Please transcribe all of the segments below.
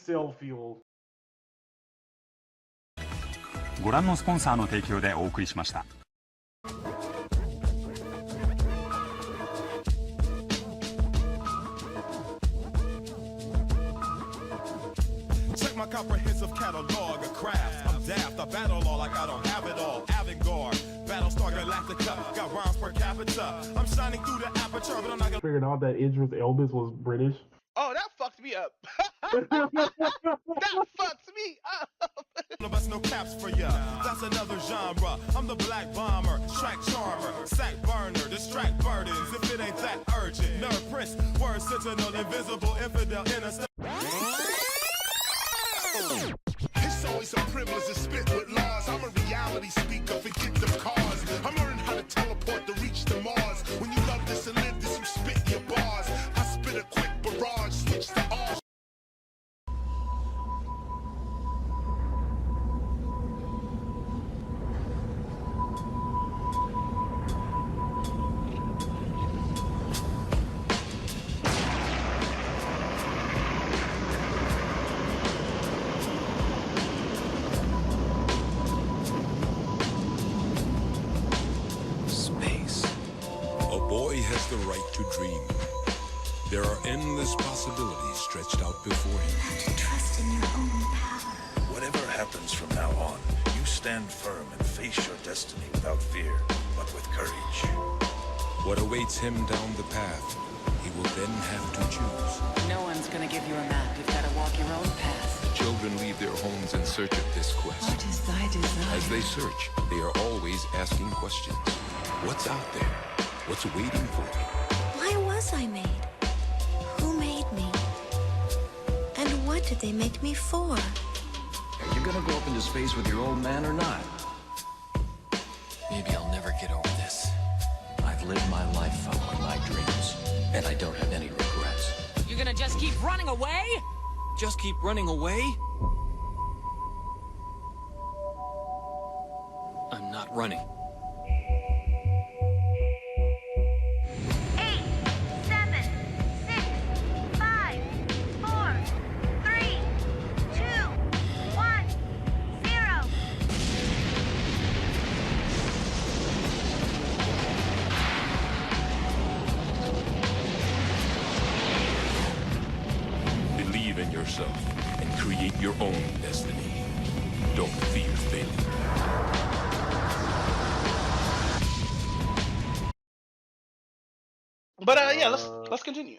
incel fuel. ご覧のスポンサーの提供でお送りしました。Check my comprehensive catalog of crafts. I'm daft, I battle all like I don't have it all. Avant-garde, Battlestar Galactica, got rhymes per capita. I'm shining through the aperture, but I'm not gonna. Figured out that Idris Elba was British. Oh, that fucked me up. That fucks me up. That's no caps for ya. That's another genre. I'm the black bomber, track charmer, sack burner, distract burdens. If it ain't that urgent, nerve prince, word sentinel, invisible infidel, innocent. It's always a privilege to spit with laws. I'm a reality speaker, forget the cars. I'm learning how to teleport to reach the Mars. When you love this and live this, you spit your bars. I spit a quick barrage, switch to all. The right to dream. There are endless possibilities stretched out before him. You have to trust in your own power. Whatever happens from now on, you stand firm and face your destiny without fear, but with courage. What awaits him down the path, he will then have to choose. No one's gonna give you a map. You've got to walk your own path. The children leave their homes in search of this quest. What is thy desire? As they search, they are always asking questions. What's out there? What's waiting for me? Why was I made? Who made me? And what did they make me for? Are you gonna go up into space with your old man or not? Maybe I'll never get over this. I've lived my life following my dreams, and I don't have any regrets. You're gonna just keep running away? Just keep running away? I'm not running. 8, 7, 6, 5, 4, 3, 2, 1, 0. Believe in yourself and create your own destiny. Don't fear failure. But yeah, let's continue.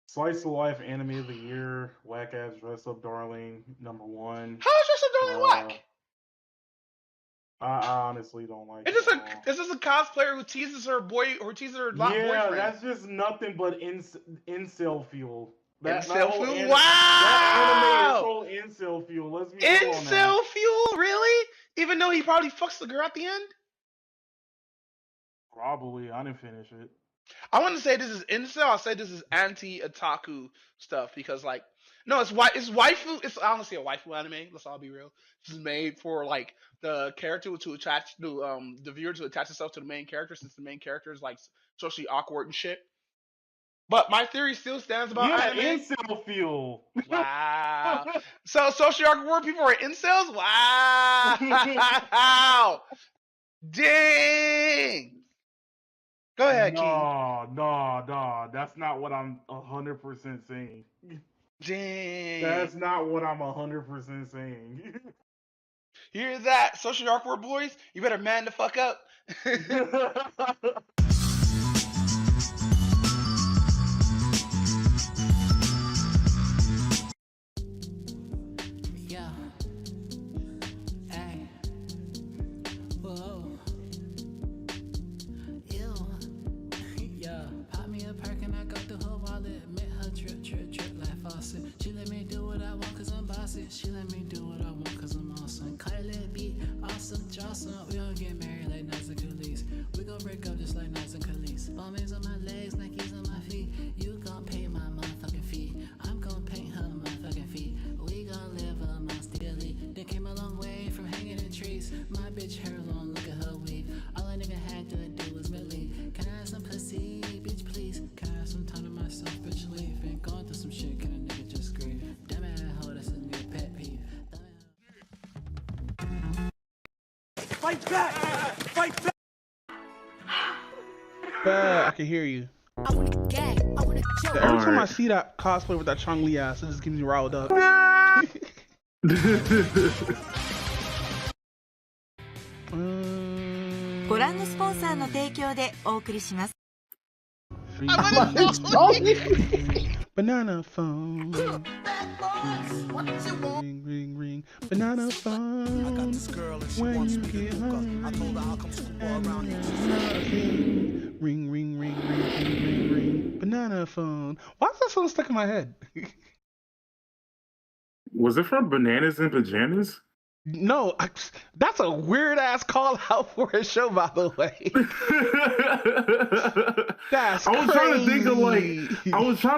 Slice of Life Anime of the Year, Whack Ass Dress Up Darling, #1. How is Dress Up Darling whack? I honestly don't like It's just a cosplayer who teases her boyfriend. Yeah, that's just nothing but incel fuel. Incel fuel? That Wow! anime is so incel fuel. Let's be real on that. Incel fuel? Really? Even though he probably fucks the girl at the end? Probably. I didn't finish it. I want to say this is incel. I'll say this is anti-otaku stuff because, like, no, it's waifu. It's honestly a waifu anime. Let's all be real. This is made for like the character to attach to the viewer to attach itself to the main character, since the main character is like socially awkward and shit. But my theory still stands about anime. Incel fuel. Wow. So socially awkward people are incels. Wow. Dang. Go ahead, King. No. That's not what I'm 100% saying. Dang. That's not what I'm 100% saying. You hear that, socially awkward boys? You better man the fuck up. Yeah. Hey. Whoa. Ew. Yeah. Pop me a perk and I go through her wallet. Met her trip like faucet. She let me do what I want cause I'm bossy. She let me do what I want cause I'm awesome. Cut a little beat, awesome, Jocelyn. We gon' get married like Nas and Khalees. We gon' break up just like Nas and Khalees. Bombings on my legs, Nikes on my feet. You gon' pay my motherfucking fee. I'm gon' paint her motherfucking feet. We gon' live amongst the elite. They came a long way from hanging in trees. My bitch hair long, look at her weave. All a nigga had to do was believe. Can I have some pussy, bitch, please? Can I have some time to myself, bitch, leave? Been going through some shit, can a nigga just grieve? Damn it, hold us in Fight back! Fight back! I can hear you. Every time I see that cosplay with that Chong Li ass, it just gets me riled up. ご覧のスポンサーの提供でお送りします。 Banana phone. Ring, ring, ring. Banana phone. When you get hungry. Ring, ring, ring, ring, ring, ring. Banana phone. Why is that song stuck in my head? Was it from Bananas and Pajamas? No, that's a weird ass call out for a show, by the way. That's I was trying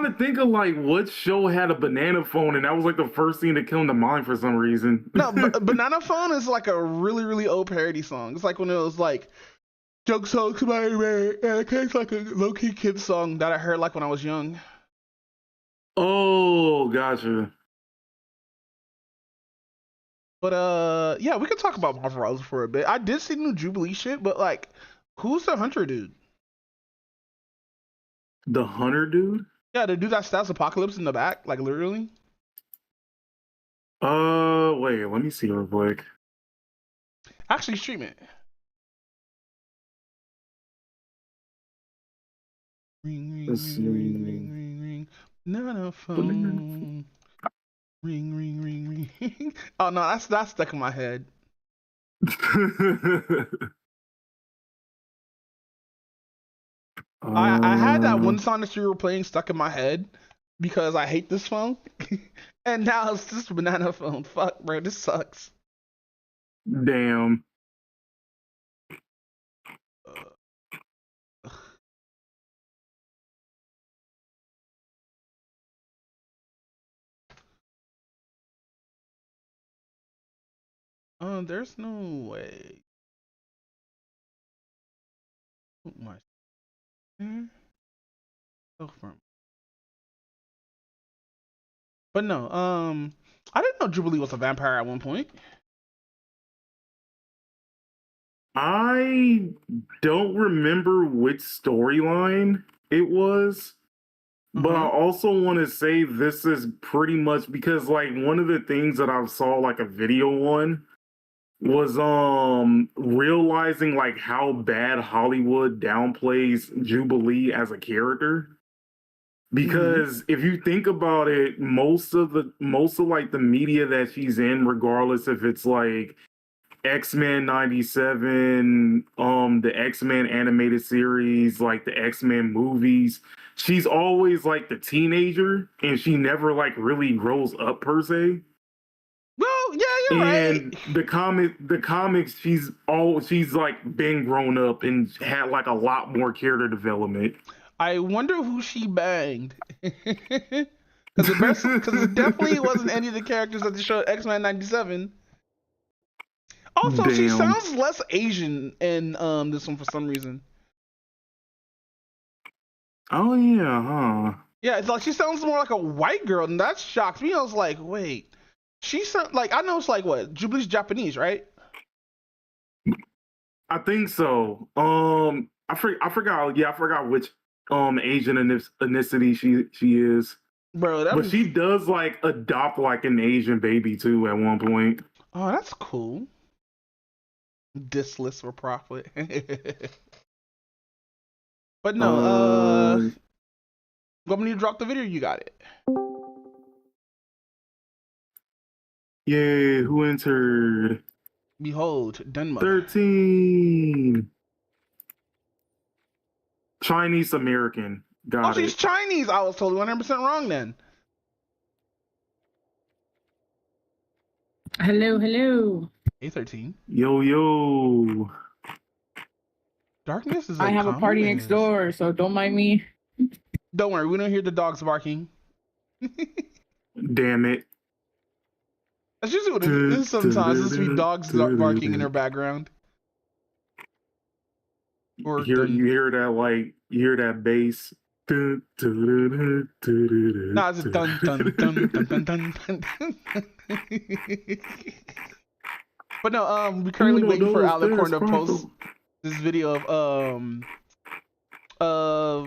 to think of like what show had a banana phone, and that was like the first thing that came to mind for some reason. No, Banana Phone is like a really, really old parody song. It's like one of those like joke songs about it. It's like a low key kid song that I heard like when I was young. Oh, gotcha. But yeah, we could talk about Marvel Rivals for a bit. I did see new Jubilee shit, but like, who's the Hunter dude? The Hunter dude? Yeah, the dude that stabs Apocalypse in the back, like literally. Wait, let me see real quick. Actually, stream it. Ring, ring, Let's ring, ring, ring, ring, ring. Banana phone. Ring, ring, ring, ring. Oh no, that's stuck in my head. I had that one song that you were playing stuck in my head because I hate this phone, and now it's this Banana Phone. Fuck, bro, this sucks. Damn. There's no way. Oh my. So firm. But no, I didn't know Jubilee was a vampire at one point. I don't remember which storyline it was, but I also want to say this is pretty much because like one of the things that I saw like a video on was realizing like how bad Hollywood downplays Jubilee as a character. Because if you think about it, most of like the media that she's in, regardless if it's like X-Men 97, the X-Men animated series, like the X-Men movies, she's always like the teenager and she never like really grows up per se. Well, yeah, you're and right. The comics, she's like been grown up and had like a lot more character development. I wonder who she banged. Because it definitely wasn't any of the characters that they showed X-Men 97. Also, she sounds less Asian in this one for some reason. Oh yeah, huh? Yeah, it's like she sounds more like a white girl, and that shocked me. I was like, wait, she sounds like, I know it's like what, Jubilee's Japanese, right? I think so. I forgot. Yeah, I forgot which Asian ethnicity she is. Bro, but she does like adopt like an Asian baby too at one point. Oh, that's cool. Dissless for profit. But no, want me to drop the video? You got it. Yeah, who entered? Behold, Denmark. 13. Chinese American. Got she's Chinese. I was totally 100% wrong then. Hello, hello. Hey, 13. Yo. Darkness is I have a party next door, so don't mind me. Don't worry, we don't hear the dogs barking. Damn it. That's usually what it is sometimes. It's be dogs barking in their background. Or you hear that bass. Nah, it's a dun dun dun dun dun dun dun. But no, we're currently waiting for Alicorn to Sparkle. post this video of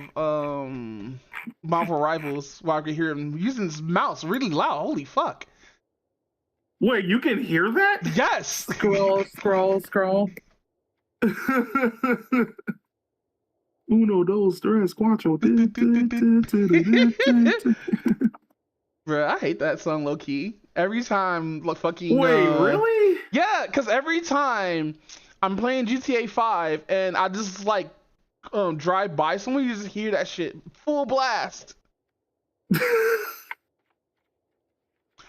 Marvel Rivals while I can hear him using his mouse really loud. Holy fuck. Wait, you can hear that? Yes. Scroll. Uno, dos, tres, cuatro. Bruh, I hate that song low key. Every time, like fucking. Wait, really? Yeah, because every time I'm playing GTA 5 and I just like drive by someone, you just hear that shit full blast. I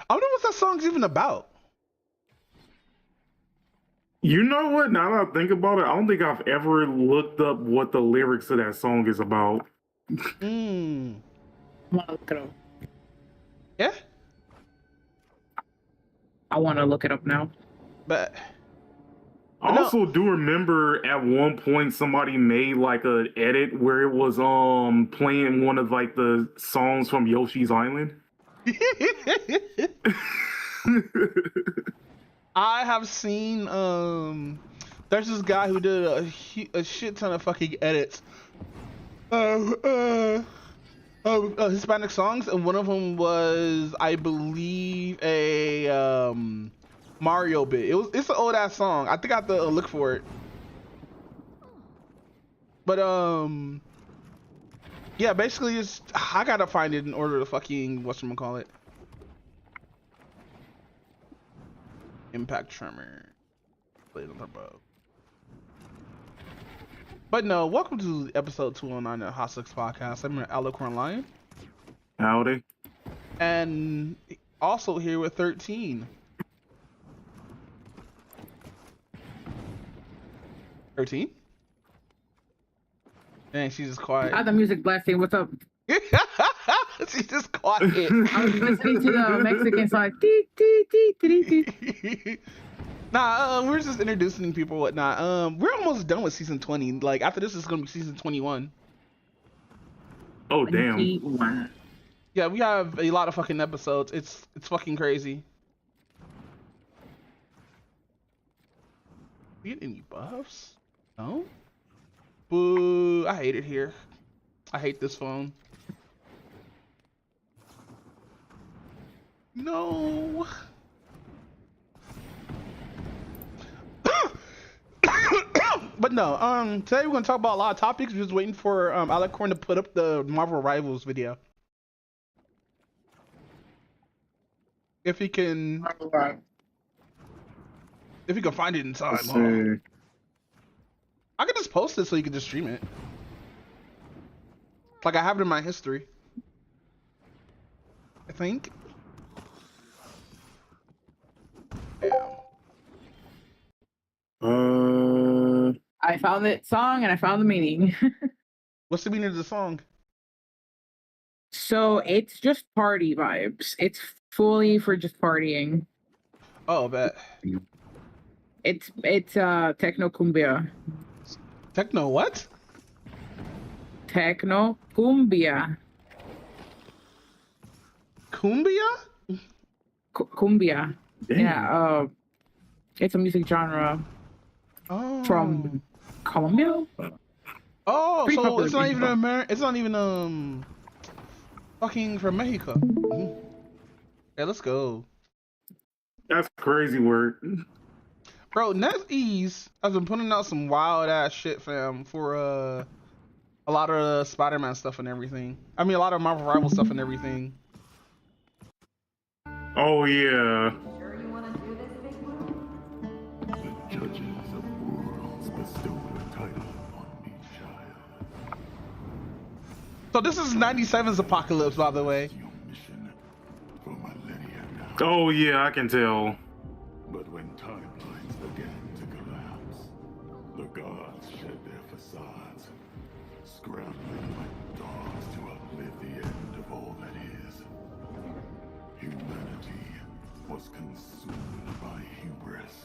don't know what that song's even about. You know what? Now that I think about it, I don't think I've ever looked up what the lyrics of that song is about. Hmm. Yeah? I want to look it up now. But I also do remember at one point somebody made like an edit where it was playing one of like the songs from Yoshi's Island. I have seen there's this guy who did a shit ton of fucking edits Hispanic songs, and one of them was, I believe, a Mario bit. It's an old ass song. I think I have to look for it. But yeah, basically it's, I gotta find it in order to fucking whatchamacallit. Impact Tremor. Blade on the bow. But no, welcome to episode 209 of HotSticks Podcast. I'm your Alicorn Lion. Howdy. And also here with 13. 13? And she's just quiet. I had the music blasting. What's up? She's just quiet. I was listening to the Mexican side. Nah, we're just introducing people, whatnot. We're almost done with season 20. Like after this is gonna be season 21. Oh damn. 21. Yeah, we have a lot of fucking episodes. It's fucking crazy. We get any buffs? No? Boo, I hate it here. I hate this phone. No. But no, today we're gonna talk about a lot of topics. We're just waiting for Alicorn to put up the Marvel Rivals video. If he can find it in time. Let's see. I could just post it so you can just stream it. Like I have it in my history. I think. I found the song and I found the meaning. What's the meaning of the song? So it's just party vibes. It's fully for just partying. Oh, bet. It's techno cumbia. Techno what? Techno cumbia. Cumbia? Cumbia. Damn. Yeah. It's a music genre from Colombia. Oh, Pretty so popular it's not music even it's not even fucking from Mexico. Yeah, let's go. That's crazy work. Bro, NetEase has been putting out some wild ass shit, fam, for a lot of Spider-Man stuff and everything. I mean, a lot of Marvel Rival stuff and everything. Oh yeah. So this is 97's Apocalypse, by the way. Oh yeah, I can tell. But when timelines began to collapse, the gods shed their facades, scrambling like dogs to outlive the end of all that is. Humanity was consumed by hubris.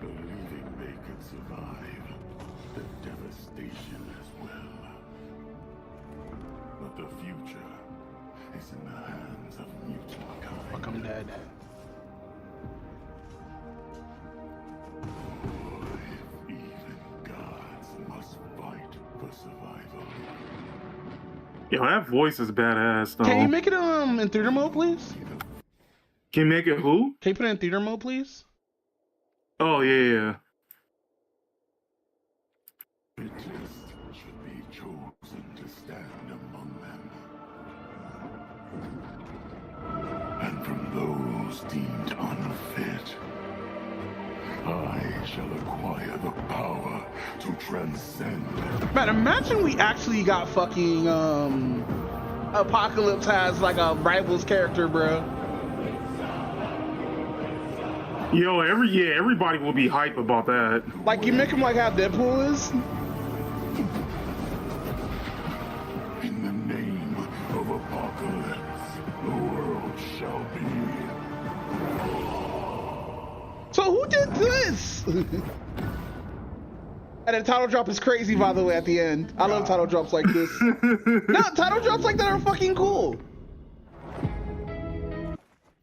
Believing they could survive the devastation as well. But the future is in the hands of mutant kind. Fuck, I'm dead. Yo, that voice is badass though. Can you make it in theater mode, please? Can you make it who? Can you put it in theater mode, please? Oh yeah. Should be chosen to stand among them. And from those deemed unfit, I shall acquire the power to transcend. Man, imagine we actually got fucking Apocalypse has like a Rivals character, bro. Yo, everybody will be hype about that. Like you make him like how Deadpool is. In the name of Apocalypse, the world shall be. So who did this? And the title drop is crazy, by the way, at the end. I love title drops like this. No, title drops like that are fucking cool.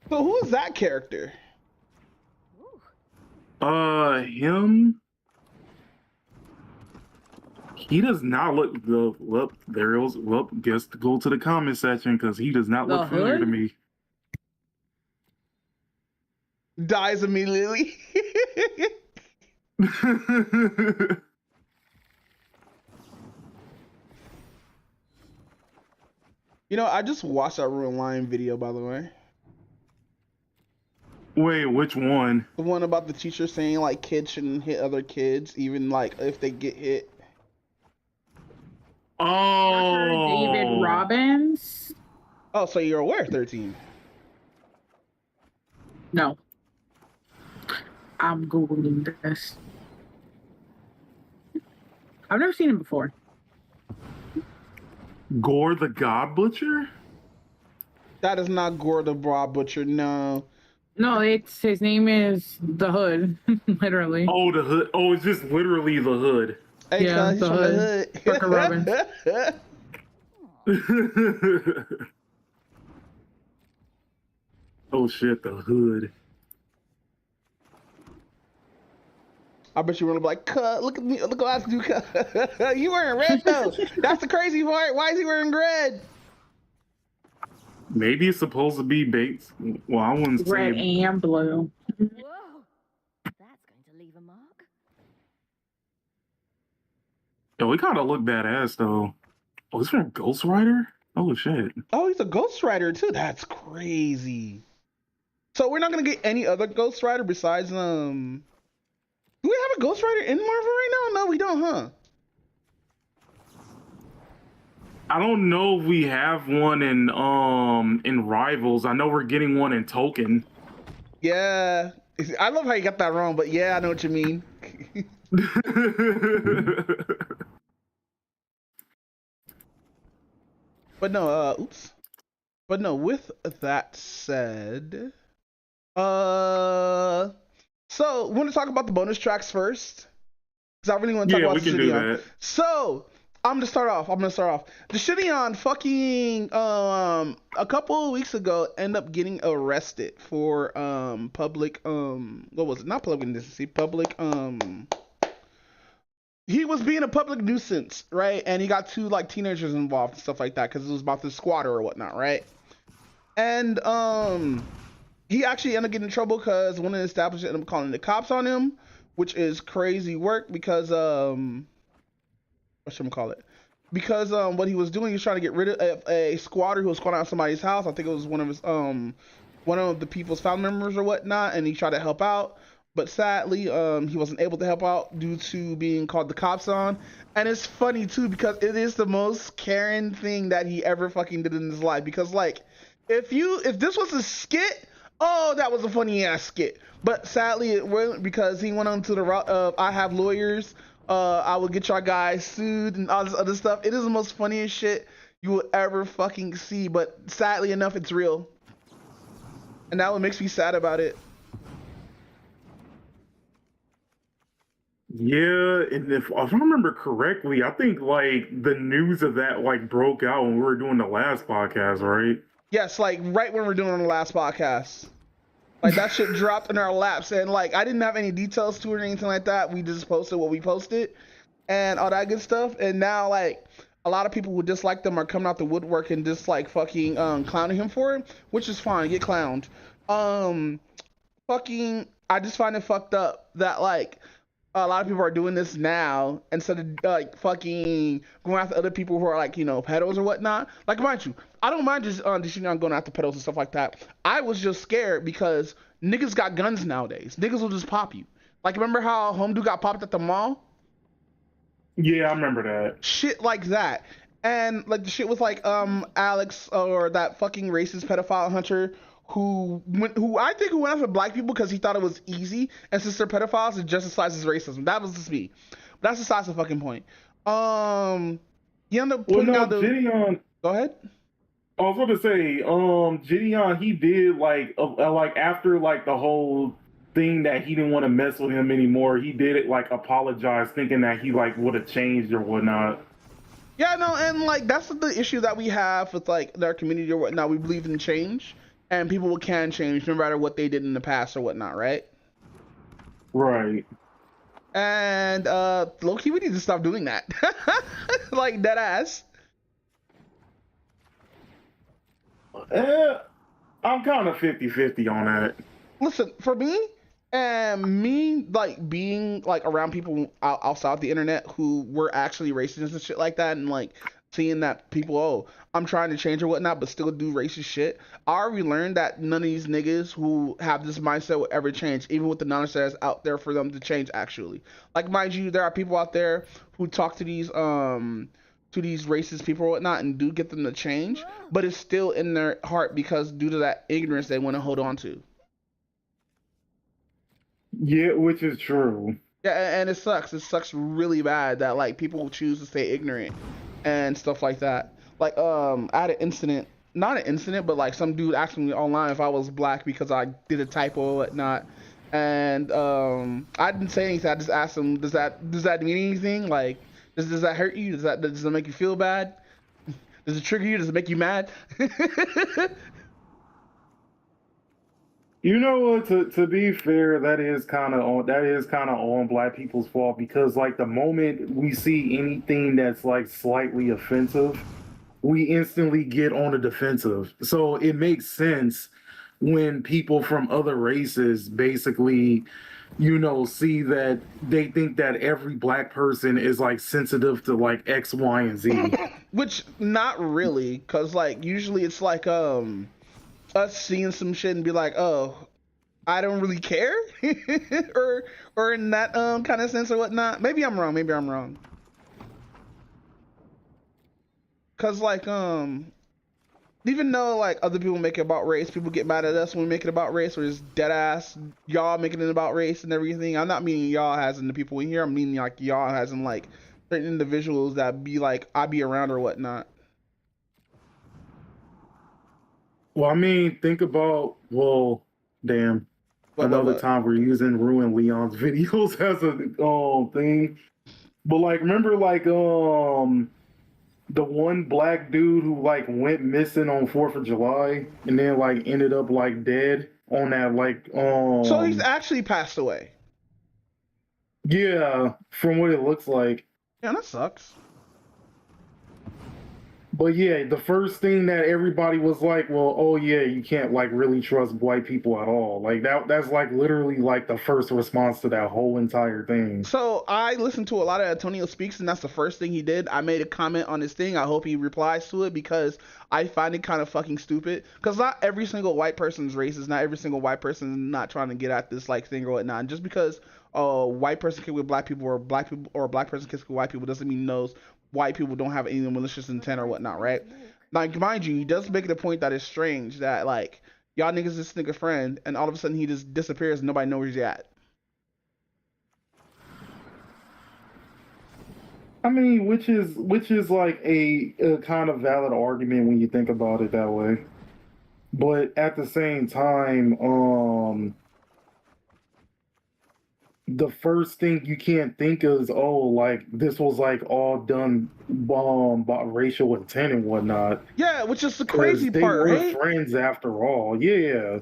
So who is that character? Him. He does not look the well. There it was. Well, guess to go to the comment section because he does not look familiar to me. Dies immediately. You know, I just watched that Ruin Lion video, by the way. Wait, which one? The one about the teacher saying like kids shouldn't hit other kids, even like if they get hit. Oh, David Robbins. Oh, so you're aware, 13? No. I'm Googling this. I've never seen him before. Gore the God Butcher? That is not Gore the God Butcher, no. No, it's his name is the Hood, literally. Oh, the Hood. Oh, it's just literally the Hood. Hey, yeah, he's the from Hood. the Parker Robbins. Oh shit, the Hood. I bet you want to be like, cut, look at me, look what I do, cut. You wearing red though. That's the crazy part. Why is he wearing red? Maybe it's supposed to be Bates. Well, I wouldn't Red say. and blue. Whoa, that's going to leave a mark. Yo, he kind of look badass though. Oh, he's from Ghost Rider? Oh shit. Oh, he's a Ghost Rider too. That's crazy. So we're not gonna get any other Ghost Rider besides Do we have a Ghost Rider in Marvel right now? No, we don't, huh? I don't know if we have one in Rivals. I know we're getting one in Token. Yeah. I love how you got that wrong, but yeah, I know what you mean. But no, oops. But no, with that said, so we want to talk about the bonus tracks first, because I really want to talk about we can do that. So I'm gonna start off. The Shineon fucking a couple of weeks ago ended up getting arrested for public what was it? Not public indecency, public he was being a public nuisance, right? And he got two like teenagers involved and stuff like that because it was about the squatter or whatnot, right? And he actually ended up getting in trouble because one of the establishments ended up calling the cops on him, which is crazy work because because what he was doing, he was trying to get rid of a squatter who was squatting out somebody's house. I think it was one of his one of the people's family members or whatnot, and he tried to help out. But sadly, he wasn't able to help out due to being called the cops on. And it's funny too because it is the most Karen thing that he ever fucking did in his life. Because like, if this was a skit, oh, that was a funny ass skit. But sadly, it wasn't because he went on to the route of I have lawyers. I will get y'all guys sued and all this other stuff. It is the most funniest shit you will ever fucking see. But sadly enough, it's real. And that what makes me sad about it. Yeah, and if I remember correctly, I think like the news of that like broke out when we were doing the last podcast, right? Yes, like right when we were doing on the last podcast. Like that shit dropped in our laps, and like I didn't have any details to it or anything like that. We just posted what we posted and all that good stuff. And now like a lot of people who dislike them are coming out the woodwork and just like fucking clowning him for it, which is fine. Get clowned. Fucking, I just find it fucked up that like a lot of people are doing this now instead of like fucking going after other people who are like, you know, pedos or whatnot. Like, mind you, I don't mind just going after pedos and stuff like that. I was just scared because niggas got guns nowadays. Niggas will just pop you. Like, remember how Homdu got popped at the mall? Yeah, I remember that. Shit like that. And like the shit with like Alex or that fucking racist pedophile hunter who I think who went after black people because he thought it was easy, and since they're pedophiles, it justifies his racism. That was just me. But that's besides the fucking point. He ended up putting out the. Gideon, go ahead. I was going to say, Gideon, he did like after like the whole thing that he didn't want to mess with him anymore. He did it like apologize, thinking that he like would have changed or whatnot. Yeah, no, and like that's the issue that we have with like our community or whatnot. We believe in change. And people can change no matter what they did in the past or whatnot, right? Right. And low-key, we need to stop doing that. Like, dead ass. I'm kind of 50-50 on that. Listen, for me, like being like around people outside the internet who were actually racist and shit like that, and like seeing that people, I'm trying to change or whatnot, but still do racist shit. I already learned that none of these niggas who have this mindset will ever change, even with the knowledge that's out there for them to change. Actually, like, mind you, there are people out there who talk to these racist people or whatnot and do get them to change, but it's still in their heart because due to that ignorance they want to hold on to. Yeah, which is true. Yeah, and it sucks. It sucks really bad that like people choose to stay ignorant and stuff like that. Like, I had an incident, not an incident, but like some dude asked me online if I was black because I did a typo or whatnot. And I didn't say anything. I just asked him, does that mean anything? Like, does that hurt you? Does that make you feel bad? Does it trigger you? Does it make you mad? You know what? To be fair, that is kind of on black people's fault, because like the moment we see anything that's like slightly offensive, we instantly get on the defensive. So it makes sense when people from other races basically, you know, see that they think that every black person is like sensitive to like X, Y, and Z. Which not really, cause like usually it's like us seeing some shit and be like, oh, I don't really care, or in that kind of sense or whatnot. Maybe I'm wrong. Cause like even though like other people make it about race, people get mad at us when we make it about race, or it's dead ass y'all making it about race and everything. I'm not meaning y'all as in the people in here. I'm meaning like y'all as in like certain individuals that be like I be around or whatnot. Well, I mean, think about, another time we're using Ruin Leon's videos as a thing. But like, remember like the one black dude who like went missing on 4th of July and then like ended up like dead on that like So he's actually passed away. Yeah, from what it looks like. Yeah, that sucks. But yeah, the first thing that everybody was like, well, oh yeah, you can't like really trust white people at all. Like that's like literally like the first response to that whole entire thing. So I listened to a lot of Antonio Speaks, and that's the first thing he did. I made a comment on his thing. I hope he replies to it because I find it kind of fucking stupid. Because not every single white person is racist. Not every single white person is not trying to get at this like thing or whatnot. And just because a white person can with black people or a black person can with white people doesn't mean those white people don't have any malicious intent or whatnot, right? Like, mind you, he does make it a point that it's strange that like y'all niggas this nigga friend, and all of a sudden he just disappears and nobody knows where he's at. I mean, which is like a kind of valid argument when you think about it that way. But at the same time, the first thing you can't think is, oh, like this was like all done by racial intent and whatnot. Yeah, which is the crazy part, right? They were friends after all. Yeah.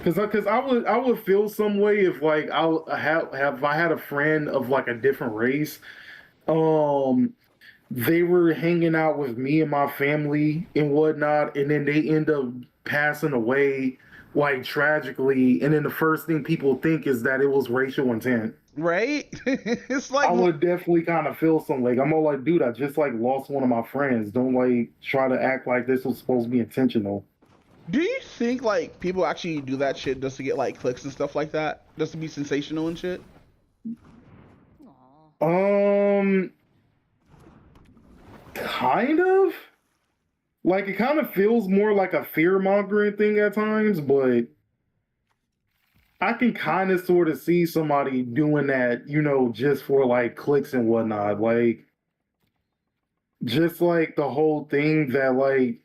Because I would feel some way if like if I had a friend of like a different race, they were hanging out with me and my family and whatnot, and then they end up passing away like tragically, and then the first thing people think is that it was racial intent. Right? It's like I would definitely kind of feel some like I'm all like, dude, I just like lost one of my friends. Don't like try to act like this was supposed to be intentional. Do you think like people actually do that shit just to get like clicks and stuff like that? Just to be sensational and shit? Kind of. Like it kind of feels more like a fear mongering thing at times, but I can kind of sort of see somebody doing that, you know, just for like clicks and whatnot. Like just like the whole thing that like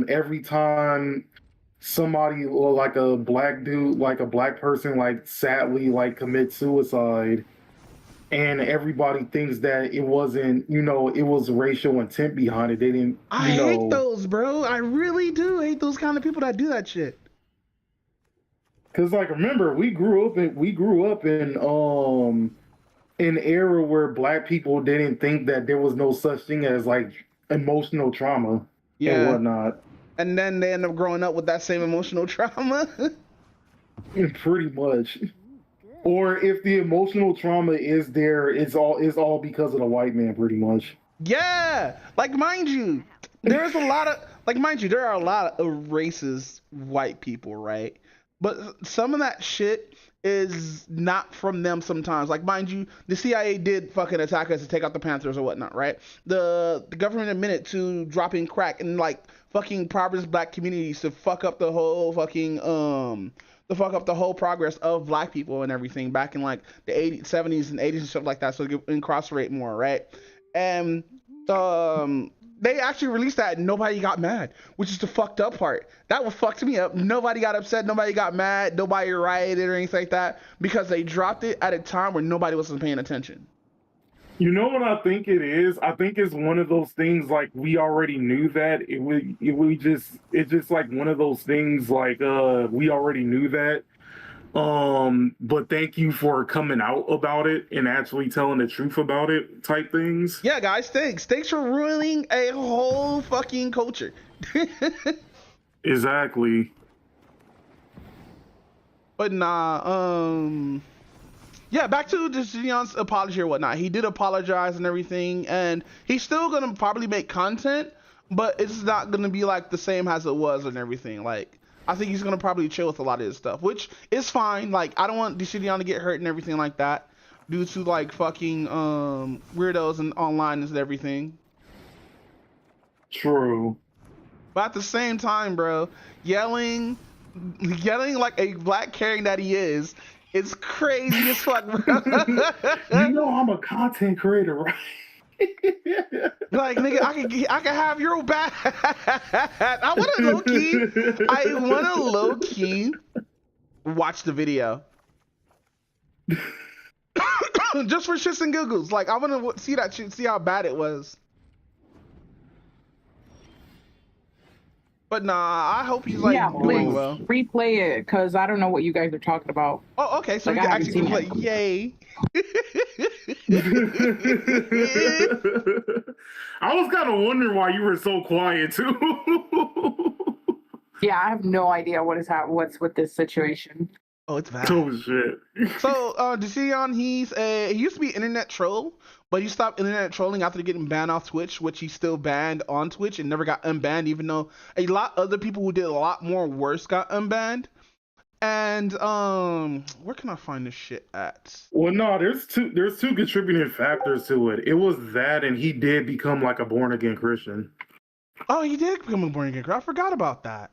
every time somebody or like a black dude, like a black person like sadly like commits suicide and everybody thinks that it wasn't, you know, it was racial intent behind it. They didn't, I hate those, bro. I really do hate those kind of people that do that shit. Cause like remember we grew up in an era where black people didn't think that there was no such thing as like emotional trauma and whatnot. And then they end up growing up with that same emotional trauma. Pretty much. Or if the emotional trauma is there, it's all because of the white man, pretty much. Yeah, like mind you, there are a lot of racist white people, right? But some of that shit is not from them sometimes. Like mind you, the CIA did fucking attack us to take out the Panthers or whatnot, right? The government admitted to dropping crack in like fucking impoverished black communities to fuck up the whole fucking progress of black people and everything back in like the 80s, 70s and 80s and stuff like that, so they could incarcerate more, right? And they actually released that and nobody got mad, which is the fucked up part. That what fucked me up. Nobody got upset, nobody got mad, nobody rioted or anything like that because they dropped it at a time where nobody was paying attention. You know what I think it is? I think it's one of those things like we already knew that. It's just like one of those things like we already knew that. But thank you for coming out about it and actually telling the truth about it type things. Yeah, guys, thanks. Thanks for ruining a whole fucking culture. Exactly. But nah, yeah, back to Gideon's apology or whatnot. He did apologize and everything, and he's still gonna probably make content, but it's not gonna be like the same as it was and everything. Like, I think he's gonna probably chill with a lot of his stuff, which is fine. Like, I don't want Gideon to get hurt and everything like that due to like fucking weirdos and online and everything. True. But at the same time, bro, yelling like a black Karen that he is. It's crazy as fuck, bro. You know I'm a content creator, right? Like, nigga, I can have your back. I want to low key watch the video. Just for shits and giggles. Like, I want to see that shit, see how bad it was. But nah, I hope he's like doing well. Replay it, because I don't know what you guys are talking about. Oh, okay, so like, we can actually play. Yay. I was kind of wondering why you were so quiet too. Yeah, I have no idea what's with this situation. Oh, it's bad. Oh shit. So, Decion, he used to be internet troll, but he stopped internet trolling after getting banned off Twitch, which he still banned on Twitch and never got unbanned, even though a lot other people who did a lot more worse got unbanned. And where can I find this shit at? Well, no, there's two contributing factors to it. It was that, and he did become like a born again Christian. Oh, he did become a born again Christian. I forgot about that.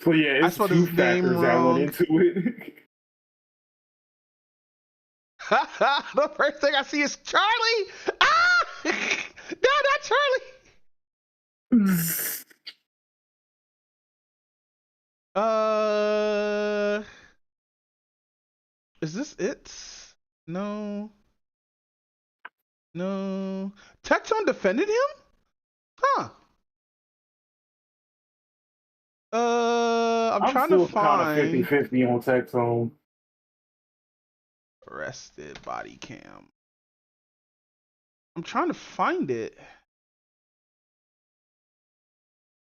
So yeah, it's two factors that went into it. The first thing I see is Charlie. Ah, no, not Charlie. Is this it? No. Tectone defended him? Huh. I'm trying to find. I'm still kind of 50-50 on Tectone. arrested body cam. I'm trying to find it.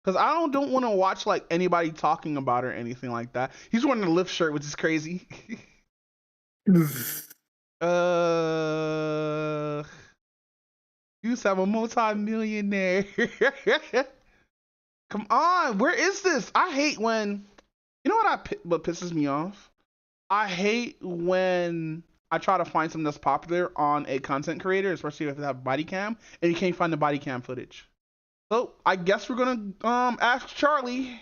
Because I don't want to watch like anybody talking about it or anything like that. He's wearing a lift shirt, which is crazy. You used to have a multi-millionaire. Come on, where is this? I hate when, you know what pisses me off? I hate when I try to find something that's popular on a content creator, especially if they have body cam, and you can't find the body cam footage. So I guess we're gonna ask Charlie.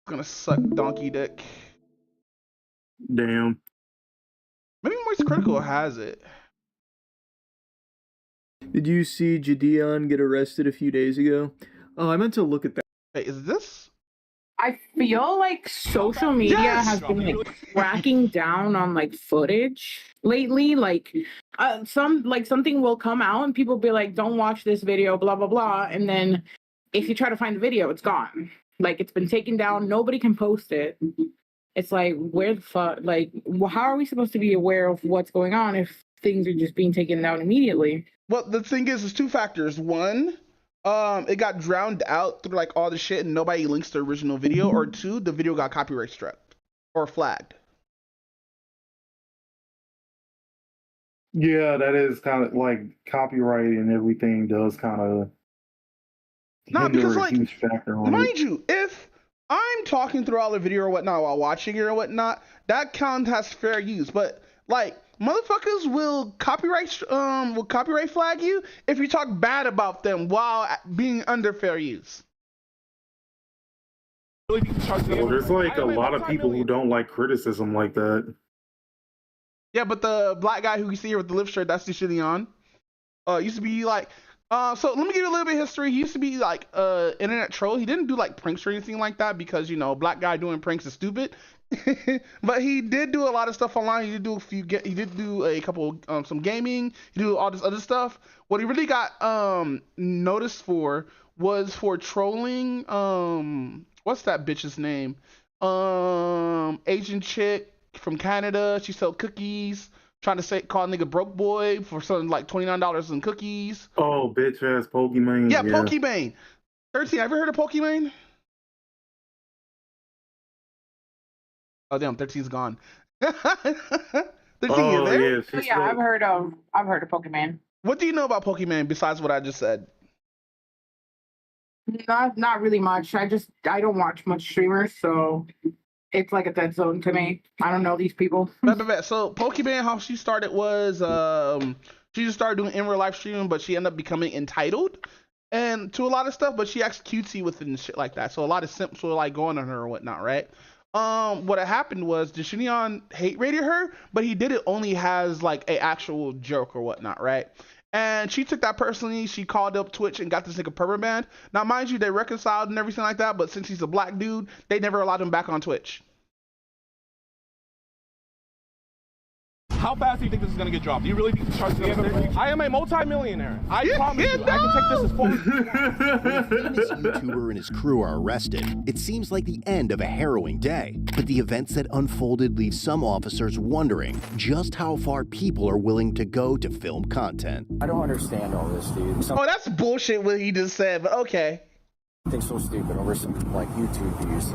Gonna suck donkey dick. Damn. Maybe Moist Critical has it. Did you see Jadeon get arrested a few days ago? Oh, I meant to look at that. Hey, is this? I feel like social media has been like cracking down on like footage lately. Like something will come out and people be like, "Don't watch this video," blah blah blah, and then if you try to find the video, it's gone. Like it's been taken down. Nobody can post it. It's like, where the fuck? Like, how are we supposed to be aware of what's going on if things are just being taken down immediately? Well, the thing is, there's two factors. One, it got drowned out through like all the shit and nobody links the original video. Or two, the video got copyright struck or flagged. Yeah, that is kind of like copyright and everything does kind of because like, huge factor on mind you, if I'm talking through all the video or whatnot while watching it or whatnot, that count has fair use. But like, motherfuckers will copyright flag you if you talk bad about them while being under fair use. Well, there's like a lot of people who don't like criticism like that. Yeah, but the black guy who you see here with the lift shirt, that's the shitty on. Used to be like, so let me give you a little bit of history. He used to be like internet troll. He didn't do like pranks or anything like that because, you know, black guy doing pranks is stupid. But he did do a lot of stuff online. He did do a couple some gaming. He did all this other stuff. What he really got noticed for was for trolling what's that bitch's name? Asian chick from Canada. She sold cookies, trying to call a nigga broke boy for something like $29 in cookies. Oh, bitch ass Pokemon. Yeah, Pokemon. 13, have you heard of Pokemon? Oh damn, 13's gone. 13, you there? Yeah, I've heard of Pokemon. What do you know about Pokemon besides what I just said? Not really much. I don't watch much streamers, so it's like a dead zone to me. I don't know these people. So Pokemon, how she started was she just started doing in real life streaming, but she ended up becoming entitled and to a lot of stuff, but she acts cutesy with it and shit like that. So a lot of simps were like going on her or whatnot, right? What had happened was Deshinion hate rated her, but he did it only has like a actual joke or whatnot, right? And she took that personally. She called up Twitch and got this nigga perma banned. Now, mind you, they reconciled and everything like that, but since he's a black dude, they never allowed him back on Twitch. How fast do you think this is gonna get dropped? Do you really think this charge is gonna stay? I am a multi-millionaire. I promise you, I can take this as When a famous YouTuber and his crew are arrested, it seems like the end of a harrowing day. But the events that unfolded leave some officers wondering just how far people are willing to go to film content. I don't understand all this, dude. Oh, that's bullshit what he just said, but okay. Something so stupid over some, like, YouTube views.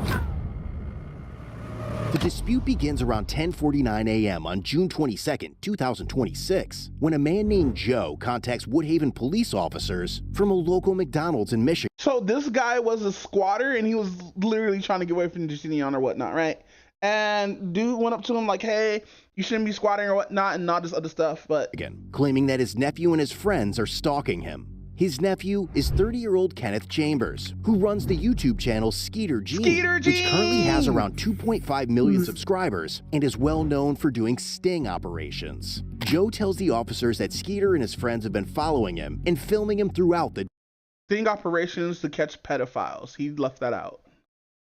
The dispute begins around 10:49 a.m. on June 22nd, 2026, when a man named Joe contacts Woodhaven police officers from a local McDonald's in Michigan. So this guy was a squatter, and he was literally trying to get away from Deshinion or whatnot, right? And dude went up to him like, hey, you shouldn't be squatting or whatnot, and all this other stuff, but... Again, claiming that his nephew and his friends are stalking him. His nephew is 30-year-old Kenneth Chambers, who runs the YouTube channel Skeeter Jeans, which currently has around 2.5 million subscribers and is well known for doing sting operations. Joe tells the officers that Skeeter and his friends have been following him and filming him throughout the sting operations to catch pedophiles. He left that out.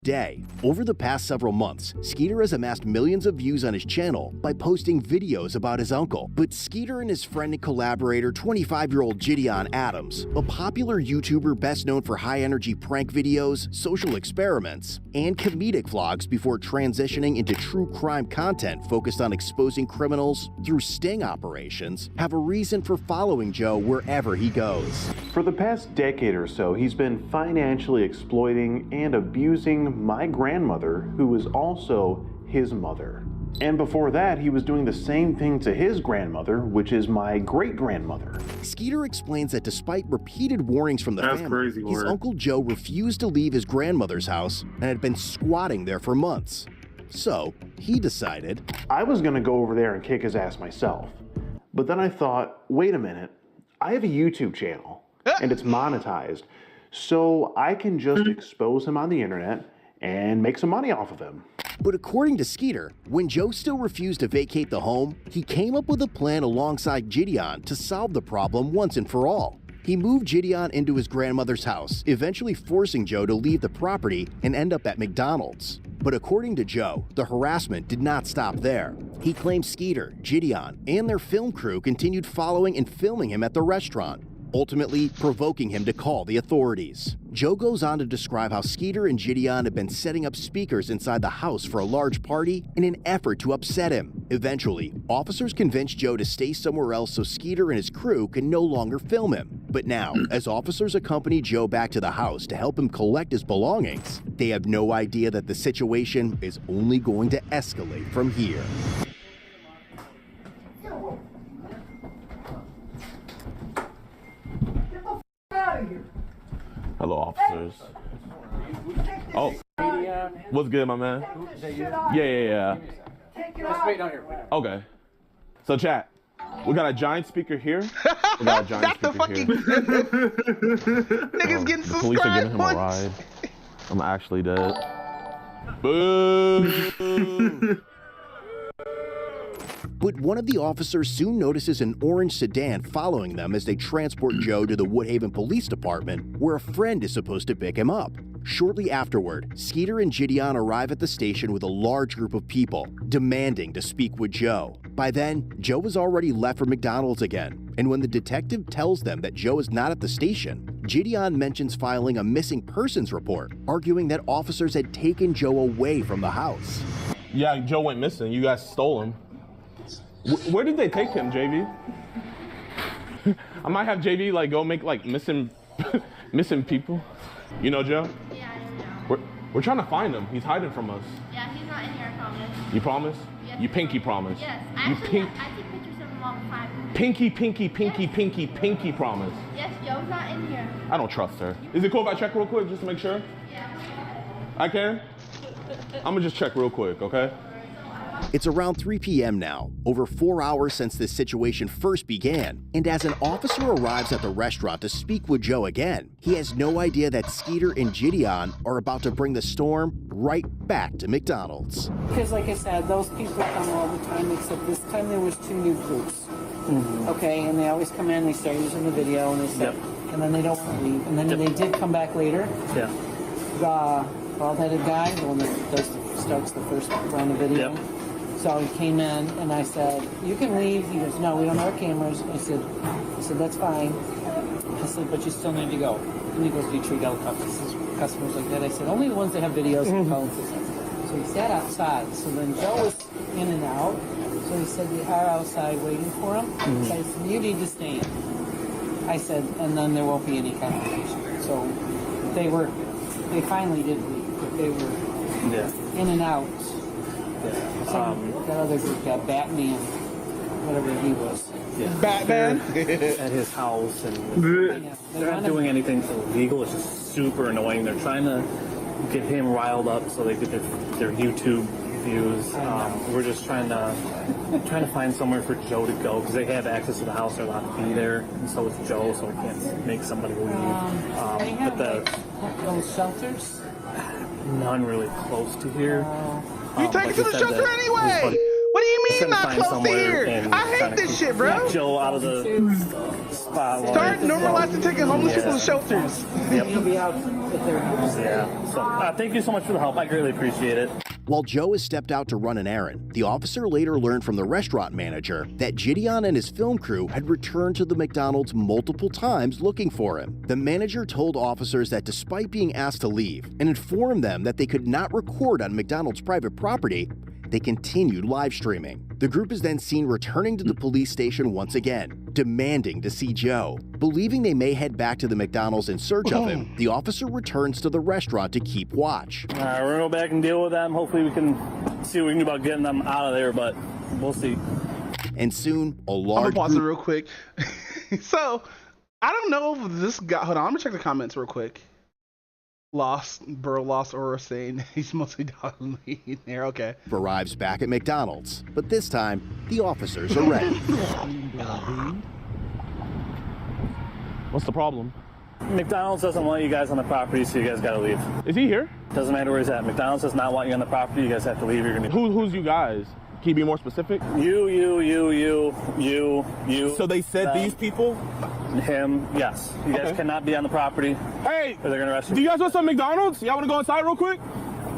day. Over the past several months, Skeeter has amassed millions of views on his channel by posting videos about his uncle. But Skeeter and his friend and collaborator, 25-year-old Gideon Adams, a popular YouTuber best known for high-energy prank videos, social experiments, and comedic vlogs before transitioning into true crime content focused on exposing criminals through sting operations, have a reason for following Joe wherever he goes. For the past decade or so, he's been financially exploiting and abusing my grandmother, who was also his mother. And before that, he was doing the same thing to his grandmother, which is my great-grandmother. Skeeter explains that despite repeated warnings from the family, his Uncle Joe refused to leave his grandmother's house and had been squatting there for months. So, he decided, I was gonna go over there and kick his ass myself. But then I thought, wait a minute, I have a YouTube channel, and it's monetized, so I can just expose him on the internet and make some money off of him. But according to Skeeter, when Joe still refused to vacate the home, he came up with a plan alongside Gideon to solve the problem once and for all. He moved Gideon into his grandmother's house, eventually forcing Joe to leave the property and end up at McDonald's. But according to Joe, the harassment did not stop there. He claims Skeeter, Gideon, and their film crew continued following and filming him at the restaurant, ultimately provoking him to call the authorities. Joe goes on to describe how Skeeter and Gideon had been setting up speakers inside the house for a large party in an effort to upset him. Eventually, officers convinced Joe to stay somewhere else so Skeeter and his crew can no longer film him. But now, as officers accompany Joe back to the house to help him collect his belongings, they have no idea that the situation is only going to escalate from here. Hello, officers. Oh, what's good, my man? Yeah. Just wait down here. Okay. So, chat, we got a giant speaker here. We got a giant speaker here. Niggas getting the police are giving him a ride. I'm actually dead. Boo! But one of the officers soon notices an orange sedan following them as they transport Joe to the Woodhaven Police Department, where a friend is supposed to pick him up. Shortly afterward, Skeeter and Gideon arrive at the station with a large group of people, demanding to speak with Joe. By then, Joe has already left for McDonald's again, and when the detective tells them that Joe is not at the station, Gideon mentions filing a missing persons report, arguing that officers had taken Joe away from the house. Yeah, Joe went missing. You guys stole him. Where did they take him, JV? I might have JV like go make like missing people. You know Joe? Yeah, I know. We're trying to find him. He's hiding from us. Yeah, he's not in here, I promise. You promise? Yes. You pinky promise? Yes. I take pictures of him all the time. Pinky promise. Yes, Joe's not in here. I don't trust her. Is it cool if I check real quick just to make sure? Yeah. I can? I'm gonna just check real quick, okay? It's around 3 p.m. now, over 4 hours since this situation first began, and as an officer arrives at the restaurant to speak with Joe again, he has no idea that Skeeter and Gideon are about to bring the storm right back to McDonald's. Because like I said, those people come all the time, except this time there was 2 new groups. Okay, and they always come in, they start using the video, and they say, and then they don't want to leave, and then they did come back later. Yeah. The bald-headed guy, the one that starts the first round of video. So he came in and I said, you can leave. He goes, no, we don't have our cameras. I said, that's fine. I said, but you still need to go. And he goes, do you treat all customers like that? I said, only the ones that have videos and phones. So he sat outside. So then Joe was in and out. So he said, we are outside waiting for him. So I said, you need to stay in. I said, and then there won't be any confrontation. So they finally did leave, but they were in and out. That other group, that Batman, whatever he was. Batman? At his house, and they're not doing anything illegal. It's just super annoying. They're trying to get him riled up so they get their YouTube views. We're just trying to find somewhere for Joe to go because they have access to the house. They're allowed to be there, and so is Joe. So we can't make somebody leave. They have those shelters. None really close to here. You take it to the shelter anyway! What do you mean not close to here? I hate this shit, bro! Joe out of the spot. Start normalizing taking homeless people to shelters. Yep. He'll be out if they're Yeah. So, thank you so much for the help. I greatly appreciate it. While Joe has stepped out to run an errand, the officer later learned from the restaurant manager that Gideon and his film crew had returned to the McDonald's multiple times looking for him. The manager told officers that despite being asked to leave and informed them that they could not record on McDonald's private property, they continued live streaming. The group is then seen returning to the police station once again, demanding to see Joe. Believing they may head back to the McDonald's in search of him, the officer returns to the restaurant to keep watch. All right, we're gonna go back and deal with them. Hopefully we can see what we can do about getting them out of there, but we'll see. And soon, a I'm large gonna pause it real quick. So, I don't know if this guy, hold on, I'm gonna check the comments real quick. Lost Aura saying he's mostly down there. Okay. arrives back at McDonald's, but this time, the officers are ready. What's the problem? McDonald's doesn't want you guys on the property, so you guys gotta leave. Is he here? Doesn't matter where he's at. McDonald's does not want you on the property. You guys have to leave. You're gonna. Who's you guys? Can you be more specific? You. So they said these people? Him, yes. You guys cannot be on the property. Hey! Or they're gonna arrest you. Do you guys want some McDonald's? Y'all wanna go inside real quick?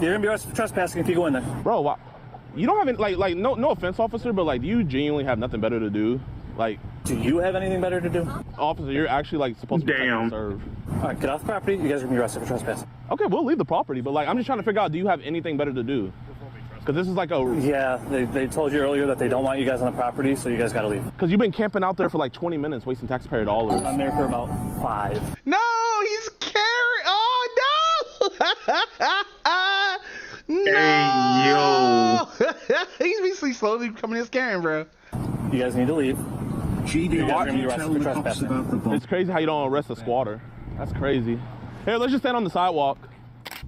You're gonna be arrested for trespassing if you go in there. Bro, you don't have any, like no offense, officer, but like, do you genuinely have nothing better to do? Like, do you have anything better to do? Officer, you're actually like supposed to be serve. All right, get off the property. You guys are gonna be arrested for trespassing. Okay, we'll leave the property, but like, I'm just trying to figure out, do you have anything better to do? Because this is like a... Yeah, they told you earlier that they don't want you guys on the property, so you guys gotta leave. Because you've been camping out there for like 20 minutes, wasting taxpayer dollars. I'm there for about 5. No, he's carrying. Oh no! No! Hey, yo. He's basically slowly becoming his Karen, bro. You guys need to leave. GD, it's crazy how you don't arrest a squatter. That's crazy. Here, let's just stand on the sidewalk.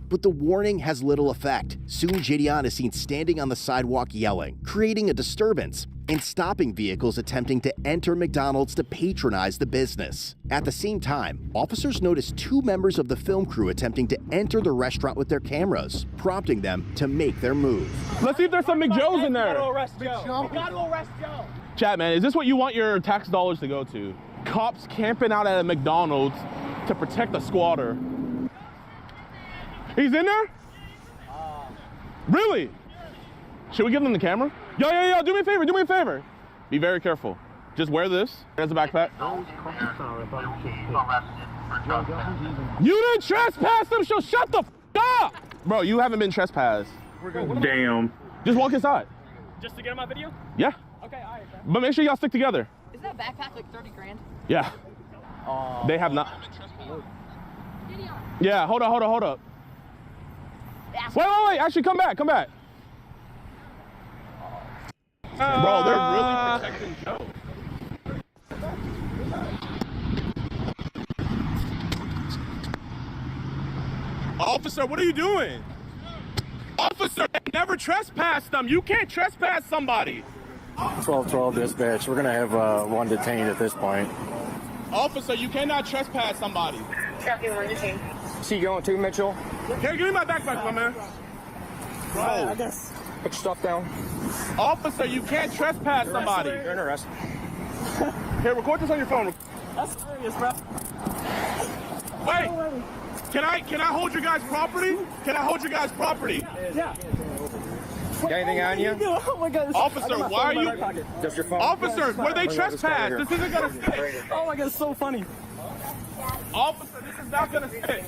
But the warning has little effect. Soon Gideon is seen standing on the sidewalk yelling, creating a disturbance, and stopping vehicles attempting to enter McDonald's to patronize the business. At the same time, officers notice 2 members of the film crew attempting to enter the restaurant with their cameras, prompting them to make their move. Let's see if there's some McJoes in there. Gotta arrest Joe. Gotta arrest Joe. Chat, man, is this what you want your tax dollars to go to? Cops camping out at a McDonald's to protect a squatter. He's in there? Really? Should we give them the camera? Yo, do me a favor. Be very careful. Just wear this as a backpack. You didn't trespass them, so shut the f up! Bro, you haven't been trespassed. Damn. Just walk inside. Just to get on my video? Yeah. Okay, all right. But make sure y'all stick together. Is that backpack like 30 grand? Yeah. They have not. Yeah, hold up. Wait. Actually, come back. Bro, they're really protecting Joe. Officer, what are you doing? Officer, never trespass them. You can't trespass somebody. 1212 dispatch. We're going to have one detained at this point. Officer, you cannot trespass somebody. Traffic 1 detained. See you going too, Mitchell? Here, give me my backpack, my man. Bro. I guess. Put your stuff down. Officer, you can't trespass somebody. You're under arrest. Here, record this on your phone. That's serious, bro. Wait. Can I hold your guys' property? Yeah. Got anything on you? Oh my God. Officer, why are you? Just your phone. Officer, where they trespass? This isn't gonna stick. Oh my God, it's so funny. Officer, this is not gonna stick.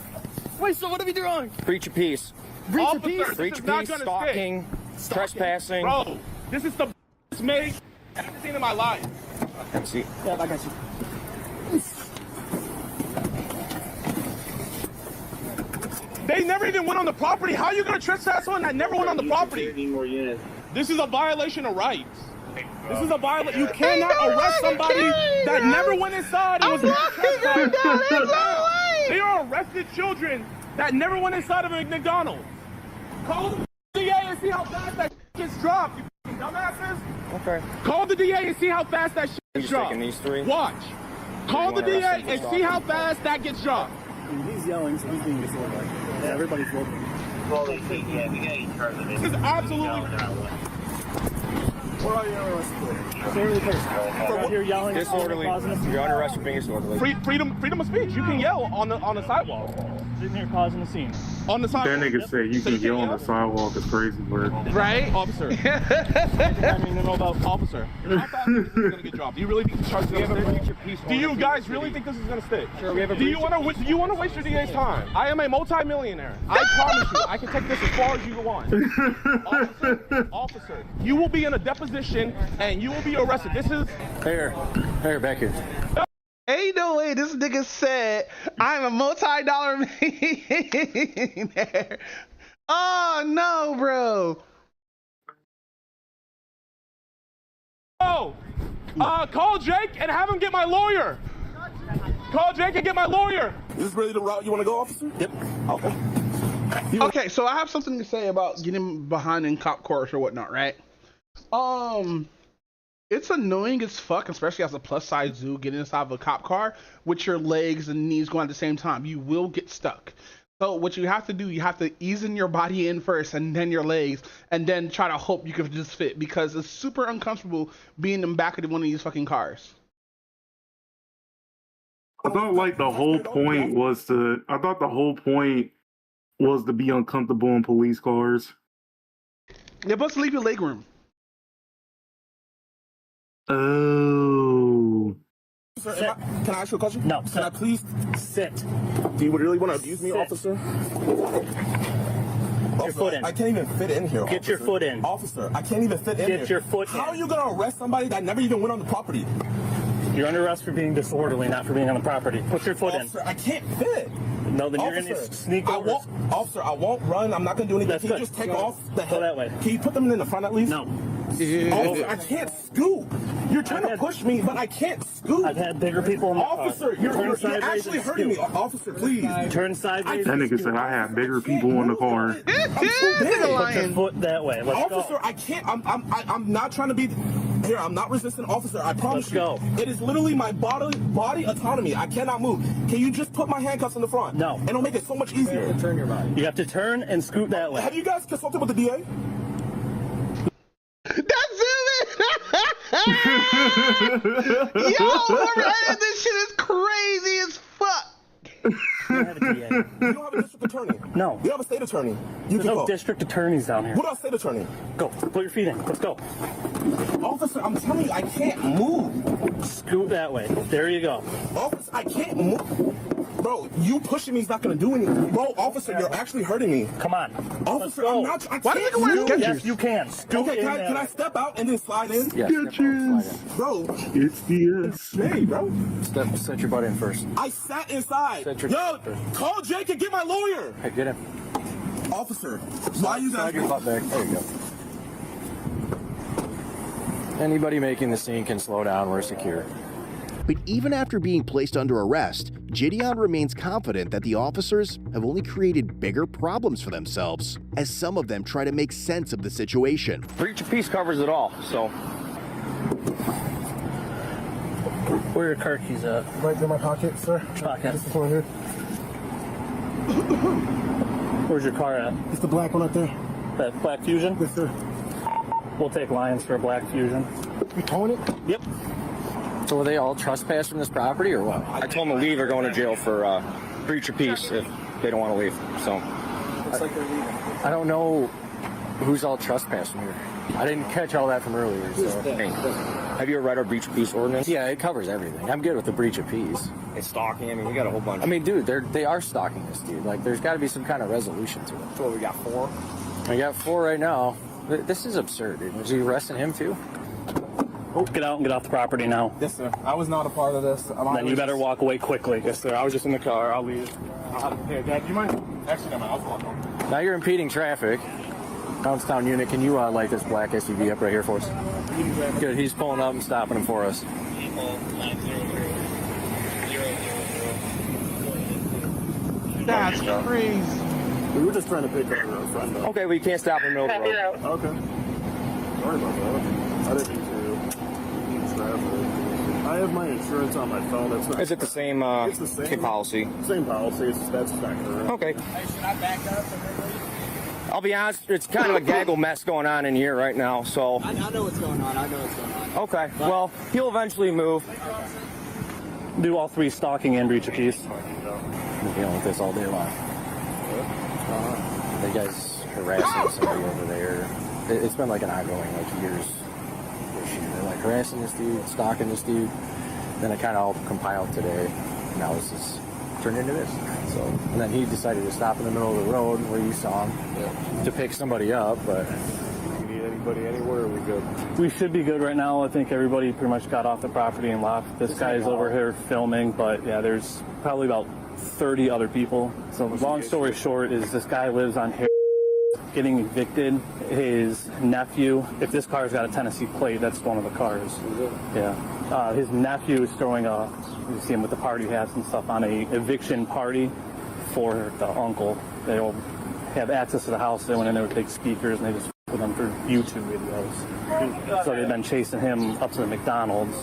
Wait, so what have you done wrong? Breach of peace. Breach of peace? Breach of peace, stalking, trespassing. Bro, this is the best made I've ever seen in my life. Let's see. Yeah, I got you. They never even went on the property. How are you gonna trespass someone that never went on the property? This is a violation of rights. This is a violation. You cannot arrest somebody that never went inside. It was They are arrested children that never went inside of a McDonald's. Call the DA and see how fast that gets dropped, you dumbasses. Okay. Call the DA and see how fast that gets dropped. Taking these 3. Watch. Call the DA and see how fast that gets dropped. He's yelling, so he's being disorderly. Yeah, everybody's looking. This is absolutely... What are you arrested for? Stay really close. You're out here yelling. Disorderly. You're under arrest for being disorderly. Freedom of speech. You can yell on the sidewalk. Sitting here causing a scene. On the sidewalk. That nigga said you can yell on the sidewalk. It's crazy, word. Right, officer. I mean, know about officer. How fast is this gonna get dropped? Do you really think the charge is gonna stick? Do you guys really think this is gonna stick? Sure, we have a Do you want to waste your DA's time? I am a multi-millionaire. I promise you, I can take this as far as you want. Officer, you will be in a deposition and you will be arrested. This is Here, back here. Ain't no way this nigga said I'm a multi-dollar millionaire. Oh no, bro. Oh, call Jake and have him get my lawyer. Call Jake and get my lawyer. Is this really the route you want to go, officer? Yep. Okay. Okay, so I have something to say about getting behind in cop cars or whatnot, right? It's annoying as fuck, especially as a plus size zoo, getting inside of a cop car with your legs and knees going at the same time. You will get stuck. So what you have to do, you have to ease in your body in first and then your legs and then try to hope you can just fit, because it's super uncomfortable being in the back of one of these fucking cars. I thought like the whole point was to be uncomfortable in police cars. You're supposed to leave your leg room. Oh. Sir, can I ask you a question? No. Can I please sit? Do you really want to abuse me, officer? Get your foot in. I can't even fit in here. Get your foot in. Officer, I can't even fit in here. Get your foot in. How are you going to arrest somebody that never even went on the property? You're under arrest for being disorderly, not for being on the property. Put your foot Officer, I can't fit. No, then you're going to sneak over. Officer, I won't run. I'm not going to do anything. That's Can you good. just take off the head? Go that way. Can you put them in the front at least? No. Officer, I can't scoot. You're trying to push me, but I can't scoot. I've had bigger people in the car. Officer, you're actually hurting me. Officer, please. Turn sideways. That nigga said I had bigger people in the car. I'm too big. Put your foot that way. Let's Officer, go. I can't. I'm not trying to be. Here, I'm not resisting, officer. I promise you. Let's go. It is literally my body autonomy. I cannot move. Can you just put my handcuffs in the front? No. And it'll make it so much easier. Turn your body. You have to turn and scoot that way. Have you guys consulted with the DA? That's it! Yo, whoever edited this shit is crazy as fuck. You don't have a DA. You don't have a district attorney? No. You have a state attorney? There's no district attorneys down here. What about state attorney? Go. Put your feet in. Let's go. Officer, I'm telling you, I can't move. Scoot that way. There you go. Officer, I can't move. Bro, you pushing me is not going to do anything. Bro, officer, you're actually hurting me. Come on. Officer, Let's go. I'm not. I Why do you can't wear move. sketchers? Yes, you can. Scoot Okay, in can I step out and then slide in? Yes. Bro, It's DS. hey, bro. Set your butt in first. I sat inside. Set your Yo, butt first. call Jake and get my lawyer. Hey, get him. Officer, why you guys? Slide your butt back. There you go. Anybody making the scene can slow down. We're secure. But even after being placed under arrest, Gideon remains confident that the officers have only created bigger problems for themselves, as some of them try to make sense of the situation. Breach of peace covers it all, so. Where are your car keys at? Right in my pocket, sir. Pocket. This is one here. Where's your car at? It's the black one up there. That Black Fusion? Yes, sir. We'll take Lions for a Black Fusion. You towing it? Yep. So were they all trespassed from this property or what? I told them to leave or going to jail for breach of peace if they don't want to leave. So Looks like they're leaving. I don't know who's all trespassing here. I didn't catch all that from earlier. So hey, have you ever read our breach of peace ordinance? Yeah, it covers everything. I'm good with the breach of peace. It's stalking. I mean, we got a whole bunch. I mean, dude, they are stalking this dude. Like, there's got to be some kind of resolution to it. So what, we got 4? I got 4 right now. This is absurd, dude. Was he arresting him too? Oh, get out and get off the property now. Yes, sir. I was not a part of this. Then you better walk away quickly. Yes, sir. I was just in the car. I'll leave. Hey, Dad, do you mind? Actually, no, I'll walk home. Now you're impeding traffic. Downtown unit, can you light this black SUV up right here for us? Good. He's pulling up and stopping him for us. That's crazy. We were just trying to pick up our friend up. Okay, we can't stop in the middle of the road. Okay. Sorry about that. I didn't mean to. Traffic. I have my insurance on my phone. That's not. Is it the same, same policy? Same policy. That's not correct. Okay. Should I back up? I'll be honest, it's kind of a gaggle mess going on in here right now, so. I know what's going on. Okay, well, he'll eventually move. Do all 3 stalking and breach of peace. I'm dealing with this all day long. The guy's harassing somebody over there. It's been like an ongoing, like, years issue. They're like harassing this dude, stalking this dude. Then it kind of all compiled today. Now this is turned into this. So, and then he decided to stop in the middle of the road where you saw him to pick somebody up, but. Need anybody anywhere? Are we good? We should be good right now. I think everybody pretty much got off the property and left. This guy is over here filming, but yeah, there's probably about 30 other people. So long story short is this guy lives on Harry, getting evicted. His nephew, if this car's got a Tennessee plate, that's one of the cars. Yeah. His nephew is throwing you see him with the party hats and stuff, on a eviction party for the uncle. They'll have access to the house. They went in there with big speakers and they just with them for YouTube videos. So they've been chasing him up to the McDonald's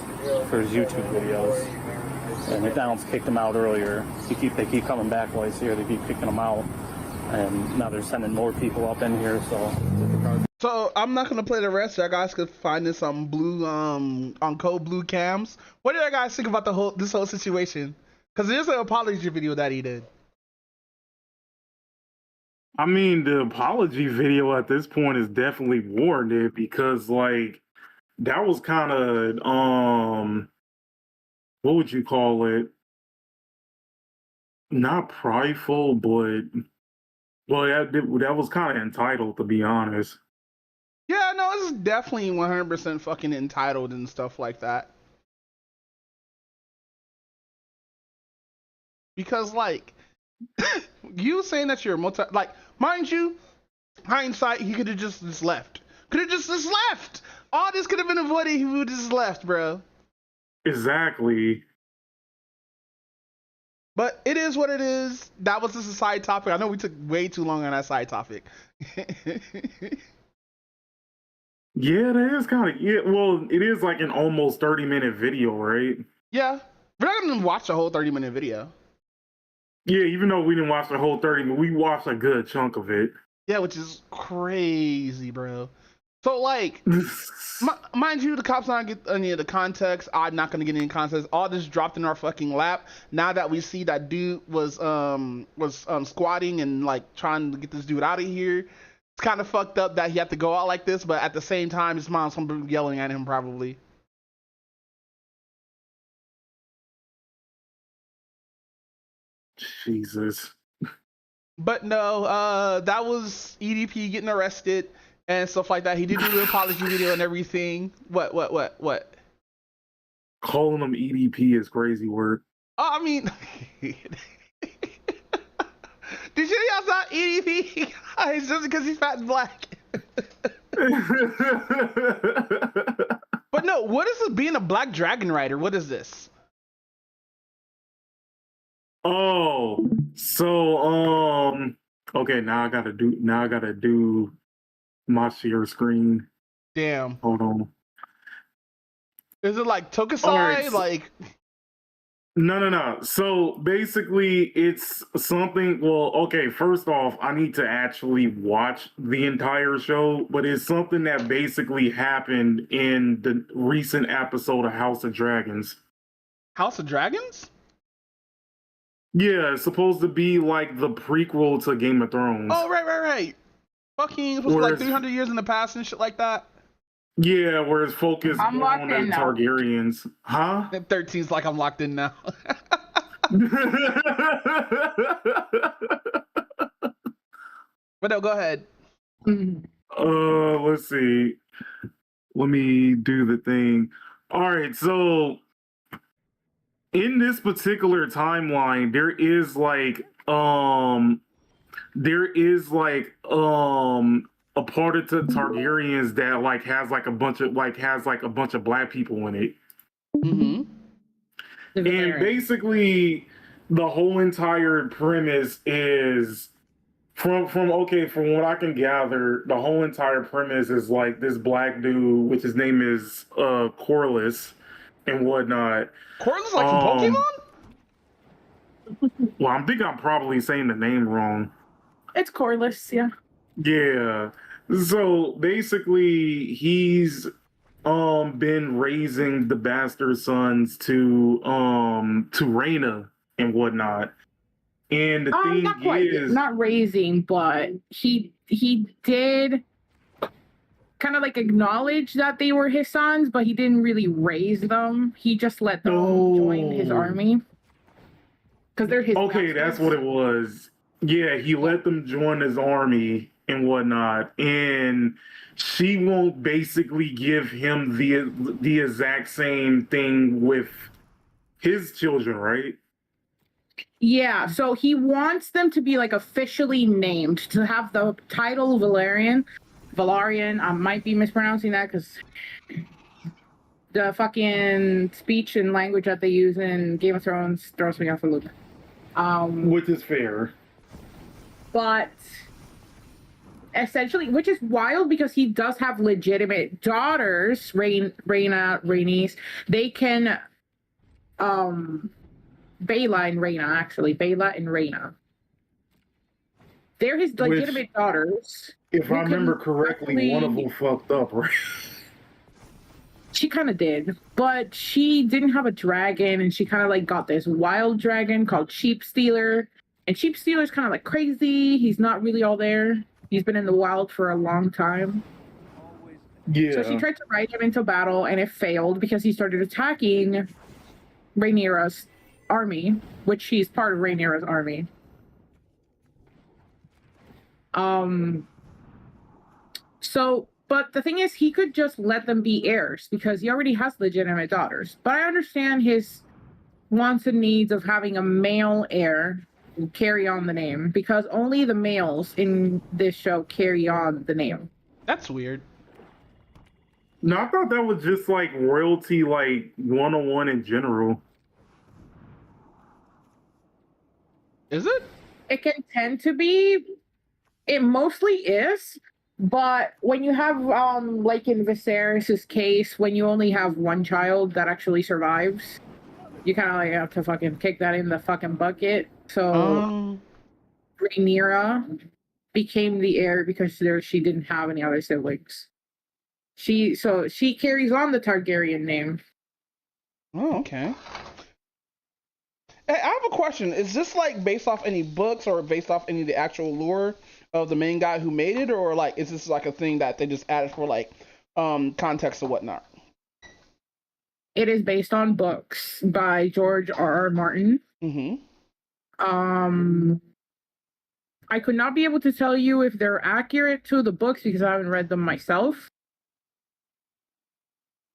for his YouTube videos. And McDonald's kicked him out earlier. They keep coming back while he's here. They keep kicking him out. And now they're sending more people up in here, So I'm not gonna play the rest. You guys could find this on blue, on Code Blue Cams. What do you guys think about this whole situation? Because there's an apology video that he did. I mean, the apology video at this point is definitely warranted because, like, that was kind of, what would you call it? Not prideful, but that was kind of entitled, to be honest. Yeah, no, this is definitely 100% fucking entitled and stuff like that. Because, like, you saying that you're like, mind you, hindsight, he could have just left. Could have just left. All this could have been avoided if he would have just left, bro. Exactly. But it is what it is. That was just a side topic. I know we took way too long on that side topic. Yeah, that is kind of, yeah, well, it is like an almost 30-minute video, right? Yeah. We're not going to watch the whole 30-minute video. Yeah, even though we didn't watch the whole 30 minutes, we watched a good chunk of it. Yeah, which is crazy, bro. So, like, mind you, the cops not get any of the context. I'm not going to get any context. All this dropped in our fucking lap. Now that we see that dude was squatting and, like, trying to get this dude out of here, it's kind of fucked up that he had to go out like this, but at the same time, his mom's yelling at him probably. Jesus. But no, that was EDP getting arrested and stuff like that. He did do the apology video and everything. What? Calling him EDP is crazy work. Oh, I mean, did you know that's not EDP? It's just because he's fat and black. But no, what is it being a black dragon rider? What is this? Oh, so okay, now I gotta do my share screen. Damn. Hold on. Is it like Tokusai? Right, so, like No. So basically it's something, well, okay, first off, I need to actually watch the entire show, but it's something that basically happened in the recent episode of House of Dragons. House of Dragons? Yeah, it's supposed to be like the prequel to Game of Thrones. Oh, right. Fucking, supposed to be like 300 years in the past and shit like that. Yeah, where it's focused more on the Targaryens. Huh? 13's like I'm locked in now. But no, go ahead. Let's see. Let me do the thing. All right, so in this particular timeline, there is a part of the Targaryens that like has a bunch of black people in it. Mm-hmm. And basically the whole entire premise is from what I can gather, the whole entire premise is like this black dude, which his name is Corlys and whatnot. Corlys like from Pokemon? Well, I'm probably saying the name wrong. It's Corlys, yeah. Yeah. So basically, he's been raising the bastard sons to Reyna and whatnot. And the thing not quite, is, not raising, but he did kind of like acknowledge that they were his sons, but he didn't really raise them. He just let them join his army because they're his. Okay, that's what it was. Yeah, he let them join his army and whatnot, and she won't basically give him the exact same thing with his children, right? Yeah, so he wants them to be like officially named, to have the title Valerian. I might be mispronouncing that because the fucking speech and language that they use in Game of Thrones throws me off a loop. Which is fair. But essentially, which is wild because he does have legitimate daughters, Rhaenys. They can, Bela and Rhaena. They're his legitimate daughters. If I remember correctly, one of them fucked up, right? She kind of did, but she didn't have a dragon, and she kind of like got this wild dragon called Sheep Stealer. And Sheep Stealer's kind of like crazy. He's not really all there. He's been in the wild for a long time. Yeah. So she tried to ride him into battle, and it failed because he started attacking Rhaenyra's army, which she's part of Rhaenyra's army. So, but the thing is, he could just let them be heirs because he already has legitimate daughters. But I understand his wants and needs of having a male heir carry on the name because only the males in this show carry on the name. That's weird. No, I thought that was just like royalty, like 101 in general. Is it? It can tend to be. It mostly is. But when you have, like in Viserys' case, when you only have one child that actually survives, you kind of like have to fucking kick that in the fucking bucket. So Rhaenyra became the heir because she didn't have any other siblings. She carries on the Targaryen name. Oh, okay. Hey, I have a question. Is this like based off any books or based off any of the actual lore of the main guy who made it, or like is this like a thing that they just added for like context or whatnot? It is based on books by George R.R. Martin. Mm-hmm. I could not be able to tell you if they're accurate to the books because I haven't read them myself.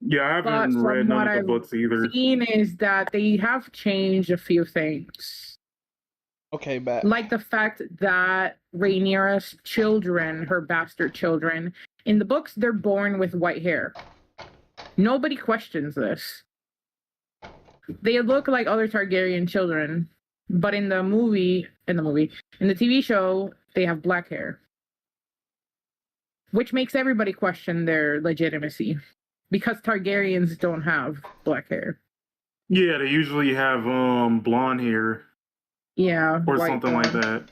Yeah, I haven't read none of the books either. What I've seen is that they have changed a few things. Okay, bet. Like the fact that Rhaenyra's children, her bastard children, in the books, they're born with white hair. Nobody questions this. They look like other Targaryen children, but in the TV show, they have black hair. Which makes everybody question their legitimacy. Because Targaryens don't have black hair. Yeah, they usually have blonde hair. Yeah. Or something like that.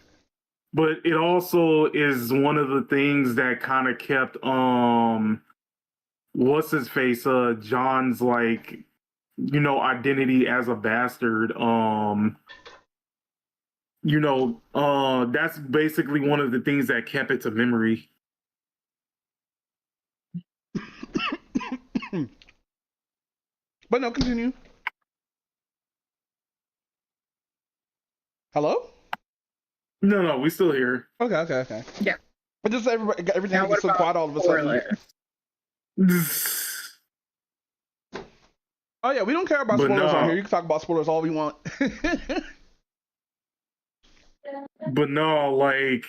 But it also is one of the things that kind of kept what's his face? John's like, identity as a bastard. That's basically one of the things that kept it to memory. But no, continue. Hello? No, we still here. Okay. Yeah. But just everything gets so quiet all of a sudden. Oh yeah, we don't care about spoilers on here. You can talk about spoilers all we want. But no, like,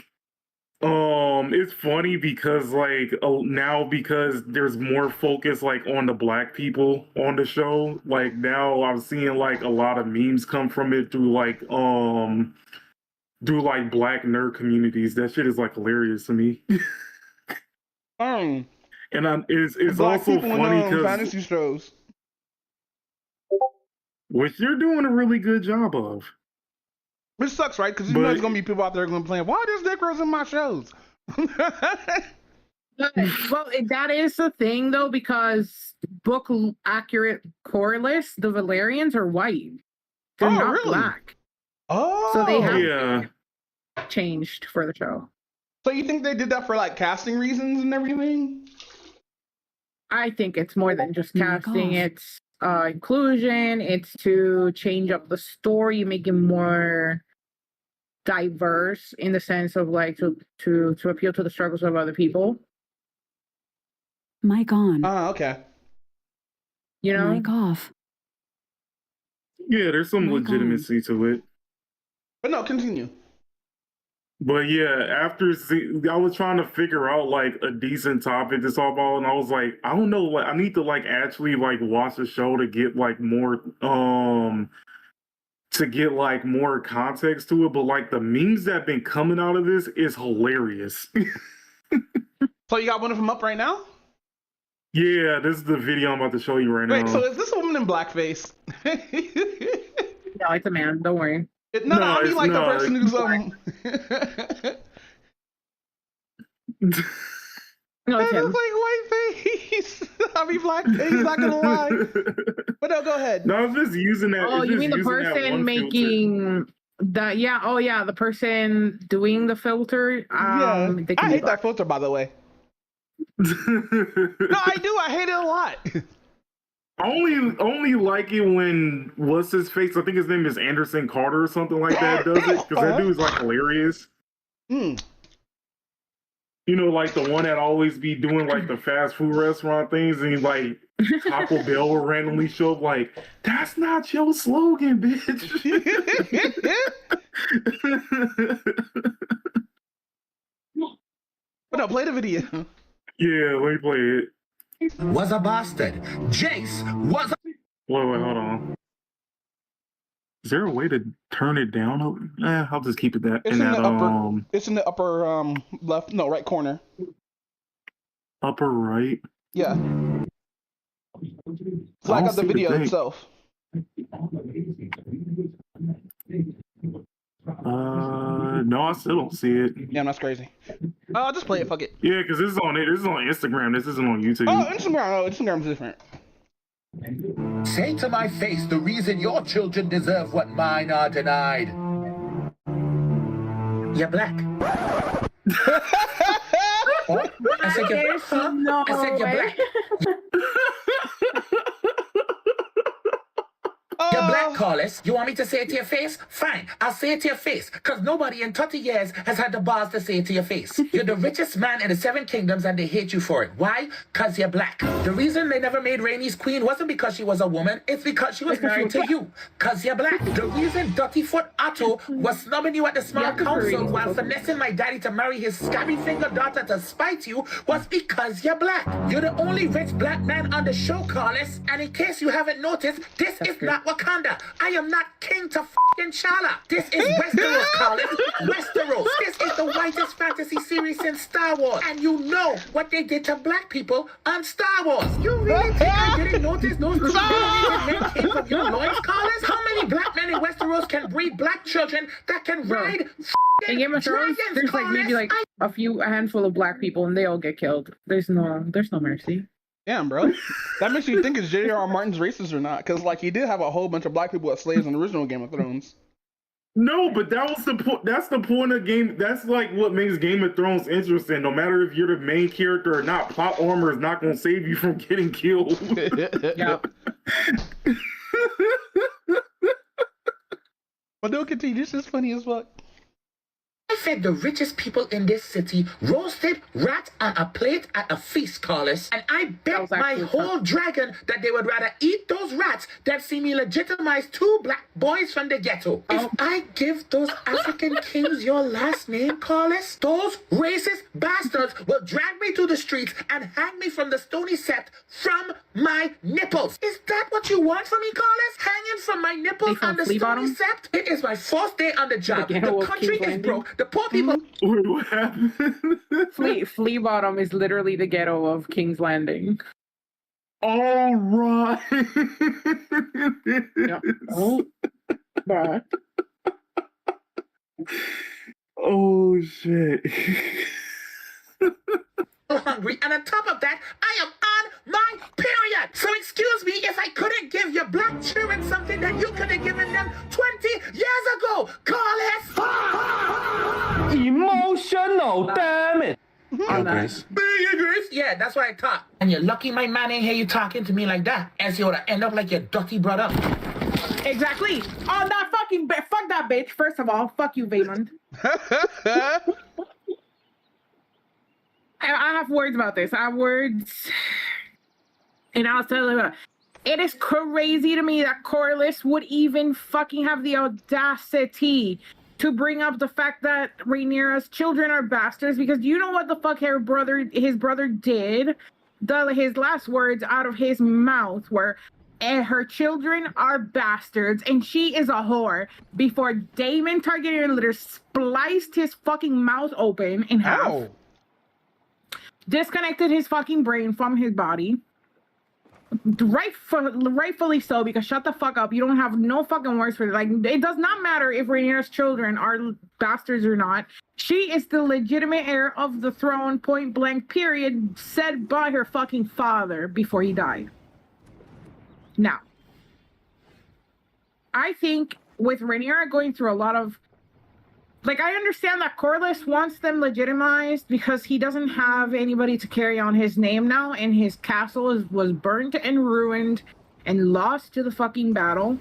it's funny because like now because there's more focus like on the black people on the show. Like now I'm seeing like a lot of memes come from it through like black nerd communities. That shit is like hilarious to me. And it's also funny because fantasy shows, which you're doing a really good job of. Which sucks, right? Because you know there's gonna be people out there going to play. Why there's Negroes in my shows? Well, that is the thing though, because book accurate correlates, the Valerians are white. They're not really? black. Oh, So they have Yeah. changed for the show. So you think they did that for like casting reasons and everything? I think it's more than just casting. It's inclusion. It's to change up the story, make it more diverse in the sense of like to appeal to the struggles of other people. Mic on. Oh, okay. You know? Mic off. Yeah, there's some legitimacy to it. But no, continue. But yeah, I was trying to figure out like a decent topic to talk about, and I was like, I don't know, like I need to like actually like watch the show to get like more more context to it. But like the memes that have been coming out of this is hilarious. So you got one of them up right now? Yeah, this is the video I'm about to show you right Wait, now. so is this a woman in blackface? No, it's a man. Don't worry. No, I mean like the person who's No, it's That him. looks like whiteface. I mean blackface. Not gonna lie. But no, go ahead. No, I'm just using that. Oh, it's you just mean the using that person one making that? Yeah. Oh, yeah. The person doing the filter. Yeah, they can I be hate that filter, by the way. No, I do. I hate it a lot. I only like it when what's his face? I think his name is Anderson Carter or something like that. Does it because that dude's like hilarious. Mm. You know, like the one that always be doing like the fast food restaurant things, and like Taco Bell will randomly show up like, "That's not your slogan, bitch." But no, play the video. Yeah, let me play it. Was a bastard. Jace was a... Wait, hold on. Is there a way to turn it down? I'll just keep it that. It's in the upper. It's in the upper left, no, right corner. Upper right. Yeah. Flag up the video itself. No, I still don't see it. Yeah, that's crazy. I'll just play it. Fuck it. Yeah, because this is on Instagram. This isn't on YouTube. Oh, Instagram. Oh, Instagram's different. Say to my face the reason your children deserve what mine are denied. You're black. What? I said you're black. No I said you're black. You're black, Carlos. You want me to say it to your face? Fine, I'll say it to your face. Because nobody in 30 years has had the balls to say it to your face. You're the richest man in the 7 kingdoms and they hate you for it. Why? Because you're black. The reason they never made Rhaenys queen wasn't because she was a woman. It's because she was married to you. Because you're black. The reason Dirtyfoot Otto was snubbing you at the small council while finessing my daddy to marry his scabby finger daughter to spite you was because you're black. You're the only rich black man on the show, Carlos. And in case you haven't noticed, this is not Wakanda. I am not king to f***ing Chala. This is Westeros, Carlos. Westeros. This is the whitest fantasy series since Star Wars. And you know what they did to black people on Star Wars. You really think I didn't notice those 2 million men came from your loins, Carlos? How many black men in Westeros can breed black children that can ride In Game of Thrones, there's like maybe like a handful of black people and they all get killed. There's no mercy. Damn, bro. That makes you think is J.R.R. Martin's racist or not? Because like he did have a whole bunch of black people as slaves in the original Game of Thrones. No, but that was the point. That's the point of game. That's like what makes Game of Thrones interesting. No matter if you're the main character or not, plot armor is not going to save you from getting killed. Yeah. But don't continue. This is funny as fuck. I fed the richest people in this city roasted rat on a plate at a feast, Carlos. And I bet my whole dragon that they would rather eat those rats than see me legitimize 2 black boys from the ghetto. If I give those African kings your last name, Carlos, those racist bastards will drag me to the streets and hang me from the stony sept from my nipples. Is that what you want from me, Carlos? Hanging from my nipples on the stony sept? It is my 4th day on the job. The country is broke. The poor people. Wait, what happened? Flea Bottom is literally the ghetto of King's Landing. All right. Yep. Oh, bruh. Oh shit. hungry, and on top of that, I am on my period. So excuse me if I couldn't give your black children something that you could have given them 20 years ago. Carlos! Emotional, damn it. Grace. Grace? Yeah, that's what I thought. And you're lucky my man ain't hear you talking to me like that, as you would have end up like your dirty brother. Exactly. Oh, that fucking fuck that bitch. First of all, fuck you, Vaymond. I have words about this. I have words, and I'll tell you. It is crazy to me that Corliss would even fucking have the audacity to bring up the fact that Rhaenyra's children are bastards, because you know what the fuck his brother did? His last words out of his mouth were, her children are bastards, and she is a whore, before Daemon Targaryen literally spliced his fucking mouth open in half, disconnected his fucking brain from his body. Rightfully so, because shut the fuck up. You don't have no fucking words for it. Like, it does not matter if Rhaenyra's children are bastards or not. She is the legitimate heir of the throne, point blank, period, said by her fucking father before he died. Now, I think with Rhaenyra going through a lot of, like, I understand that Corlys wants them legitimized because he doesn't have anybody to carry on his name now, and his castle was burnt and ruined and lost to the fucking battle.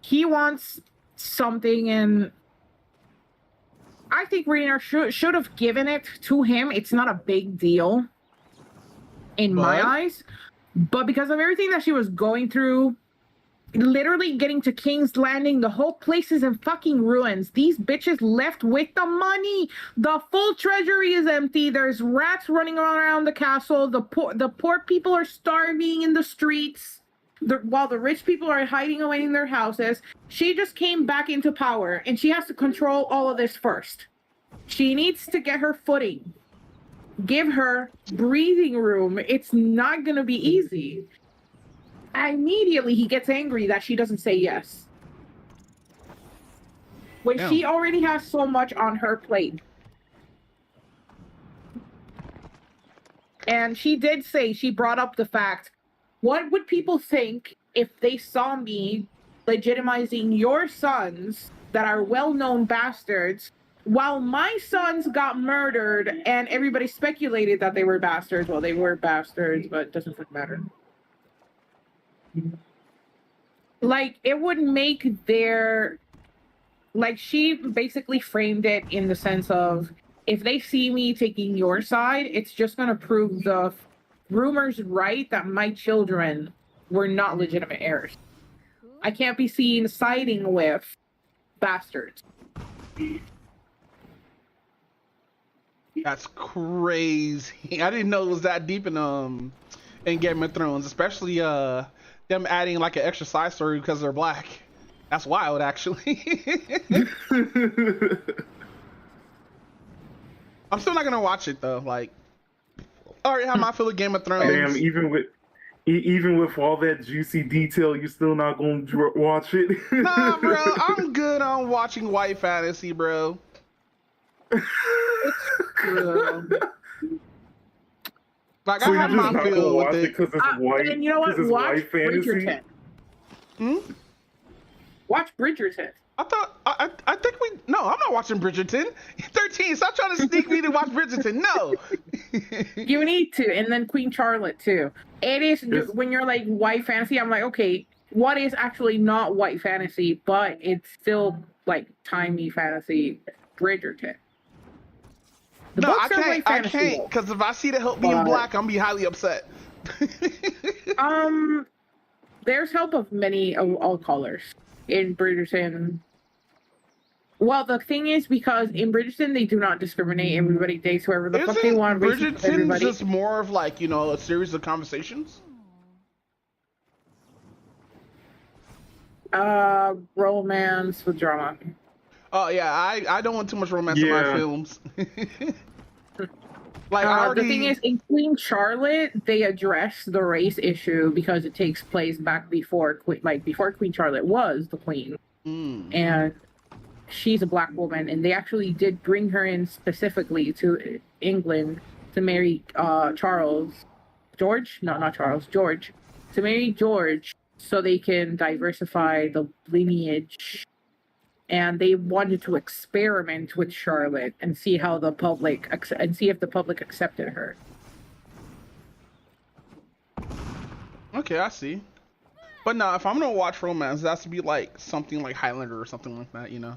He wants something, and I think Rhaenyra should have given it to him. It's not a big deal in my eyes, but because of everything that she was going through, literally getting to King's Landing, the whole place is in fucking ruins. These bitches left with the money. The full treasury is empty. There's rats running around the castle. The poor people are starving in the streets, while the rich people are hiding away in their houses. She just came back into power, and she has to control all of this first. She needs to get her footing. Give her breathing room. It's not gonna be easy. Immediately he gets angry that she doesn't say yes, when she already has so much on her plate. And she did say, she brought up the fact, what would people think if they saw me legitimizing your sons that are well-known bastards, while my sons got murdered and everybody speculated that they were bastards? Well, they were bastards, but it doesn't fucking matter. Like, it would make their, like, she basically framed it in the sense of, if they see me taking your side, it's just going to prove the rumors right that my children were not legitimate heirs. I can't be seen siding with bastards. That's crazy. I didn't know it was that deep in Game of Thrones, especially them adding like an extra side story because they're black. That's wild, actually. I'm still not gonna watch it though. Like, I already have my fill of Game of Thrones. Damn, even with all that juicy detail, you're still not gonna watch it. Nah, bro, I'm good on watching white fantasy, bro. Like, so I have my feel with it. Because it's white. And you know what? Watch Bridgerton. Watch Bridgerton. I think I'm not watching Bridgerton. 13, stop trying to sneak me to watch Bridgerton. No. You need to, and then Queen Charlotte too. It is, when you're like white fantasy, I'm like, okay, what is actually not white fantasy, but it's still like timey fantasy? Bridgerton. No, I can't, because if I see the help being black, I'm gonna be highly upset. There's help of many of all colors in Bridgerton. Well, the thing is, because in Bridgerton they do not discriminate. Everybody dates whoever the fuck they want. Bridgerton's just more of like, you know, a series of conversations. Romance with drama. Oh yeah, I don't want too much romance in my films. Like, the thing is, in Queen Charlotte, they address the race issue because it takes place back before Queen Charlotte was the queen, and she's a black woman, and they actually did bring her in specifically to England to marry George, to marry George so they can diversify the lineage. And they wanted to experiment with Charlotte and see how if the public accepted her. Okay, I see. But no, if I'm gonna watch romance, it has to be like something like Highlander or something like that, you know.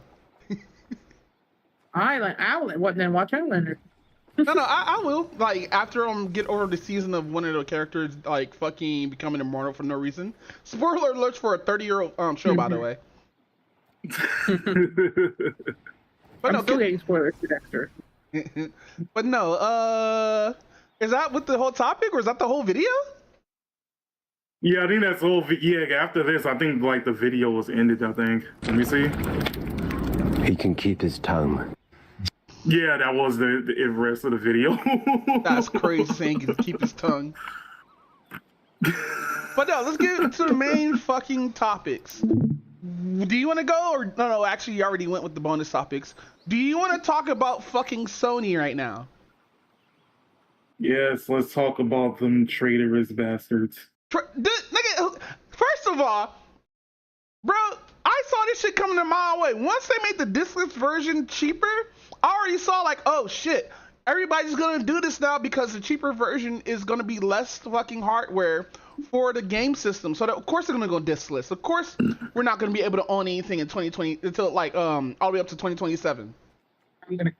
Then watch Highlander. No, I will. Like after get over the season of one of the characters like fucking becoming immortal for no reason. Spoiler alerts for a 30-year-old show, by the way. But I'm still getting spoilers for Dexter. But no, is that with the whole topic or is that the whole video? Yeah, I think that's the whole. Yeah, after this, I think like the video was ended. I think. Let me see. He can keep his tongue. Yeah, that was the rest of the video. That's crazy saying he can keep his tongue. But no, let's get into the main fucking topics. Do you want to go or no? Actually, you already went with the bonus topics. Do you want to talk about fucking Sony right now? Yes, let's talk about them traitorous bastards. Nigga, first of all, bro, I saw this shit coming a mile away. Once they made the discless version cheaper, I already saw like, oh shit, everybody's gonna do this now because the cheaper version is gonna be less fucking hardware for the game system. So of course they're gonna go discless. Of course we're not gonna be able to own anything in 2020 until like all the way up to 2027. I'm gonna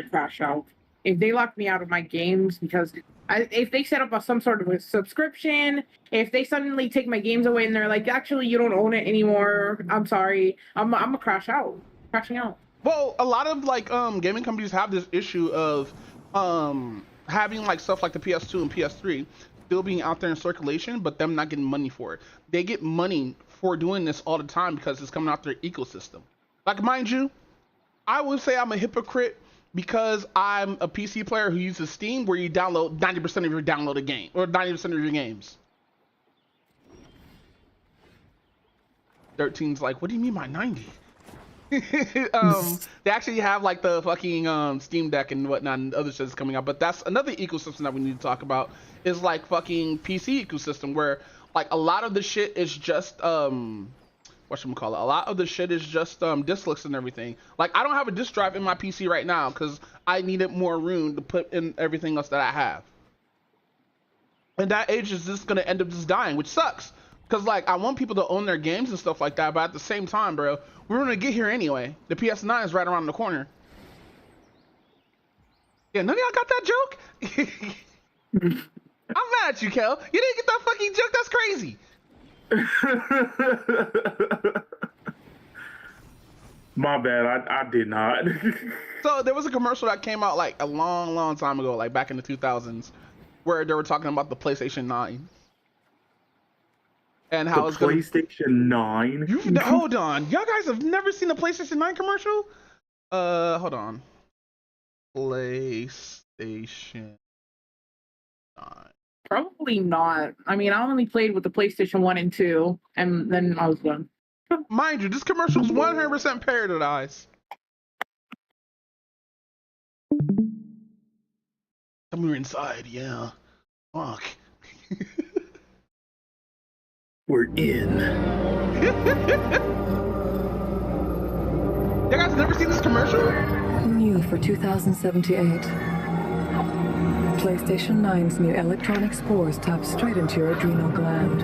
crash out if they lock me out of my games because if they set up some sort of a subscription, if they suddenly take my games away and they're like, actually you don't own it anymore, I'm sorry, I'm gonna crashing out. Well, a lot of like gaming companies have this issue of having like stuff like the PS2 and PS3 still being out there in circulation, but them not getting money for it. They get money for doing this all the time because it's coming out their ecosystem. Like, mind you, I would say I'm a hypocrite because I'm a PC player who uses Steam, where you download 90% of your downloaded game or 90% of your games. 13's like, what do you mean by 90? They actually have like the fucking Steam Deck and whatnot and other shit coming out, but that's another ecosystem that we need to talk about, is like fucking PC ecosystem, where like a lot of the shit is just whatchamacallit, a lot of the shit is just diskless and everything. Like I don't have a disk drive in my PC right now because I needed more room to put in everything else that I have, and that age is just gonna end up just dying, which sucks. Because, like, I want people to own their games and stuff like that, but at the same time, bro, we're going to get here anyway. The PS9 is right around the corner. Yeah, none of y'all got that joke? I'm mad at you, Kel. You didn't get that fucking joke? That's crazy. My bad, I did not. So, there was a commercial that came out, like, a long, long time ago, like, back in the 2000s, where they were talking about the PlayStation 9. And how the it's PlayStation 9. Hold on, y'all guys have never seen a PlayStation 9 commercial? Hold on. PlayStation 9. Probably not. I mean, I only played with the PlayStation 1 and 2, and then I was done. Mind you, this commercial is 100% parodied. Somewhere inside, yeah. Fuck. We're in. You guys never seen this commercial? New for 2078. PlayStation 9's new electronic spores tap straight into your adrenal gland.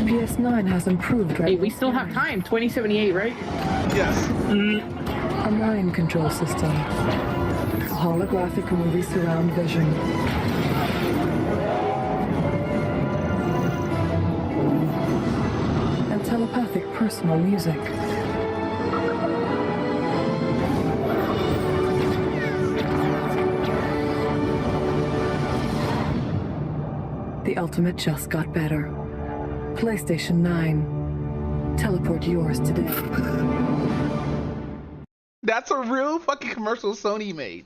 PS9 has improved. Hey, we still have time. 2078, right? Yes. A mind control system. Holographic movie surround vision. And telepathic personal music. The ultimate just got better. PlayStation 9. Teleport yours today. That's a real fucking commercial Sony made.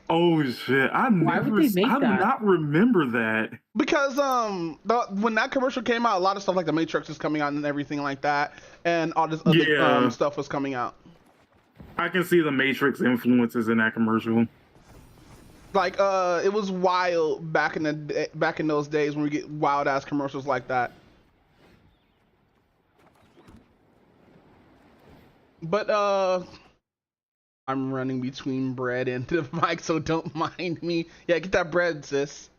Oh shit! Why would they make I do not remember that. Because when that commercial came out, a lot of stuff like the Matrix is coming out and everything like that, and all this other stuff was coming out. I can see the Matrix influences in that commercial. Like, it was wild back in those days when we get wild ass commercials like that. But I'm running between bread and the mic, so don't mind me. Yeah, get that bread, sis.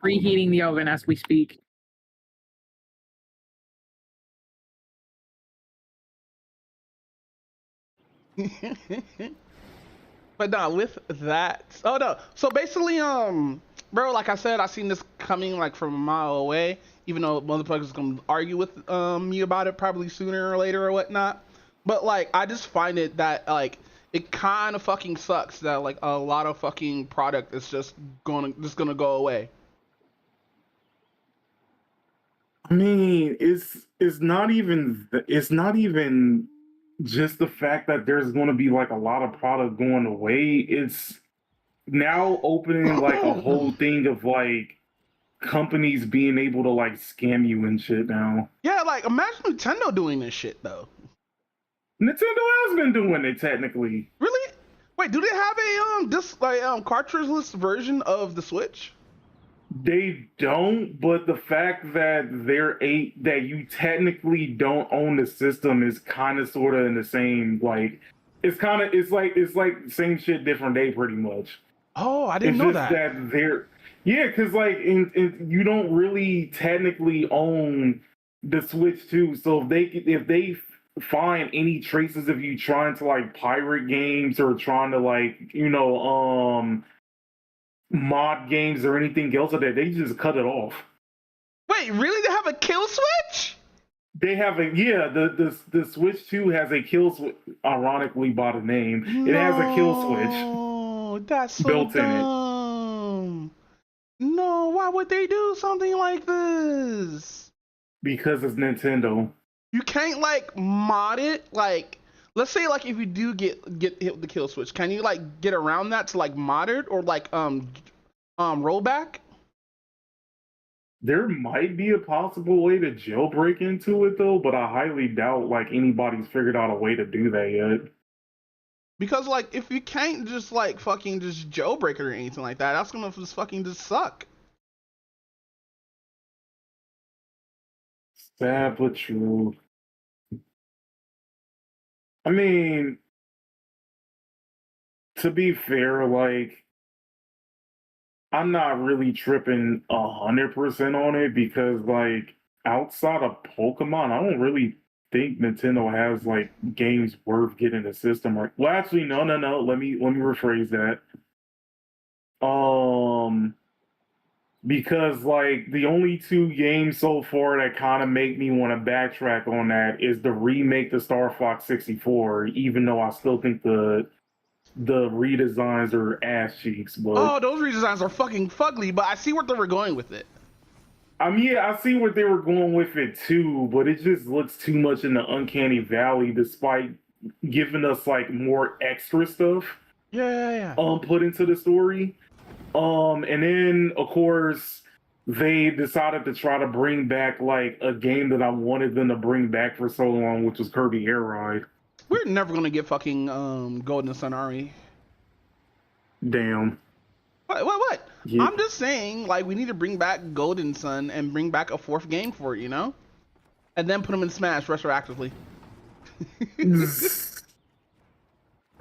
Reheating the oven as we speak. But no, with that, oh no. So basically, bro, like I said, I seen this coming like from a mile away. Even though motherfuckers gonna argue with me about it probably sooner or later or whatnot. But like, I just find it that like it kind of fucking sucks that like a lot of fucking product is just gonna go away. I mean, it's not even just the fact that there's going to be like a lot of product going away. It's now opening like a whole thing of like companies being able to like scam you and shit now. Yeah, like imagine Nintendo doing this shit though. Nintendo has been doing it technically. Really? Wait, do they have a cartridgeless version of the Switch? They don't, but the fact that that you technically don't own the system is kind of sort of in the same like it's like same shit different day pretty much. Oh, I didn't know that. Because like you don't really technically own the Switch too. So if they find any traces of you trying to like pirate games or trying to like mod games or anything else like that, they just cut it off. Wait, really? They have a kill switch? They have the Switch 2 has a kill switch, ironically by the name. It has a kill switch. Oh, that's so built dumb. No, why would they do something like this? Because it's Nintendo. You can't like mod it, like let's say like if you do get hit with the kill switch, can you like get around that to like mod it or like rollback? There might be a possible way to jailbreak into it though, but I highly doubt like anybody's figured out a way to do that yet. Because like if you can't just like fucking just jailbreak it or anything like that, that's gonna just fucking just suck. Sad but true. I mean, to be fair, like, I'm not really tripping 100% on it because, like, outside of Pokemon, I don't really think Nintendo has like games worth getting a system. Right? Well, actually, no. Let me rephrase that. Because like the only two games so far that kind of make me want to backtrack on that is the remake to Star Fox 64, even though I still think the redesigns are ass cheeks. But oh, those redesigns are fucking fugly, but I see where they were going with it. I mean, yeah, I see where they were going with it too, but it just looks too much in the uncanny valley despite giving us like more extra stuff. Yeah. Put into the story. And then, of course, they decided to try to bring back, like, a game that I wanted them to bring back for so long, which was Kirby Air Ride. We're never going to get fucking Golden Sun, are we? Damn. What? Yeah. I'm just saying, like, we need to bring back Golden Sun and bring back a fourth game for it, you know? And then put them in Smash retroactively.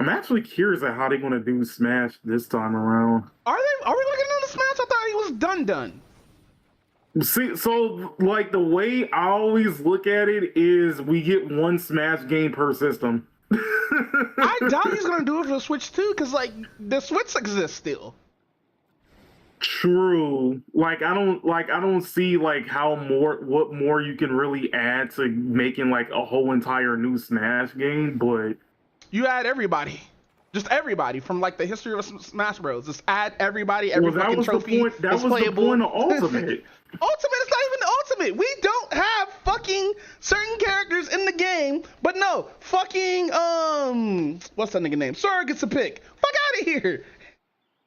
I'm actually curious at how they're going to do Smash this time around. Are we going to get another Smash? I thought he was done. See, so, like, the way I always look at it is we get one Smash game per system. I doubt he's going to do it for the Switch too, because, like, the Switch exists still. True. Like, I don't see, like, what more you can really add to making, like, a whole entire new Smash game, but... You add everybody. Just everybody from like the history of Smash Bros. Just add everybody, every fucking trophy. That was the point of Ultimate. Ultimate is not even the Ultimate. We don't have fucking certain characters in the game, but no, fucking what's that nigga name? Sora gets a pick. Fuck out of here.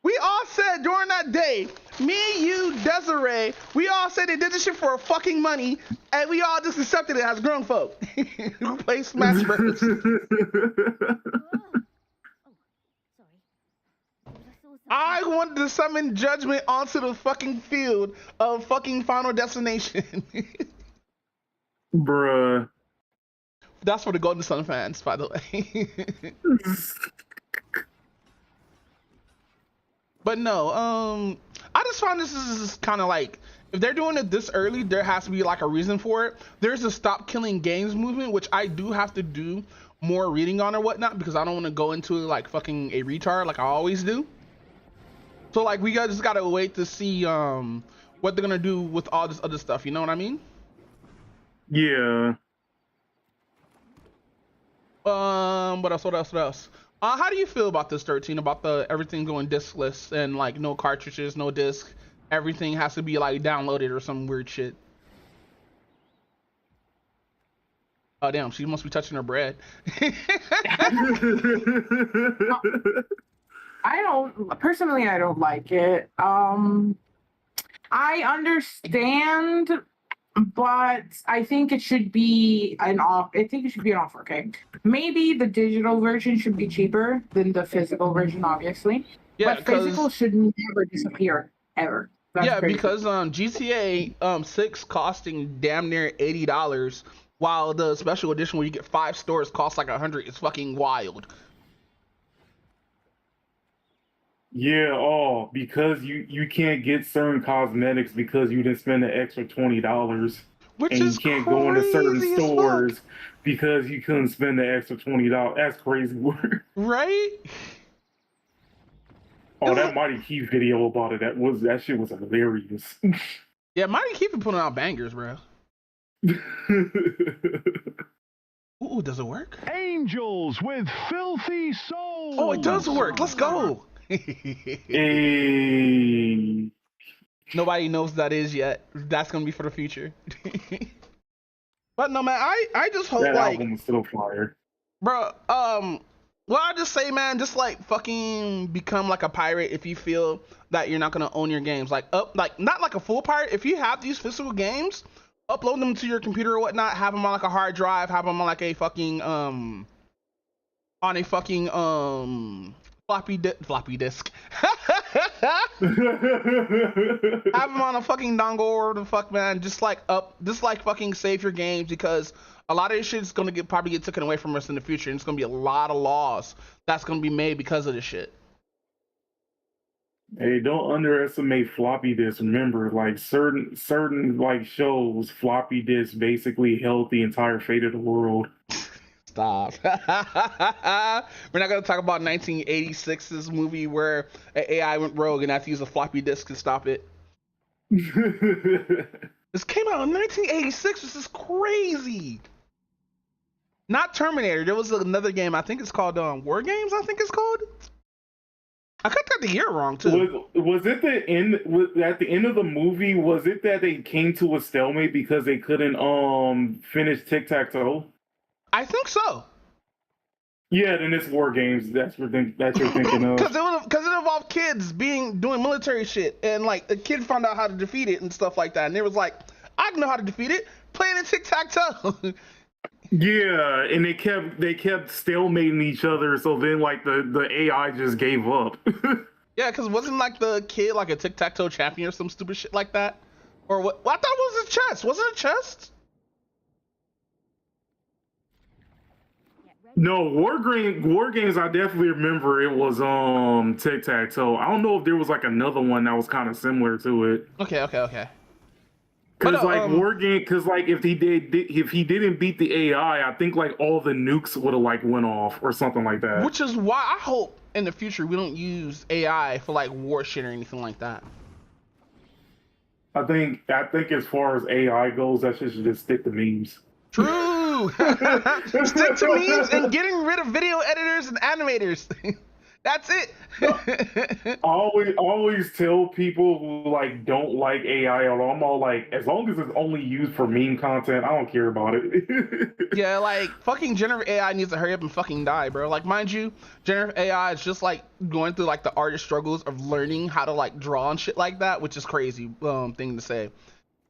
We all said during that day, me, you, Desiree, we all said they did this shit for fucking money, and we all just accepted it as grown folk who play Smash Bros. I wanted to summon judgment onto the fucking field of fucking Final Destination. Bruh. That's for the Golden Sun fans, by the way. But no, I just found this is kind of like, if they're doing it this early, there has to be like a reason for it. There's a stop killing games movement, which I do have to do more reading on or whatnot, because I don't want to go into like fucking a retard like I always do. So like we just gotta wait to see what they're gonna do with all this other stuff. You know what I mean? Yeah. What else? How do you feel about this 13? About the everything going diskless and like no cartridges, no disc, everything has to be like downloaded or some weird shit. Oh damn, she must be touching her bread. I don't like it. I understand, but I think it should be an offer. Okay, maybe the digital version should be cheaper than the physical version, obviously. Yeah, but physical should never disappear ever. That's crazy. Because GTA 6 costing damn near $80, while the special edition where you get 5 stores costs like $100 is fucking wild. Yeah, because you can't get certain cosmetics because you didn't spend an extra $20. Which and is you can't go into certain crazy as stores because you couldn't spend the extra $20. That's crazy work. Right? Oh, that Mighty Keith video about it, that shit was hilarious. Yeah, Mighty Keith been putting out bangers, bro. Ooh, does it work? Angels with filthy souls. Oh, it does work. Let's go. Hey. Nobody knows what that is yet. That's gonna be for the future. But no, man, I just hope that like album is still fire, bro. Well, I just say, man, just like fucking become like a pirate if you feel that you're not gonna own your games. Like not like a full pirate. If you have these physical games, upload them to your computer or whatnot. Have them on like a hard drive. Have them on like a fucking on a fucking floppy disk. Have them on a fucking dongle or the fuck, man. Just fucking save your games, because a lot of this shit is gonna probably get taken away from us in the future, and it's gonna be a lot of laws that's gonna be made because of this shit. Hey, don't underestimate floppy disks. Remember, like certain like shows, floppy disks basically held the entire fate of the world. Stop. We're not gonna talk about 1986's movie where an AI went rogue and had to use a floppy disk to stop it. This came out in 1986. This is crazy. Not Terminator. There was another game. I think it's called War Games. I think it's called. I got the year wrong too. Was it the end? At the end of the movie, was it that they came to a stalemate because they couldn't finish Tic-Tac-Toe? I think so. Yeah, then it's War Games. That's what you're thinking of. Because it involved kids doing military shit, and like a kid found out how to defeat it and stuff like that, and it was like, I know how to defeat it, playing in Tic-Tac-Toe. Yeah, and they kept stalemating each other, so then like the AI just gave up. Yeah, because wasn't like the kid like a Tic-Tac-Toe champion or some stupid shit like that? Or what? Well, I thought it was a chest. Wasn't it a chest? No, War Games. I definitely remember it was Tic-Tac-Toe. I don't know if there was like another one that was kind of similar to it. Okay. Because War Game, because like if he didn't beat the AI, I think like all the nukes would have like went off or something like that. Which is why I hope in the future we don't use AI for like war shit or anything like that. I think as far as AI goes, that shit should just stick to memes. True. Stick to memes and getting rid of video editors and animators. That's it. I always tell people who like don't like AI, or I'm all like, as long as it's only used for meme content, I don't care about it. Yeah, like fucking generative AI needs to hurry up and fucking die, bro. Like, mind you, generative AI is just like going through like the artist struggles of learning how to like draw and shit like that, which is crazy thing to say.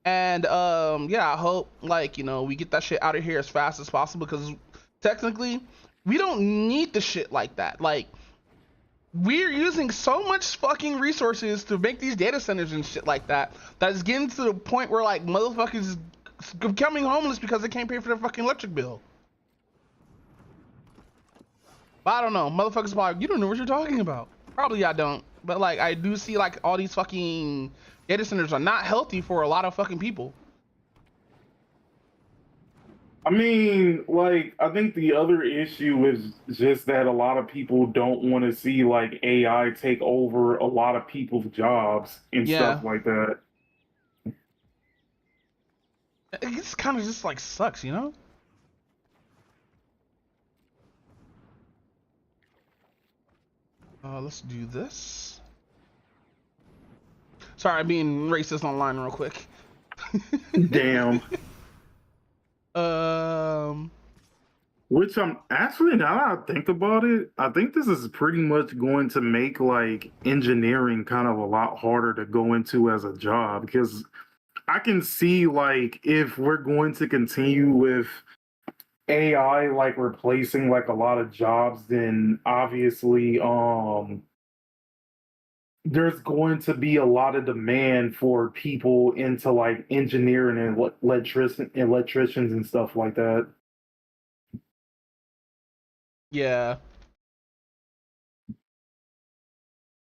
And yeah, I hope like, you know, we get that shit out of here as fast as possible, because technically we don't need the shit like that. Like, we're using so much fucking resources to make these data centers and shit like that, that is getting to the point where like motherfuckers is becoming homeless because they can't pay for their fucking electric bill. But I don't know, motherfuckers probably, you don't know what you're talking about. Probably I don't, but like I do see like all these fucking data centers are not healthy for a lot of fucking people. I mean, like, I think the other issue is just that a lot of people don't want to see like AI take over a lot of people's jobs and stuff like that. It's kind of just like sucks, you know? Let's do this. Sorry, I'm being racist online real quick. Damn. Which I'm actually, now that I think about it, I think this is pretty much going to make like engineering kind of a lot harder to go into as a job, because I can see like if we're going to continue with AI like replacing like a lot of jobs, then obviously there's going to be a lot of demand for people into like engineering and electricians and stuff like that. Yeah.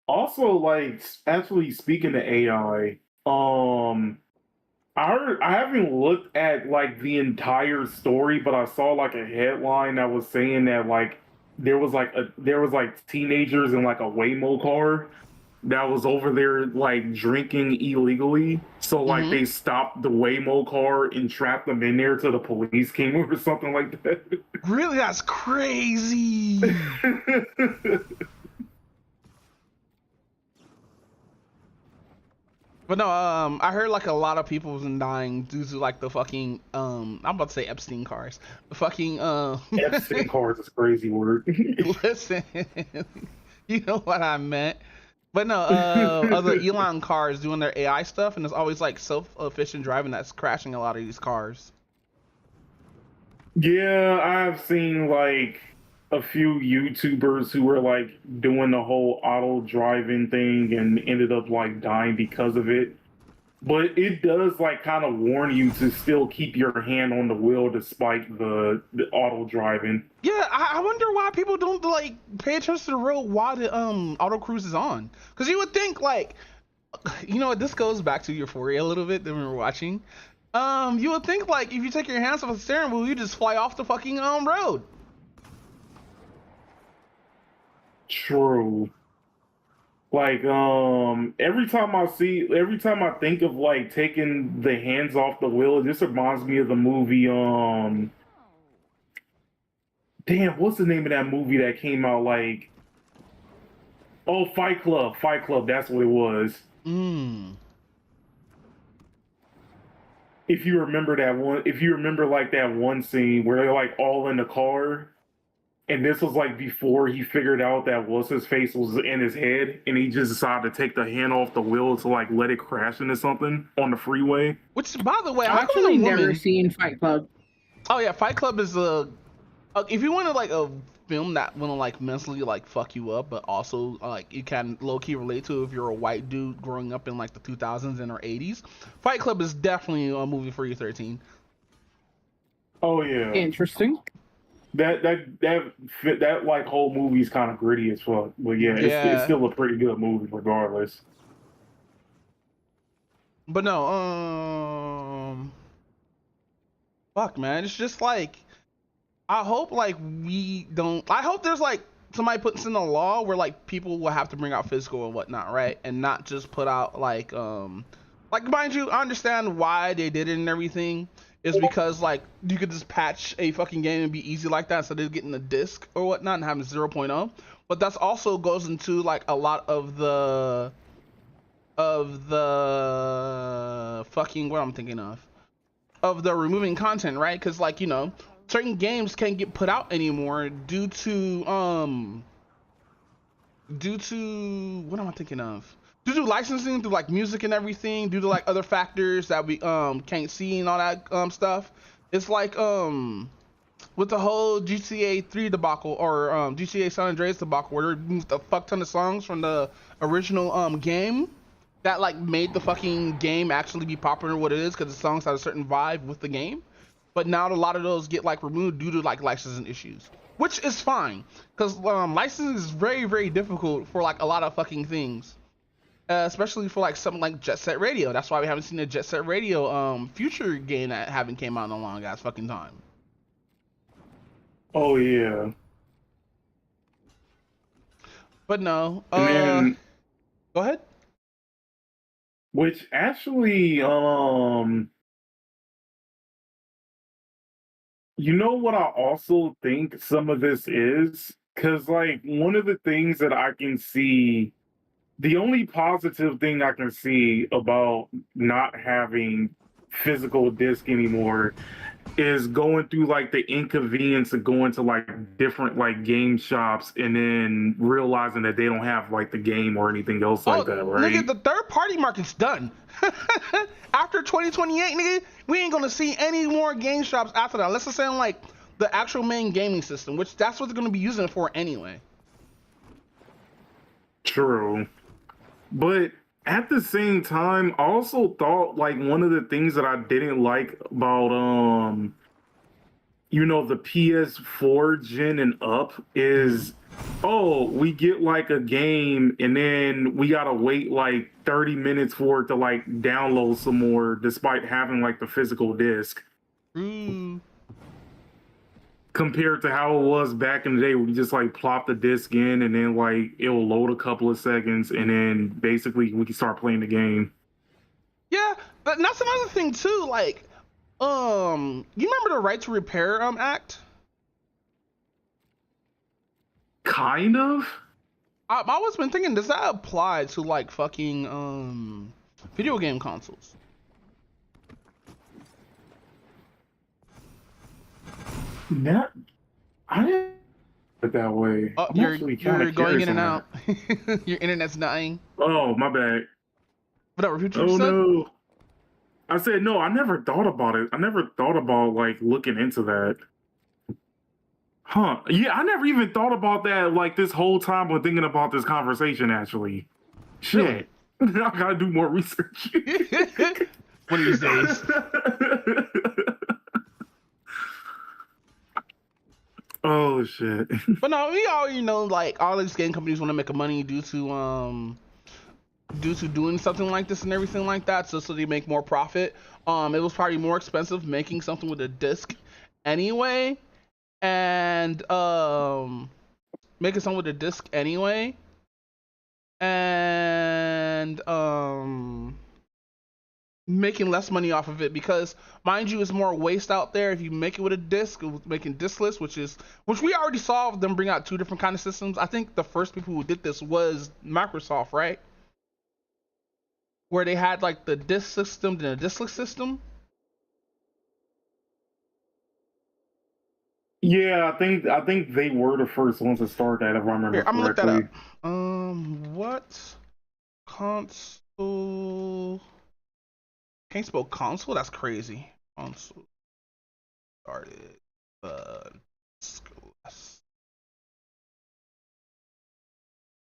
Also, like, actually speaking to AI, I haven't looked at like the entire story, but I saw like a headline that was saying that like there was like teenagers in like a Waymo car that was over there like drinking illegally. So like they stopped the Waymo car and trapped them in there till the police came or something like that. Really? That's crazy. But no, I heard like a lot of people have been dying due to like the fucking I'm about to say Epstein cars. The fucking Epstein cars is a crazy word. Listen, you know what I meant. But no, other Elon cars doing their AI stuff, and it's always like self-efficient driving that's crashing a lot of these cars. Yeah, I've seen like a few YouTubers who were like doing the whole auto driving thing and ended up like dying because of it. But it does like kind of warn you to still keep your hand on the wheel despite the auto driving. Yeah, I wonder why people don't like pay attention to the road while the auto cruise is on. Because you would think like, you know what, this goes back to Euphoria a little bit that we were watching. You would think like if you take your hands off the steering wheel, you just fly off the fucking road. True. Like every time I think of like taking the hands off the wheel, this reminds me of the movie damn, what's the name of that movie that came out like, oh, Fight Club, that's what it was. If you remember like that one scene where they're like all in the car, and this was like before he figured out that what's his face was in his head, and he just decided to take the hand off the wheel to like let it crash into something on the freeway. Which, by the way, I've actually never seen Fight Club. Oh yeah, Fight Club is if you want to like a film that will like mentally like fuck you up, but also like you can low key relate to if you're a white dude growing up in like the 2000s and or 80s. Fight Club is definitely a movie for you 13. Oh yeah, interesting. That like whole movie is kind of gritty as fuck, but yeah, it's still a pretty good movie regardless. But no, fuck man, it's just like I hope like I hope there's like somebody puts in a law where like people will have to bring out physical and whatnot, right? And not just put out like mind you, I understand why they did it and everything. is because like you could just patch a fucking game and be easy like that instead of getting a disc or whatnot and having 0.0. But that's also goes into like a lot of the fucking what I'm thinking of the removing content, right? Because like, you know, certain games can't get put out anymore due to what am I thinking of? Due to licensing, through like music and everything, due to like other factors that we can't see and all that stuff. It's like with the whole GTA 3 debacle or GTA San Andreas debacle, where they removed a fuck ton of songs from the original game that like made the fucking game actually be popular what it is, because the songs had a certain vibe with the game. But now a lot of those get like removed due to like licensing issues, which is fine, because licensing is very, very difficult for like a lot of fucking things, especially for like something like Jet Set Radio. That's why we haven't seen a Jet Set Radio future game that haven't came out in a long ass fucking time. Oh yeah. But no. And then, go ahead. Which actually, you know what I also think some of this is? Because, like, one of the things that I can see, the only positive thing I can see about not having physical disc anymore is going through, like, the inconvenience of going to, like, different, like, game shops and then realizing that they don't have, like, the game or anything else like that, right? Nigga, the third-party market's done. After 2028, nigga, we ain't gonna see any more game shops after that. Unless it's saying like the actual main gaming system, which that's what they're gonna be using it for anyway. True. But at the same time, I also thought like one of the things that I didn't like about you know, the PS4 gen and up is, oh, we get like a game and then we gotta wait like 30 minutes for it to like download some more despite having like the physical disc. Compared to how it was back in the day where you just like plop the disc in and then like it'll load a couple of seconds and then basically we can start playing the game. Yeah, but that's another thing too, like you remember the Right to Repair Act? Kind of. I've always been thinking, does that apply to like fucking video game consoles? Not, I didn't put it that way. Oh, you're going in and out. Your internet's dying. Oh, my bad. Whatever. Oh no. I said no. I never thought about it. I never thought about like looking into that. Huh? Yeah, I never even thought about that like this whole time when thinking about this conversation. Actually, shit. I gotta do more research. One of these days. Oh shit. But no, we already know like all these game companies want to make a money due to doing something like this and everything like that, so they make more profit. It was probably more expensive making something with a disc anyway, and making something with a disc anyway, and making less money off of it, because mind you, it's more waste out there if you make it with a disc, making discless, which we already saw them bring out two different kind of systems. I think the first people who did this was Microsoft, right? Where they had like the disc system and a discless system. Yeah, I think they were the first ones to start that, if I remember correctly. I'm gonna look that up. What console? Can't spell console? That's crazy. Console started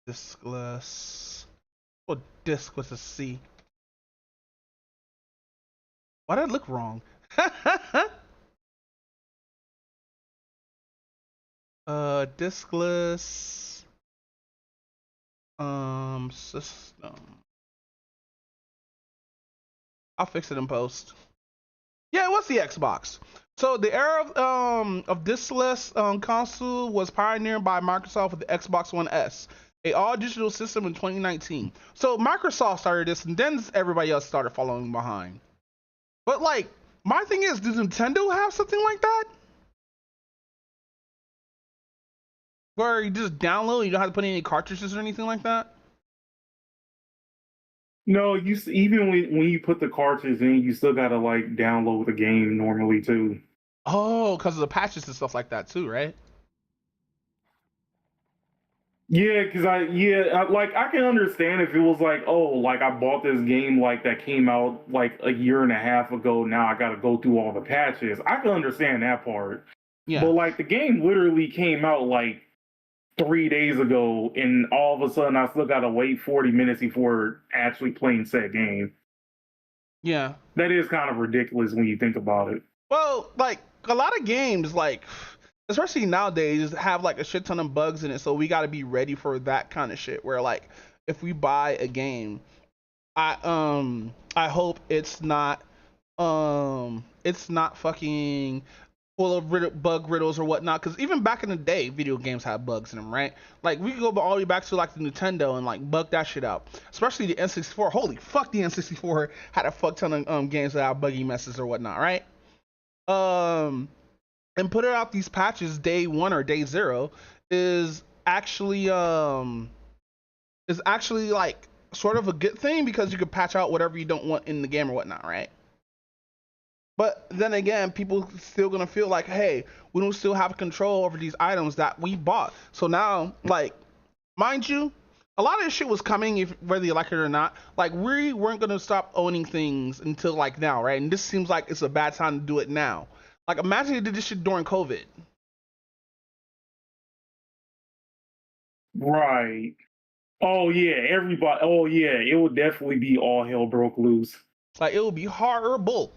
discless. Oh, disc with a C. Why did it look wrong? Discless system. I'll fix it in post. Yeah, it was the Xbox. So the era of discless console was pioneered by Microsoft with the Xbox One S, a all-digital system in 2019. So Microsoft started this, and then everybody else started following behind. But like, My thing is, does Nintendo have something like that? Where you just download, you don't have to put any cartridges or anything like that? No, even when you put the cartridge in, you still gotta like download the game normally too. Oh, because of the patches and stuff like that too, right? Yeah, because I can understand if it was like, oh, like I bought this game like that came out like a year and a half ago. Now I got to go through all the patches. I can understand that part. Yeah. But like the game literally came out like 3 days ago, and all of a sudden I still got to wait 40 minutes before actually playing said game. Yeah. That is kind of ridiculous when you think about it. Well, like a lot of games, like especially nowadays, have like a shit ton of bugs in it, so we got to be ready for that kind of shit. Where like if we buy a game, I hope it's not fucking full of bug riddles or whatnot, because even back in the day video games had bugs in them, right? Like we could go all the way back to like the Nintendo and like bug that shit out, especially the N64. Holy fuck, the N64 had a fuck ton of games that have buggy messes or whatnot, right? And put it out these patches day 1 or day 0 is actually like sort of a good thing, because you can patch out whatever you don't want in the game or whatnot, right? But then again, people still gonna feel like, hey, we don't still have control over these items that we bought. So now, like, mind you, a lot of this shit was coming, whether you like it or not. Like, we weren't gonna stop owning things until like now, right? And this seems like it's a bad time to do it now. Like, imagine you did this shit during COVID. Right. Oh yeah, everybody. Oh yeah, it would definitely be all hell broke loose. Like, it would be horrible.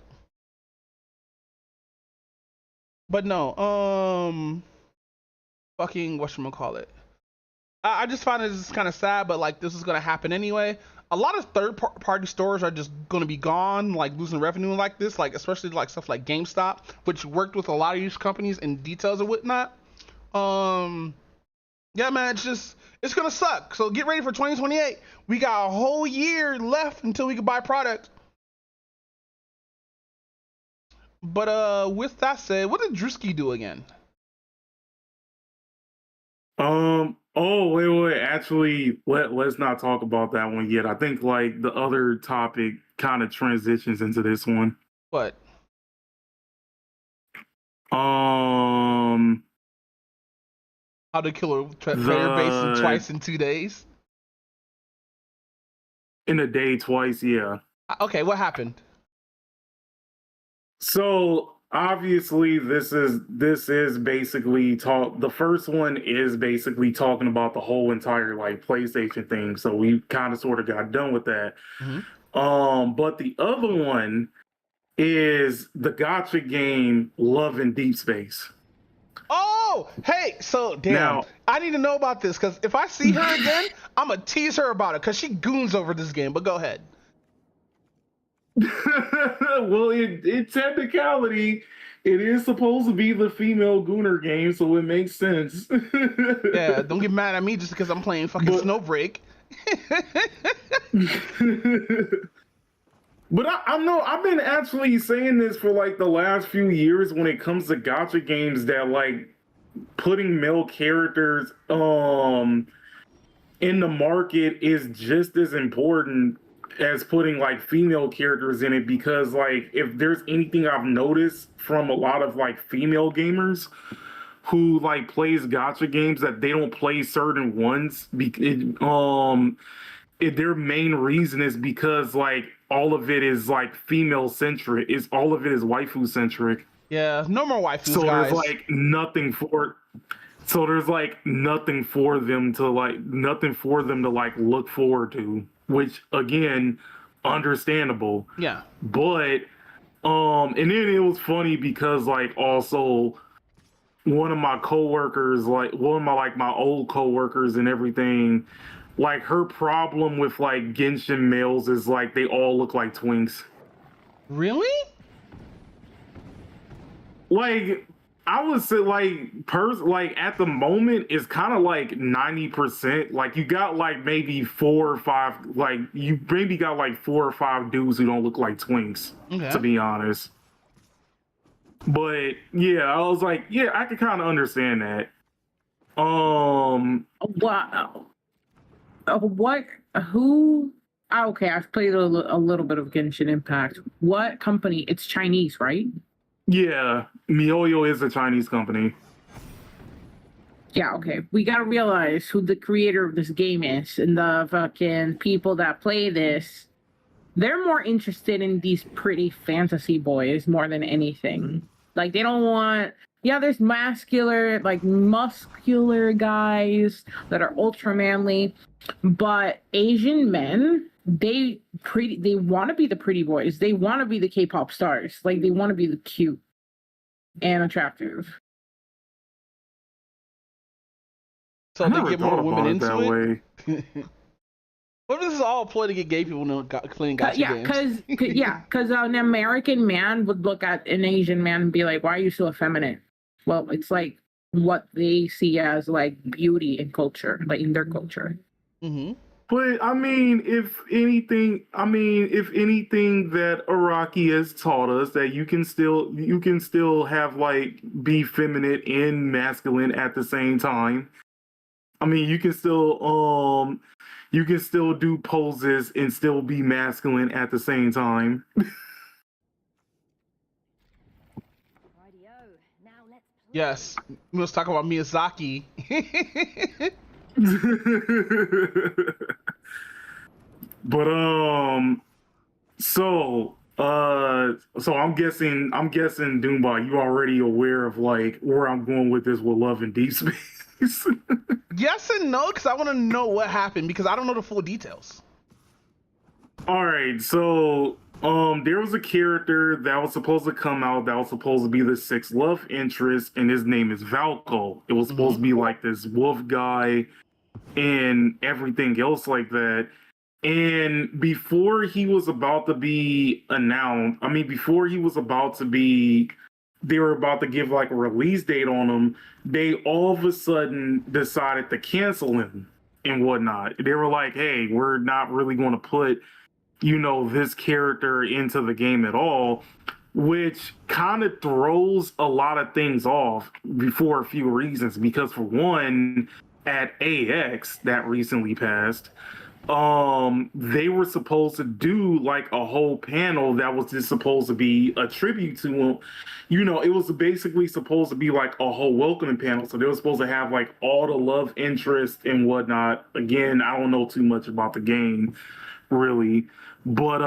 But no, fucking whatchamacallit. I just find it just kind of sad, but like this is gonna happen anyway. A lot of third-party stores are just gonna be gone, like losing revenue like this, like especially like stuff like GameStop, which worked with a lot of these companies in details and whatnot. Yeah, man, it's gonna suck. So get ready for 2028. We got a whole year left until we can buy product. But with that said, what did Drewski do again? Oh, wait. Actually, let's not talk about that one yet. I think like the other topic kind of transitions into this one. What? How to kill a player base twice in 2 days? In a day, twice, yeah. Okay, what happened? So obviously this is basically the first one is basically talking about the whole entire like PlayStation thing. So we kind of sort of got done with that. Mm-hmm. But the other one is the gacha game Love in Deep Space. Oh, hey, so damn, now, I need to know about this, because if I see her again, I'm gonna tease her about it, because she goons over this game. But go ahead. Well, in technicality, it is supposed to be the female Gooner game, so it makes sense. Yeah, don't get mad at me just because I'm playing fucking Snowbreak. But I've been actually saying this for like the last few years when it comes to gacha games, that like putting male characters in the market is just as important as putting like female characters in it, because like if there's anything I've noticed from a lot of like female gamers who like plays gacha games, that they don't play certain ones their main reason is because like all of it is like female centric, all of it is waifu centric. Yeah, no more waifus, so guys. There's like nothing for them to like look forward to, which again, understandable. Yeah. But and then it was funny because like also one of my coworkers, like one of my old coworkers and everything, like her problem with like Genshin males is like they all look like twinks. Really? Like I would say like at the moment it's kind of like 90%. Like you got like maybe 4 or 5, like you maybe got like 4 or 5 dudes who don't look like twinks, to be honest. But yeah, I was like, yeah, I could kind of understand that. Wow. What? Who? Okay, I've played a little bit of Genshin Impact. What company? It's Chinese, right? Yeah, MiHoYo is a Chinese company. Yeah, okay. We gotta realize who the creator of this game is, and the fucking people that play this. They're more interested in these pretty fantasy boys more than anything. Like, they don't want... Yeah, there's muscular guys that are ultra manly, but Asian men, they want to be the pretty boys. They want to be the K-pop stars. Like, they want to be the cute and attractive. So they get more women into it. What if this is all a ploy to get gay people playing gotcha games? Because an American man would look at an Asian man and be like, "Why are you so effeminate?" Well, it's like what they see as like beauty in culture, like in their culture. Mm-hmm. But I mean, if anything that Araki has taught us that you can still have like be feminine and masculine at the same time. I mean, you can still do poses and still be masculine at the same time. Yes, let's talk about Miyazaki. But so I'm guessing Doombot, you already aware of like where I'm going with this with Love in Deep Space. Yes and no, because I want to know what happened because I don't know the full details. All right, so there was a character that was supposed to come out that was supposed to be the sixth love interest, and his name is Valko. It was supposed to be like this wolf guy and everything else like that. And before he was about to be announced, they were about to give like a release date on him, they all of a sudden decided to cancel him and whatnot. They were like, hey, we're not really going to put, this character into the game at all, which kind of throws a lot of things off for a few reasons. Because for one, at AX that recently passed, they were supposed to do like a whole panel that was just supposed to be a tribute to him. It was basically supposed to be like a whole welcoming panel. So they were supposed to have like all the love interest and whatnot. Again, I don't know too much about the game really, but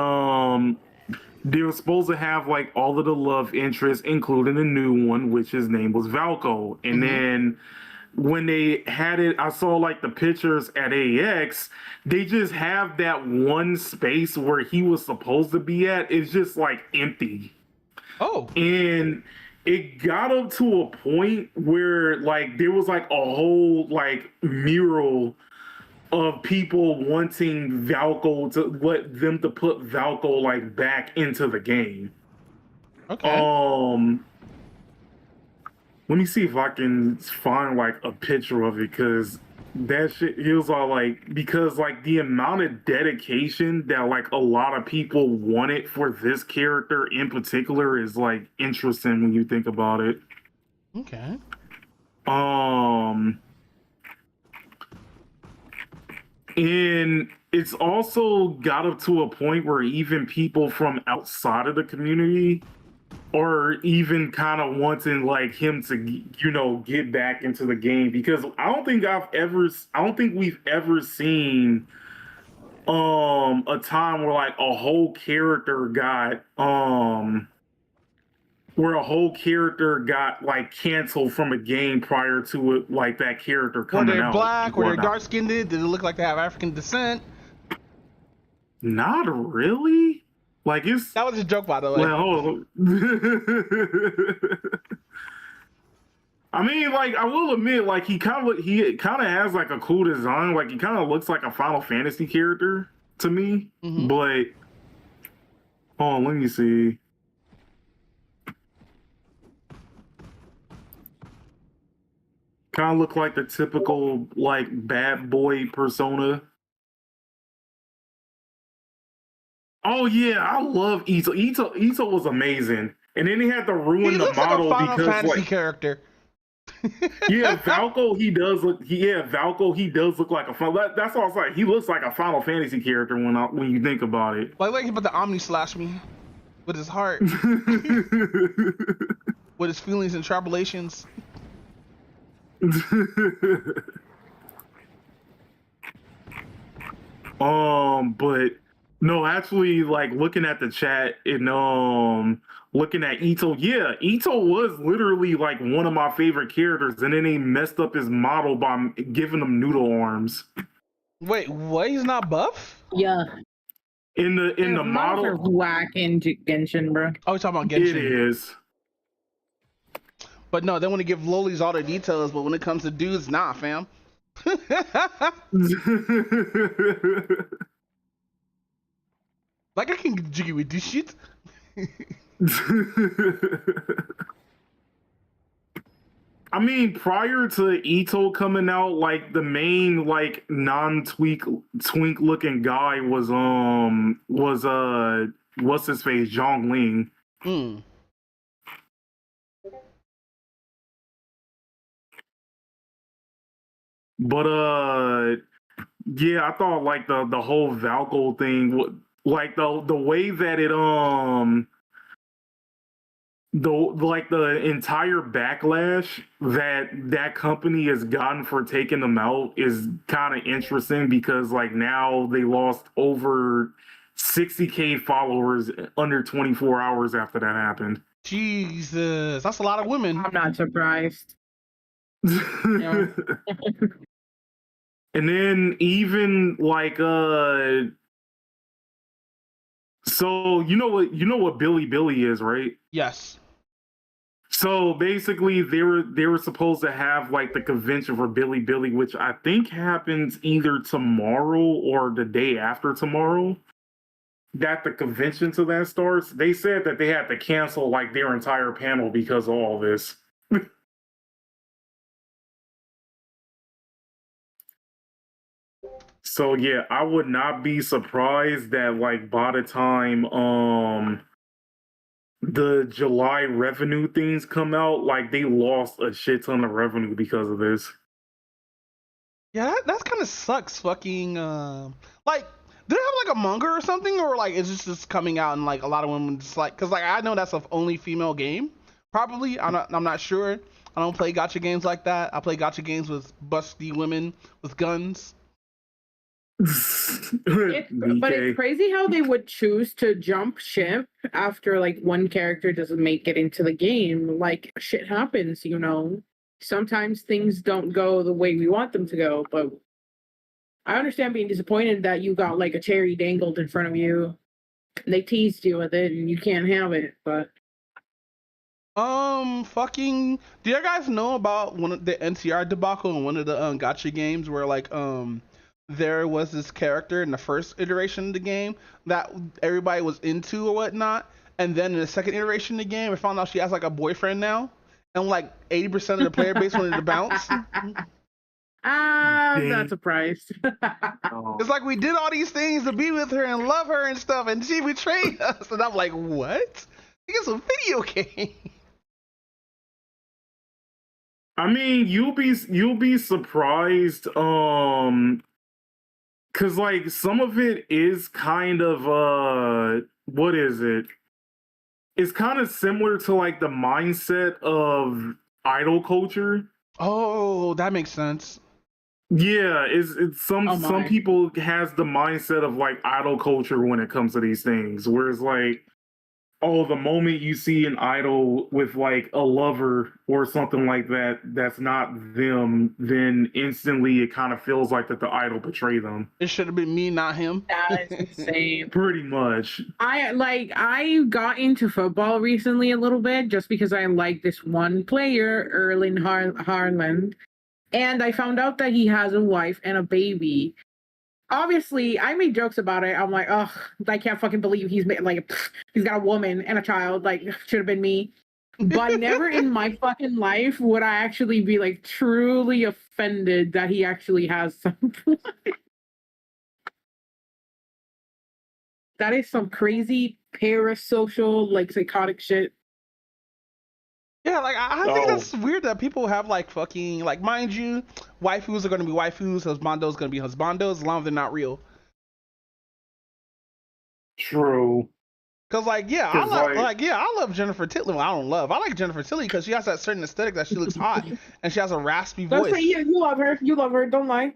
they were supposed to have like all of the love interest, including the new one, which his name was Valko. And then when they had it, I saw like the pictures at AX, they just have that one space where he was supposed to be at. It's just like empty. Oh. And it got up to a point where like there was like a whole like mural of people wanting Valko to let them to put Valko like back into the game. Okay. Let me see if I can find like a picture of it, because that shit, he was all like, because like the amount of dedication that like a lot of people wanted for this character in particular is like interesting when you think about it. Okay. And it's also got up to a point where even people from outside of the community or even kind of wanting like him to, get back into the game, because I don't think we've ever seen a time where like a whole character got like canceled from a game prior to it, like that character coming out. Were they black? Were they dark skinned? Did it look like they have African descent? Not really. Like that was a joke, by the way. Well, I mean, like I will admit, like he kind of has like a cool design. Like he kind of looks like a Final Fantasy character to me. But let me see. Kind of look like the typical like bad boy persona. Oh yeah, I love Ito. Ito was amazing. And then he had to ruin He the looks like a model Final because Fantasy like character. yeah, Valko he does look like a final. That's all I was like. He looks like a Final Fantasy character when you think about it. Like he's about to Omni slash me with his heart, with his feelings and tribulations. But no, actually, like looking at the chat and looking at Ito, yeah, Ito was literally like one of my favorite characters, and then they messed up his model by giving him noodle arms. Wait, what? He's not buff? Yeah. In the model, are whack in Genshin, bro. Oh, you're talking about Genshin. It is. But no, they want to give lolies all the details, but when it comes to dudes, nah, fam. Like I can get jiggy with this shit. I mean, prior to Ito coming out, like the main like twink looking guy was what's his face, Zhongling. But yeah, I thought like the whole Valko thing, like the way that it the entire backlash that company has gotten for taking them out is kind of interesting because like now they lost over 60K followers under 24 hours after that happened. Jesus, that's a lot of women. I'm not surprised. And then even like so you know what Billy is, right? Yes. So basically they were supposed to have like the convention for Billy, which I think happens either tomorrow or the day after tomorrow. That the convention to that starts. They said that they had to cancel like their entire panel because of all this. So yeah, I would not be surprised that like by the time the July revenue things come out, like they lost a shit ton of revenue because of this. Yeah, that's kind of sucks. Fucking like, do they have like a manga or something, or like is this just coming out and like a lot of women just like, cause like I know that's an only female game, probably. I'm not sure. I don't play gacha games like that. I play gacha games with busty women with guns. But it's crazy how they would choose to jump ship after like one character doesn't make it into the game. Like shit happens, you know. Sometimes things don't go the way we want them to go, but I understand being disappointed that you got like a cherry dangled in front of you. They teased you with it and you can't have it, but fucking, do you guys know about one of the NCR debacle in one of the gacha games where like there was this character in the first iteration of the game that everybody was into or whatnot, and then in the second iteration of the game, I found out she has like a boyfriend now, and like 80% of the player base wanted to bounce. I'm not surprised. It's like we did all these things to be with her and love her and stuff, and she betrayed us, and I'm like, what? It's a video game. I mean, you'll be surprised, cause like some of it is kind of what is it? It's kind of similar to like the mindset of idol culture. Oh, that makes sense. Yeah, it's some people has the mindset of like idol culture when it comes to these things, whereas like, oh, the moment you see an idol with like a lover or something like that, that's not them, then instantly it kind of feels like that the idol betrayed them. It should have been me, not him. That is insane. Pretty much. I got into football recently a little bit just because I like this one player, Erling Haaland, and I found out that he has a wife and a baby. Obviously, I made jokes about it. I'm like, oh, I can't fucking believe he's got a woman and a child. Like, should have been me. But never in my fucking life would I actually be like truly offended that he actually has someone. That is some crazy parasocial, like psychotic shit. Yeah, like I think that's weird that people have like fucking like, mind you, waifus are gonna be waifus, husbandos gonna be husbandos, as long as they're not real. True. Cause like yeah, I love Jennifer Tilly. Well, I don't love. I like Jennifer Tilly because she has that certain aesthetic that she looks hot and she has a raspy That's voice. right. Yeah, you love her. You love her. Don't lie.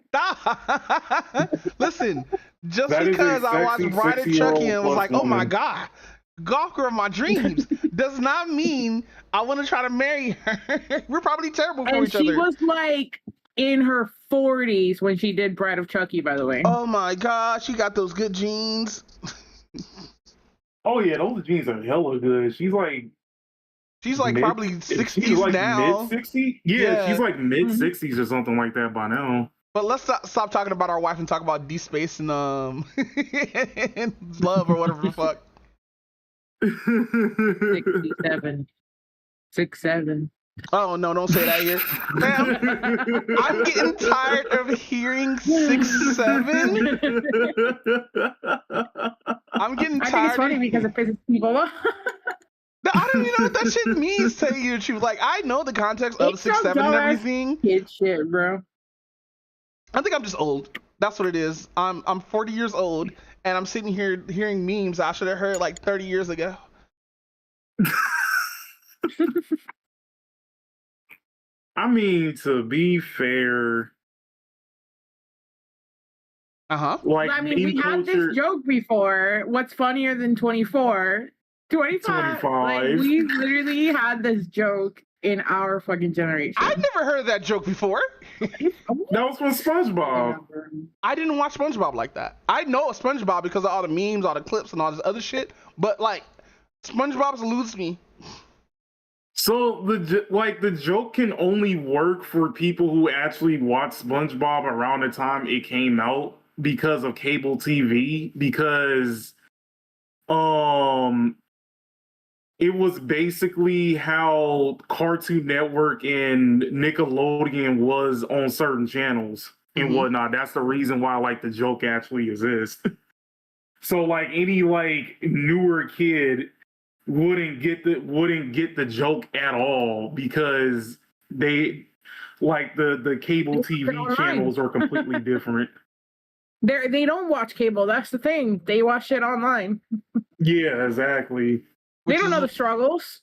Listen, just That is because a I watched sexy, Bride of 60-year-old Chucky and was plus like, oh my woman. god, golf girl of my dreams, does not mean I want to try to marry her. We're probably terrible for And each she other. was like in her 40s when she did Bride of Chucky, by the way. Oh my god, she got those good genes. Oh yeah, those jeans are hella good. She's like probably 60s she's like now. mid-60s. Yeah, she's like mid-60s or something like that by now. But let's stop talking about our wife and talk about D Space and and love or whatever the fuck. 67. 67. Oh no, don't say that here. Man, I'm getting tired of hearing 6'7". I'm getting tired. I think it's funny because it pisses people off. I don't even know what that shit means, to tell you the truth. Like, I know the context of 6'7" and everything. Kid shit, bro. I think I'm just old. That's what it is. I'm 40 years old, and I'm sitting here hearing memes I should have heard like 30 years ago. I mean, to be fair, like, I mean, we had culture, this joke before. What's funnier than 24? 25. Like, we literally had this joke in our fucking generation. I've never heard that joke before. That was from SpongeBob. I didn't watch SpongeBob like that. I know SpongeBob because of all the memes, all the clips, and all this other shit. But like, SpongeBob eludes me. So the joke can only work for people who actually watched SpongeBob around the time it came out because of cable TV, because it was basically how Cartoon Network and Nickelodeon was on certain channels and whatnot. That's the reason why like the joke actually exists. So like any like newer kid wouldn't get the joke at all because they like the cable TV channels are completely different. They don't watch cable. That's the thing. They watch it online. Yeah, exactly. They don't know the struggles.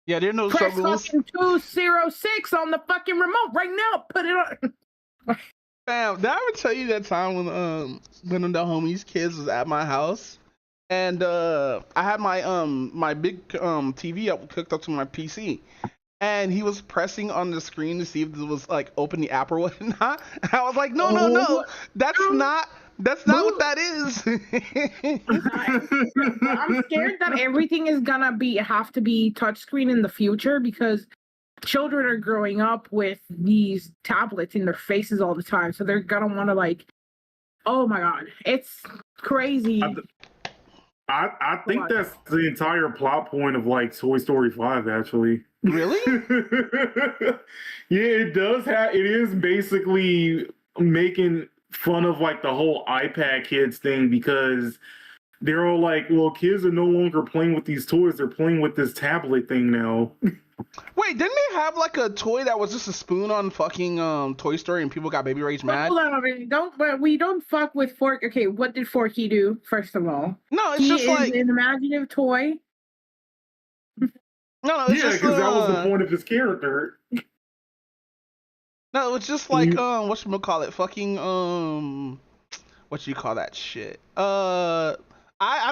Yeah, they don't know the Press struggles. fucking 206 on the fucking remote right now. Put it on. Fam, did I ever tell you that time when the homies' kids was at my house? And I had my big TV hooked up to my PC, and he was pressing on the screen to see if it was like open the app or whatnot. And I was like, no, that's not what that is. I'm scared that everything is gonna have to be touchscreen in the future because children are growing up with these tablets in their faces all the time, so they're gonna want to like, oh my god, it's crazy. I think that's the entire plot point of like Toy Story 5, actually. Really? Yeah, it does have. It is basically making fun of like the whole iPad kids thing because they're all like, well, kids are no longer playing with these toys; they're playing with this tablet thing now. Wait, didn't they have like a toy that was just a spoon on fucking Toy Story and people got baby rage mad? Hold on, we don't fuck with Fork. Okay, what did Forky do? First of all, no, it's he just is like an imaginative toy. No, it's just because that was the point of his character. No, it's just like whatchamacallit, fucking what you call that shit? I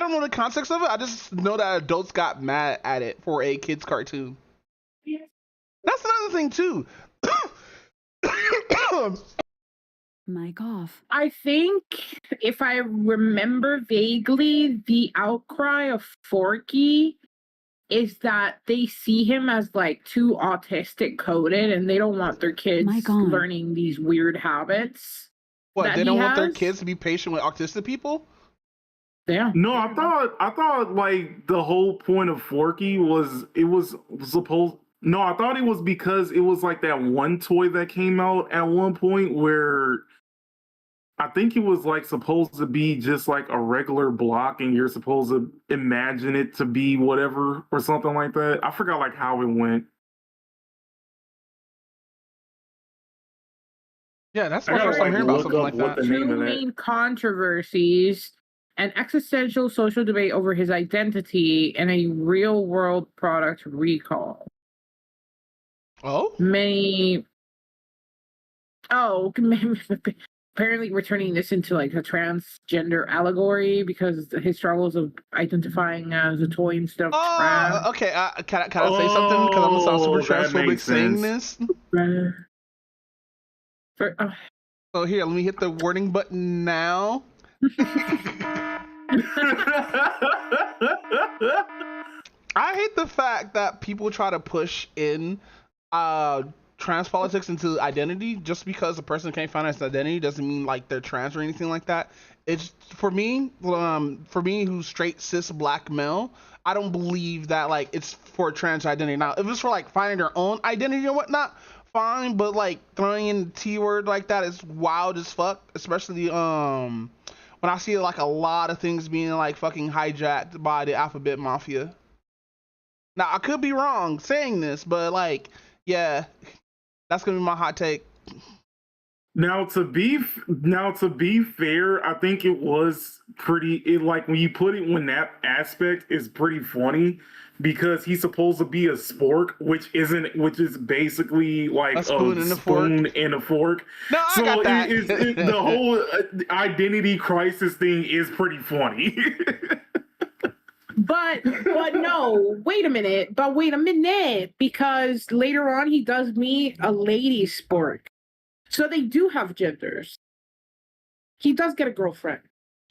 don't know the context of it. I just know that adults got mad at it for a kids cartoon. Yes. That's another thing too. Mic off. I think if I remember vaguely, the outcry of Forky is that they see him as like too autistic coded and they don't want their kids learning these weird habits. What, they don't want their kids to be patient with autistic people? Yeah. No, I thought like the whole point of Forky was I thought it was because it was like that one toy that came out at one point where I think it was like supposed to be just like a regular block and you're supposed to imagine it to be whatever or something like that. I forgot like how it went. Yeah, that's I my gotta first time hearing about look something up like what that. the name Two of that. main controversies: an existential social debate over his identity, and a real-world product recall. Oh? Many. Oh, apparently we're turning this into like a transgender allegory because his struggles of identifying as a toy instead of trans. Okay. Can I say something? Because I'm gonna sound super that transphobic makes saying sense. this. For, So here, let me hit the warning button now. I hate the fact that people try to push in trans politics into identity. Just because a person can't find its identity doesn't mean like they're trans or anything like that. It's for me who's straight cis black male, I don't believe that like it's for trans identity. Now if it's for like finding their own identity and whatnot, fine, but like throwing in the T word like that is wild as fuck, especially when I see like a lot of things being like fucking hijacked by the alphabet mafia. Now I could be wrong saying this, but like, yeah, that's gonna be my hot take. Now to be fair, I think it was like when you put it when that aspect is pretty funny because he's supposed to be a spork, which is basically like a spoon and a fork. No, so I got that. The whole identity crisis thing is pretty funny. But no, wait a minute, because later on he does meet a lady spork. So they do have genders. He does get a girlfriend.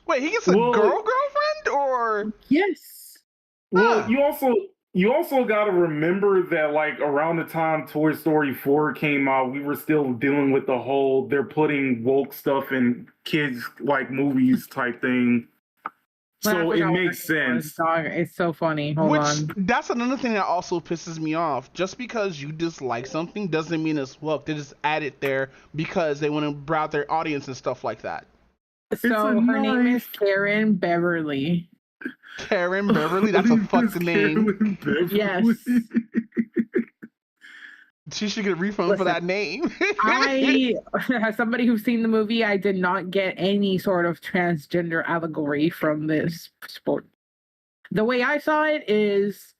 Wait, he gets a girlfriend or? Yes. Well, you also got to remember that like around the time Toy Story 4 came out, we were still dealing with the whole they're putting woke stuff in kids like movies type thing. So it makes sense. It's so funny. Hold on. That's another thing that also pisses me off. Just because you dislike something doesn't mean it's woke. They just add it there because they want to brout their audience and stuff like that. So her name is Karen Beverly. Karen Beverly? That's a fucking name. Yes. She should get a refund for that name. I, as somebody who's seen the movie, I did not get any sort of transgender allegory from this sport. The way I saw it is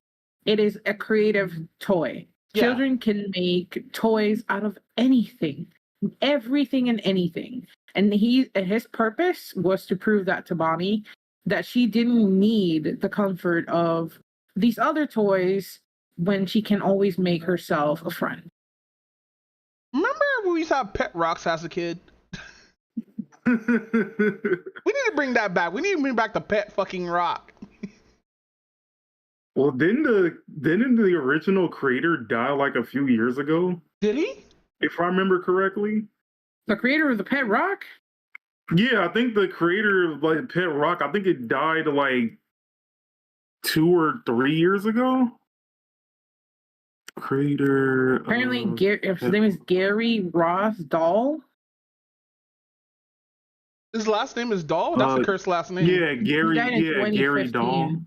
a creative toy. Yeah. Children can make toys out of anything, everything and anything. And his purpose was to prove that to Bonnie that she didn't need the comfort of these other toys when she can always make herself a friend. Remember when we used to have pet rocks as a kid? We need to bring that back. We need to bring back the pet fucking rock. Well, didn't the original creator die like a few years ago? Did he? If I remember correctly. The creator of the pet rock? Yeah, I think the creator of like pet rock, I think it died like 2 or 3 years ago. Creator. Apparently, his name is Gary Ross Dahl. His last name is Dahl? That's a cursed last name. Yeah, Gary Dahl.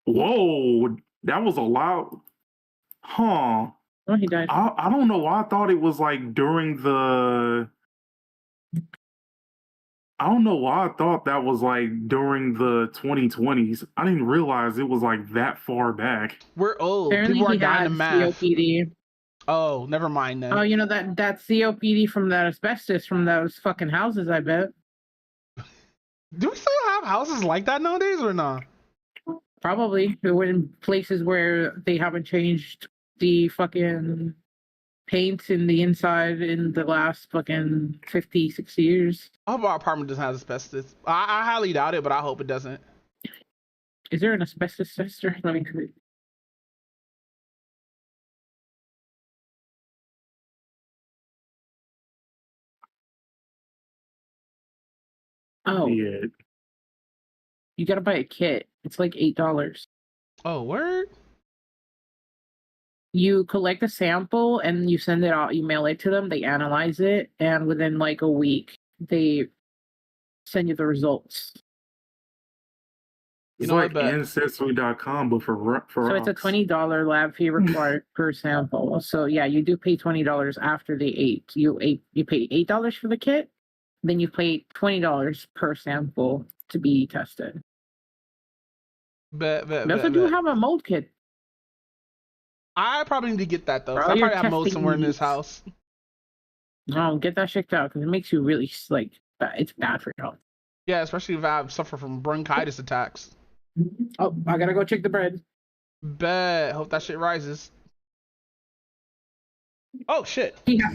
Whoa, that was a lot. Huh. Oh, he died. I don't know why I thought it was like during the. I don't know why I thought that was like during the 2020s. I didn't realize it was like that far back. We're old. Apparently people are he dying had of math. COPD. Oh, never mind then. Oh, you know that COPD from that asbestos from those fucking houses, I bet. Do we still have houses like that nowadays or not? Probably. We're in places where they haven't changed the fucking paint in the inside in the last fucking 50, 60 years. I hope our apartment doesn't have asbestos. I highly doubt it, but I hope it doesn't. Is there an asbestos tester? Let me see. Oh. Yeah. You gotta buy a kit. It's like $8. Oh, word? You collect a sample and you send it out, you mail it to them, they analyze it, and within like a week, they send you the results. It's like Ancestry.com, but for So it's a $20 lab fee required per sample. So yeah, you do pay $20 after they ate. You pay $8 for the kit, then you pay $20 per sample to be tested. Bet. They also do have a mold kit. I probably need to get that though. I Probably probably have testing mold somewhere in this needs. house. No, get that checked out because it makes you really like it's bad for your health. Yeah, especially if I suffer from bronchitis attacks. Oh, I gotta go check the bread. Bet. Hope that shit rises. Oh shit. Yeah,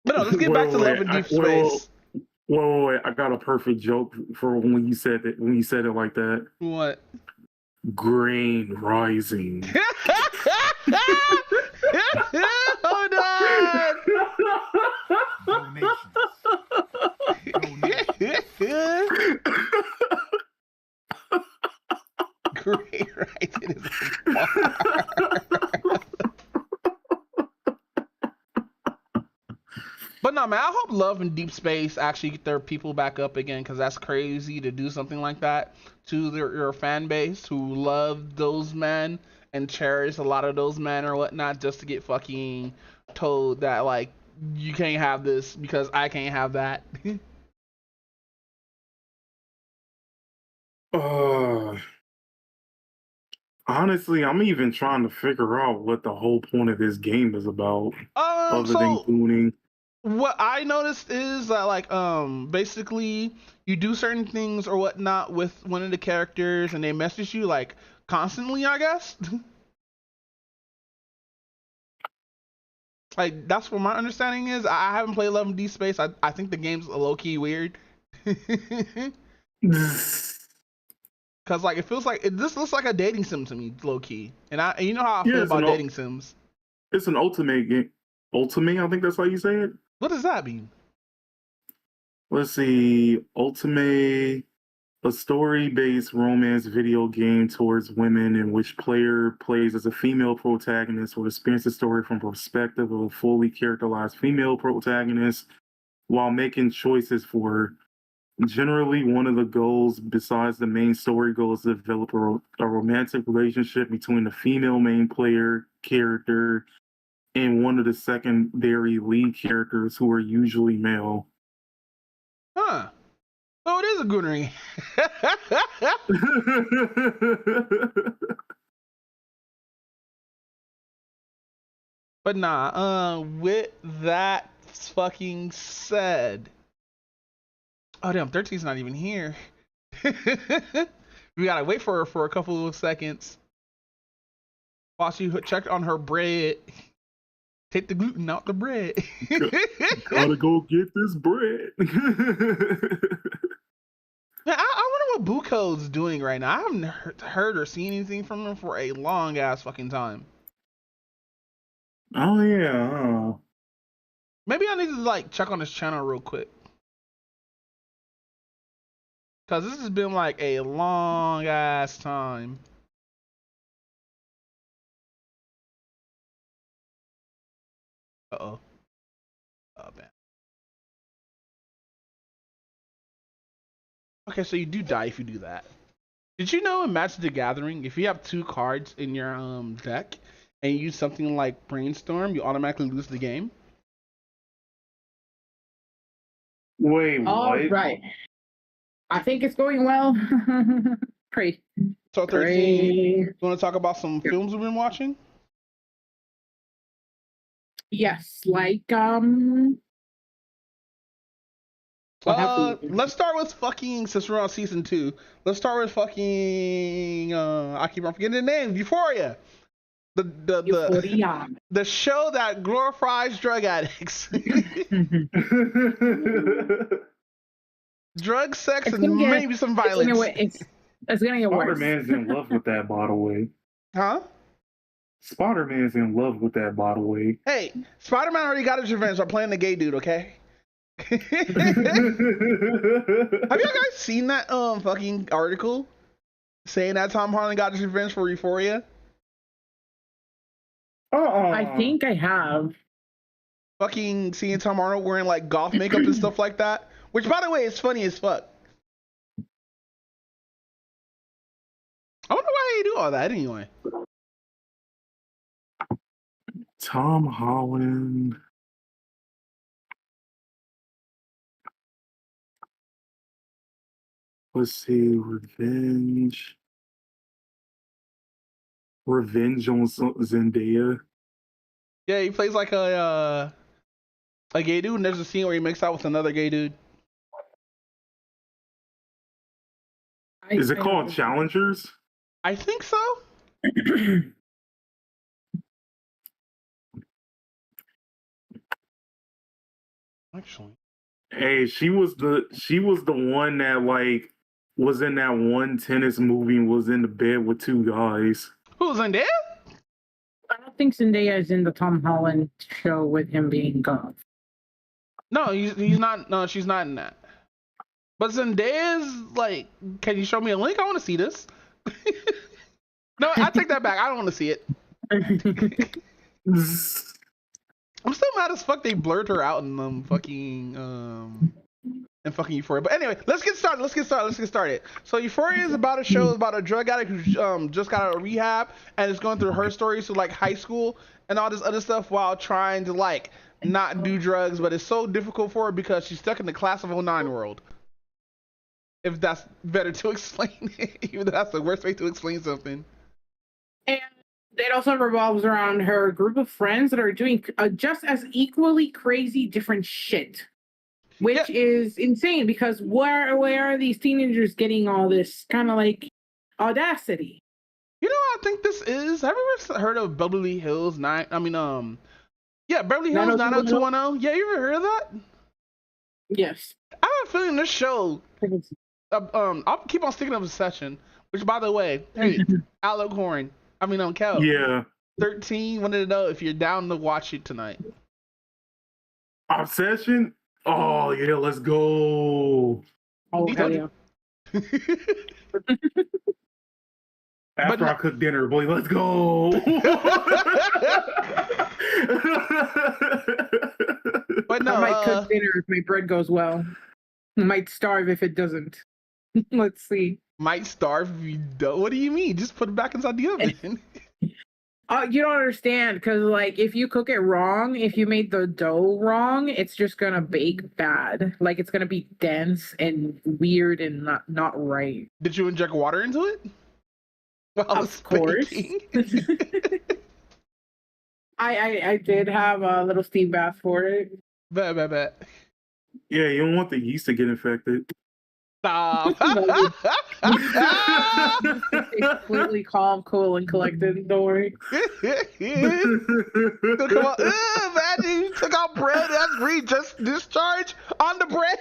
But no, let's get back to Love in Deep Space. Wait, I got a perfect joke for when you said it. When you said it like that. What? Grain rising. Hold Great rising is a bar. But no, man, I hope Love in Deep Space actually get their people back up again, because that's crazy to do something like that to your fan base who love those men and cherish a lot of those men or whatnot, just to get fucking told that, like, you can't have this because I can't have that. Honestly, I'm even trying to figure out what the whole point of this game is about, other than gooning. What I noticed is that, like, basically you do certain things or whatnot with one of the characters and they message you, like, constantly, I guess. Like, that's what my understanding is. I haven't played Love in Deep Space. I think the game's low-key weird. Cause like it feels like this looks like a dating sim to me, low key. And you know how I feel about dating sims. It's an ultimate game. Ultimate, I think that's how you say it. What does that mean? Let's see. Ultimate, a story-based romance video game towards women in which player plays as a female protagonist or experiences a story from the perspective of a fully characterized female protagonist while making choices for her. Generally, one of the goals, besides the main story goal, is to develop a romantic relationship between the female main player character and one of the secondary lead characters, who are usually male. Huh. Oh, it is a goonery. But nah, with that fucking said... Oh damn, 13's not even here. We gotta wait for her for a couple of seconds while she checked on her bread. Take the gluten out the bread. Gotta go get this bread. Man, I wonder what Buko's doing right now. I haven't heard or seen anything from him for a long ass fucking time. Oh yeah. Maybe I need to like check on his channel real quick. Cause this has been like a long ass time. Uh-oh. Oh man. Okay, so you do die if you do that. Did you know in Magic the Gathering, if you have 2 cards in your deck and you use something like Brainstorm, you automatically lose the game? Wait, what? All right. I think it's going well. Pray. So 13, you want to talk about some films we've been watching? Yes, like let's start with fucking, since we're on season 2. Let's start with fucking I keep on forgetting the name. Euphoria. The show that glorifies drug addicts. Drug, sex, and maybe some violence. It's gonna get worse. Spider-Man's in love with that bottle wig. Huh? Spider-Man's in love with that bottle wig. Hey, Spider-Man already got his revenge by playing the gay dude, okay? Have you guys seen that fucking article saying that Tom Holland got his revenge for Euphoria? I think I have. Fucking seeing Tom Arnold wearing like goth makeup and stuff like that. Which, by the way, is funny as fuck. I wonder why they do all that anyway. Tom Holland. Let's see, Revenge on Zendaya. Yeah, he plays like a gay dude, and there's a scene where he makes out with another gay dude. Is it called Challengers? I think so. Actually, hey, she was the one that like was in that one tennis movie and was in the bed with two guys. Who's in there? I don't think Zendaya is in the Tom Holland show with him being gone. No, he's not. No, she's not in that. But Zendaya's like, can you show me a link? I want to see this. No, I take that back. I don't want to see it. I'm still mad as fuck they blurred her out in fucking Euphoria. But anyway, let's get started. So Euphoria is about a show about a drug addict who just got out of rehab and is going through her story, so like high school and all this other stuff while trying to like not do drugs, but it's so difficult for her because she's stuck in the class of 09 world. If that's better to explain it, even though that's the worst way to explain something. And it also revolves around her group of friends that are doing just as equally crazy different shit, which is insane because where are these teenagers getting all this kind of like audacity? You know what I think this is? Have you ever heard of Beverly Hills Beverly Hills 90210? Yeah, you ever heard of that? Yes. I have a feeling this show, I'll keep on sticking up a session, which by the way, hey, Alec Horn, Kel. Yeah. 13, wanted to know if you're down to watch it tonight. Obsession? Oh, yeah, let's go. Oh, hell yeah. After I cook dinner, boy, let's go. But no, I might cook dinner if my bread goes well. I might starve if it doesn't. Let's see. Might starve if you don't? What do you mean? Just put it back inside the oven. You don't understand, because like if you cook it wrong, if you made the dough wrong, it's just gonna bake bad. Like it's gonna be dense and weird and not right. Did you inject water into it? Of course. I did have a little steam bath for it. Bet. Yeah, you don't want the yeast to get infected. Stop. Completely calm, cool, and collected. Don't worry. Come on. Imagine you took out bread. That's just discharge on the bread.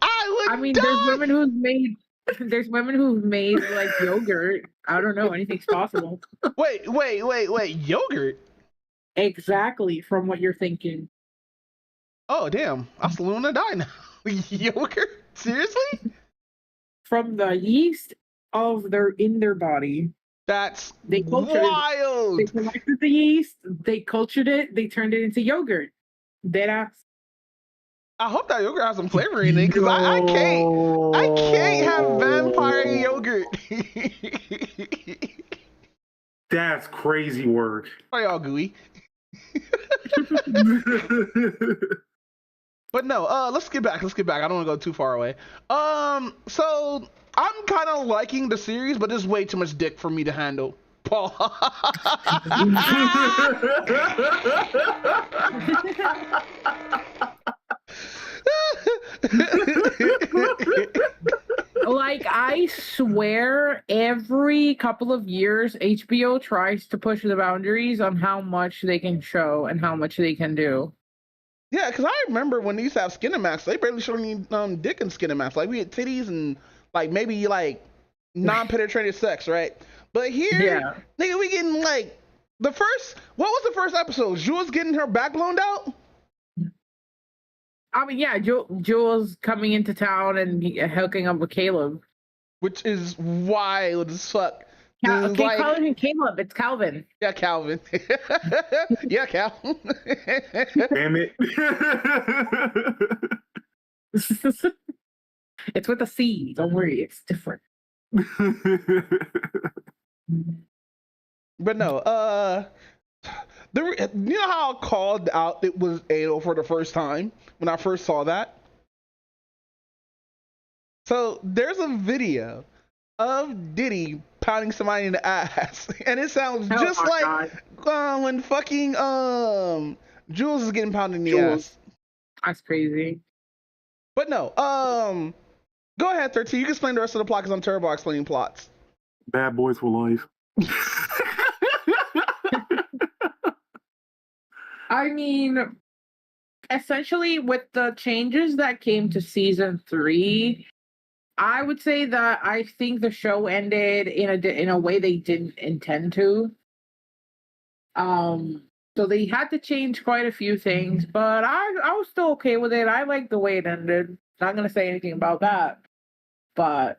I mean, die. There's women who've made like yogurt. I don't know. Anything's possible. Wait. Yogurt? Exactly from what you're thinking. Oh, damn. I'm still gonna die now. Yogurt? Seriously? From the yeast in their body. That's wild. They collected the yeast, they cultured it, they turned it into yogurt. Deadass. I hope that yogurt has some flavor in it, because I can't have vampire yogurt. That's crazy work. Why y'all gooey? But no, let's get back. I don't want to go too far away. So I'm kind of liking the series, but there's way too much dick for me to handle. Paul. Like, I swear every couple of years, HBO tries to push the boundaries on how much they can show and how much they can do. Yeah, because I remember when they used to have Skinamax, they barely showed any dick in Skinamax. Like, we had titties and, like, maybe, like, non-penetrative sex, right? But here, nigga, we getting, like, what was the first episode? Jules getting her back blown out? I mean, yeah, Jules coming into town and hooking up with Caleb. Which is wild as fuck. Okay, call him Caleb. It's Calvin. Yeah, Calvin. Yeah, Cal. Damn it. It's with a C. Don't worry, it's different. But no, you know how I called out it was anal for the first time when I first saw that? So there's a video of Diddy pounding somebody in the ass, and it sounds just like when fucking Jules is getting pounded in the ass. That's crazy. But no, go ahead, 13. You can explain the rest of the plot because I'm terrible at explaining plots. Bad Boys for Life. I mean, essentially, with the changes that came to season 3, I would say that I think the show ended in a way they didn't intend to. So they had to change quite a few things, but I was still okay with it. I liked the way it ended. Not gonna say anything about that, but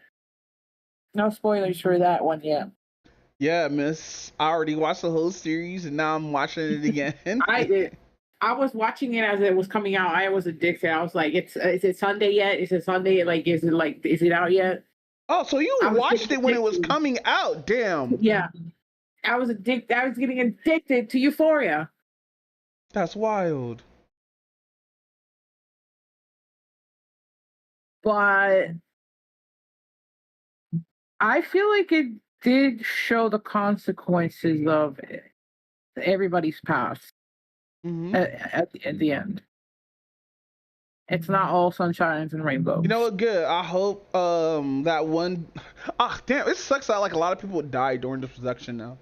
no spoilers for that one yet. Yeah, miss. I already watched the whole series, and now I'm watching it again. I was watching it as it was coming out. I was addicted. I was like, is it Sunday yet? Is it Sunday? Is it out yet? Oh, so you watched it when it was coming out? Damn. Yeah. I was addicted. I was getting addicted to Euphoria. That's wild. But I feel like it did show the consequences of everybody's past at the end. It's not all sunshines and rainbows. You know what? Good. I hope that one. Damn! It sucks that like a lot of people died during the production now.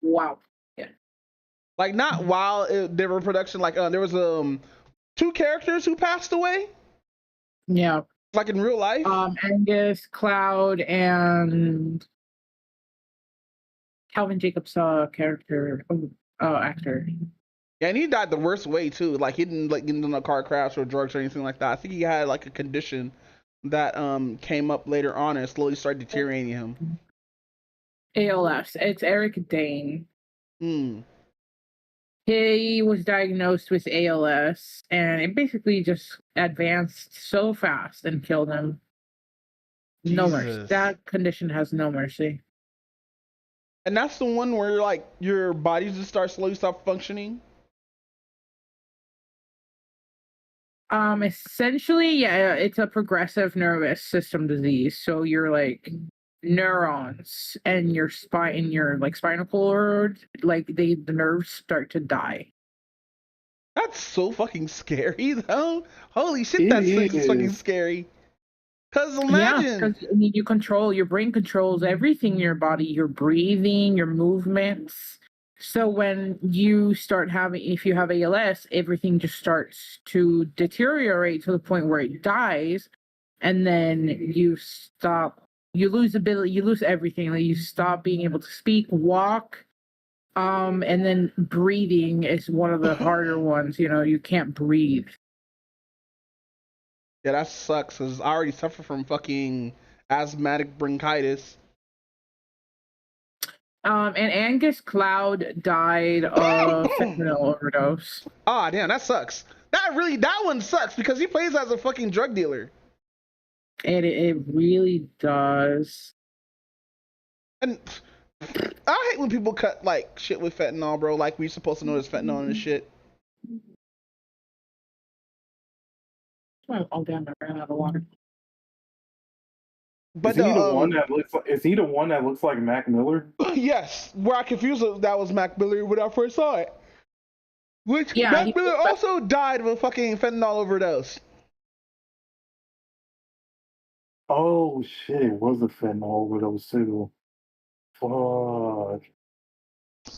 Wow. Yeah. Like not while they were in production. Like there was 2 characters who passed away. Yeah. Like in real life. Angus, Cloud, and Calvin Jacobs' character, actor. Yeah, and he died the worst way too. Like he didn't like get in a car crash or drugs or anything like that. I think he had like a condition that came up later on and slowly started deteriorating him. ALS. It's Eric Dane. He was diagnosed with ALS, and it basically just advanced so fast and killed him. No mercy. That condition has no mercy. And that's the one where like your body just slowly stop functioning. Essentially, yeah, it's a progressive nervous system disease. So you're like neurons and your spine, your like spinal cord, like the nerves start to die. That's so fucking scary, though. Holy shit, that thing is fucking scary. Cause imagine, because you control your brain controls everything in your body, your breathing, your movements. So when you start having, if you have ALS, everything just starts to deteriorate to the point where it dies, and then you stop. You lose ability. You lose everything. Like you stop being able to speak, walk, and then breathing is one of the harder ones. You know, you can't breathe. Yeah, that sucks. Cause I already suffer from fucking asthmatic bronchitis. And Angus Cloud died of fentanyl overdose. Ah, damn, that sucks. That one sucks because he plays as a fucking drug dealer. It really does. And I hate when people cut like shit with fentanyl, bro. Like we supposed to know there's fentanyl in this shit. Oh damn! I ran out of water. But is he the one that looks like? Is he the one that looks like Mac Miller? Yes. Where I confused that was Mac Miller when I first saw it. Which Mac Miller also died of a fucking fentanyl overdose. Oh shit! It was a fentanyl overdose too. Fuck.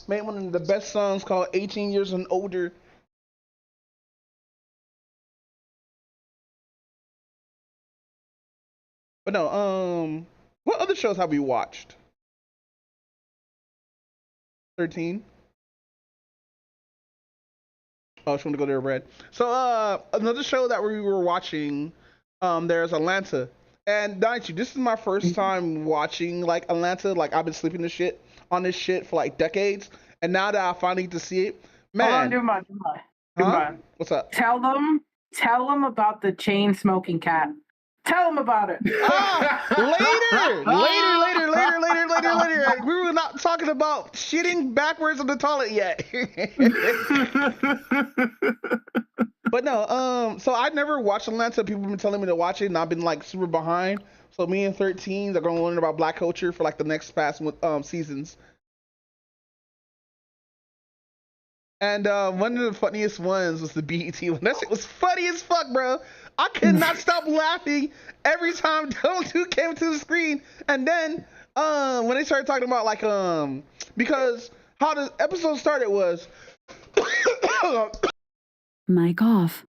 Made one of the best songs called 18 Years and Older. But no, what other shows have you watched? 13? Oh, she want to go there, Red. So, another show that we were watching, there's Atlanta. And Daichi, this is my first time watching like Atlanta. Like I've been sleeping on this shit for like decades, and now that I finally get to see it, man. Hold on, do mine. What's up? Tell them Tell them about the chain smoking cat. Tell them about it. Later. We were not talking about shitting backwards in the toilet yet. But no, so I never watched Atlanta. People have been telling me to watch it, and I've been like super behind. So me and 13 are gonna learn about Black culture for like the next past seasons. And one of the funniest ones was the BET one. That shit was funny as fuck, bro. I could not stop laughing every time those two came to the screen. And then when they started talking about like because how the episode started was Mic off.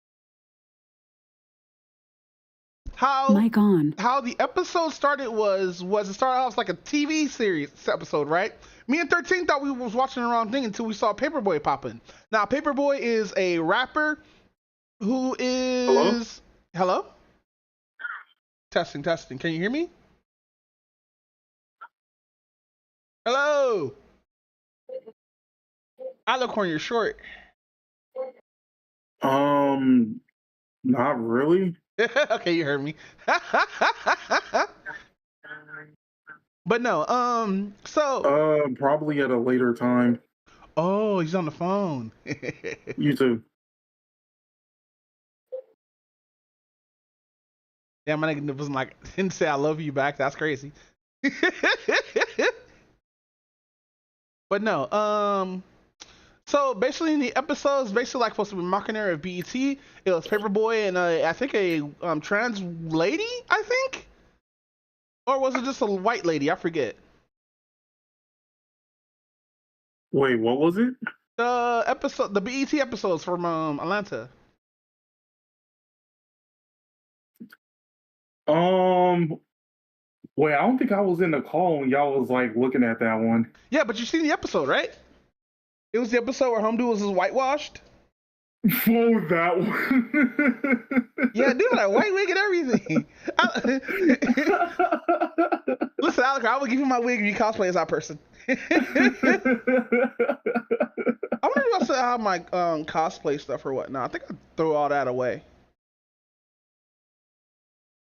Mic on. How the episode started was it started off like a TV series episode, right? Me and 13 thought we was watching the wrong thing until we saw Paperboy popping. Now, Paperboy is a rapper who is... Hello? Testing. Can you hear me? Hello? I look when you're short. Not really. Okay, you heard me. But no, so probably at a later time. Oh, he's on the phone. You too. Yeah, my nigga wasn't like didn't say I love you back. That's crazy. But no, so basically in the episodes, basically like supposed to be mockery of BET. It was Paperboy and I think a trans lady, I think. Or was it just a white lady? I forget. Wait, what was it? The BET episodes from Atlanta. Wait, I don't think I was in the call when y'all was like looking at that one. Yeah, but you seen the episode, right? It was the episode where Homie was whitewashed. Oh, that one. Yeah, dude, like white wig and everything. Listen, Alec, I will give you my wig if you cosplay as that person. I wonder if I still have my cosplay stuff or whatnot. I think I threw all that away.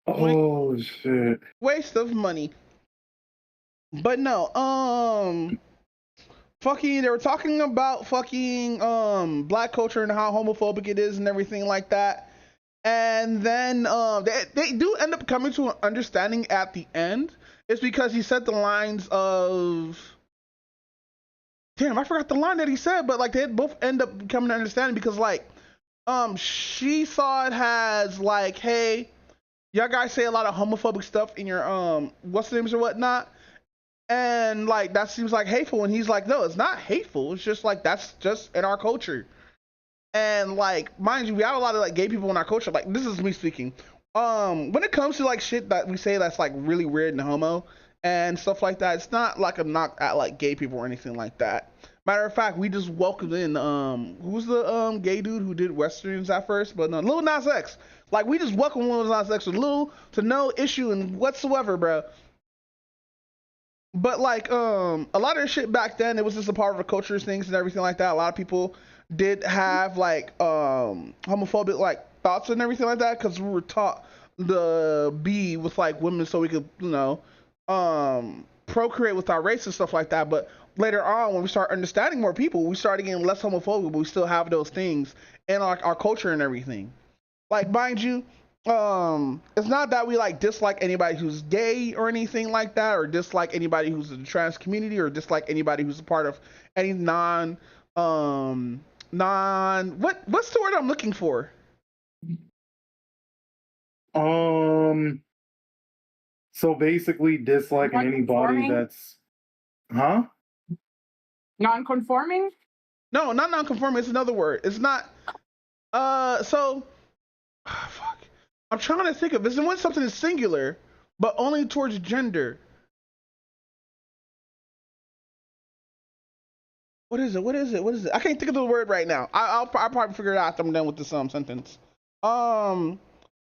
Oh shit! Waste of money. But no, fucking, they were talking about fucking Black culture and how homophobic it is and everything like that. And then they do end up coming to an understanding at the end. It's because he said the lines of, damn, I forgot the line that he said, but like they both end up coming to understanding because like she saw it as like, hey, y'all guys say a lot of homophobic stuff in your what's the names or whatnot. And like that seems like hateful, and he's like, no, it's not hateful. It's just like that's just in our culture. And like, mind you, we have a lot of like gay people in our culture. Like, this is me speaking. When it comes to like shit that we say that's like really weird and homo and stuff like that, it's not like a knock at like gay people or anything like that. Matter of fact, we just welcomed in who's the gay dude who did westerns at first, but no, Lil Nas X. Like, we just welcomed Lil Nas X with little to no issue and whatsoever, bro. But like a lot of the shit back then, it was just a part of the culture things and everything like that. A lot of people did have like homophobic like thoughts and everything like that because we were taught to be with like women so we could, you know, procreate with our race and stuff like that. But later on, when we start understanding more people, we started getting less homophobic, but we still have those things in our culture and everything. Like, mind you, it's not that we like dislike anybody who's gay or anything like that, or dislike anybody who's in the trans community, or dislike anybody who's a part of any what's the word I'm looking for? So basically disliking anybody that's non-conforming? No, not non-conforming, it's another word. It's not fuck. I'm trying to think of this. When something is singular, but only towards gender. What is it? I can't think of the word right now. I'll probably figure it out after I'm done with this sentence.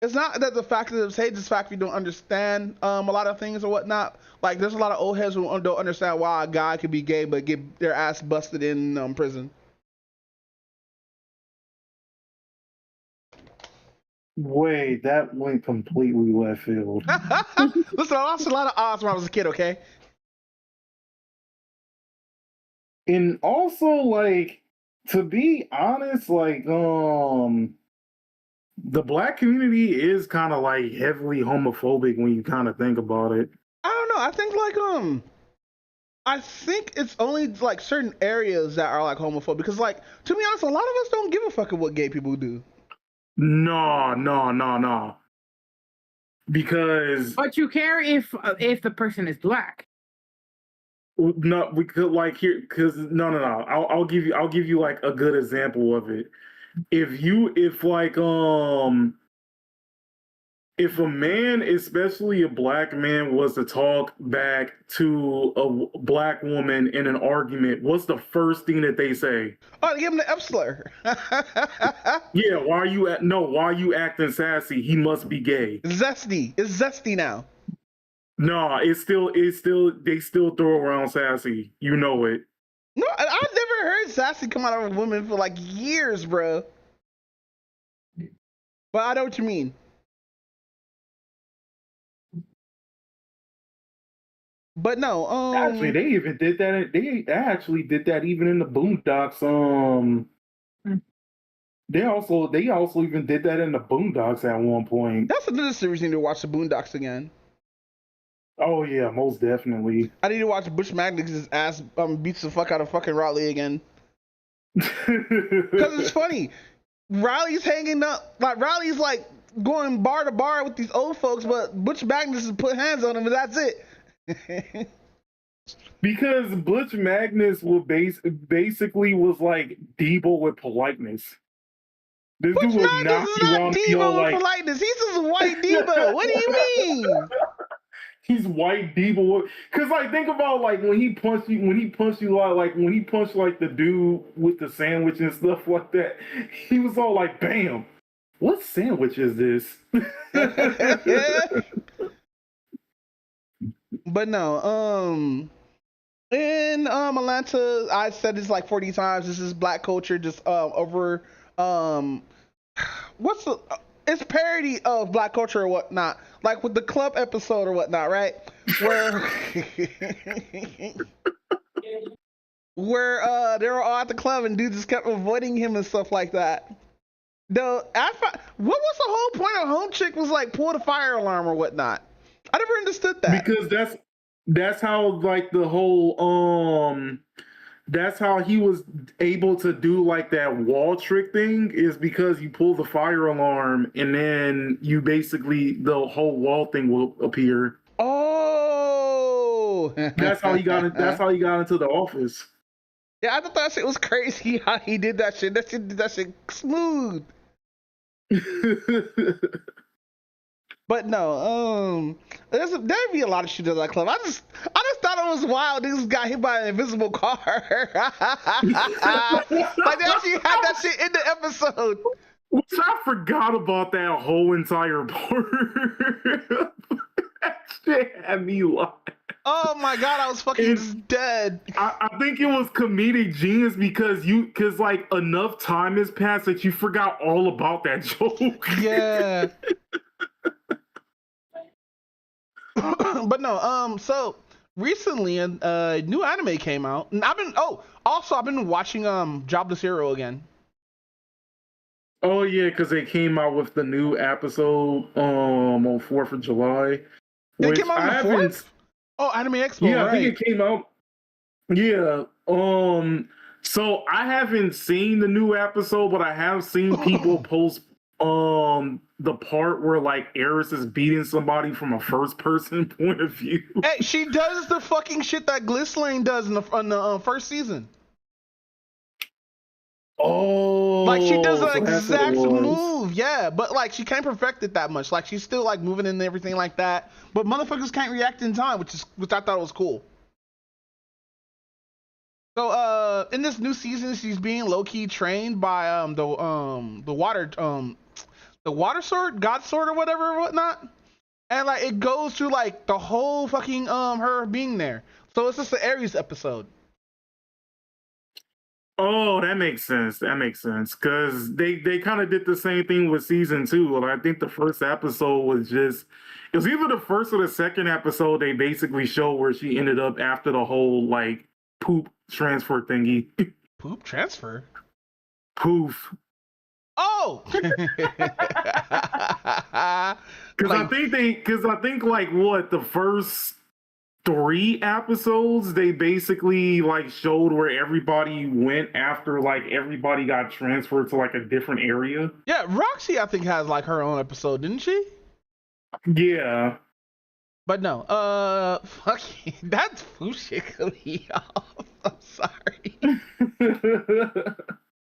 It's not that the fact that it's hate, it's the fact we don't understand a lot of things or whatnot. Like, there's a lot of old heads who don't understand why a guy could be gay but get their ass busted in prison. Wait, that went completely left field. Listen, I lost a lot of odds when I was a kid, okay? And also, like, to be honest, like, the black community is kind of like heavily homophobic when you kind of think about it. I don't know. I think like I think it's only like certain areas that are like homophobic because like to be honest, a lot of us don't give a fuck of what gay people do. No. Because But you care if the person is black. no, because like here, because no. I'll give you like a good example of it. If a man, especially a black man, was to talk back to a black woman in an argument, what's the first thing that they say? Oh, give him the F slur. Yeah, why are you acting sassy? He must be gay. Zesty. It's zesty now. No, it's still they still throw around sassy. You know it. No, I've never heard sassy come out of a woman for like years, bro. But I know what you mean. But no, actually they even did that. They actually did that even in the Boondocks. They also even did that in the Boondocks at one point. That's another series I need to watch, the Boondocks again. Oh yeah, most definitely. I need to watch Butch Magnus' ass beats the fuck out of fucking Riley again. Because it's funny. Riley's hanging up, like Riley's like going bar to bar with these old folks, but Butch Magnus has put hands on him and that's it. Because Butch Magnus will basically was like Debo with politeness. This Butch dude would Magnus knock is you not on Debo with politeness. He's just white Debo. What do you mean? He's white Debo. Cause like think about like when he punched you like when he punched like the dude with the sandwich and stuff like that, he was all like, bam, what sandwich is this? But no, in Atlanta, I said this like 40 times. This is black culture just over it's parody of black culture or whatnot, like with the club episode or whatnot, right? Where they were all at the club and dudes just kept avoiding him and stuff like that. What was the whole point of Home Chick was like pull the fire alarm or whatnot? I never understood that. Because that's how like the whole that's how he was able to do like that wall trick thing, is because you pull the fire alarm and then you basically the whole wall thing will appear. Oh, that's how he got into the office. Yeah, I thought that shit was crazy how he did that shit. That shit smooth. But no, there'd be a lot of shooters at that club. I just thought it was wild. Niggas got hit by an invisible car. Like they actually had that shit in the episode. Which I forgot about that whole entire part. That shit had me laughing. Oh my god, I was fucking just dead. I think it was comedic genius because like enough time has passed that you forgot all about that joke. Yeah. But no, so recently a new anime came out, and I've been watching Jobless Hero again. Oh yeah, because they came out with the new episode on 4th of July. It came out on the 4th? Oh, Anime Expo. Yeah, right. I think it came out. Yeah. So I haven't seen the new episode, but I have seen people post the part where like Eris is beating somebody from a first person point of view. Hey, she does the fucking shit that Glycerin does in the first season. Oh, like she does the exact move, yeah, but like she can't perfect it that much. Like she's still like moving and everything like that, but motherfuckers can't react in time, which I thought was cool. So in this new season, she's being low key trained by the water sword, God sword or whatever or whatnot, and like it goes through like the whole fucking her being there. So it's just the Ares episode. Oh, that makes sense. That makes sense because they kind of did the same thing with season 2. And I think the first episode was just it was either the first or the second episode. They basically show where she ended up after the whole like poop transfer thingy. Poop transfer. Poof. Oh. Because I think like what the first 3 episodes they basically like showed where everybody went after like everybody got transferred to like a different area. Yeah, Roxy I think has like her own episode, didn't she? Yeah. But no, fucking that's bullshit me off. I'm sorry.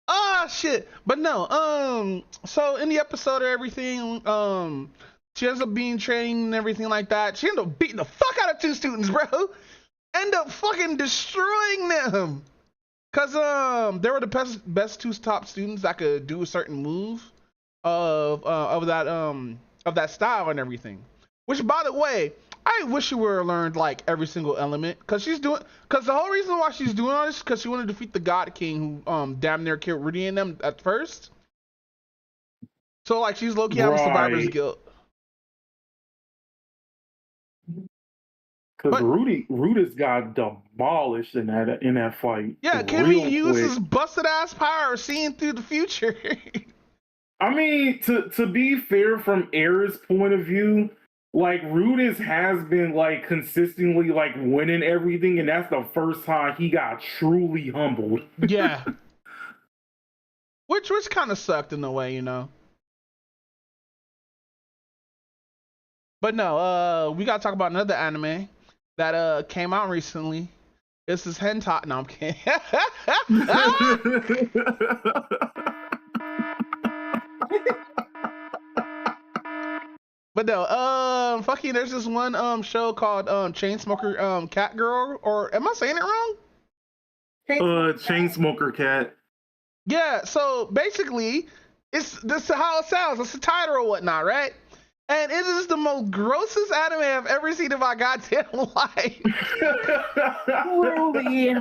Ah, shit. But no, so in the episode or everything, she ends up being trained and everything like that. She ended up beating the fuck out of 2 students, bro. End up fucking destroying them. Cause they were the best 2 top students that could do a certain move of that style and everything. Which, by the way, I wish she would have learned like every single element. Cause the whole reason why she's doing all this is because she wanted to defeat the God King who damn near killed Rudy and them at first. So like she's low-key having survivor's guilt. Because Rudy's got demolished in that fight. Yeah, can we use his busted ass power seeing through the future? I mean, to be fair, from Aerith's point of view, like Rudis has been like consistently like winning everything, and that's the first time he got truly humbled. Yeah. Which kind of sucked in a way, you know. But no, we gotta talk about another anime that came out recently. This is hentai. No, I'm kidding. But no, fucking there's this one show called Chainsmoker Cat Girl, or am I saying it wrong? Chainsmoker Cat. Yeah, so basically this is how it sounds. It's a title or whatnot, right? And it is the most grossest anime I've ever seen in my goddamn life. Really?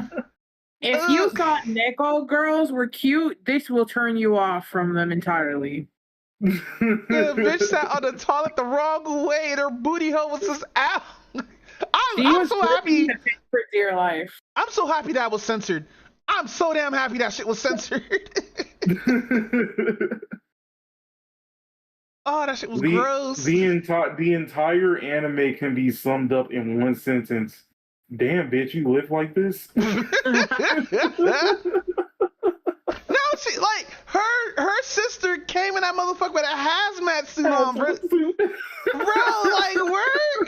If you thought Neko girls were cute, this will turn you off from them entirely. The bitch sat on the toilet the wrong way and her booty hole was just out. I'm so happy for dear life. I'm so happy that was censored. I'm so damn happy that shit was censored. Oh, that shit was gross. The entire anime can be summed up in one sentence. Damn, bitch, you live like this? No, she like her sister came in that motherfucker with a hazmat suit on, bro. Bro, like work.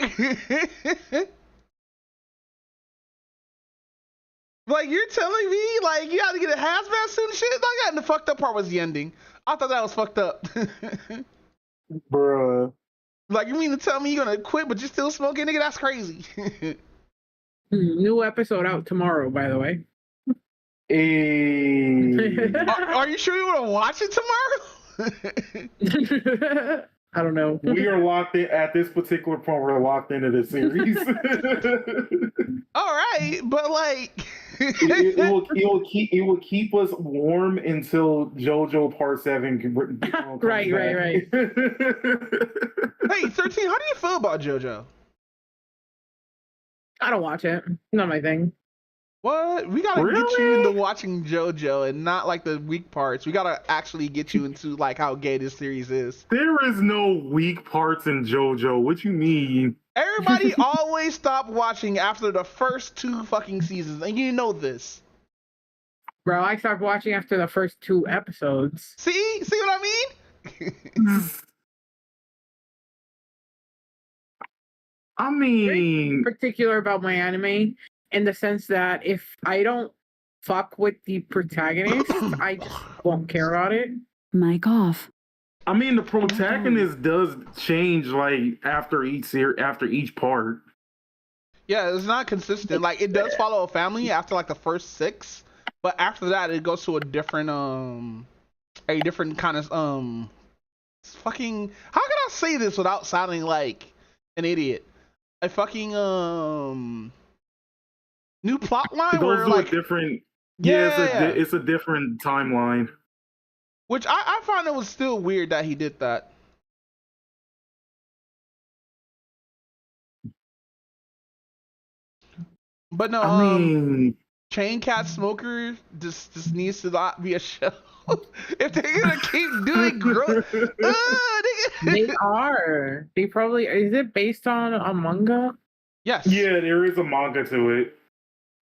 Like you're telling me like you had to get a hazmat suit and shit? Like, the fucked up part was the ending. I thought that was fucked up. Bruh. Like, you mean to tell me you're gonna quit, but you're still smoking, nigga? That's crazy. New episode out tomorrow, by the way. Are you sure you want to watch it tomorrow? I don't know. We are locked in at this particular point. We're locked into the series. All right, but like, it will keep us warm until JoJo Part 7. Right. Hey, 13. How do you feel about JoJo? I don't watch it. Not my thing. What? We gotta get you into watching JoJo and not like the weak parts. We gotta actually get you into like how gay this series is. There is no weak parts in JoJo. What you mean? Everybody always stopped watching after the first 2 fucking seasons, and you know this. Bro, I stopped watching after the first 2 episodes. See what I mean? I mean, particular about my anime in the sense that if I don't fuck with the protagonist, I just won't care about it. Mic off. I mean, the protagonist does change like after each part. Yeah, it's not consistent. Like it does follow a family after like the first 6, but after that it goes to a different kind of fucking. How can I say this without sounding like an idiot? A fucking new plot line It goes where to like a different. Yeah, it's a different timeline. Which I found it was still weird that he did that. But no, I mean, Chain Cat Smoker just needs to not be a show. If they're gonna keep doing growth, they are. They probably is it based on a manga? Yes. Yeah, there is a manga to it.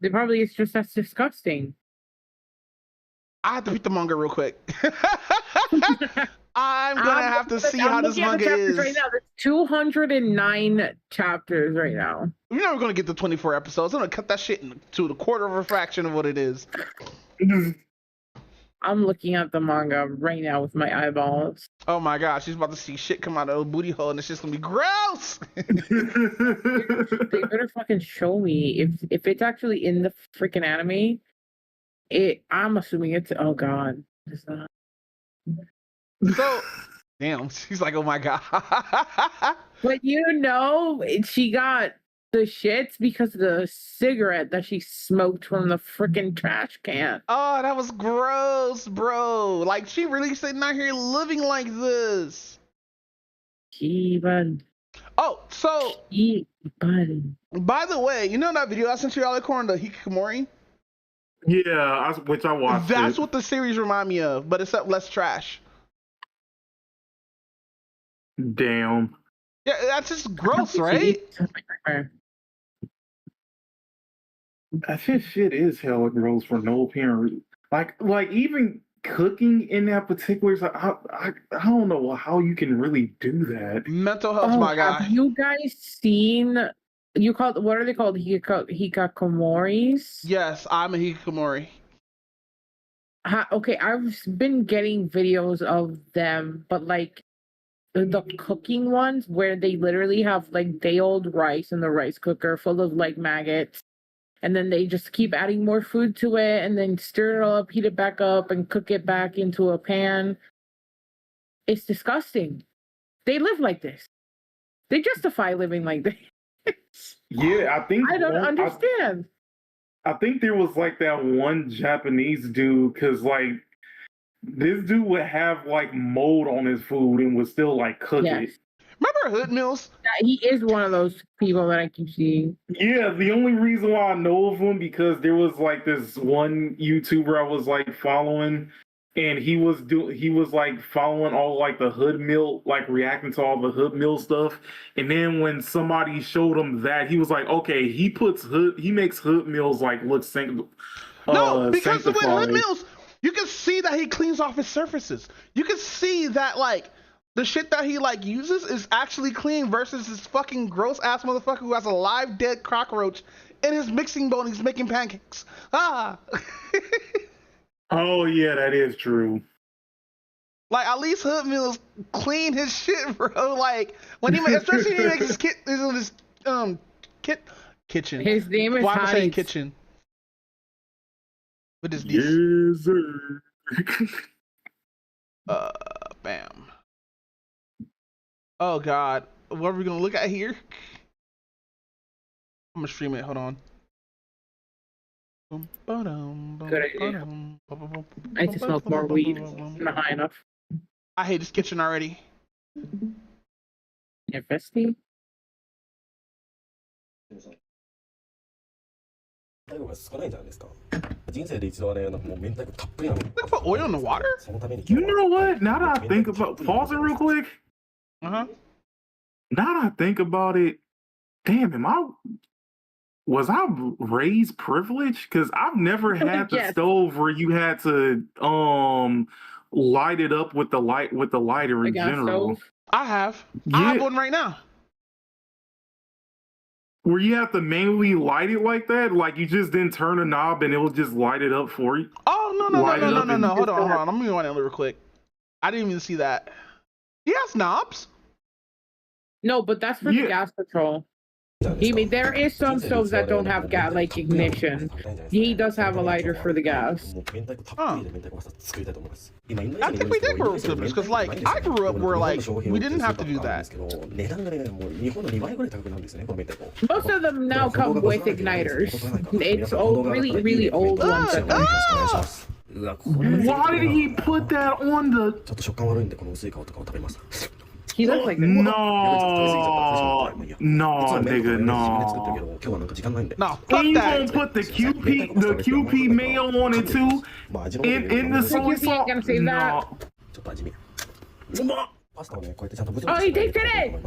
They probably it's just that's disgusting. I have to read the manga real quick. I'm gonna have to see how this manga is. Right now, there's 209 chapters right now. We're never gonna get to 24 episodes. I'm gonna cut that shit to the quarter of a fraction of what it is. I'm looking at the manga right now with my eyeballs. Oh my gosh, she's about to see shit come out of her booty hole, and it's just gonna be gross. They better fucking show me if it's actually in the freaking anime. I'm assuming it's God. It's not. So, damn, she's like, oh my god. But she got the shits because of the cigarette that she smoked from the freaking trash can. Oh, that was gross, bro. Like, she really sitting out here living like this. Oh, so by the way, you know that video I sent you, Alicorn, the Hikikomori? Yeah, which I watched. That's what the series remind me of, but except less trash. Damn. Yeah, that's just gross, right? That shit is hella gross for no apparent reason. Like even cooking in that particular, I don't know how you can really do that. Mental health, my guy. Have you guys seen? What are they called? Hikikomoris? Yes, I'm a hikikomori. Okay, I've been getting videos of them, but like the cooking ones where they literally have like day-old rice in the rice cooker full of like maggots, and then they just keep adding more food to it, and then stir it all up, heat it back up, and cook it back into a pan. It's disgusting. They live like this. They justify living like this. Yeah, I don't understand. I think there was like that one Japanese dude, because like this dude would have like mold on his food and would still like cook it. Remember Hood Mills? Yeah, he is one of those people that I keep seeing. Yeah, the only reason why I know of him because there was like this one YouTuber I was like following, and he was like following all like the Hood Mill, like reacting to all the Hood Mill stuff. And then when somebody showed him that, he was like, okay, he makes Hood Mills like look No, because the way Hood Mills, you can see that he cleans off his surfaces. You can see that like the shit that he like uses is actually clean versus this fucking gross ass motherfucker who has a live dead cockroach in his mixing bowl and he's making pancakes. Oh yeah, that is true. Like at least Hood Mills clean his shit, bro. Like when especially when he makes his kitchen. His name is Why am I saying Hotties. kitchen? With his yes, sir. Bam. Oh god, what are we gonna look at here? I'm gonna stream it. Hold on. Good idea. I need to smoke more weed. I'm not high enough. I hate this kitchen already. You're festy? Look for oil in the water? You know what? Now that I think about pause it real quick. Uh-huh. Now that I think about it, damn, was I raised privileged? Because I've never had the stove where you had to light it up with the lighter in general. I have. Yeah. I have one right now. Where you have to manually light it like that? Like you just didn't turn a knob and it will just light it up for you? Oh no. Hold on. Let me rewind it real quick. I didn't even see that. He has knobs. No, but that's for the gas control. There is some stoves that don't have gas, like ignition. He does have a lighter for the gas. Huh. I think we did grow up with this because, like, I grew up where, like, we didn't have to do that. Most of them now come with igniters. It's old, really, really old ones. Why did he put that on the? He looks like no, nigga, no. No, fuck that. Gonna put the QP mayo on it too, in the soy sauce. Gonna save that. Oh, he takes it in.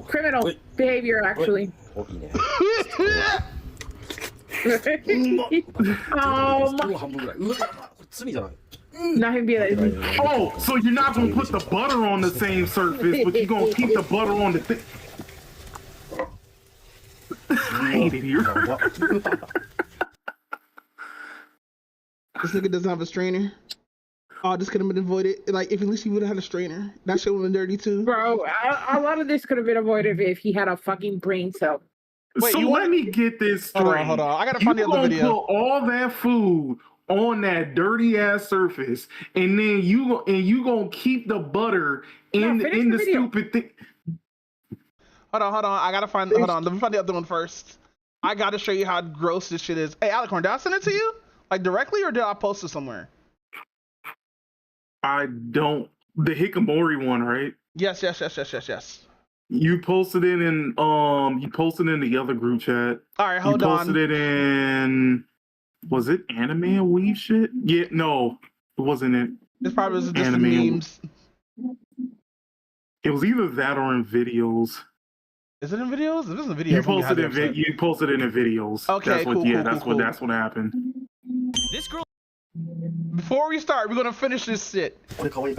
Criminal behavior, actually. Oh my. Not him be like. Oh, so you're not gonna put the butter on the same surface, but you're gonna keep the butter on the thing. I hate it here. This nigga doesn't have a strainer. Oh, this could have been avoided. Like, if at least he would have had a strainer. That shit would have been dirty too. Bro, a lot of this could have been avoided if he had a fucking brain cell. Wait, so let me get this straight. Hold on. I gotta find the other video. You gonna put all that food on that dirty ass surface, and then you gonna keep the butter in the stupid thing. Hold on. I gotta find. Hold on. Let me find the other one first. I gotta show you how gross this shit is. Hey, Alicorn, did I send it to you like directly, or did I post it somewhere? I don't. The Hikikomori one, right? Yes. You posted it in the other group chat. All right, hold on. You posted it in. Was it anime and weave shit? Yeah, no, it wasn't it. This probably was just memes. It was either that or in videos. Is it in videos? If it's in videos, you posted it in videos. Okay, that's what, cool. That's what happened. This girl. Before we start, we're gonna finish this shit. Really?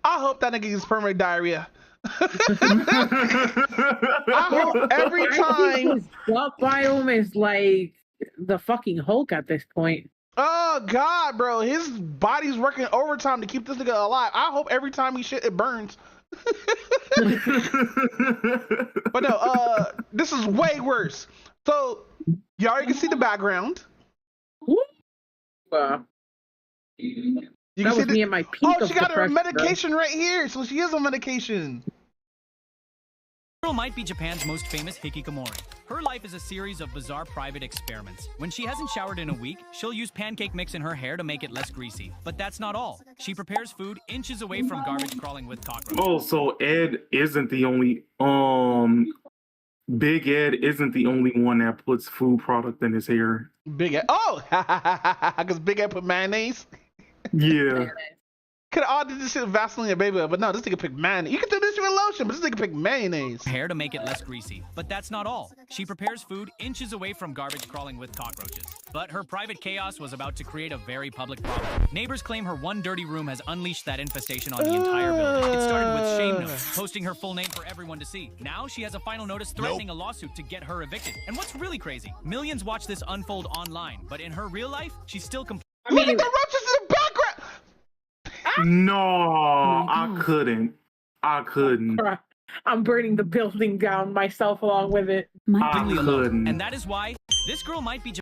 I hope that nigga gets permanent diarrhea. I hope every time. His gut biome is like the fucking Hulk at this point. Oh God, bro, his body's working overtime to keep this nigga alive. I hope every time he shit, it burns. But no, this is way worse. So you already can see the background. You can see me at my peak. Oh, she got her medication right here, so she is on medication. Girl might be Japan's most famous hikikomori. Her life is a series of bizarre private experiments. When she hasn't showered in a week, she'll use pancake mix in her hair to make it less greasy. But that's not all. She prepares food inches away from garbage crawling with cockroaches. Oh, so Ed isn't the only Big Ed isn't the only one that puts food product in his hair. Big Ed. Oh, because Big Ed put mayonnaise. Yeah. Could have all did this shit with Vaseline or baby oil, but no, this nigga picked mayonnaise. You can do this shit with lotion, but this nigga picked mayonnaise. Hair to make it less greasy. But that's not all. She prepares food inches away from garbage crawling with cockroaches. But her private chaos was about to create a very public problem. Neighbors claim her one dirty room has unleashed that infestation on the entire building. It started with shame notes, posting her full name for everyone to see. Now she has a final notice threatening a lawsuit to get her evicted. And what's really crazy, millions watch this unfold online, but in her real life, she's still Look at the roaches in the background! No, I couldn't. I'm burning the building down myself along with it. I couldn't. And that is why this girl might be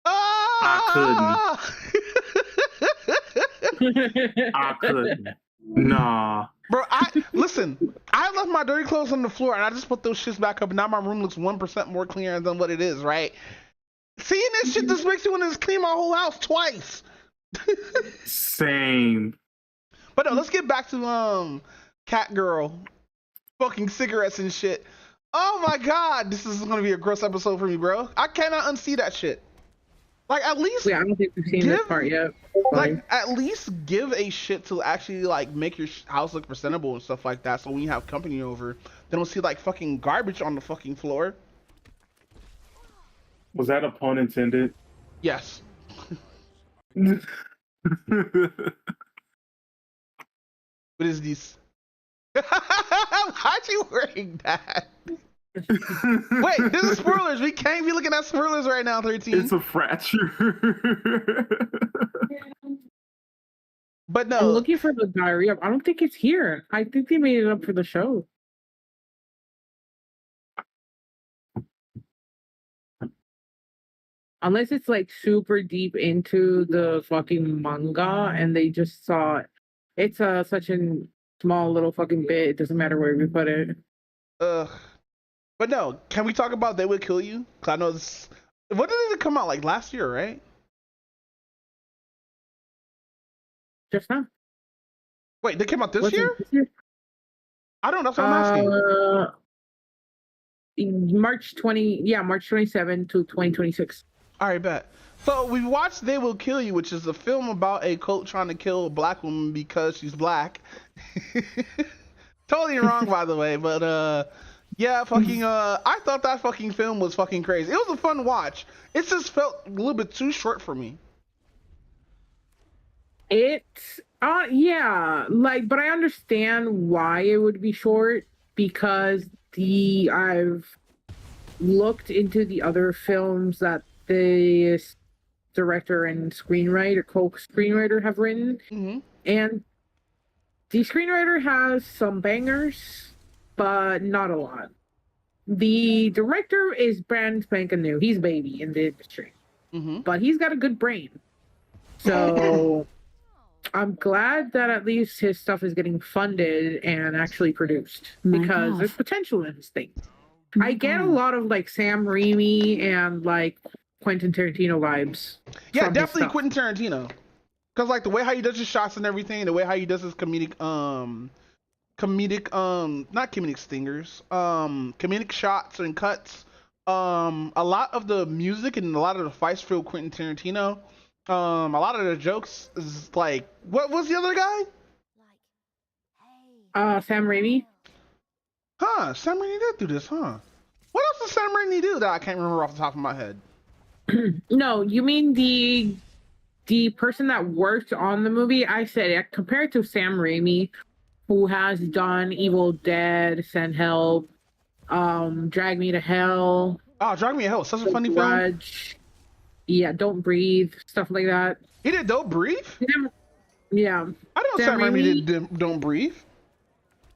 I couldn't. Nah. Bro, listen, I left my dirty clothes on the floor and I just put those shits back up and now my room looks 1% more cleaner than what it is, right? Seeing this shit just makes me want to just clean my whole house twice. Same. But no, let's get back to Cat Girl smoking cigarettes and shit. Oh my God, this is gonna be a gross episode for me, bro. I cannot unsee that shit. Like, at least I don't think we've seen this part yet. Like, at least give a shit to actually like make your house look presentable and stuff like that. So when you have company over, they don't see like fucking garbage on the fucking floor. Was that a pun intended? Yes. What is this? Why'd you wearing that? Wait, this is spoilers. We can't be looking at spoilers right now, 13. It's a fracture. But no. I'm looking for the diarrhea. I don't think it's here. I think they made it up for the show. Unless it's like super deep into the fucking manga and they just saw it. It's such a small little fucking bit. It doesn't matter where we put it. But no, can we talk about They Would Kill You? Cause I know this. When did it come out? Like last year, right? Just now. Wait, they came out this year? I don't know. That's what I'm asking. March 27 to 2026. All right, bet. So we watched They Will Kill You, which is a film about a cult trying to kill a black woman because she's black. Totally wrong, by the way, but yeah, fucking I thought that fucking film was fucking crazy. It was a fun watch. It just felt a little bit too short for me. Yeah, like, but I understand why it would be short because I've looked into the other films that the director and screenwriter, co-screenwriter have written, and the screenwriter has some bangers, but not a lot. The director is brand spanking new. He's baby in the industry, but he's got a good brain. So I'm glad that at least his stuff is getting funded and actually produced because there's potential in his thing. I get a lot of like Sam Raimi and like Quentin Tarantino vibes. Yeah, definitely Quentin Tarantino. Cause like the way how he does his shots and everything, the way how he does his comedic not comedic stingers, comedic shots and cuts. A lot of the music and a lot of the fights feel Quentin Tarantino. A lot of the jokes is like, what was the other guy? Sam Raimi. Huh, Sam Raimi did do this, huh? What else did Sam Raimi do that I can't remember off the top of my head? No, you mean the person that worked on the movie? I said compared to Sam Raimi, who has done Evil Dead, Send Help, Drag Me to Hell. Oh, Drag Me to Hell, such a funny film. Yeah, Don't Breathe, stuff like that. He did Don't Breathe? Yeah. I don't know Sam Raimi did Don't Breathe.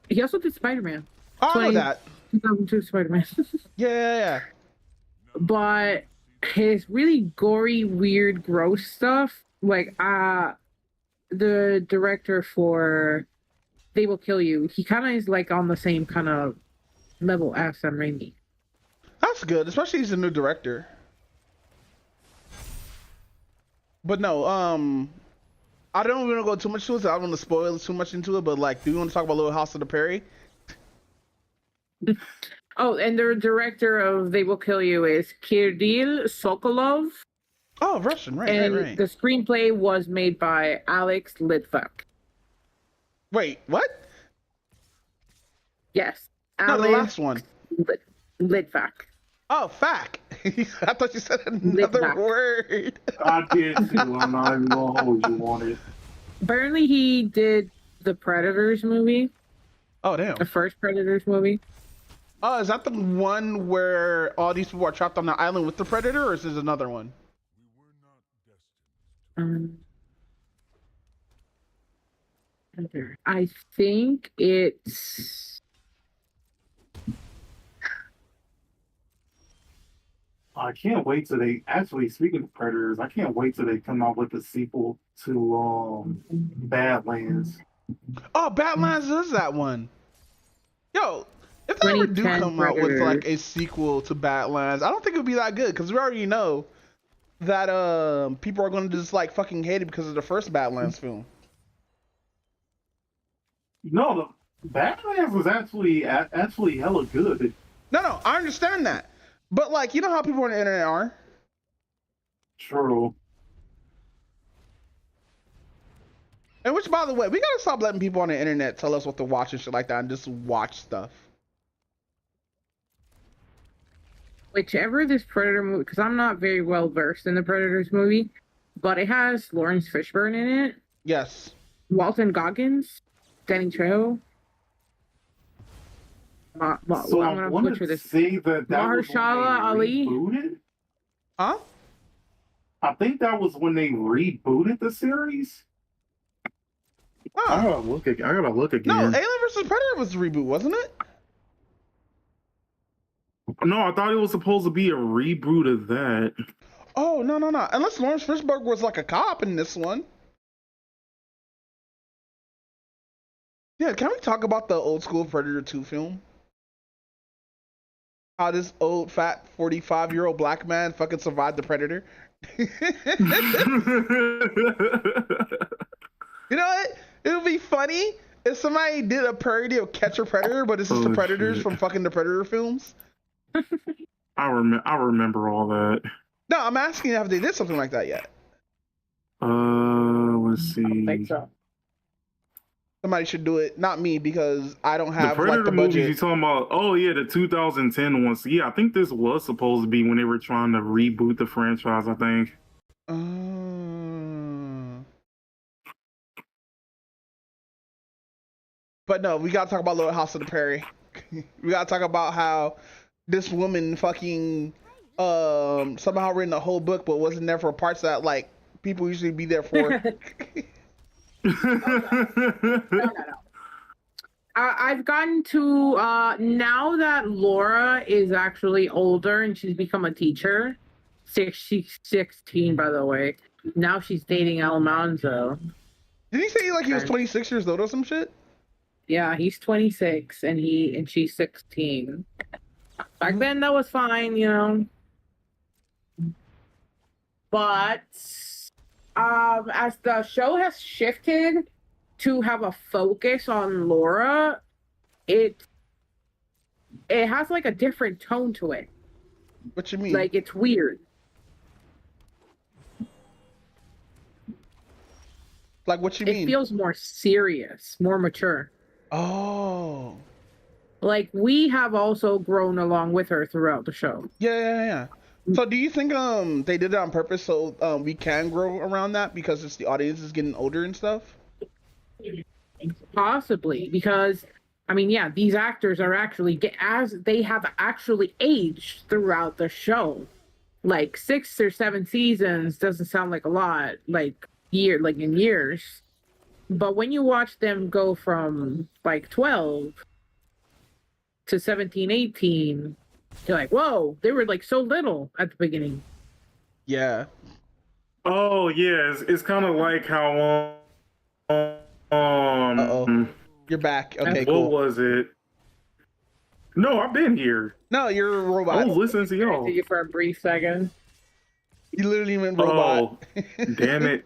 He also did Spider-Man. Oh, I know that. 2002 Spider-Man. Yeah. But his really gory, weird, gross stuff, like the director for They Will Kill You, he kind of is like on the same kind of level as Sam Raimi. That's good, especially he's a new director. But no, I don't want to go too much to it. So I don't want to spoil too much into it. But like, do you want to talk about Little House of the Prairie? Oh, and the director of They Will Kill You is Kirill Sokolov. Oh, Russian, right, and right. The screenplay was made by Alex Litvak. Wait, what? Yes. No, the last one. Litvak. Oh, fuck. I thought you said another word. I did too. I'm not even going to hold you on it. Apparently he did the Predators movie. Oh, damn. The first Predators movie. Oh, is that the one where all these people are trapped on the island with the Predator, or is this another one? I think it's... I can't wait till they actually, speaking of Predators, I can't wait till they come out with a sequel to Badlands. Oh, Badlands is that one. Yo, if they ever do come out with like a sequel to Badlands, I don't think it would be that good because we already know that people are going to just like fucking hate it because of the first Badlands film. No, the Badlands was actually hella good. No, I understand that. But like, you know how people on the internet are? True. And which, by the way, we gotta stop letting people on the internet tell us what to watch and shit like that and just watch stuff. Whichever this Predator movie, because I'm not very well versed in the Predators movie, but it has Lawrence Fishburne in it. Yes. Walton Goggins. Danny Trejo. So I'm I gonna want butcher to this. say that was when Mahershala they Ali. rebooted. Huh? I think that was when they rebooted the series. Huh. I gotta look again. No, Alien vs Predator was the reboot, wasn't it? No, I thought it was supposed to be a reboot of that. Oh, no. Unless Lawrence Fishburne was like a cop in this one. Yeah, can we talk about the old school Predator 2 film? How this old, fat, 45-year-old black man fucking survived the Predator. You know what? It would be funny if somebody did a parody of Catch a Predator, but it's just the Predators from fucking the Predator films. I remember all that. No, I'm asking if they did something like that yet. Let's see. I don't think so. Somebody should do it, not me, because I don't have the Predator like the movies budget. you talking about? Oh yeah, the 2010 ones. Yeah, I think this was supposed to be when they were trying to reboot the franchise. I think. But no, we gotta talk about Little House on the Prairie. We gotta talk about how this woman fucking somehow written the whole book, but wasn't there for parts that like people usually be there for. No. I've gotten to now that Laura is actually older and she's become a teacher. She's 16, by the way. Now she's dating Almanzo. Did he say like he was 26 years old or some shit? Yeah, he's 26 and she's 16. Back then that was fine, you know. But as the show has shifted to have a focus on Laura, it has like a different tone to it. What you mean? Like it's weird. Like what you mean? It feels more serious, more mature. Oh. Like we have also grown along with her throughout the show. Yeah. So do you think they did it on purpose so we can grow around that because it's the audience is getting older and stuff? Possibly, because I mean, yeah, these actors are actually as they have actually aged throughout the show. Like 6 or 7 seasons doesn't sound like a lot, like in years. But when you watch them go from like 12 to 17, 18, you're like, whoa, they were like so little at the beginning. Yeah. Oh yeah, it's kind of like how You're back. Okay, what cool. was it? No, I've been here. No, you're a robot. I was listening to y'all. You for a brief second. You literally went robot. Oh, damn it.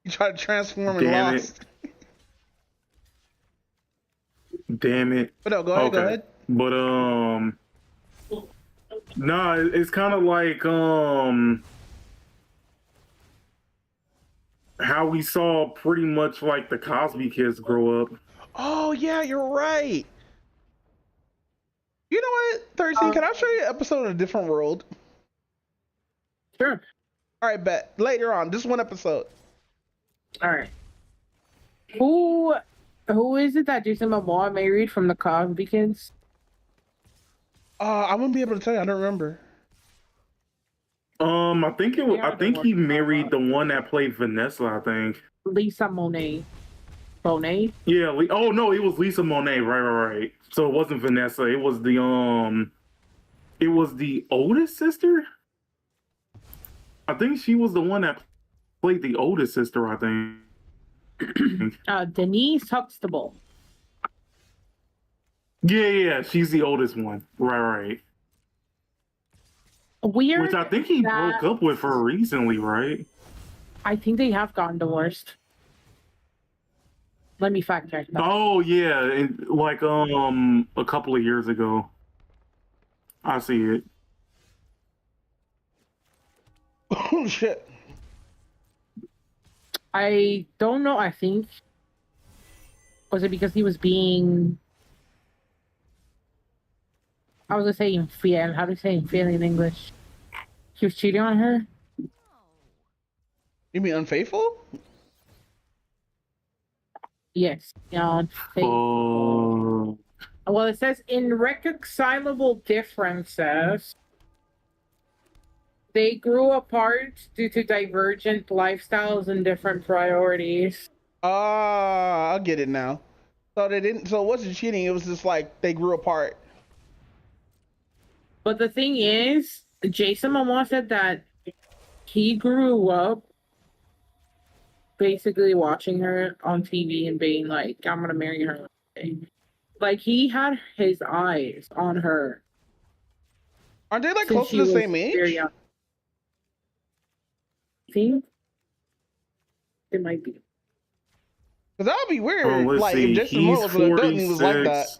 You tried to transform and Damn lost. Damn it. But no, go ahead. But nah, it's kind of like how we saw pretty much like the Cosby Kids grow up. Oh yeah, you're right. You know what, 13? Can I show you an episode of A Different World? Sure. All right, bet. Later on, just one episode. All right. Who is it that Jason Momoa married from the Cosby Kids? I wouldn't be able to tell you. I don't remember. I think it was. I think he married the one that played Vanessa. I think Lisa Bonet. Yeah. Oh no, it was Lisa Monet. Right. So it wasn't Vanessa. It was the oldest sister. I think she was the one that played the oldest sister. I think. Denise Huxtable. Yeah, she's the oldest one. Right. Weird. Which I think he broke up with her recently, right? I think they have gotten divorced. Let me fact check that. Oh yeah, like a couple of years ago. I see it. Oh shit. I don't know. I think was it because he was being. I was gonna say infiel. How do you say infiel in English? He was cheating on her. You mean unfaithful? Yes, on Facebook. Well, it says irreconcilable differences. They grew apart due to divergent lifestyles and different priorities. Ah, I get it now. So they didn't. So it wasn't cheating. It was just like they grew apart. But the thing is, Jason Momoa said that he grew up basically watching her on TV and being like, I'm gonna marry her one day. Like, he had his eyes on her. Aren't they like close to the same age? Very young. I think it might be. Cause that would be weird. Let's Like see. if Jason He's Momoa was an adult and he was like 46. that.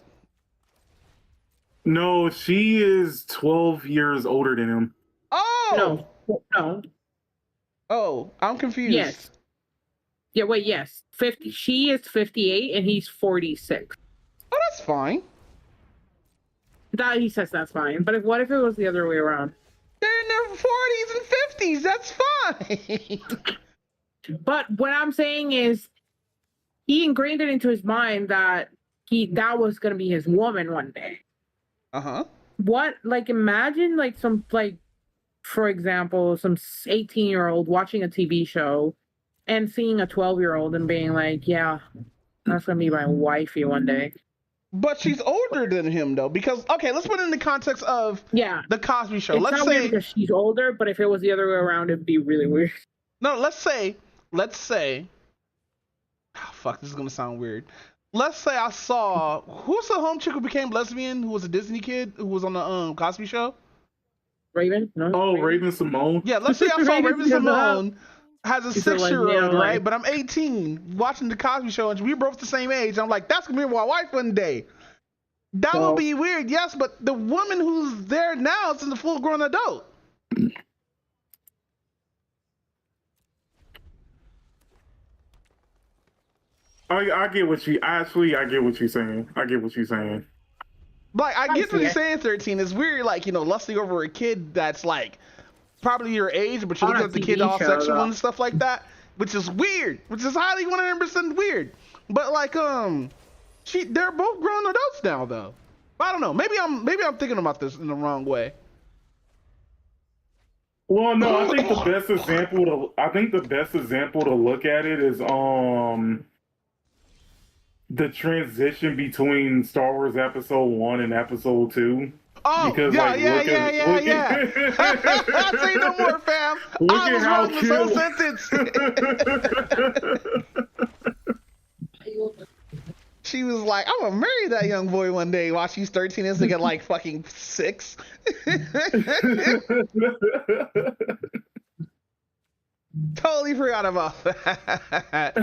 No, she is 12 years older than him. Oh no. Oh, I'm confused. Yes. Yeah. Wait. Yes. 50. She is 58 and he's 46. Oh, that's fine. That he says that's fine. But what if it was the other way around? They're in their 40s and 50s. That's fine. But what I'm saying is, he ingrained it into his mind that that was gonna be his woman one day. What, like, imagine like some, like, for example, some 18-year-old watching a TV show and seeing a 12-year-old and being like, yeah, that's gonna be my wifey one day. But she's older than him though, because okay, let's put it in the context of the Cosby Show. It's Let's not say weird because she's older, but if it was the other way around, it'd be really weird. no. Let's say. Oh, fuck, this is gonna sound weird. Let's say I saw who's the home chick who became lesbian, who was a Disney kid, who was on the Cosby Show. Raven? No. Oh, Raven Simone. Yeah, let's say I saw Raven Simone has a She's a 6-year-old, lesbian, right? like- But I'm 18, watching the Cosby Show, and we both the same age. I'm like, that's gonna be my wife one day. That Well- would be weird, yes, but the woman who's there now is a full-grown adult. I get what you I get what you're saying. I get what you're saying. Like, I get what see you're it. saying, 13. It's weird, like, you know, lusting over a kid that's, like, probably your age, but you On look a at the TV kid all show, sexual though. and stuff like that, which is weird, which is highly 100% weird. But, like, they're both grown adults now, though. I don't know. Maybe I'm thinking about this in the wrong way. Well, no, I think the best example to look at it is the transition between Star Wars Episode 1 and Episode 2. Oh, Because, yeah. Say no more, fam. Look I at was how wrong this whole cute. sentence. She was like, I'm gonna marry that young boy one day while she's 13 and they get like fucking 6. Totally forgot about that.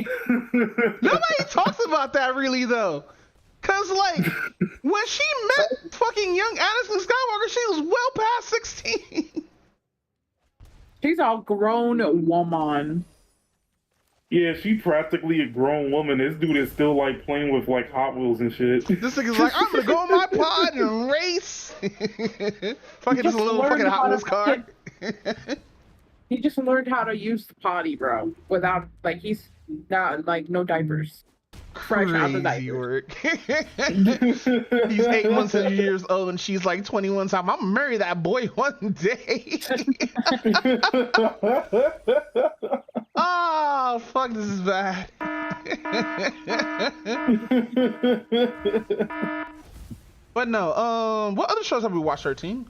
Nobody talks about that really though. Cause like when she met fucking young Anakin Skywalker, she was well past 16. She's a grown woman. Yeah, she practically a grown woman. This dude is still like playing with like Hot Wheels and shit. This nigga's like, I'm gonna go on my pod and race. Fucking just a little fucking Hot Wheels car. He just learned how to use the potty, bro. Without, like, he's not, like, no diapers. Fresh out the Crazy diapers. work. He's 8 months and years old and she's like 21. So I'm gonna marry that boy one day. Oh, fuck, this is bad. But no, what other shows have we watched, 13?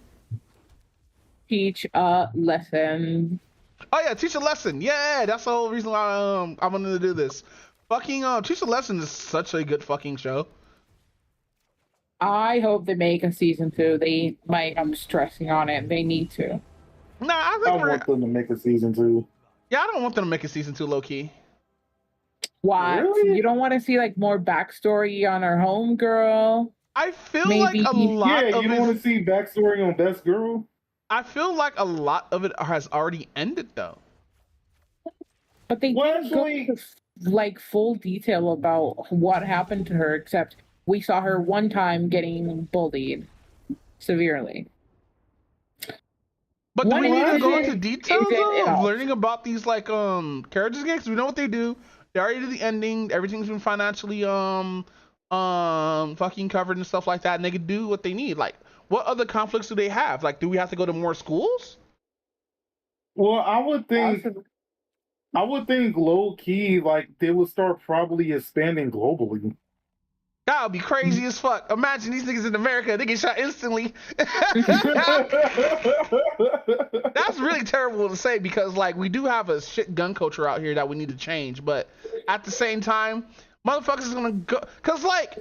Teach a lesson. Oh yeah, Teach a Lesson. Yeah, that's the whole reason why I wanted to do this. Fucking Teach a Lesson is such a good fucking show. I hope they make a season 2. I'm stressing on it. They need to. Nah, I I want them to make a season 2. Yeah, I don't want them to make a season 2 low key. What? Really? You don't want to see, like, more backstory on our homegirl? I feel like a lot Yeah, of you don't want to see backstory on Best Girl? I feel like a lot of it has already ended though. But they didn't go into, like, full detail about what happened to her, except we saw her one time getting bullied severely. But do we need to go into Is details it though, of enough? learning about these like characters again? Because we know what they do. They already did the ending. Everything's been financially fucking covered and stuff like that, and they can do what they need. Like, what other conflicts do they have? Like, do we have to go to more schools? Well, I would think low key, like they would start probably expanding globally. That would be crazy as fuck. Imagine these niggas in America, they get shot instantly. That's really terrible to say because, like, we do have a shit gun culture out here that we need to change. But at the same time, motherfuckers is gonna go, cause like,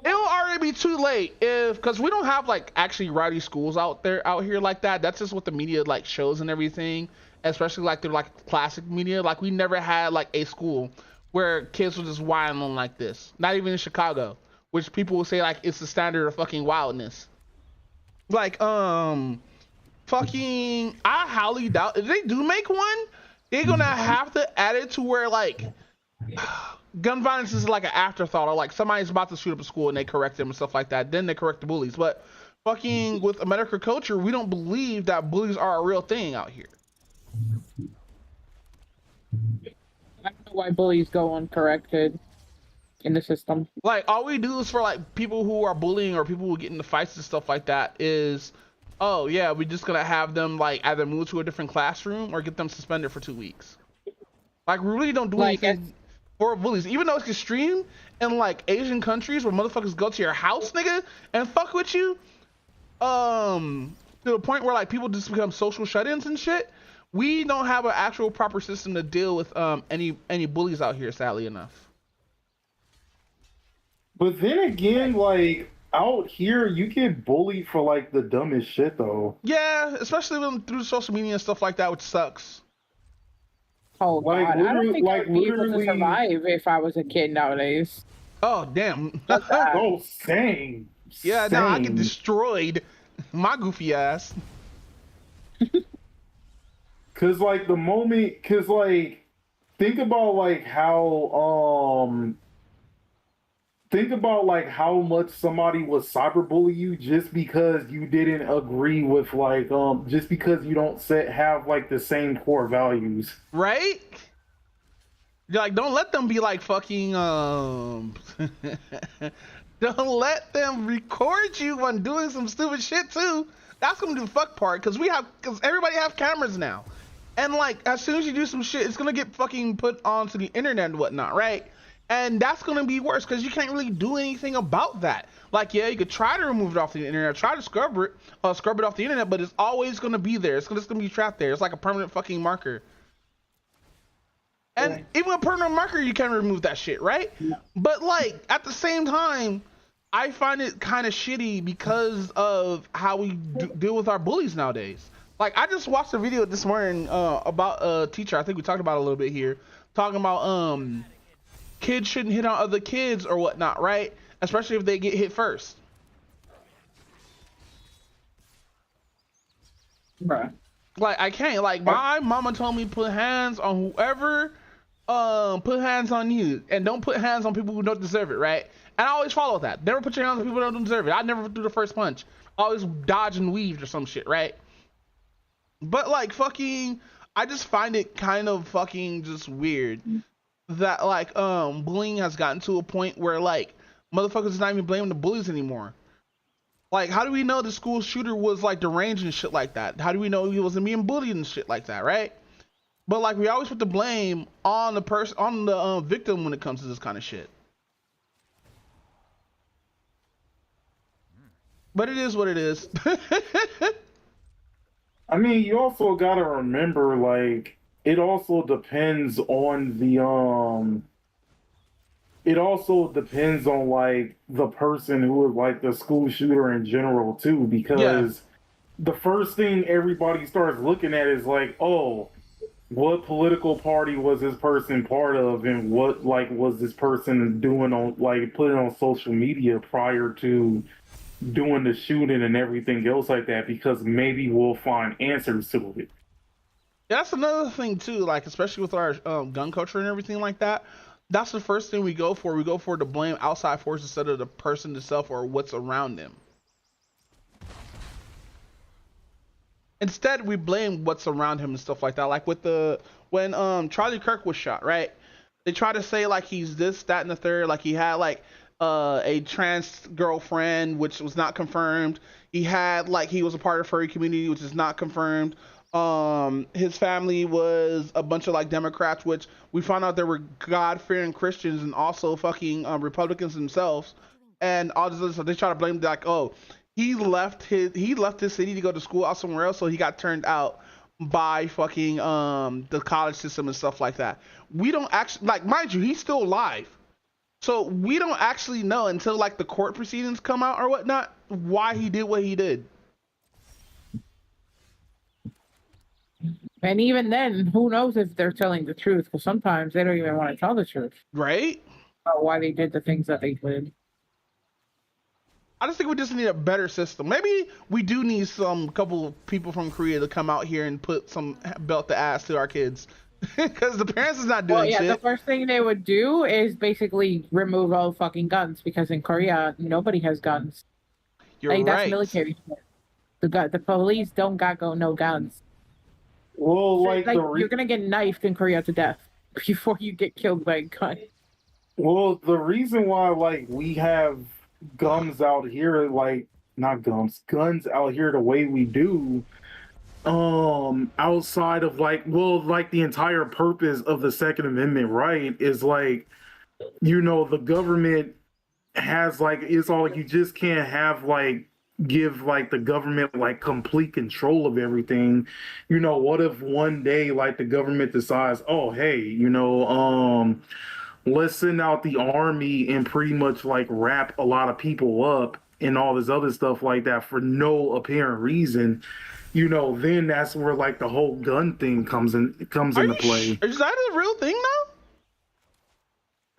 it'll already be too late cause we don't have like actually rowdy schools out here like that. That's just what the media like shows and everything, especially like they're like classic media. Like we never had like a school where kids were just wilding like this. Not even in Chicago, which people will say like it's the standard of fucking wildness. Like fucking, I highly doubt if they do make one, they're gonna have to add it to where like gun violence is like an afterthought, or like somebody's about to shoot up a school and they correct them and stuff like that. Then they correct the bullies. But fucking with American culture, we don't believe that bullies are a real thing out here. I don't know why bullies go uncorrected in the system. Like, all we do is for like people who are bullying or people who get into fights and stuff like that is, oh yeah, we're just gonna have them like either move to a different classroom or get them suspended for 2 weeks. Like, we really don't do anything for bullies, even though it's extreme in like Asian countries where motherfuckers go to your house, nigga, and fuck with you, to the point where like people just become social shut-ins and shit. We don't have an actual proper system to deal with any bullies out here, sadly enough. But then again, like out here, you get bullied for like the dumbest shit, though. Yeah, especially through social media and stuff like that, which sucks. Oh Like, God, I don't think like, I'd be able to survive if I was a kid nowadays. Oh damn. Oh, same. Yeah, no, I get destroyed. My goofy ass. Cause like the moment, cause like think about like how much somebody would cyberbully you just because you didn't agree with like just because you don't have like the same core values. Right? Like, don't let them be like fucking don't let them record you when doing some stupid shit too. That's gonna do the fuck part, cause everybody have cameras now. And like, as soon as you do some shit, it's gonna get fucking put onto the internet and whatnot, right? And that's gonna be worse because you can't really do anything about that. Like, yeah, you could try to remove it off the internet, try to scrub it off the internet, but it's always gonna be there. It's just gonna be trapped there. It's like a permanent fucking marker. And even a permanent marker, you can remove that shit, right? But like, at the same time, I find it kind of shitty because of how we deal with our bullies nowadays. Like, I just watched a video this morning about a teacher. I think we talked about it a little bit here, talking about kids shouldn't hit on other kids or whatnot, right? Especially if they get hit first. Bruh. Like, I can't. Like, my mama told me put hands on whoever put hands on you, and don't put hands on people who don't deserve it, right? And I always follow that. Never put your hands on people who don't deserve it. I never do the first punch. Always dodge and weave or some shit, right? But like, fucking, I just find it kind of fucking just weird that like bullying has gotten to a point where like motherfuckers is not even blaming the bullies anymore. Like, how do we know the school shooter was like deranged and shit like that? How do we know he wasn't being bullied and shit like that, right? But like, we always put the blame on the person, on the victim when it comes to this kind of shit. But it is what it is. I mean, you also gotta remember, like, it also depends on like the person who is like the school shooter in general too, because the first thing everybody starts looking at is like, oh, what political party was this person part of, and what like was this person doing on like putting on social media prior to doing the shooting and everything else like that, because maybe we'll find answers to it. That's another thing too, like especially with our gun culture and everything like that. That's the first thing we go for. We go for to blame outside forces instead of the person itself or what's around them. Instead, we blame what's around him and stuff like that. Like with when Charlie Kirk was shot, right? They try to say like he's this, that, and the third. Like he had like a trans girlfriend, which was not confirmed. He had like he was a part of the furry community, which is not confirmed. His family was a bunch of like Democrats, which we found out there were God-fearing Christians and also fucking Republicans themselves, and all this other stuff. They try to blame like, oh, he left his city to go to school out somewhere else, so he got turned out by fucking the college system and stuff like that. We don't actually, like, mind you, he's still alive, so we don't actually know until like the court proceedings come out or whatnot why he did what he did. And even then, who knows if they're telling the truth? Because sometimes they don't even want to tell the truth, right? About why they did the things that they did. I just think we just need a better system. Maybe we do need some couple people from Korea to come out here and put some belt the ass to our kids, because the parents is not doing shit. The first thing they would do is basically remove all fucking guns, because in Korea nobody has guns. You're like, right. That's military shit. The police don't got no guns. Well, you're gonna get knifed in Korea to death before you get killed by a gun. Well, the reason why like we have guns out here, like not guns out here the way we do, outside of like the entire purpose of the Second Amendment, right, is like, the government has like, it's all, you just can't have like give like the government like complete control of everything. What if one day like the government decides, oh hey, let's send out the army and pretty much like wrap a lot of people up and all this other stuff like that for no apparent reason, then that's where like the whole gun thing comes into play. Is that a real thing now?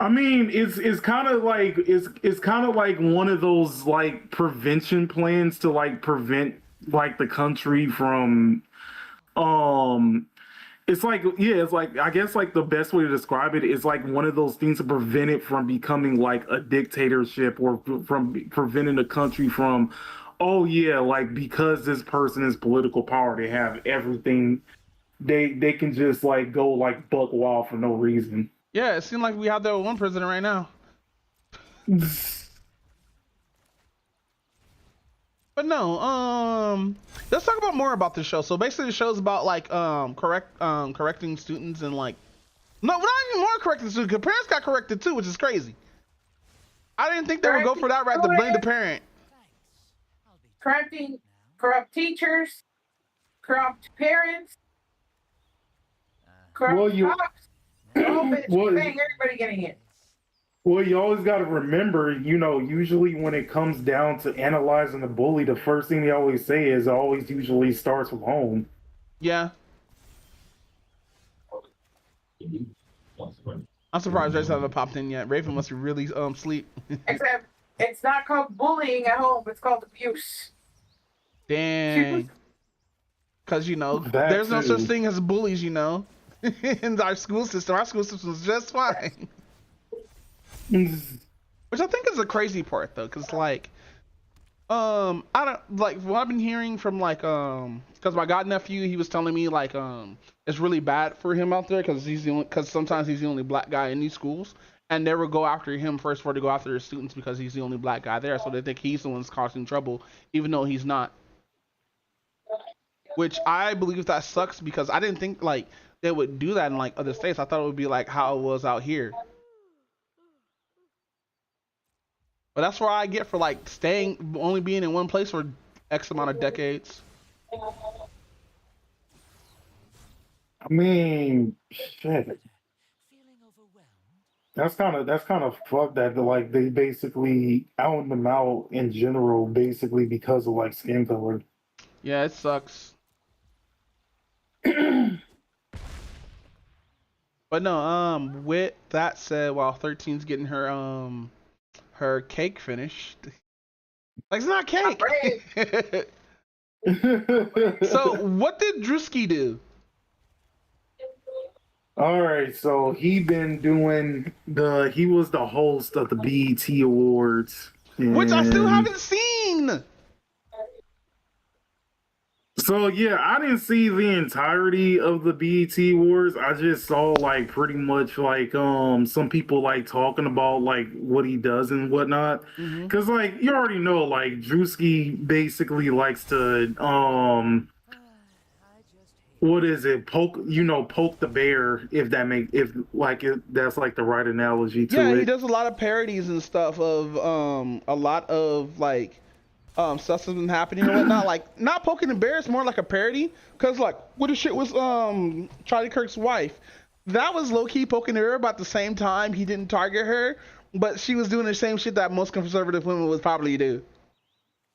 I mean, it's kind of like it's kind of like one of those like prevention plans to like prevent like the country from it's like I guess like the best way to describe it is like one of those things to prevent it from becoming like a dictatorship, or from preventing the country from, oh yeah, like because this person is political power, they have everything, they can just like go like buck wild for no reason. Yeah, it seems like we have that with one president right now. But no, let's talk about more about this show. So basically the show's about like correcting students and like, no, not even more correcting students, because parents got corrected too, which is crazy. I didn't think they would go for that right to blame the parent. Correcting corrupt teachers, corrupt parents, corrupt cops. Everybody getting it. Well, you always got to remember, usually when it comes down to analyzing the bully, the first thing they always say is always usually starts from home. Yeah. I'm surprised Raven haven't popped in yet. Raven must be really sleep. Except it's not called bullying at home, it's called abuse. Dang. Because, there's no such thing as bullies, in our school system. Our school system is just fine. Which I think is the crazy part though, because like I don't like what I've been hearing from like because my godnephew, he was telling me like it's really bad for him out there because sometimes he's the only black guy in these schools, and they will go after him first before they go after their students because he's the only black guy there, so they think he's the one that's causing trouble even though he's not. Which I believe that sucks, because I didn't think like they would do that in like other states. I thought it would be like how it was out here. But that's where I get for like only being in one place for X amount of decades. I mean, shit. That's kind of fucked that like they basically out them out in general, basically because of like skin color. Yeah, it sucks. But no, with that said, while 13's getting her cake finished, like it's not cake. So what did Drewski do? All right, so he was the host of the BET Awards, which I still haven't seen. So yeah, I didn't see the entirety of the BET Awards. I just saw like pretty much like some people like talking about like what he does and whatnot. Cause like you already know like Drewski basically likes to what is it? Poke the bear, if that's like the right analogy to it. Yeah, he does a lot of parodies and stuff of a lot of like stuff that's been happening and whatnot. Like not poking the bear, it's more like a parody. Cause like what the shit was Charlie Kirk's wife. That was low key poking her about the same time he didn't target her, but she was doing the same shit that most conservative women would probably do.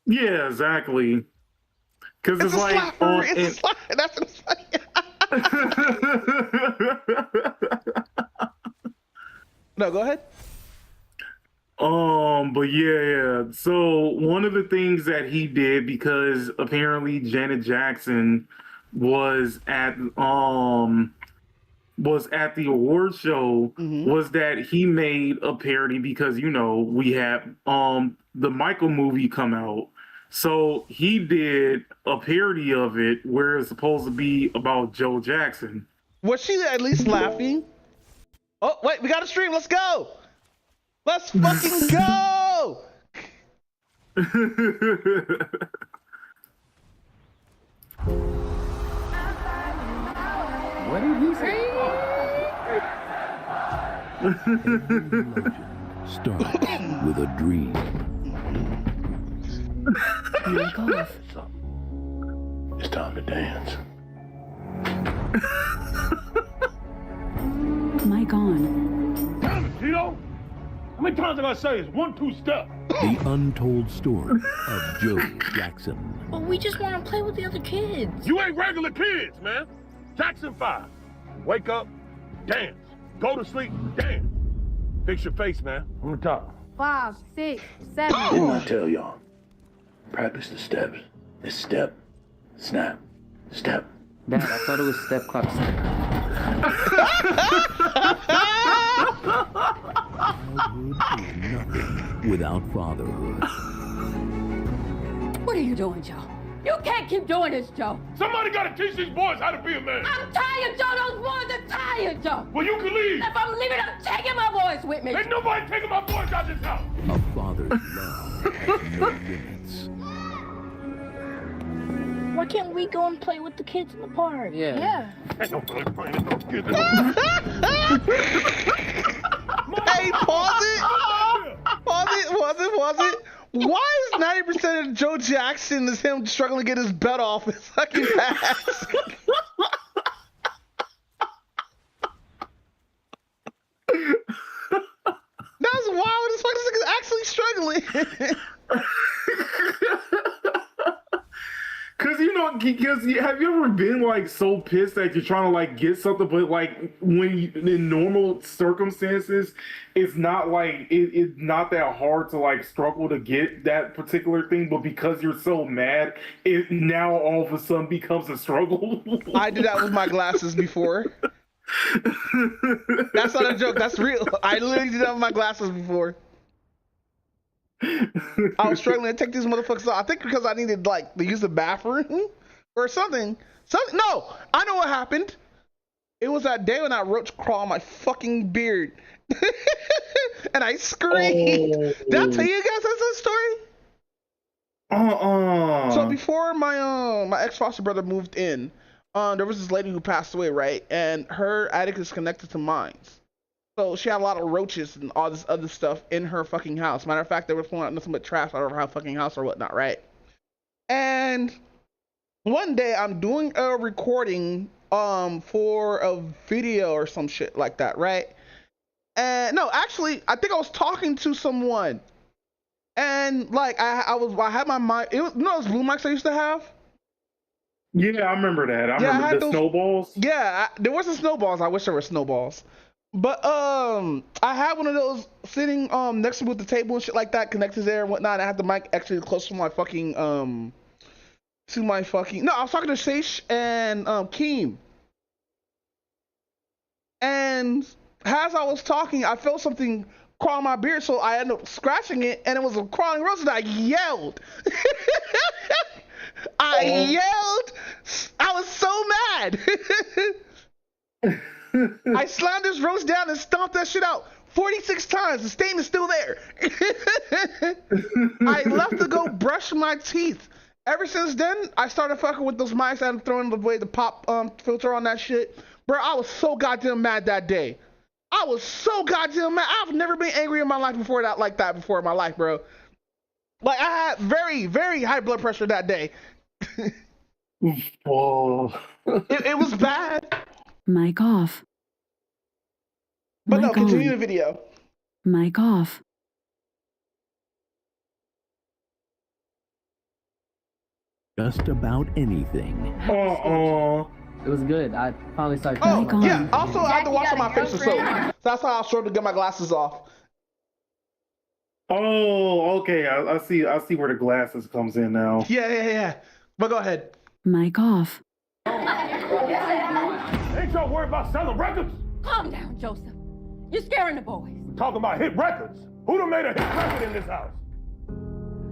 Yeah, exactly. Cause it's like that's what it's like. No, go ahead. But yeah. So one of the things that he did, because apparently Janet Jackson was at the award show, was that he made a parody because we had the Michael movie come out. So he did a parody of it where it's supposed to be about Joe Jackson. Was she at least laughing? Oh, wait, we got a stream. Let's go. Let's fucking go. What did he say? Starts with a dream. Mike off. It's time to dance. Mike on. Damn it, Tito! How many times have I say it's 1-2 step? The untold story of Joe Jackson. But we just want to play with the other kids. You ain't regular kids, man. Jackson 5. Wake up, dance. Go to sleep, dance. Fix your face, man. On the top. 5, 6, 7. Didn't I tell y'all? Practice the steps. It's step, snap, step. Dad, I thought it was step, clap, step. Childhood is nothing without fatherhood. What are you doing, Joe? You can't keep doing this, Joe. Somebody gotta teach these boys how to be a man. I'm tired, Joe. Those boys are tired, Joe. Well, you can leave. If I'm leaving, I'm taking my boys with me. Ain't nobody taking my boys out this house. A father's love has no limits. Why can't we go and play with the kids in the park? Yeah. Ain't nobody playing with those kids. Hey, pause it. Pause it. Why is 90% of Joe Jackson is him struggling to get his belt off his fucking ass? That's wild as fuck. This nigga's actually struggling. Because have you ever been like so pissed that you're trying to like get something, but like in normal circumstances, it's not like it's not that hard to like struggle to get that particular thing, but because you're so mad, it now all of a sudden becomes a struggle. I did that with my glasses before. That's not a joke. That's real. I literally did that with my glasses before. I was struggling to take these motherfuckers off. I think because I needed like to use the bathroom or something. No, I know what happened. It was that day when that roach crawled on my fucking beard, and I screamed. Did I tell you guys that story? So before my ex foster brother moved in, there was this lady who passed away, right? And her attic is connected to mine. So she had a lot of roaches and all this other stuff in her fucking house. Matter of fact, they were pulling out nothing but trash out of her fucking house or whatnot, right? And one day I'm doing a recording for a video or some shit like that, right? And no, actually, I think I was talking to someone, and like I had my mic. It was those blue mics I used to have. Yeah, I remember that. I remember the snowballs. Yeah, there wasn't snowballs. I wish there were snowballs. But I had one of those sitting next to me with the table and shit like that, connected there and whatnot. I had the mic actually close to my fucking no, I was talking to Seish and Keem. And as I was talking, I felt something crawl on my beard, so I ended up scratching it, and it was a crawling roach, and I yelled. I yelled mad. I slammed this roast down and stomped that shit out 46 times. The stain is still there. I left to go brush my teeth. Ever since then, I started fucking with those mics and throwing away the pop filter on that shit. Bro, I was so goddamn mad that day. I was so goddamn mad. I've never been angry in my life before in my life, bro. Like, I had very, very high blood pressure that day. Oh. It was bad. Mic off. But Mic no, continue on. the video. Mic off. Just about anything. It was good. I finally started. Oh, yeah. Also, I had to wash my face with soap. So that's how I was sure to get my glasses off. Oh, okay. I see where the glasses comes in now. Yeah. But go ahead. Mic off. Ain't y'all worried about selling records? Calm down, Joseph. You're scaring the boys. We're talking about hit records. Who done made a hit record in this house?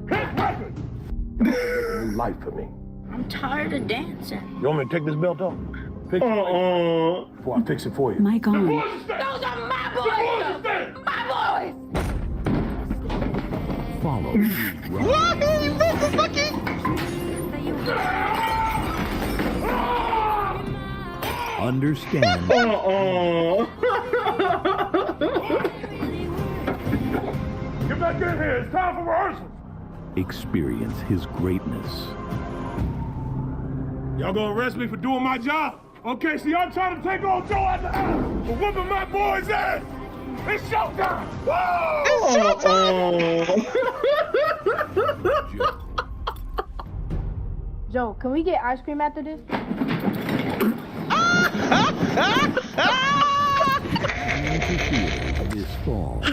Hit record! New life for me. I'm tired of dancing. You want me to take this belt off? Fix it before I fix it for you. Mic on. Those are my boys! My boys! Follow me. What? He missed the fucking... Understand. Get back in here. It's time for rehearsals. Experience his greatness. Y'all gonna arrest me for doing my job? Okay, so y'all trying to take old Joe out the house for whooping my boy's ass. It's showtime. Whoa! It's showtime! Joe, can we get ice cream after this? This fall.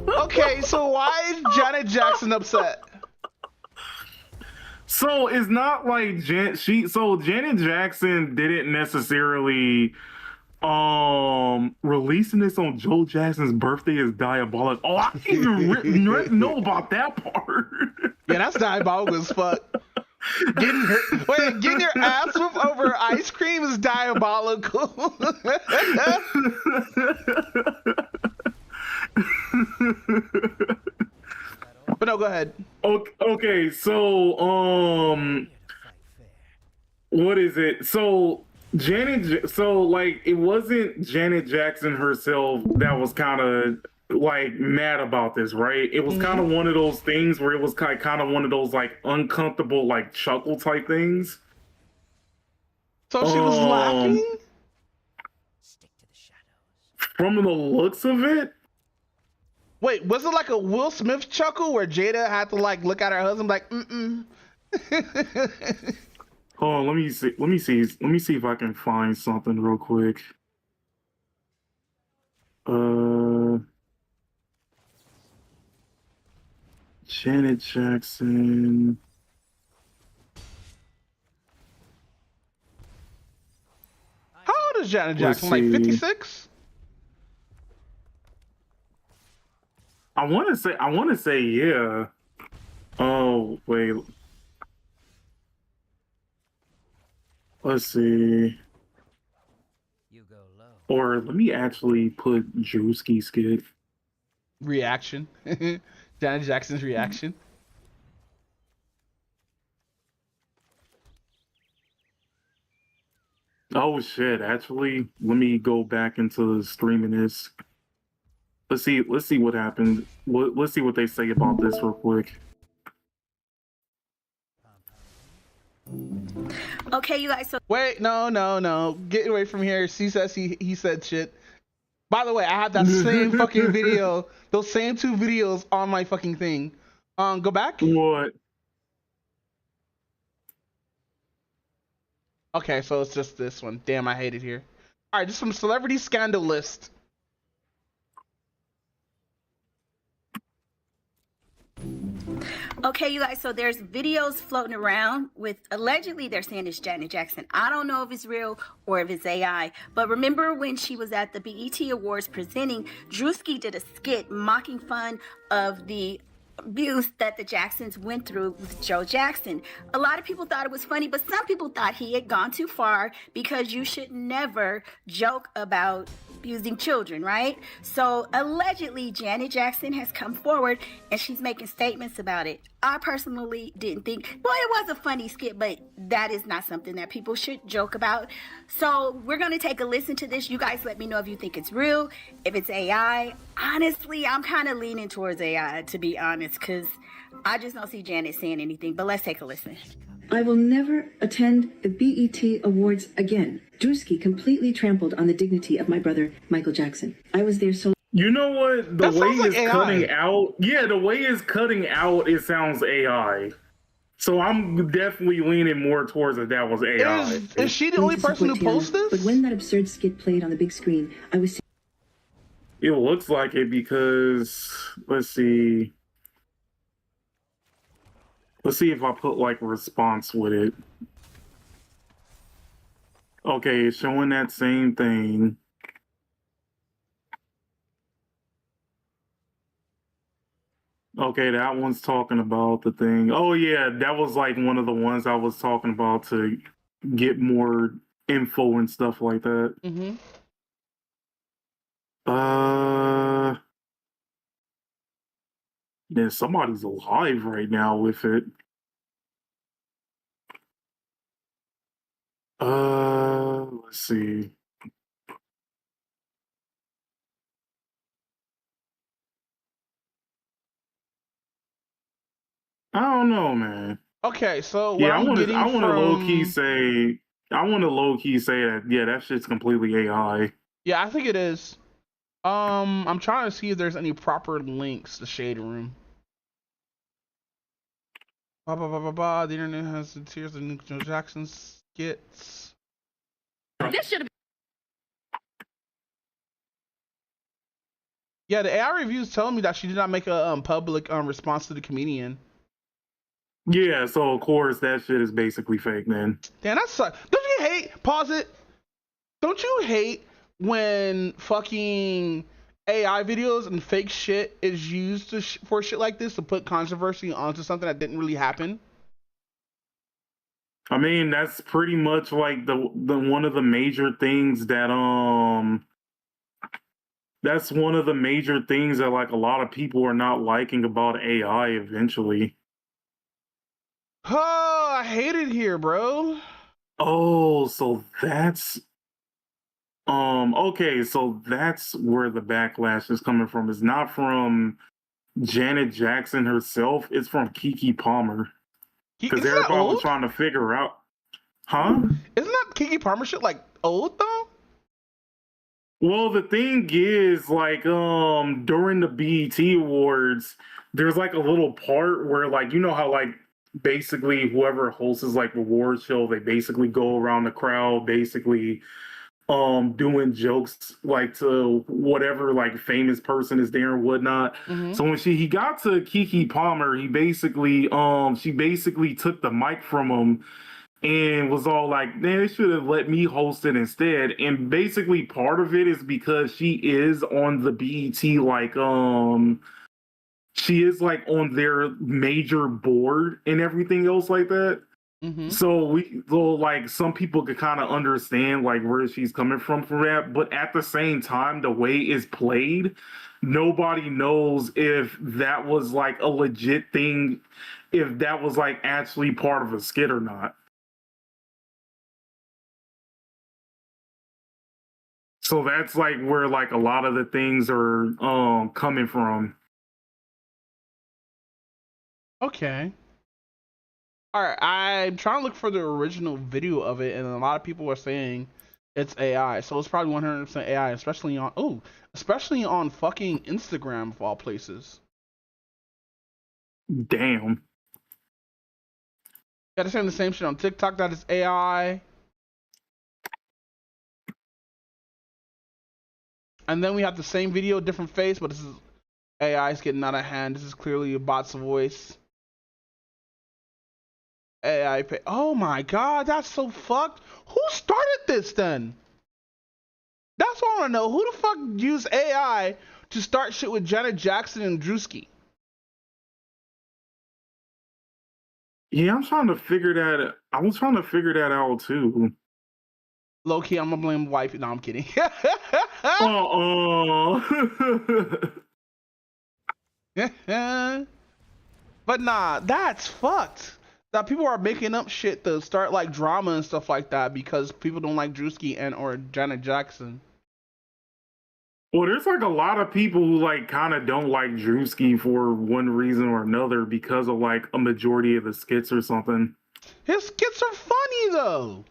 Okay, so why is Janet Jackson upset? So it's not like Janet Jackson didn't necessarily releasing this on Joe Jackson's birthday is diabolical. Oh, I didn't even know about that part. Yeah, that's diabolical as fuck. Getting your ass whooped over ice cream is diabolical. But no, go ahead. Okay, so what is it? So it wasn't Janet Jackson herself that was kind of like mad about this, right? It was kind of one of those things where it was kind of one of those like uncomfortable like chuckle type things. So she was laughing? From the looks of it. Wait, was it like a Will Smith chuckle where Jada had to like look at her husband like, Hold on, let me see if I can find something real quick. Janet Jackson. How old is Janet Jackson? Like 56? I want to say yeah. Oh, wait. Let's see. Or let me actually put Drewski skit. Reaction. Janet Jackson's reaction. Oh shit, actually, let me go back into streaming this. Let's see what happened. Let's see what they say about this real quick. Okay, you guys. So wait, no. Get away from here. She says he said shit. By the way, I have that same fucking video, those same two videos on my fucking thing. Go back. What? Okay, so it's just this one. Damn, I hate it here. All right, just some celebrity scandal list. Okay, you guys, so there's videos floating around with allegedly they're saying it's Janet Jackson. I don't know if it's real or if it's AI, but remember when she was at the BET Awards presenting, Drewski did a skit mocking fun of the abuse that the Jacksons went through with Joe Jackson. A lot of people thought it was funny, but some people thought he had gone too far because you should never joke about abusing children, right? So allegedly, Janet Jackson has come forward and she's making statements about it. I personally didn't think, well, it was a funny skit, but that is not something that people should joke about. So we're going to take a listen to this. You guys let me know if you think it's real, if it's AI. Honestly, I'm kind of leaning towards AI, to be honest, because I just don't see Janet saying anything. But let's take a listen. I will never attend the BET Awards again. Drewski completely trampled on the dignity of my brother, Michael Jackson. I was there so... You know what? The That way sounds like it's AI. cutting out... Yeah, the way it's cutting out, it sounds AI. So I'm definitely leaning more towards that was AI. Is she the only person who posts this? But when that absurd skit played on the big screen, I was... It looks like it because... Let's see... Let's see if I put, like, response with it. Okay, it's showing that same thing. Okay, that one's talking about the thing. Oh, yeah, that was, like, one of the ones I was talking about to get more info and stuff like that. Mm-hmm. Yeah, somebody's alive right now with it. Let's see. I don't know, man. Okay, so what Yeah, I'm getting I want to from... low key say that. Yeah, that shit's completely AI. Yeah, I think it is. I'm trying to see if there's any proper links to Shade Room. The internet has the tears of Nick Joe Jackson skits. This should have. Yeah, the AI reviews telling me that she did not make a public response to the comedian. Yeah, so of course that shit is basically fake, man. Damn, that sucks. Don't you hate? Pause it. Don't you hate when fucking AI videos and fake shit is used to for shit like this to put controversy onto something that didn't really happen? I mean, that's pretty much like the one of the major things that that's one of the major things that like a lot of people are not liking about AI eventually. Oh, I hate it here, bro. Oh, so that's okay, so that's where the backlash is coming from. It's not from Janet Jackson herself, it's from Keke Palmer. Because everybody was trying to figure out, huh? Isn't that Keke Palmer shit like old though? Well, the thing is, like, during the BET Awards, there's like a little part where, like, you know how, like, basically whoever hosts like the award show, they basically go around the crowd, basically, doing jokes like to whatever like famous person is there and whatnot. Mm-hmm. So when he got to Keke Palmer, he basically, she basically took the mic from him and was all like, man, they should have let me host it instead. And basically part of it is because she is on the BET, like, she is like on their major board and everything else like that. Mm-hmm. So like some people could kind of understand like where she's coming from for that. But at the same time, the way it's played, nobody knows if that was like a legit thing, if that was like actually part of a skit or not. So that's like where like a lot of the things are coming from. Okay. Alright, I'm trying to look for the original video of it, and a lot of people are saying it's AI. So it's probably 100% AI, especially on fucking Instagram of all places. Damn. Yeah, they're saying the same shit on TikTok that it's AI. And then we have the same video, different face, but this is AI is getting out of hand. This is clearly a bot's voice. AI pay. Oh my god, that's so fucked. Who started this then? That's what I want to know. Who the fuck used AI to start shit with Janet Jackson and Drewski? Yeah, I'm trying to figure that. I was trying to figure that out too. Low key, I'm gonna blame wife. No, I'm kidding. But nah, that's fucked. That people are making up shit to start like drama and stuff like that because people don't like Drewski and or Janet Jackson. Well, there's like a lot of people who like kind of don't like Drewski for one reason or another because of like a majority of the skits or something. His skits are funny though.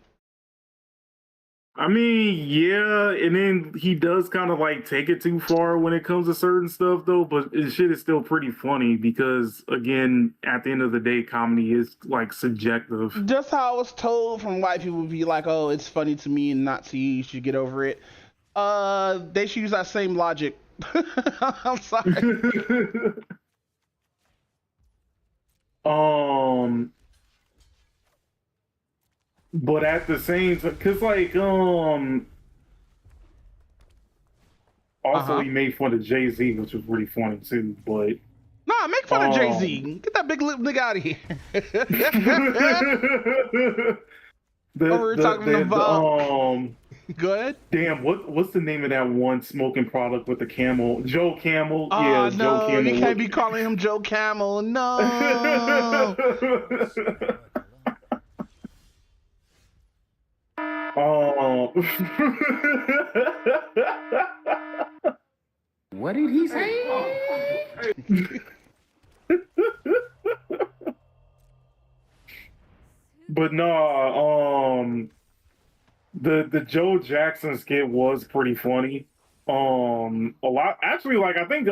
I mean, yeah, and then he does kind of like take it too far when it comes to certain stuff though, but his shit is still pretty funny because again, at the end of the day, comedy is like subjective. Just how I was told from white people be like, oh, it's funny to me and not to you, you should get over it. They should use that same logic. I'm sorry. But at the same time, cause like also he made fun of Jay-Z, which was really funny too. But nah, make fun of Jay-Z. Get that big lip nigga out of here. We're talking about. Go ahead. Damn, what's the name of that one smoking product with the camel? Joe Camel. Oh, yeah, no, Joe Camel. You can't be calling him Joe Camel. No. What did he say? But no, the Joe Jackson skit was pretty funny. A lot actually. Like I think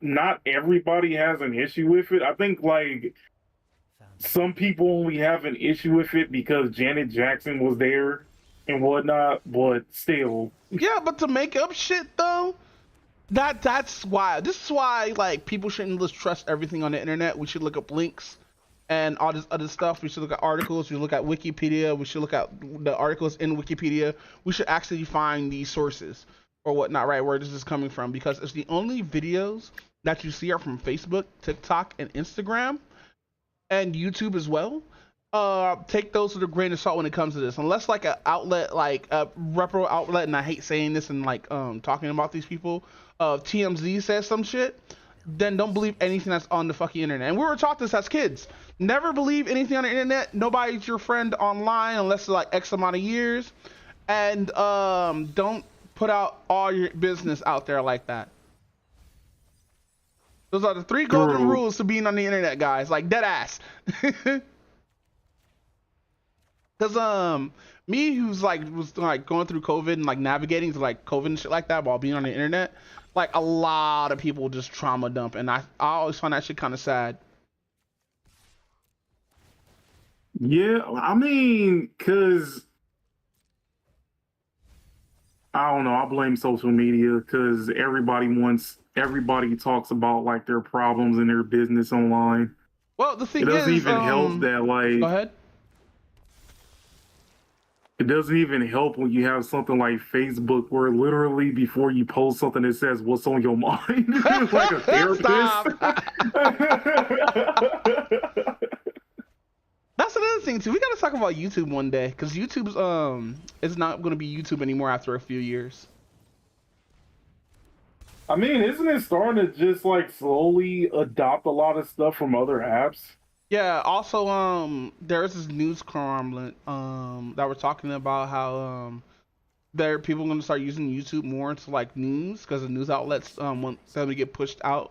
not everybody has an issue with it. I think like some people only have an issue with it because Janet Jackson was there and whatnot, but still. Yeah, but to make up shit though, that's why. This is why like people shouldn't just trust everything on the internet. We should look up links and all this other stuff. We should look at articles. We should look at Wikipedia. We should look at the articles in Wikipedia. We should actually find these sources or whatnot, right? Where this is coming from, because it's the only videos that you see are from Facebook, TikTok, and Instagram. And YouTube as well. Take those with a grain of salt when it comes to this. Unless like an outlet, like a repro outlet, and I hate saying this and like talking about these people, TMZ says some shit, then don't believe anything that's on the fucking internet. And we were taught this as kids. Never believe anything on the internet. Nobody's your friend online unless it's like X amount of years. And don't put out all your business out there like that. Those are the 3 golden rules to being on the internet, guys. Like, dead ass. Because, me who's like, was like going through COVID and like navigating through like COVID and shit like that while being on the internet, like a lot of people just trauma dump. And I always find that shit kind of sad. Yeah, I mean, because I don't know, I blame social media because everybody talks about like their problems and their business online. Well, the thing it doesn't even help that like. Go ahead. It doesn't even help when you have something like Facebook, where literally before you post something it says what's on your mind, like a therapist. That's another thing too. We gotta talk about YouTube one day, because YouTube's is not gonna be YouTube anymore after a few years. I mean, isn't it starting to just like slowly adopt a lot of stuff from other apps? Yeah. Also, there's this news crumble that we're talking about how there people are gonna start using YouTube more to like news, because the news outlets want them to get pushed out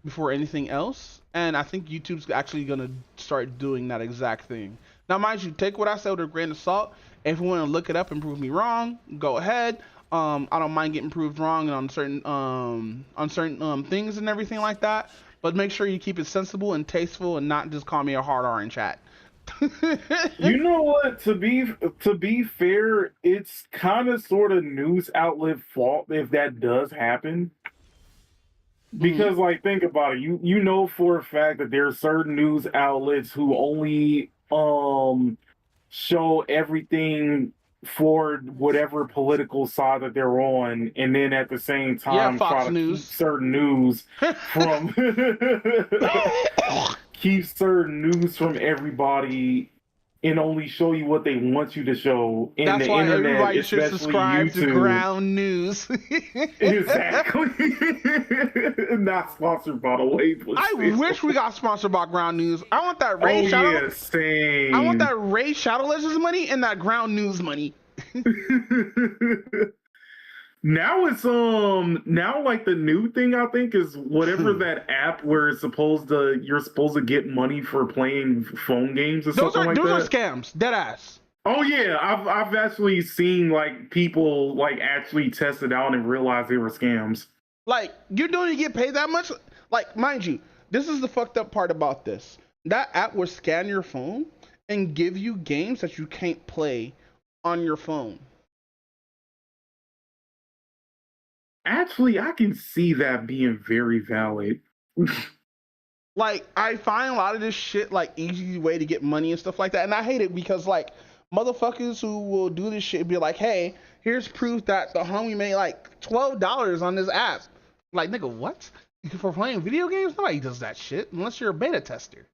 before anything else. And I think YouTube's actually gonna start doing that exact thing. Now, mind you, take what I said with a grain of salt. If you want to look it up and prove me wrong, go ahead. I don't mind getting proved wrong on certain things and everything like that. But make sure you keep it sensible and tasteful, and not just call me a hard R in chat. You know what? To be fair, it's kind of sort of news outlet fault if that does happen. Because like, think about it. You know for a fact that there are certain news outlets who only show everything for whatever political side that they're on, and then at the same time Fox try to News. keep certain news from keep certain news from everybody and only show you what they want you to show. And That's the why internet, everybody should especially subscribe YouTube, to Ground News. Exactly. Not sponsored, by the way. But I still. wish we got sponsored by Ground News. I want that Ray Oh Shadow. yeah, same. I want that Ray Shadow Legends money and that Ground News money. Now it's now like the new thing I think is whatever that app where you're supposed to get money for playing phone games or something like that. Those are scams, dead ass. Oh yeah, I've actually seen like people like actually test it out and realize they were scams. Like, you don't even get paid that much. Like, mind you, this is the fucked up part about this. That app will scan your phone and give you games that you can't play on your phone. Actually, I can see that being very valid. Like, I find a lot of this shit like easy way to get money and stuff like that, and I hate it because like motherfuckers who will do this shit be like, hey, here's proof that the homie made like $12 on this app. Like, nigga, what? For playing video games? Nobody does that shit unless you're a beta tester.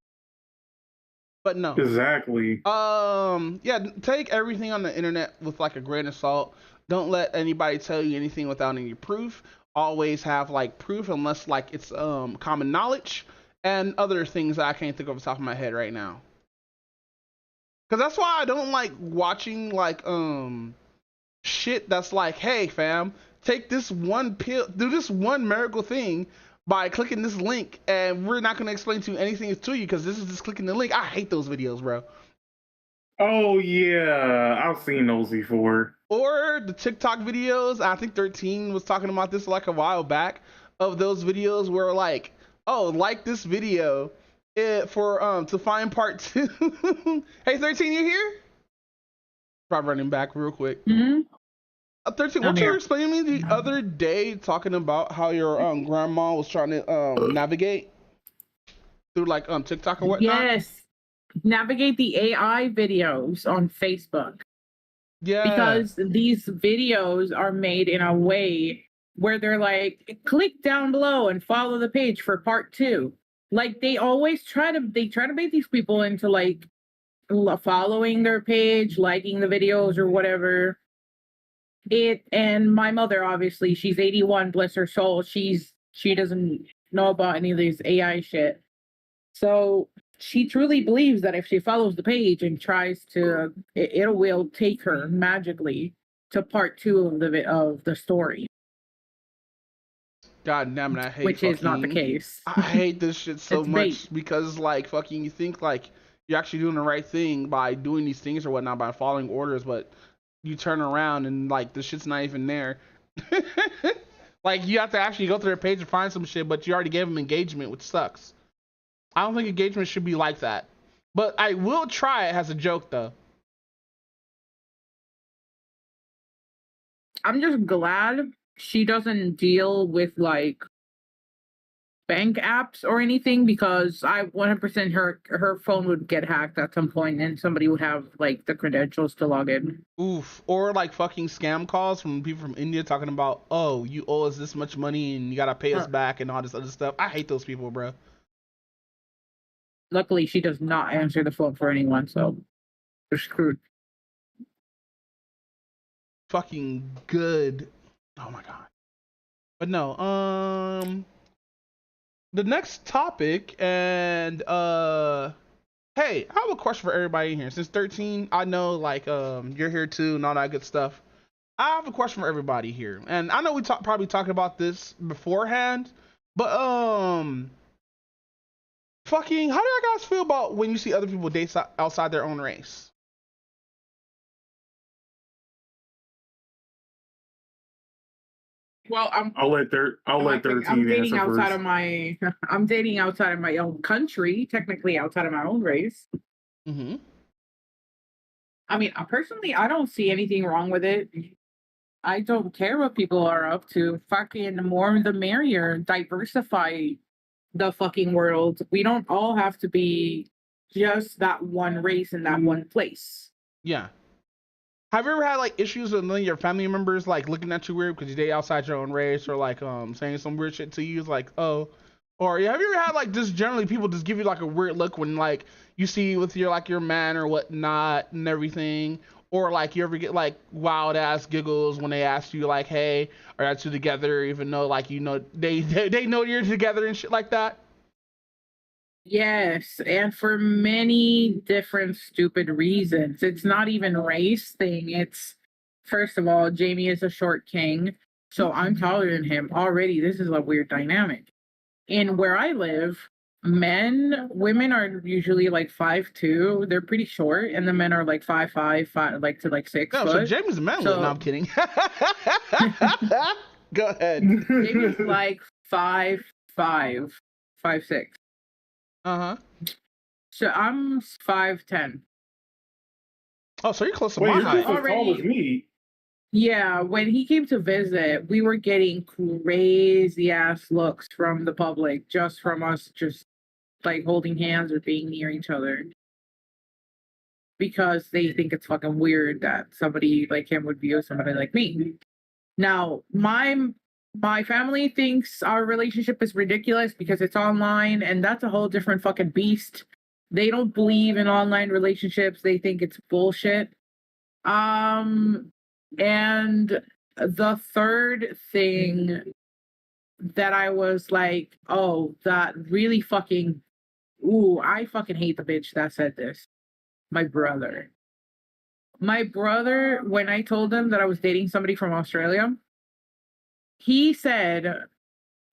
But no. Exactly. Yeah, take everything on the internet with like a grain of salt. Don't let anybody tell you anything without any proof. Always have like proof unless like it's common knowledge and other things that I can't think of off the top of my head right now. Cause that's why I don't like watching like shit that's like, hey fam, take this one pill, do this one miracle thing by clicking this link, and we're not gonna explain to you anything to you because this is just clicking the link. I hate those videos, bro. Oh yeah, I've seen those before. Or the TikTok videos. I think 13 was talking about this like a while back, of those videos where like, oh, like this video for to find part 2. Hey 13, you here? Try running back real quick. 13, what you were explaining to me the other day, talking about how your grandma was trying to navigate through like TikTok or whatnot? Yes. Navigate the AI videos on Facebook. Yeah. Because these videos are made in a way where they're like, click down below and follow the page for part 2. Like they always try to bait these people into like following their page, liking the videos or whatever. And my mother, obviously, she's 81, bless her soul. She doesn't know about any of these AI shit. So she truly believes that if she follows the page and tries to, it will take her magically to part 2 of the story. God damn it, I hate Which is not the case. I hate this shit so It's much bait. because like fucking you think like you're actually doing the right thing by doing these things or whatnot, by following orders, but you turn around and like the shit's not even there. Like you have to actually go to their page and find some shit, but you already gave them engagement, which sucks. I don't think engagement should be like that. But I will try it as a joke though. I'm just glad she doesn't deal with like bank apps or anything, because I 100% her phone would get hacked at some point and somebody would have like the credentials to log in. Oof. Or like fucking scam calls from people from India talking about, oh, you owe us this much money and you gotta pay us back and all this other stuff. I hate those people, bro. Luckily, she does not answer the phone for anyone, so they're screwed. Fucking good. Oh my god. But no, the next topic, and hey, I have a question for everybody in here. Since 13, I know like you're here too and all that good stuff. I have a question for everybody here, and I know we probably talked about this beforehand, but fucking, how do you guys feel about when you see other people date outside their own race? Well, I'll let 13 I'm dating answer outside first. of I'm dating outside of my own country, technically outside of my own race. Mm-hmm. I mean, personally, I don't see anything wrong with it. I don't care what people are up to. Fucking the more the merrier. Diversify the fucking world. We don't all have to be just that one race in that one place. Yeah. Have you ever had like issues with any of your family members like looking at you weird because you date outside your own race, or like saying some weird shit to you? It's like, oh, Or have you ever had like just generally people just give you like a weird look when like you see with your like your man or whatnot and everything, or like you ever get like wild ass giggles when they ask you like, hey, are you two together, even though like they know you're together and shit like that? Yes, and for many different stupid reasons. It's not even race thing. It's first of all, Jamie is a short king, so I'm taller than him. Already, this is a weird dynamic. And where I live, women are usually like 5'2". They're pretty short, and the men are like 5'5", like to like 6 No, foot. so Jamie's a man. No, I'm kidding. Go ahead. Jamie's like 5'5", 5'6". Uh-huh. So I'm 5'10". Oh, so you're close to my height. Tall as me. Yeah, when he came to visit, we were getting crazy ass looks from the public, just from us just like holding hands or being near each other. Because they think it's fucking weird that somebody like him would be with somebody like me. Now, my family thinks our relationship is ridiculous because it's online, and that's a whole different fucking beast. They don't believe in online relationships. They think it's bullshit. And the third thing that I was like, oh, that really fucking, I fucking hate the bitch that said this. My brother. My brother, when I told him that I was dating somebody from Australia, he said,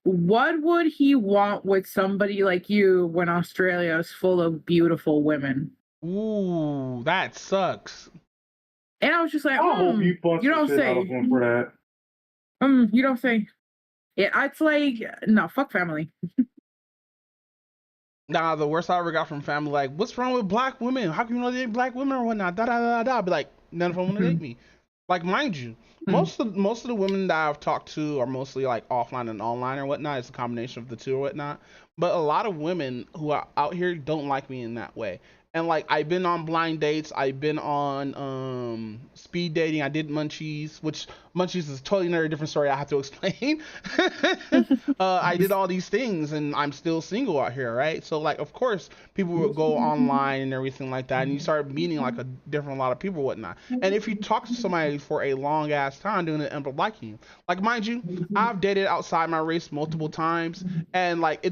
what would he want with somebody like you when Australia is full of beautiful women? Ooh, that sucks. And I was just like, I hope you punch you don't the shit out say. of him for that. You don't say. Yeah, it's like, no, fuck family. Nah, the worst I ever got from family, like, what's wrong with black women? How come you don't date black women or whatnot? Da da da da. I'd be like, none of them want to date me. Like, mind you, most of the women that I've talked to are mostly like offline and online or whatnot. It's a combination of the two or whatnot. But a lot of women who are out here don't like me in that way. And like I've been on blind dates, I've been on speed dating, I did munchies, which munchies is totally another different story I have to explain. I did all these things and I'm still single out here, right? So like of course people will go online and everything like that, and you start meeting like a lot of people and whatnot. And if you talk to somebody for a long ass time, doing it end up liking you. Like mind you, I've dated outside my race multiple times, and like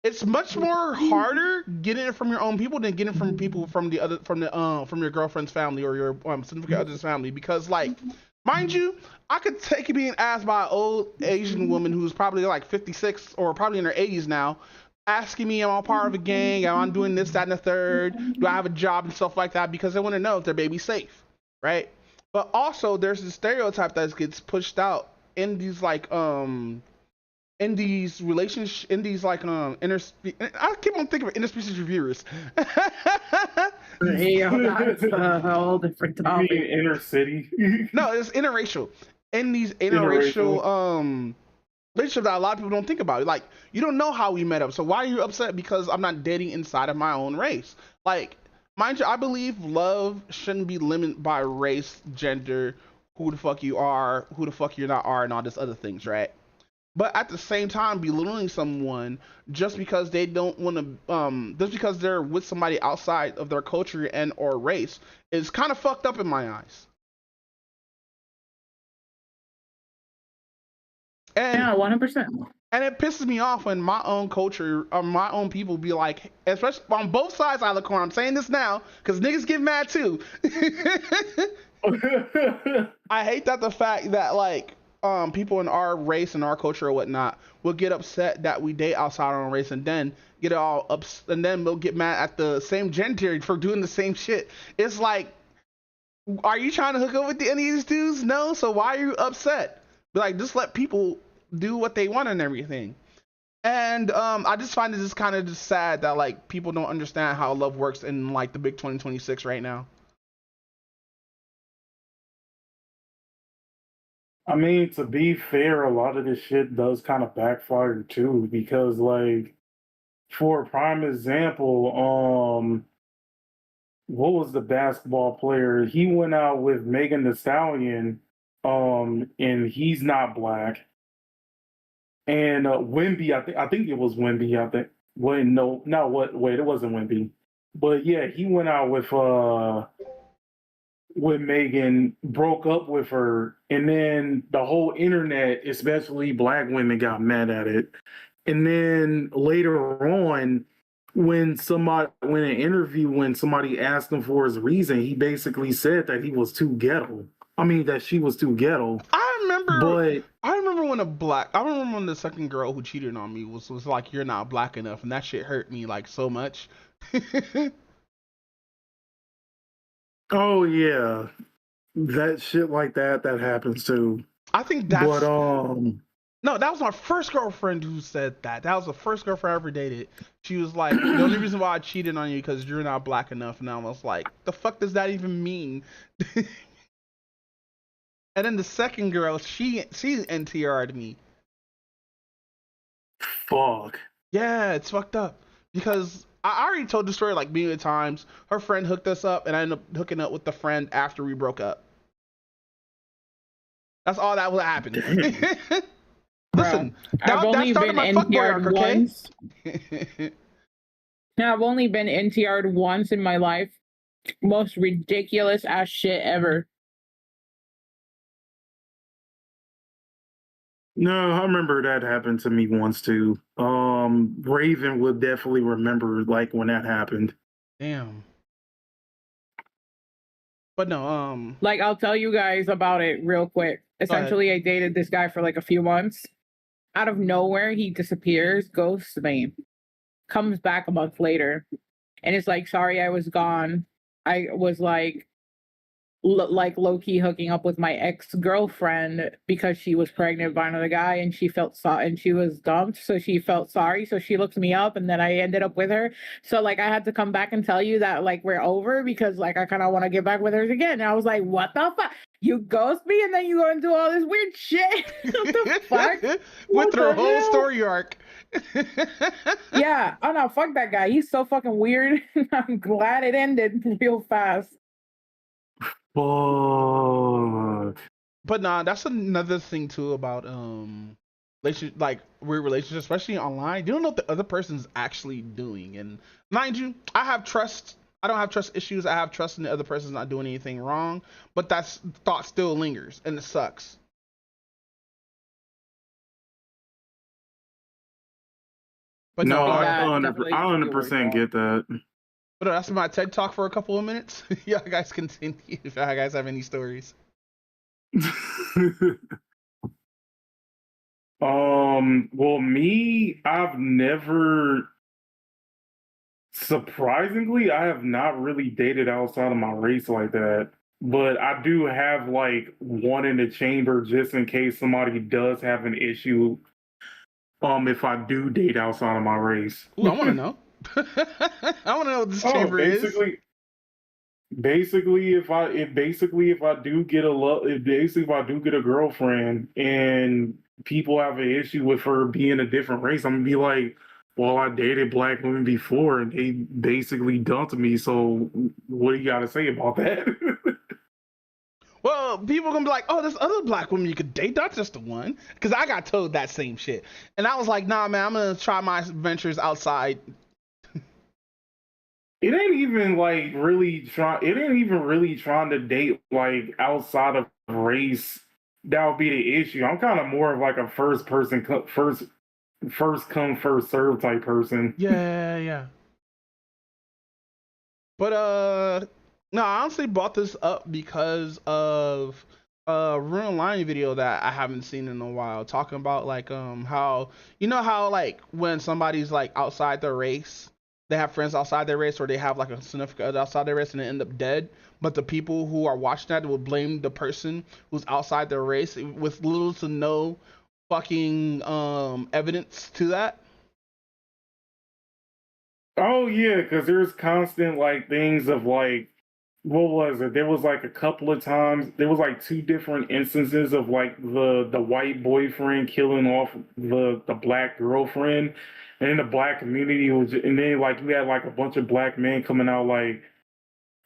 it's much more harder getting it from your own people than getting it from people from your girlfriend's family or your significant other's family, because like mind you, I could take it being asked by an old Asian woman who's probably like 56 or probably in her 80s now, asking me, am I part of a gang? Am I doing this, that, and the third? Do I have a job and stuff like that? Because they want to know if their baby's safe, right? But also there's this stereotype that gets pushed out in these like in these relationships, in these like I keep on thinking of interspecies reviewers. That's a whole different topic. You mean inner city? No, it's interracial. In these interracial relationships that a lot of people don't think about. Like, you don't know how we met up, so why are you upset because I'm not dating inside of my own race? Like, mind you, I believe love shouldn't be limited by race, gender, who the fuck you are, who the fuck you're not are, and all this other things, right? But at the same time, belittling someone just because they don't want to, just because they're with somebody outside of their culture and or race is kind of fucked up in my eyes. And, yeah, 100%. And it pisses me off when my own culture, my own people be like, especially on both sides of the coin. I'm saying this now because niggas get mad too. I hate that the fact that like, people in our race and our culture or whatnot will get upset that we date outside our own race, and then get all and then they'll get mad at the same gender for doing the same shit. It's like, are you trying to hook up with any of these dudes? No, so why are you upset? Like, just let people do what they want and everything. And I just find it just kind of just sad that like people don't understand how love works in like the big 2026 right now. I mean, to be fair, a lot of this shit does kind of backfire too, because like, for a prime example, what was the basketball player? He went out with Megan Thee Stallion, and he's not black. and Wimby. I think it was Wimby. I think. Wait, no, not what? Wait, it wasn't Wimby. But yeah, he went out with Megan, broke up with her, and then the whole internet, especially black women, got mad at it. And then later on, when somebody asked him for his reason, he basically said that he was too ghetto. I mean, that she was too ghetto. I remember when the second girl who cheated on me was like, "You're not black enough," and that shit hurt me like so much. Oh yeah, that shit like that happens too. I think that's. But no, that was my first girlfriend who said that. That was the first girlfriend I ever dated. She was like, "The only reason why I cheated on you because you're not black enough," and I was like, "The fuck does that even mean?" And then the second girl, she NTR'd me. Fuck. Yeah, it's fucked up because I already told the story like million times. Her friend hooked us up, and I ended up hooking up with the friend after we broke up. That's all that happened. Listen, I've only been NTR'd once. Now I've only been NTR'd once in my life. Most ridiculous ass shit ever. No, I remember that happened to me once too. Raven would definitely remember like when that happened. Damn. But no, like I'll tell you guys about it real quick. Essentially, I dated this guy for like a few months. Out of nowhere, he disappears, ghosts me, comes back a month later, and it's like, "Sorry, I was gone. I was like low-key hooking up with my ex-girlfriend because she was pregnant by another guy, and she felt and she was dumped, so she felt sorry, so she looked me up, and then I ended up with her. So like I had to come back and tell you that like we're over because like I kind of want to get back with her again." And I was like, "What the fuck? You ghost me and then you go and do all this weird shit?" What the fuck? Went through a whole story arc. Yeah, oh no, fuck that guy. He's so fucking weird. I'm glad it ended real fast. Fuck. But nah, that's another thing too about like weird relationships, especially online. You don't know what the other person's actually doing. And mind you, I have trust. I don't have trust issues. I have trust in the other person's not doing anything wrong. But that thought still lingers, and it sucks. But no, I 100% get that. But that's my TED Talk for a couple of minutes. Y'all guys continue if y'all guys have any stories. Well, me, surprisingly, I have not really dated outside of my race like that. But I do have like one in the chamber just in case somebody does have an issue. If I do date outside of my race. Ooh, I want to know. I want to know what this chamber is. Basically, if I do get a girlfriend and people have an issue with her being a different race, I'm gonna be like, "Well, I dated black women before and they basically dumped me. So what do you got to say about that?" Well, people are gonna be like, "Oh, there's other black women you could date, not just the one." Because I got told that same shit, and I was like, "Nah, man, I'm gonna try my ventures outside." It ain't even really trying to date like outside of race. That would be the issue. I'm kind of more of like a first come first serve type person. Yeah. But no, I honestly brought this up because of a real line video that I haven't seen in a while, talking about like how like when somebody's like outside their race, they have friends outside their race, or they have like a significant other outside their race and they end up dead. But the people who are watching that will blame the person who's outside their race with little to no fucking evidence to that. Oh yeah, because there's constant like things of like, what was it? There was like a couple of times, there was like 2 different instances of like the white boyfriend killing off the black girlfriend. And in the black community, and then like you had like a bunch of black men coming out like,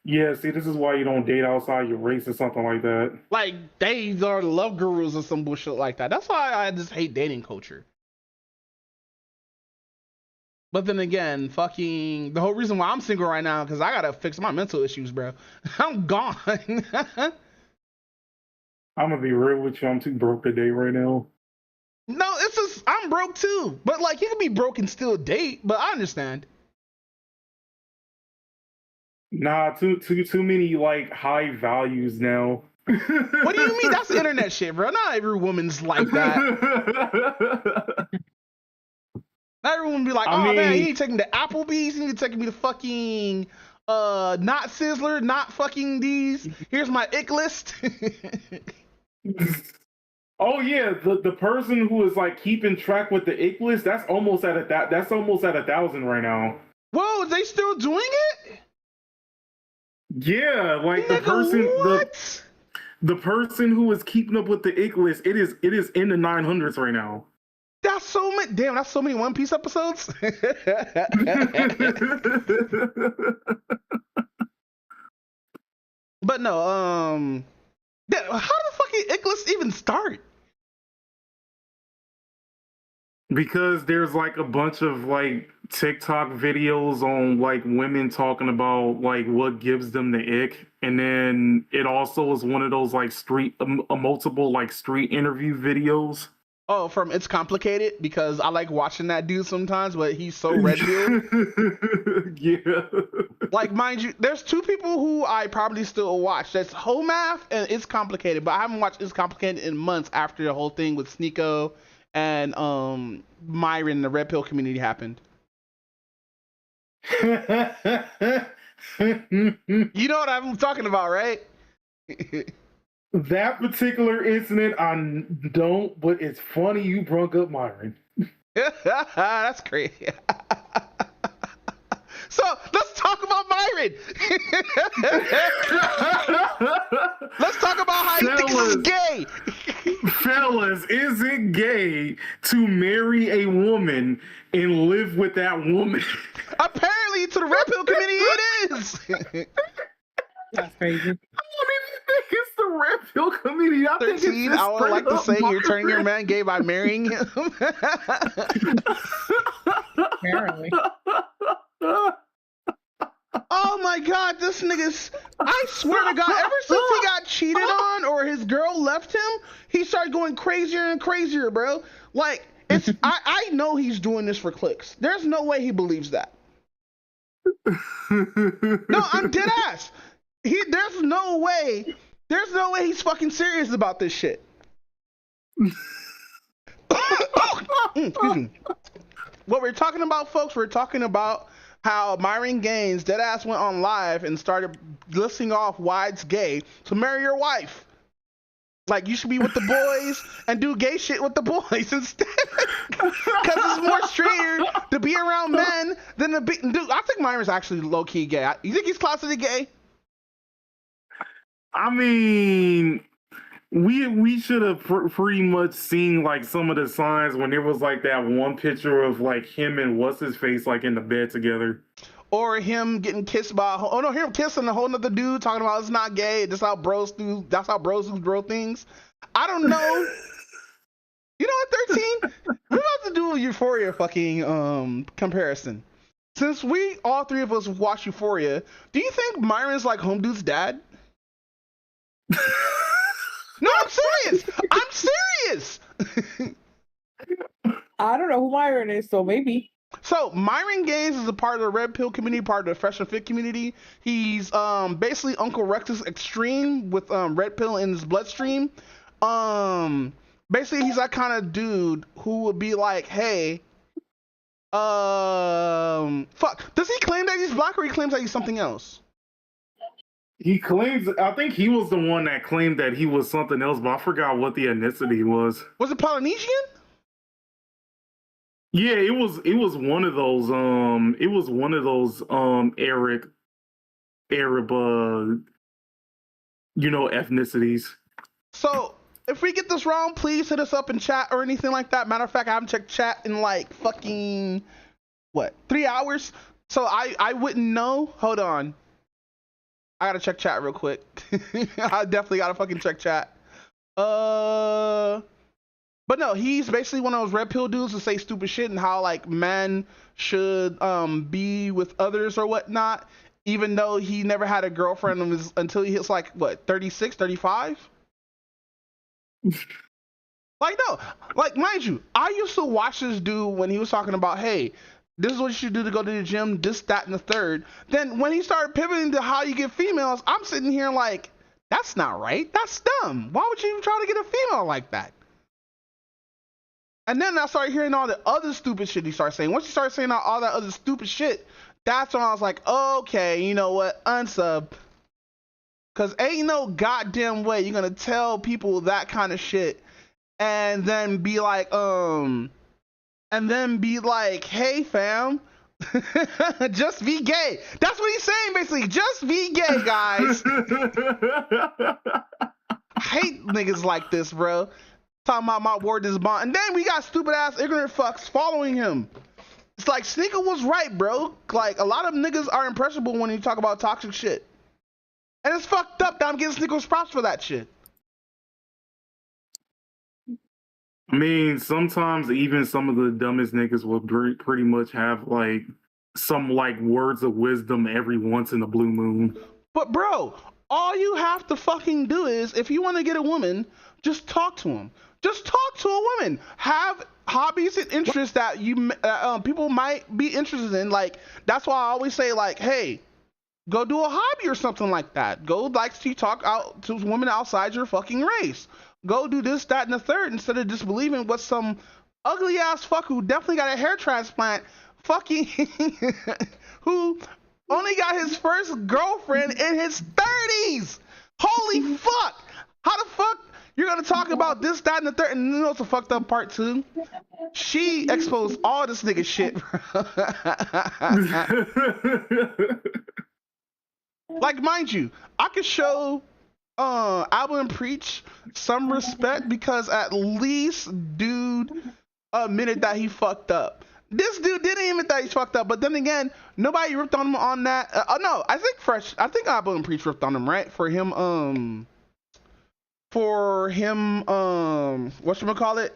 "Yeah, see, this is why you don't date outside your race," or something like that. Like they are love gurus or some bullshit like that. That's why I just hate dating culture. But then again, fucking the whole reason why I'm single right now because I gotta fix my mental issues, bro. I'm gone. I'm gonna be real with you. I'm too broke to date right now. No, it's just I'm broke too. But like you can be broke and still date. But I understand. Nah, too many like high values now. What do you mean? That's internet shit, bro. Not every woman's like that. Not everyone be like, man, you need to take me to Applebee's, you need to take me to fucking not Sizzler, not fucking these. Here's my ick list. Oh yeah, the person who is like keeping track with the ick list, that's almost at 1,000 right now. Whoa, they still doing it? Yeah, like the person who is keeping up with the ick list, it is in the 900s right now. That's so many. Damn, that's so many One Piece episodes. But no, how the fucking ick list even start? Because there's like a bunch of like TikTok videos on like women talking about like what gives them the ick, and then it also is one of those like multiple like street interview videos. Oh, from It's Complicated, because I like watching that dude sometimes, but he's so red-pilled. Yeah. Like, mind you, there's two people who I probably still watch. That's Homath and It's Complicated, but I haven't watched It's Complicated in months after the whole thing with Sneeko and Myron, the Red Pill community happened. You know what I'm talking about, right? That particular incident, I don't, but it's funny you brought up Myron. That's great. So let's talk about Myron. Let's talk about how he thinks it's gay. Fellas, is it gay to marry a woman and live with that woman? Apparently, to the Red Pill community, it is. That's crazy. It's the Red Pill community. 13, I would like to say you're turning your man gay by marrying him. Apparently. Oh my god, this nigga's... I swear to God, ever since he got cheated on or his girl left him, he started going crazier and crazier, bro. Like, it's I know he's doing this for clicks. There's no way he believes that. No, I'm dead ass. There's no way he's fucking serious about this shit. Excuse me. What we're talking about, folks, we're talking about how Myron Gaines deadass went on live and started listing off why it's gay to marry your wife. Like, you should be with the boys and do gay shit with the boys instead. Because it's more straighter to be around men than to be... Dude, I think Myron's actually low-key gay. You think he's closeted gay? I mean, we should have pretty much seen like some of the signs when there was like that one picture of like him and what's his face like in the bed together, or him getting kissed by him kissing a whole nother dude talking about it's not gay. That's how bros do bro things. I don't know. You know what, 13? We're about to do a Euphoria fucking comparison. Since we all three of us watch Euphoria, do you think Myron's like home dude's dad? No, I'm serious. I'm serious. I don't know who Myron is, so maybe. So Myron Gaines is a part of the Red Pill community, part of the Fresh and Fit community. He's basically Uncle Rex's extreme with Red Pill in his bloodstream. Basically he's that kind of dude who would be like, hey, fuck. Does he claim that he's black or he claims that he's something else? He claims, I think he was the one that claimed that he was something else, but I forgot what the ethnicity was. Was it Polynesian? Yeah, it was one of those Arab ethnicities. So if we get this wrong, please hit us up in chat or anything like that. Matter of fact, I haven't checked chat in like fucking 3 hours. So I wouldn't know. Hold on. I gotta check chat real quick. I definitely gotta fucking check chat. But But no, he's basically one of those red pill dudes to say stupid shit and how like men should be with others or whatnot, even though he never had a girlfriend until he hits like what 36, 35. Like no, like mind you, I used to watch this dude when he was talking about, hey, this is what you should do to go to the gym, this, that, and the third. Then when he started pivoting to how you get females, I'm sitting here like, that's not right. That's dumb. Why would you even try to get a female like that? And then I started hearing all the other stupid shit he started saying. Once he started saying all that other stupid shit, that's when I was like, okay, you know what? Unsub. Because ain't no goddamn way you're going to tell people that kind of shit and then be like, hey, fam, just be gay. That's what he's saying, basically. Just be gay, guys. I hate niggas like this, bro. Talking about my word is bond. And then we got stupid ass ignorant fucks following him. It's like Sneaker was right, bro. Like a lot of niggas are impressionable when you talk about toxic shit. And it's fucked up that I'm getting Sneaker's props for that shit. I mean, sometimes even some of the dumbest niggas will pretty much have like some like words of wisdom every once in a blue moon. But bro, all you have to fucking do is, if you want to get a woman, just talk to him. Just talk to a woman. Have hobbies and interests that you people might be interested in. Like that's why I always say like, hey, go do a hobby or something like that. Go like to talk out to women outside your fucking race. Go do this, that, and the third instead of just believing what some ugly ass fuck who definitely got a hair transplant fucking who only got his first girlfriend in his 30s. Holy fuck! How the fuck you're gonna talk about this, that, and the third? And you know what's a fucked up part too? She exposed all this nigga shit, bro. Like, mind you, I could show Alba and Preach some respect because at least dude admitted that he fucked up. This dude didn't even think he fucked up, but then again, nobody ripped on him on that. No, I think Alba and Preach ripped on him, right? For him, whatchamacallit?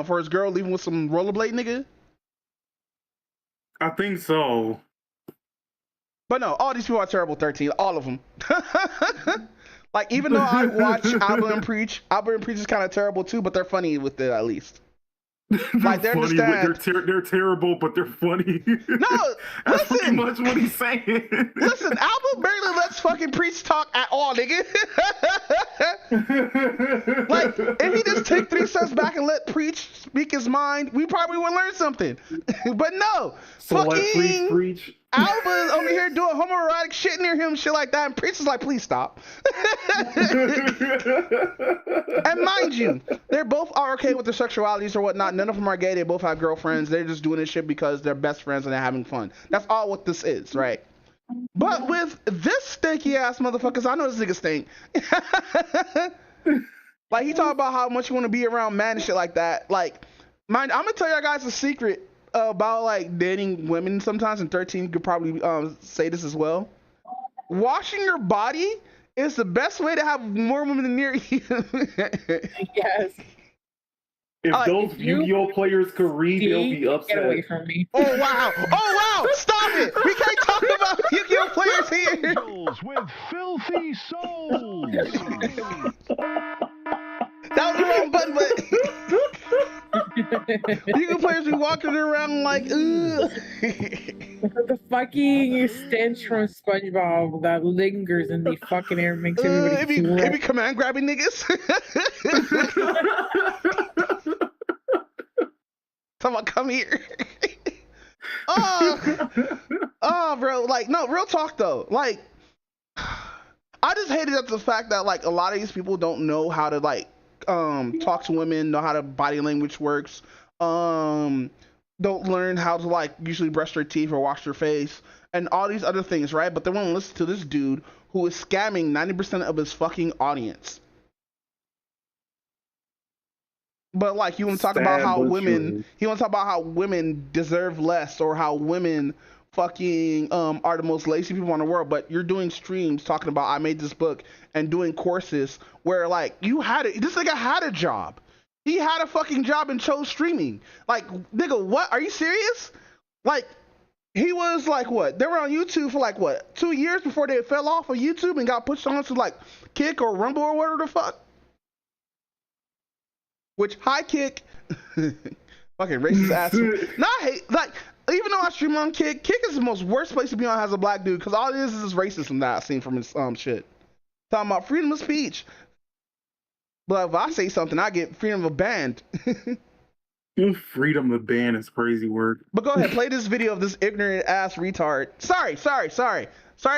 For his girl leaving with some rollerblade nigga. I think so. But no, all these people are terrible. 13, all of them. Like, even though I watch Alba and Preach is kind of terrible too, but they're funny with it at least. Like they funny, understand. They're terrible, but they're funny. No, that's listen, pretty much what he's saying. Listen, Alba barely lets fucking Preach talk at all, nigga. Like, if he just take 3 steps back and let Preach speak his mind, we probably would learn something. But no, so fucking Preach. Alba is over here doing homoerotic shit near him, shit like that, and Preach is like, please stop. And mind you, they both are okay with their sexualities or whatnot. None of them are gay. They both have girlfriends. They're just doing this shit because they're best friends and they're having fun. That's all what this is, right? But with this stinky ass motherfuckers, I know this nigga stink. Like, he talk about how much you want to be around men and shit like that. Like, mind, I'm gonna tell you guys a secret about like dating women sometimes, and 13 could probably say this as well. Washing your body is the best way to have more women near you. Yes. If those Yu-Gi-Oh players could read, they'll be upset. Get away from me. Oh wow! Oh wow! Stop it! We can't talk about Yu-Gi-Oh players here. With filthy souls. That was the wrong button, but Yu-Gi-Oh players be walking around like, ugh. The fucking stench from SpongeBob that lingers in the fucking air makes everybody it be command grabbing niggas. Come on, come here. Oh, bro. Like, no, real talk though. Like, I just hated the fact that like a lot of these people don't know how to like talk to women, know how to body language works, don't learn how to like usually brush their teeth or wash their face and all these other things, right? But they won't listen to this dude who is scamming 90% of his fucking audience. But like, you want to talk about how women, he want to talk about how women deserve less or how women fucking are the most lazy people in the world, but you're doing streams talking about I made this book and doing courses where like this nigga had a job. He had a fucking job and chose streaming. Like, nigga, what? Are you serious? Like, he was like, what? They were on YouTube for like, what, 2 years before they fell off of YouTube and got pushed on to like Kick or Rumble or whatever the fuck. Which, hi Kick. Fucking racist ass. No, I hate, like, even though I stream on Kick, Kick is the most worst place to be on as a black dude, because all it is racism that I've seen from his shit. Talking about freedom of speech. But if I say something, I get freedom of band. Freedom of band is crazy word. But go ahead, play this video of this ignorant ass retard. Sorry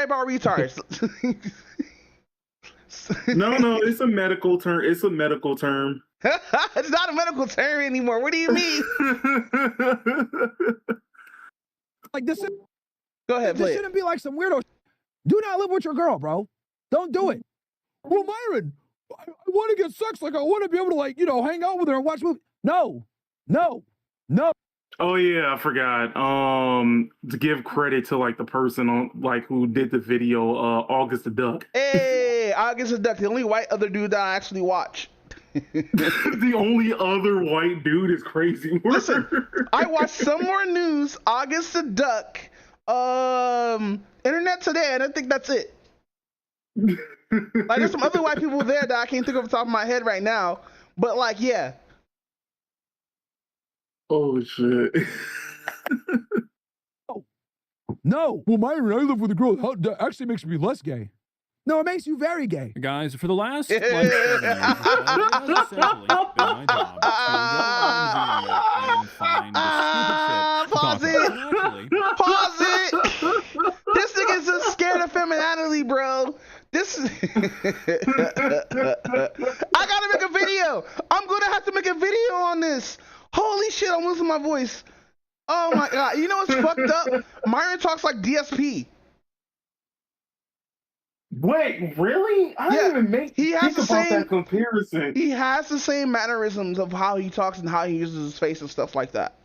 about retards. No, it's a medical term. It's a medical term. It's not a medical term anymore. What do you mean? Like this. Go ahead, this play shouldn't be like some weirdo. Do not live with your girl, bro. Don't do it. Well, Myron, I want to get sex. Like I want to be able to, like, hang out with her and watch movies. No. Oh yeah, I forgot. To give credit to like the person on like who did the video, August the Duck. Hey, August the Duck, the only white other dude that I actually watch. The only other white dude is crazy. Listen, I watched some more news, August the Duck, Internet Today, and I think that's it. Like, there's some other white people there that I can't think of off the top of my head right now, but like, yeah. Oh shit. No. Well, Myron, I live with a girl. That actually makes me less gay. No, it makes you very gay. Guys, for the last like 7 years, it has essentially been my job to go on video and find the stupid shit. Pause it. This nigga's just scared of femininity, bro. This is I gotta make a video. I'm gonna have to make a video on this. Holy shit, I'm losing my voice. Oh my god. You know what's fucked up? Myron talks like DSP. Wait, really? I didn't even think about that comparison. He has the same mannerisms of how he talks and how he uses his face and stuff like that.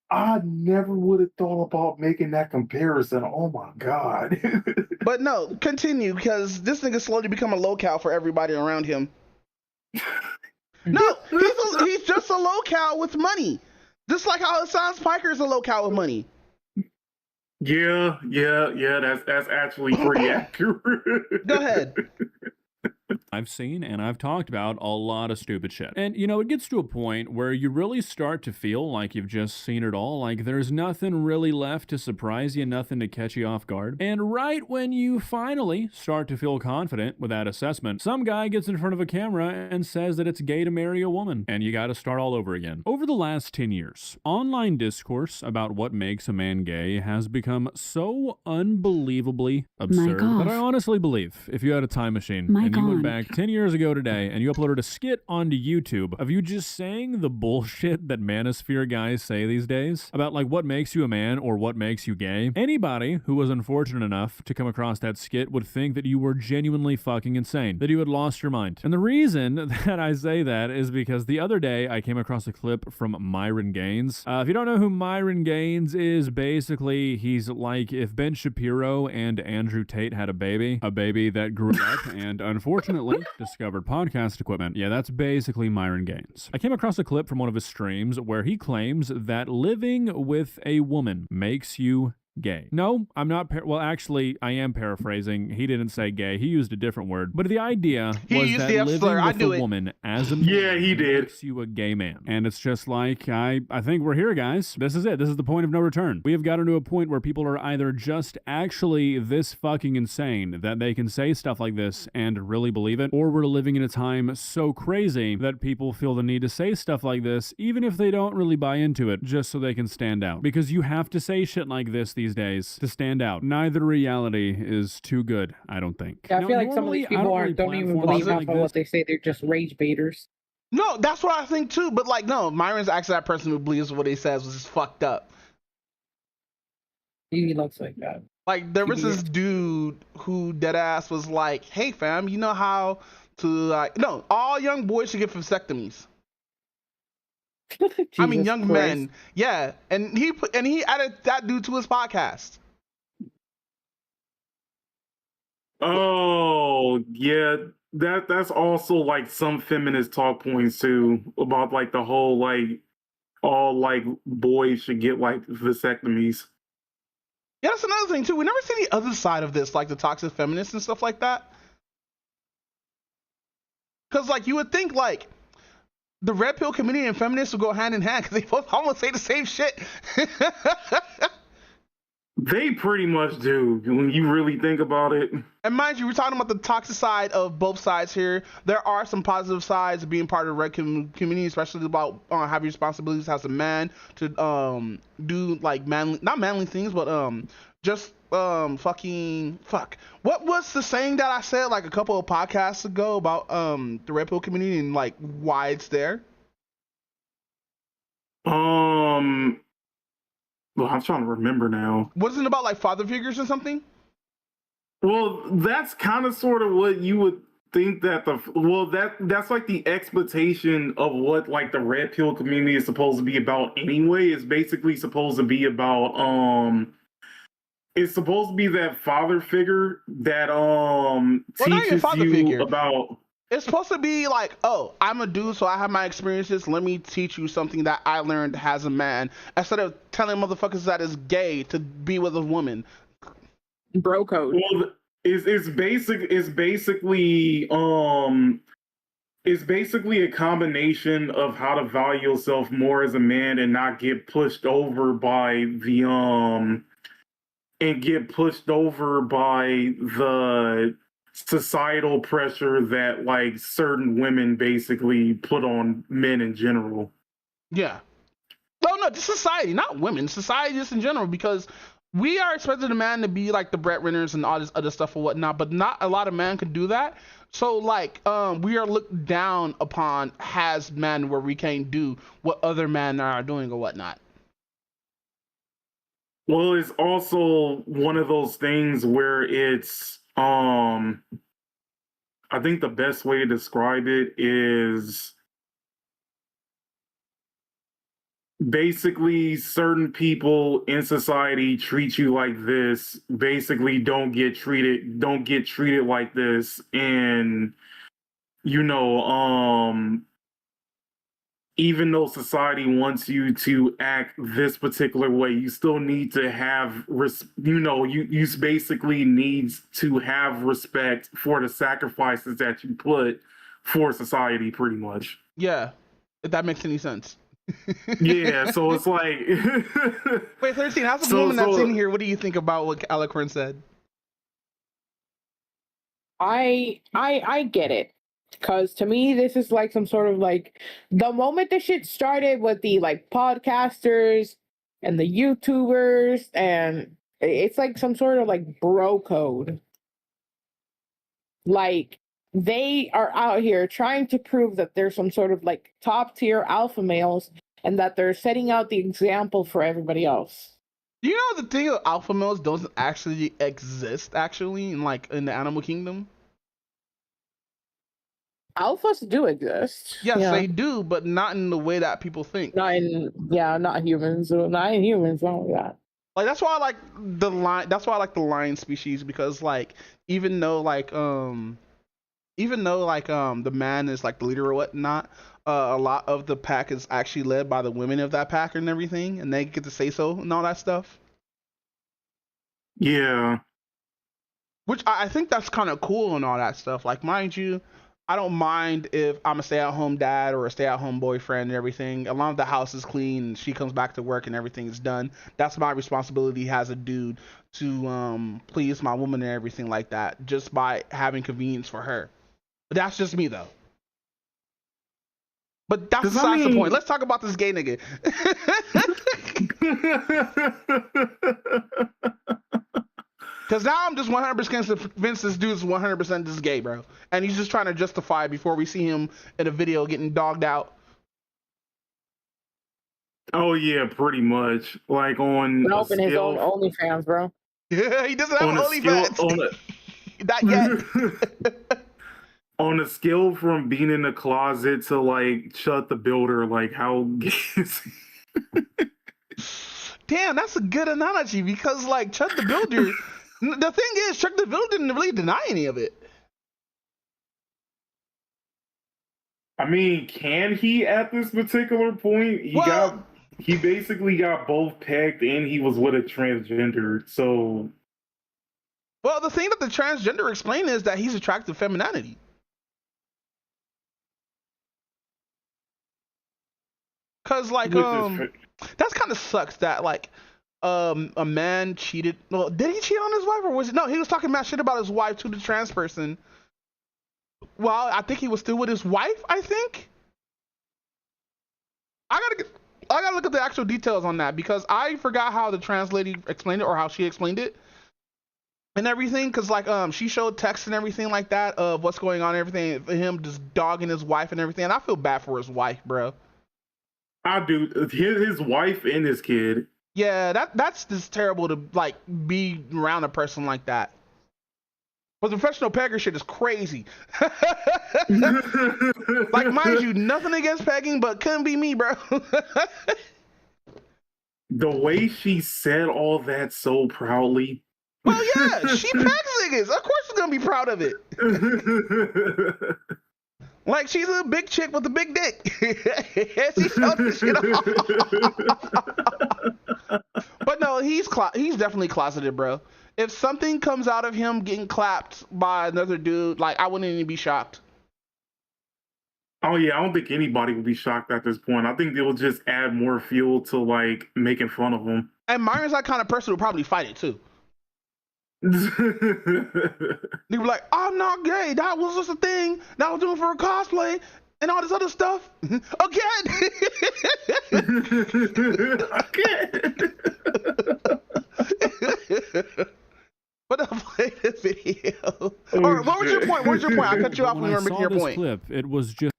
I never would have thought about making that comparison. Oh my god. But no, continue, because this nigga slowly become a locale for everybody around him. No, he's just a locale with money. Just like how Hassan Piker is a locale with money. Yeah, that's actually pretty accurate. Go ahead. I've seen and I've talked about a lot of stupid shit. And it gets to a point where you really start to feel like you've just seen it all, like there's nothing really left to surprise you, nothing to catch you off guard. And right when you finally start to feel confident with that assessment, some guy gets in front of a camera and says that it's gay to marry a woman, and you gotta start all over again. Over the last 10 years, online discourse about what makes a man gay has become so unbelievably absurd that I honestly believe if you had a time machine and you went back 10 years ago today and you uploaded a skit onto YouTube of you just saying the bullshit that manosphere guys say these days about like what makes you a man or what makes you gay, anybody who was unfortunate enough to come across that skit would think that you were genuinely fucking insane, that you had lost your mind. And the reason that I say that is because the other day I came across a clip from Myron Gaines. If you don't know who Myron Gaines is, basically he's like if Ben Shapiro and Andrew Tate had a baby that grew up and unfortunately discovered podcast equipment. Yeah, that's basically Myron Gaines. I came across a clip from one of his streams where he claims that living with a woman makes you gay. No, I'm not. Well, actually, I am paraphrasing. He didn't say gay. He used a different word. But the idea was that living with a woman as a man makes you a gay man. And it's just like, I think we're here, guys. This is it. This is the point of no return. We have gotten to a point where people are either just actually this fucking insane that they can say stuff like this and really believe it, or we're living in a time so crazy that people feel the need to say stuff like this, even if they don't really buy into it, just so they can stand out. Because you have to say shit like this these days to stand out. Neither reality is too good, I don't think. Yeah, I feel like some of these people don't even believe half of what they say. They're just rage baiters. No, that's what I think too. But like, no, Myron's actually that person who believes what he says was just fucked up. He looks like that. Like there was this dude who deadass was like, "Hey fam, you know how to like no, all young boys should get vasectomies." I mean, young men, yeah, and he added that dude to his podcast. Oh yeah, that's also like some feminist talk points too about like the whole like all like boys should get like vasectomies. Yeah, that's another thing too. We never see the other side of this, like the toxic feminists and stuff like that. Because like you would think like the red pill community and feminists would go hand in hand because they both almost say the same shit. They pretty much do when you really think about it. And mind you, we're talking about the toxic side of both sides here. There are some positive sides of being part of the red community, especially about having responsibilities as a man to do like not manly things, but just fuck. What was the saying that I said like a couple of podcasts ago about the red pill community and like why it's there? Well, I'm trying to remember now. Wasn't it about like father figures or something? Well, that's kind of sort of what you would think that that's like the expectation of what like the red pill community is supposed to be about anyway. It's basically supposed to be about it's supposed to be that father figure that teaches you about. It's supposed to be like, oh, I'm a dude, so I have my experiences. Let me teach you something that I learned as a man, instead of telling motherfuckers that it's gay to be with a woman. Bro code. Well, it's basically a combination of how to value yourself more as a man and not get pushed over by the societal pressure that like certain women basically put on men in general. Yeah. No, just society, not women. Society just in general, because we are expected a man to be like the breadwinners and all this other stuff or whatnot, but not a lot of men can do that. So like we are looked down upon as men where we can't do what other men are doing or whatnot. Well, it's also one of those things where it's I think the best way to describe it is basically certain people in society treat you like this, basically don't get treated like this, and even though society wants you to act this particular way, you still need to have, you basically need to have respect for the sacrifices that you put for society, pretty much. Yeah, if that makes any sense. Yeah, so it's like... Wait, 13, how's the woman that's in here, what do you think about what Eloquent said? I get it. Because to me, this is like some sort of like the moment the shit started with the like podcasters and the YouTubers, and it's like some sort of like bro code. Like they are out here trying to prove that they're some sort of like top tier alpha males and that they're setting out the example for everybody else. You know the thing of alpha males doesn't actually exist actually in the animal kingdom? Alphas do exist. Yes, they do, but not in the way that people think. Not humans. Not in humans, not like that. Like that's why I like the lion. That's why I like the lion species, because like even though the man is like the leader or whatnot, a lot of the pack is actually led by the women of that pack and everything, and they get to say so and all that stuff. Yeah. Which I think that's kind of cool and all that stuff. Like, mind you, I don't mind if I'm a stay-at-home dad or a stay-at-home boyfriend and everything. As long as the house is clean and she comes back to work and everything is done, that's my responsibility as a dude to please my woman and everything like that, just by having convenience for her. But that's just me, though. But that's besides the point. Let's talk about this gay nigga. Because now I'm just 100% convinced this dude's 100% this gay, bro. And he's just trying to justify before we see him in a video getting dogged out. Oh, yeah, pretty much. Like on... Open his own OnlyFans, bro. Yeah, he doesn't have an OnlyFans. Not yet. On a scale from being in the closet to, like, Chut the Builder, like, how gay is he? Damn, that's a good analogy, because, like, Chut the Builder... The thing is, Chuck the Builder didn't really deny any of it. I mean, can he at this particular point? He basically got both pegged and he was with a transgender, so... Well, the thing that the transgender explained is that he's attracted to femininity. Cause like that's kind of sucks that like a man cheated. Well, did he cheat on his wife or was it no? He was talking mad shit about his wife to the trans person. Well, I think he was still with his wife. I think. I gotta look at the actual details on that because I forgot how the trans lady explained it or how she explained it and everything. Cause like she showed text and everything like that of what's going on, and everything. Him just dogging his wife and everything. And I feel bad for his wife, bro. I do. His wife and his kid. Yeah, that's just terrible to like be around a person like that. But the professional pegger shit is crazy. Like, mind you, nothing against pegging, but couldn't be me, bro. The way she said all that so proudly. Well, yeah, she pegs niggas. Of course she's gonna be proud of it. Like she's a big chick with a big dick. She showed this shit off. But no, he's definitely closeted, bro. If something comes out of him getting clapped by another dude, like I wouldn't even be shocked. Oh yeah, I don't think anybody would be shocked at this point. I think they'll just add more fuel to like making fun of him. And Myron's that kind of person who probably fight it too. They were like, I'm not gay. That was just a thing that I was doing for a cosplay and all this other stuff. Again. But I'll play this video. All right, what was your point? What was your point? I cut you off when you were making your point. Clip, it was just.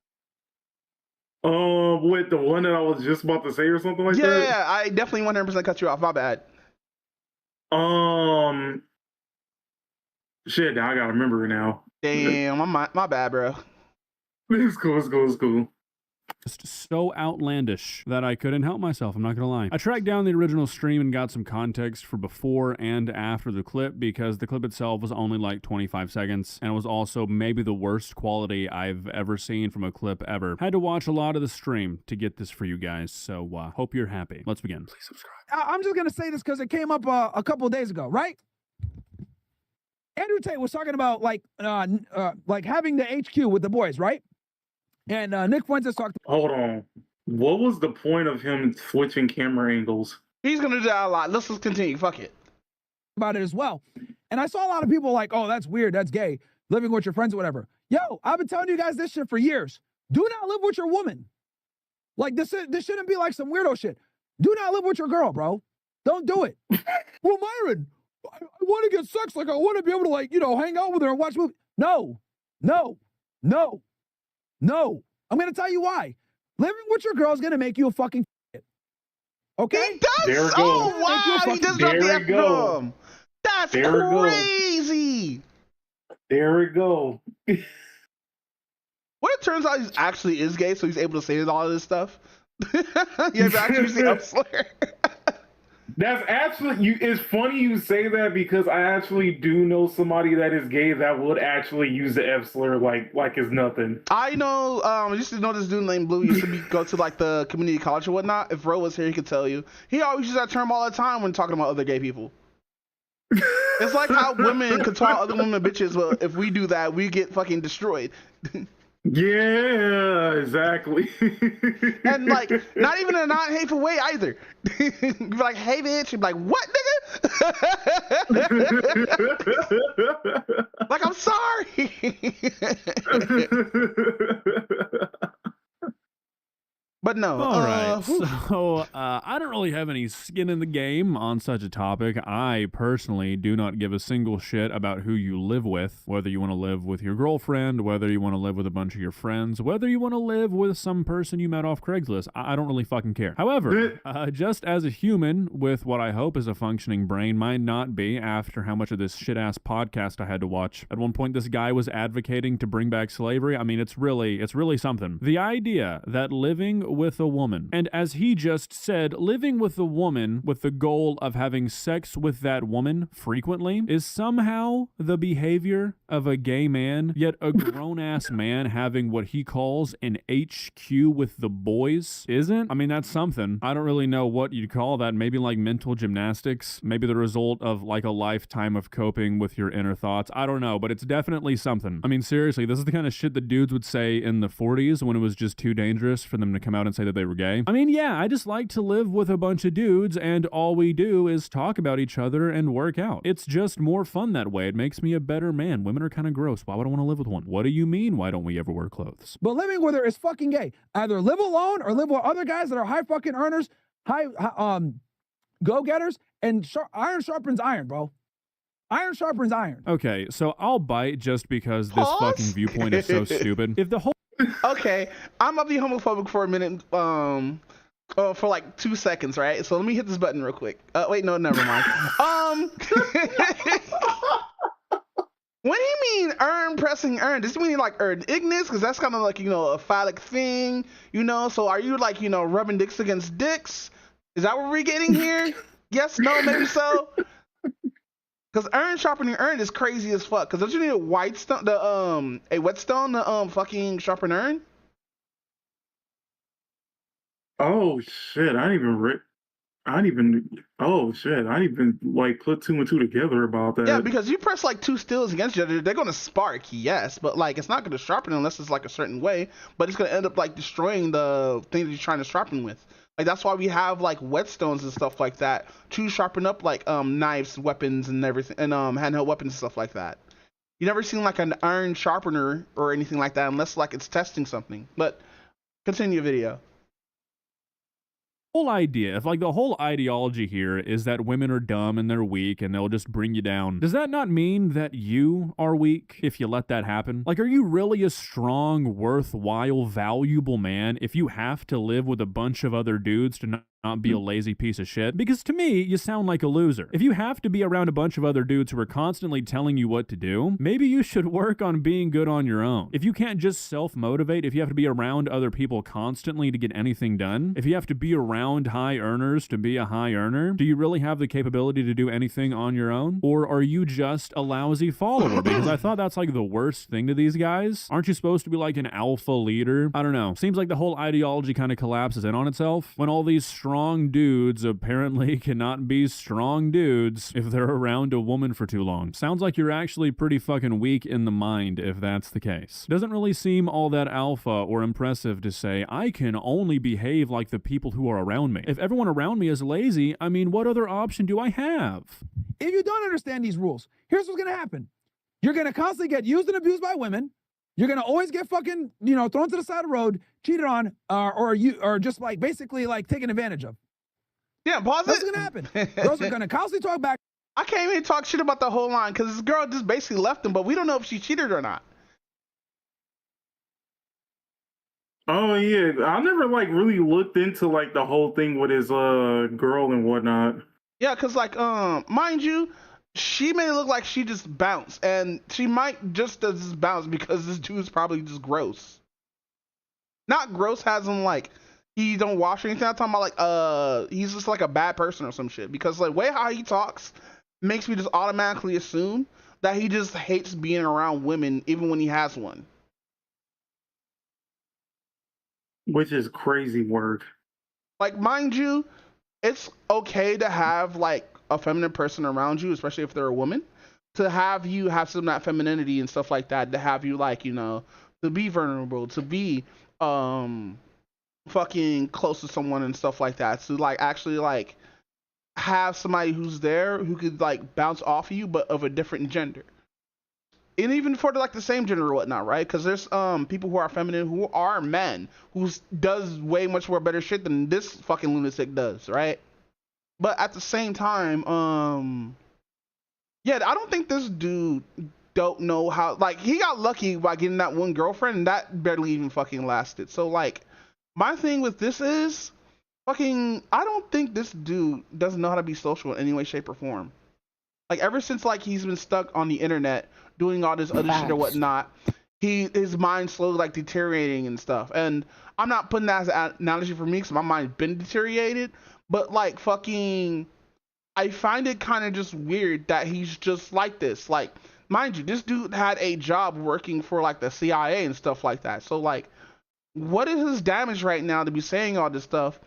Wait, the one that I was just about to say or something like that? Yeah, I definitely 100% cut you off. My bad. Shit, now I gotta remember it now. Damn, my bad, bro. It's cool. Just so outlandish that I couldn't help myself, I'm not gonna lie. I tracked down the original stream and got some context for before and after the clip because the clip itself was only like 25 seconds and it was also maybe the worst quality I've ever seen from a clip ever. Had to watch a lot of the stream to get this for you guys, so hope you're happy. Let's begin. Please subscribe. I'm just gonna say this because it came up a couple of days ago, right? Andrew Tate was talking about like having the HQ with the boys, right? And Nick Fuentes talked. Hold on. What was the point of him switching camera angles? He's gonna do that a lot. Let's just continue. Fuck it. About it as well. And I saw a lot of people like, oh, that's weird. That's gay. Living with your friends or whatever. Yo, I've been telling you guys this shit for years. Do not live with your woman. Like this shouldn't be like some weirdo shit. Do not live with your girl, bro. Don't do it. Well, Myron, I want to get sex. Like I want to be able to like, hang out with her and watch movies. No. I'm going to tell you why. Living with your girl is going to make you a fucking shit. Okay? He does? There it Oh, goes. wow. He just dropped the F-bomb. That's crazy. There we go. What it turns out he actually is gay, so he's able to say all of this stuff. You have actually seen F-slur. That's actually, it's funny you say that because I actually do know somebody that is gay that would actually use the F slur like it's nothing. I know, I used to know this dude named Blue used to go to like the community college or whatnot. If Ro was here, he could tell you. He always uses that term all the time when talking about other gay people. It's like how women could call other women bitches, but if we do that, we get fucking destroyed. Yeah, exactly. And like, not even in a non-hateful way either. You'd be like, hey bitch, you'd be like, what nigga? Like, I'm sorry. But no. All right. So I don't really have any skin in the game on such a topic. I personally do not give a single shit about who you live with, whether you want to live with your girlfriend, whether you want to live with a bunch of your friends, whether you want to live with some person you met off Craigslist. I don't really fucking care. However, just as a human with what I hope is a functioning brain, might not be after how much of this shit-ass podcast I had to watch. At one point, this guy was advocating to bring back slavery. I mean, it's really something. The idea that living with with a woman. And as he just said, living with a woman with the goal of having sex with that woman frequently is somehow the behavior of a gay man, yet a grown-ass man having what he calls an HQ with the boys isn't? I mean, that's something. I don't really know what you'd call that. Maybe like mental gymnastics, maybe the result of like a lifetime of coping with your inner thoughts. I don't know, but it's definitely something. I mean, seriously, this is the kind of shit that dudes would say in the 40s when it was just too dangerous for them to come out and say that they were gay. I mean, yeah, I just like to live with a bunch of dudes and all we do is talk about each other and work out. It's just more fun that way. It makes me a better man. Women are kind of gross. Why would I want to live with one? What do you mean, why don't we ever wear clothes? But living with her is fucking gay. Either live alone or live with other guys that are high fucking earners, high go-getters, and iron sharpens iron, bro. Iron sharpens iron. Okay, so I'll bite just because this fucking viewpoint is so stupid. If the whole Okay, I'm gonna be homophobic for a minute, for like 2 seconds, right? So let me hit this button real quick. Wait, no, never mind. When he mean pressing earn, does he mean like earn ignis? Because that's kind of like, a phallic thing, So are you like, rubbing dicks against dicks? Is that what we're getting here? Yes, no, maybe so. Because iron sharpening iron is crazy as fuck. Because don't you need a whetstone to fucking sharpen iron? Oh shit! I didn't even like put 2 and 2 together about that. Yeah, because you press like 2 steels against each other, they're gonna spark, yes, but like it's not gonna sharpen unless it's like a certain way. But it's gonna end up like destroying the thing that you're trying to sharpen with. Like that's why we have like whetstones and stuff like that to sharpen up like knives, weapons, and everything, and handheld weapons and stuff like that. You never seen like an iron sharpener or anything like that unless like it's testing something. But continue video. Whole idea, if like the whole ideology here is that women are dumb and they're weak and they'll just bring you down, does that not mean that you are weak if you let that happen? Like, are you really a strong, worthwhile, valuable man if you have to live with a bunch of other dudes to not be a lazy piece of shit? Because to me, you sound like a loser. If you have to be around a bunch of other dudes who are constantly telling you what to do, maybe you should work on being good on your own. If you can't just self-motivate, if you have to be around other people constantly to get anything done, if you have to be around high earners to be a high earner, do you really have the capability to do anything on your own? Or are you just a lousy follower? Because I thought that's like the worst thing to these guys. Aren't you supposed to be like an alpha leader? I don't know. Seems like the whole ideology kind of collapses in on itself when all these strong dudes apparently cannot be strong dudes if they're around a woman for too long. Sounds like you're actually pretty fucking weak in the mind if that's the case. Doesn't really seem all that alpha or impressive to say, I can only behave like the people who are around me. If everyone around me is lazy, I mean, what other option do I have? If you don't understand these rules, here's what's gonna happen. You're gonna constantly get used and abused by women. You're gonna always get fucking, thrown to the side of the road, cheated on, or just like basically like taken advantage of. Yeah, pause That's it. what's gonna happen. Girls are gonna constantly talk back. I can't even talk shit about the whole line because this girl just basically left him, but we don't know if she cheated or not. Oh yeah, I never like really looked into like the whole thing with his girl and whatnot. Yeah, cause like mind you, she made it look like she just bounced, and she might just bounce because this dude's probably just gross. Not gross as in like he don't wash or anything. I'm talking about like he's just like a bad person or some shit. Because like way how he talks makes me just automatically assume that he just hates being around women even when he has one. Which is crazy work. Like, mind you, it's okay to have like a feminine person around you, especially if they're a woman, to have you have some of that femininity and stuff like that, to have you like, to be vulnerable, to be fucking close to someone and stuff like that. So like actually like have somebody who's there who could like bounce off of you but of a different gender. And even for like the same gender or whatnot, right? Because there's people who are feminine who are men who does way much more better shit than this fucking lunatic does, right? But at the same time, yeah, I don't think this dude don't know how. Like he got lucky by getting that one girlfriend, and that barely even fucking lasted. So like, my thing with this is fucking. I don't think this dude doesn't know how to be social in any way, shape, or form. Like ever since like he's been stuck on the internet doing all this other shit or whatnot, his mind slowly like deteriorating and stuff. And I'm not putting that as an analogy for me because my mind's been deteriorated, but like fucking, I find it kind of just weird that he's just like this. Like, mind you, this dude had a job working for like the CIA and stuff like that. So like, what is his damage right now to be saying all this stuff?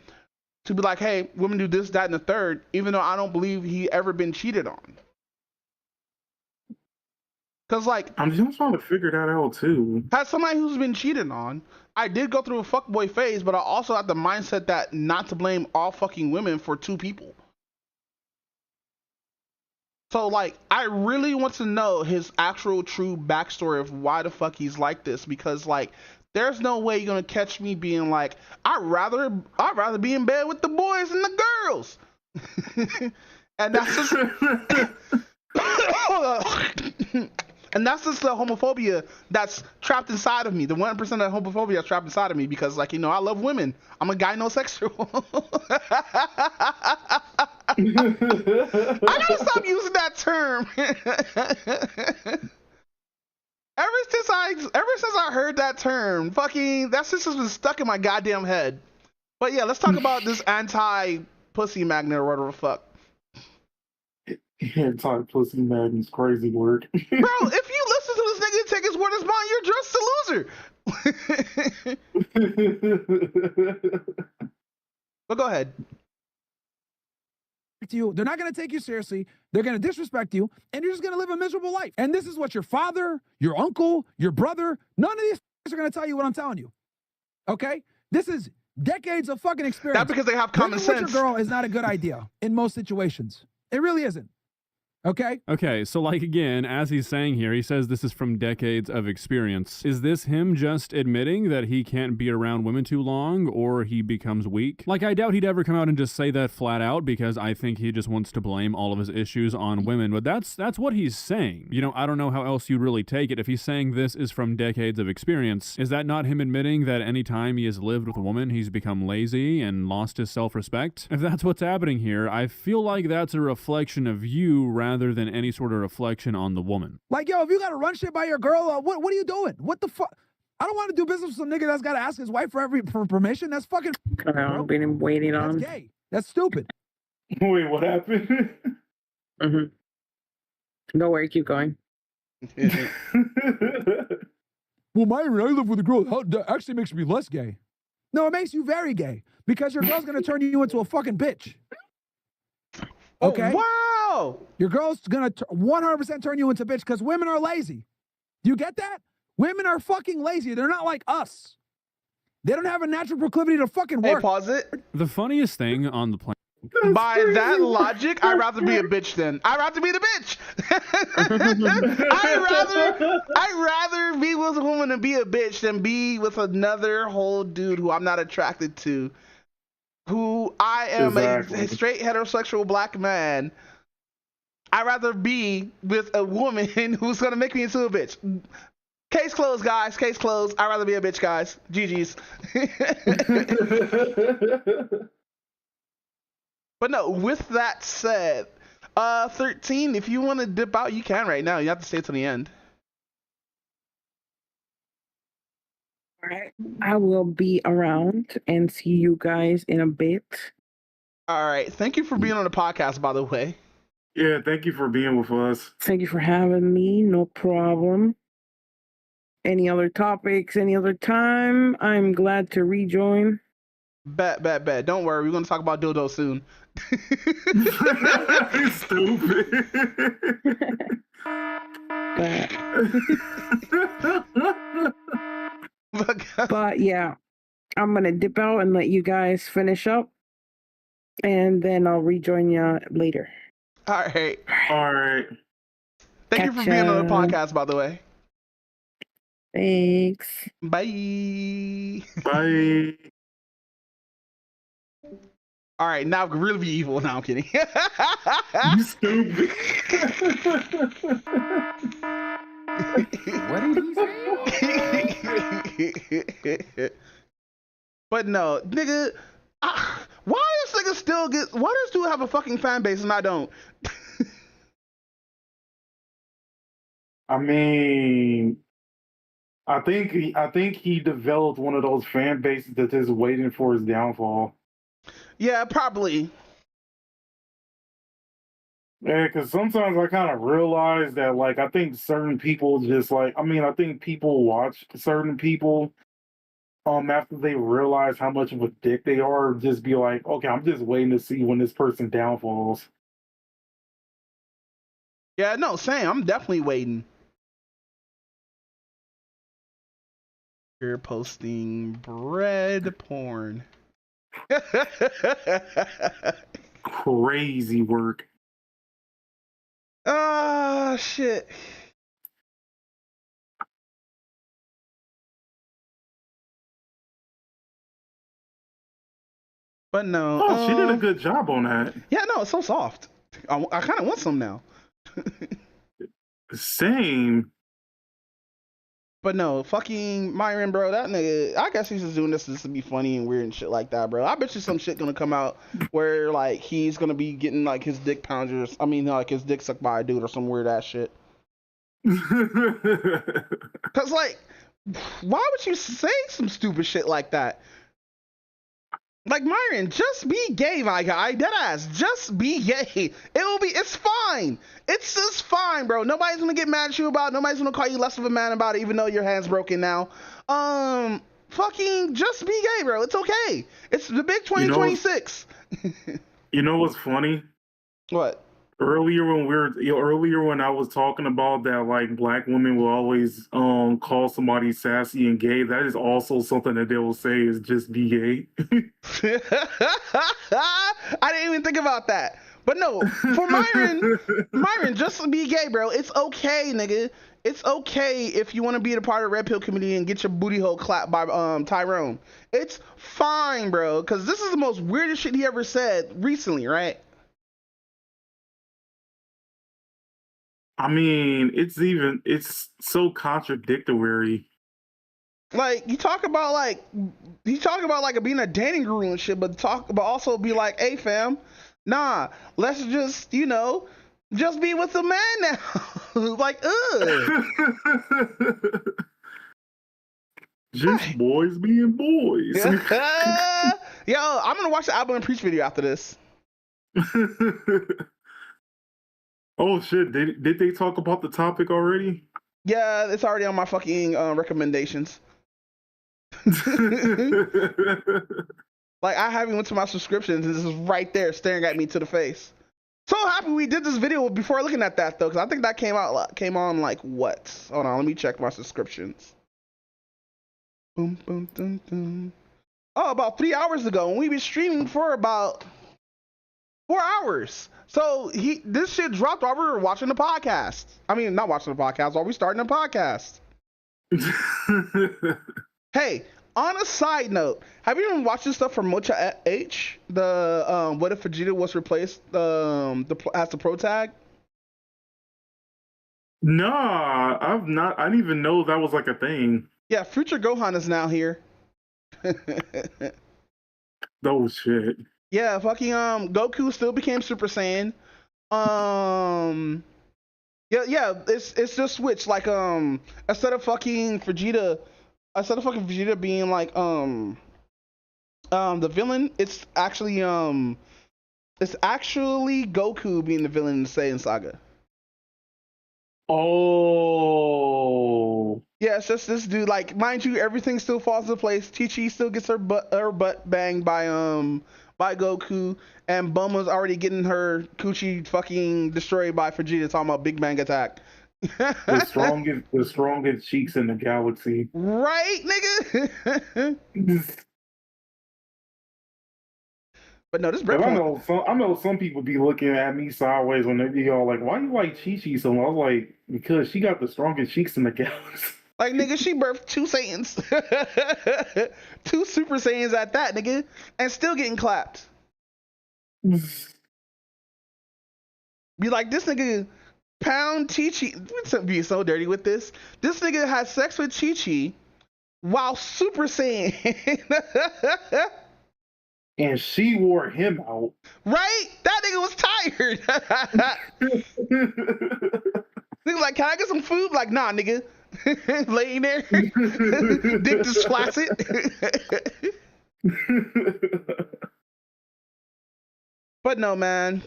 To be like, hey, women do this, that, and the third, even though I don't believe he ever been cheated on. Because, like, I'm just trying to figure that out, too. As somebody who's been cheated on, I did go through a fuckboy phase, but I also had the mindset that not to blame all fucking women for two people. So, like, I really want to know his actual true backstory of why the fuck he's like this, because, like, there's no way you're gonna catch me being like, I'd rather be in bed with the boys and the girls. And that's just and that's just the homophobia that's trapped inside of me. The 1% of homophobia that's trapped inside of me because, like, you know, I love women. I'm a gynosexual. I gotta stop using that term. Ever since I heard that term, fucking, that's just been stuck in my goddamn head. But yeah, let's talk about this anti-pussy magnet or whatever the fuck. Anti-pussy magnet's crazy word. Bro, if you listen to this nigga and take his word as mine, you're just a loser. But go ahead. You, they're not going to take you seriously. They're going to disrespect you, and you're just going to live a miserable life. And this is what your father, your uncle, your brother, none of these are going to tell you what I'm telling you. Okay? This is decades of fucking experience. That's because they have common sense. With your girl is not a good idea in most situations. It really isn't. Okay? Okay, so like again, as he's saying here, he says this is from decades of experience. Is this him just admitting that he can't be around women too long or he becomes weak? Like, I doubt he'd ever come out and just say that flat out because I think he just wants to blame all of his issues on women, but that's what he's saying. You know, I don't know how else you'd really take it. If he's saying this is from decades of experience, is that not him admitting that any time he has lived with a woman, he's become lazy and lost his self-respect? If that's what's happening here, I feel like that's a reflection of you rather than any sort of reflection on the woman. Like, yo, if you gotta run shit by your girl, what are you doing? What the fuck? I don't want to do business with some nigga that's gotta ask his wife for permission. That's fucking. I've been waiting on. That's gay. That's stupid. Wait, what happened? Don't worry, keep going. Well, Myron, I live with a girl. That actually makes me less gay. No, it makes you very gay because your girl's gonna turn you into a fucking bitch. Okay. Oh, wow. Your girl's gonna 100% turn you into bitch because women are lazy. Do you get that? Women are fucking lazy. They're not like us. They don't have a natural proclivity to fucking work. Hey, pause it. The funniest thing on the planet. By that logic, I'd rather be a bitch then. I'd rather be the bitch. I'd rather be with a woman and be a bitch than be with another whole dude who I'm not attracted to. Who I am a straight heterosexual black man. I'd rather be with a woman who's gonna make me into a bitch. Case closed, guys. Case closed. I'd rather be a bitch, guys. GG's. But no, with that said, 13, if you want to dip out, you can right now. You have to stay till the end. All right. I will be around and see you guys in a bit. All right. Thank you for being on the podcast, by the way. Yeah, thank you for being with us. Thank you for having me. No problem. Any other topics, any other time, I'm glad to rejoin. Bet. Don't worry. We're going to talk about dildo soon. Stupid. But yeah, I'm going to dip out and let you guys finish up. And then I'll rejoin you later. All right. Thank you for Gotcha. being on the podcast, by the way. Thanks. Bye. Bye. All right, now really be evil. No, I'm kidding. You stupid. What did he say? But no, nigga, why does nigga still get? Why does dude have a fucking fan base and I don't? I mean, I think he developed one of those fan bases that's just waiting for his downfall. Yeah, probably. Yeah, because sometimes I kind of realize that, like, I think certain people just like, I think people watch certain people after they realize how much of a dick they are, just be like, okay, I'm just waiting to see when this person downfalls. Yeah, no, same. I'm definitely waiting. You're posting bread porn. Crazy work. Ah, shit. But no. Oh, she did a good job on that. Yeah, no, it's so soft. I kind of want some now. Same. But no, fucking Myron, bro, that nigga, I guess he's just doing this just to be funny and weird and shit like that, bro. I bet you some shit gonna come out where, like, he's gonna be getting, like, his dick pounders. Like, his dick sucked by a dude or some weird ass shit. Cause, like, why would you say some stupid shit like that? Like, Myron, just be gay, my guy. Deadass, just be gay. It's fine. It's just fine, bro. Nobody's gonna get mad at you about it. Nobody's gonna call you less of a man about it, even though your hand's broken now. Fucking just be gay, bro. It's okay. It's the big 2026. You know what's funny? What? Earlier when I was talking about that, like, black women will always call somebody sassy and gay, that is also something that they will say is just be gay. I didn't even think about that. But no, for Myron, just be gay, bro. It's okay, nigga. It's okay if you want to be a part of the Red Pill community and get your booty hole clapped by Tyrone. It's fine, bro, because this is the most weirdest shit he ever said recently, right? It's so contradictory. Like, you talk about like being a dating guru and shit, but also be like, hey fam, nah, let's just, just be with the man now. Like, ugh. Just boys being boys. Yo, I'm gonna watch the Album and Preach video after this. Oh shit, did they talk about the topic already? Yeah, it's already on my fucking recommendations. Like, I haven't went to my subscriptions and this is right there staring at me to the face. So happy we did this video before looking at that though, because I think that came on like what? Hold on, let me check my subscriptions. Boom, boom, dun, dun. Oh, about 3 hours ago, and we been streaming for about 4 hours. So this shit dropped while we were watching the podcast. I mean, not watching the podcast, while we starting the podcast. Hey, on a side note, have you even watched this stuff from Mocha H? The what if Vegeta was replaced as the pro tag? Nah, I've not. I didn't even know that was like a thing. Yeah, Future Gohan is now here. Oh shit. Yeah, fucking Goku still became Super Saiyan. Yeah, it's just switched. Like instead of fucking Vegeta being like the villain, it's actually Goku being the villain in the Saiyan saga. Oh. Yeah, it's just this dude. Like, mind you, everything still falls into place. Chi-Chi still gets her butt banged by Goku, and Bulma's already getting her coochie fucking destroyed by Vegeta, talking about Big Bang Attack. the strongest cheeks in the galaxy. Right, nigga? But no, this bread. I know some people be looking at me sideways when they be all like, "Why you like Chi-Chi so much?" I was like, because she got the strongest cheeks in the galaxy. Like, nigga, she birthed 2 Saiyans. 2 Super Saiyans at that, nigga. And still getting clapped. Be like, this nigga pound Chi-Chi. Be so dirty with this. This nigga had sex with Chi-Chi while Super Saiyan. And she wore him out. Right? That nigga was tired. Nigga like, can I get some food? Like, nah, nigga. laying there, dick just flaccid. But no, man.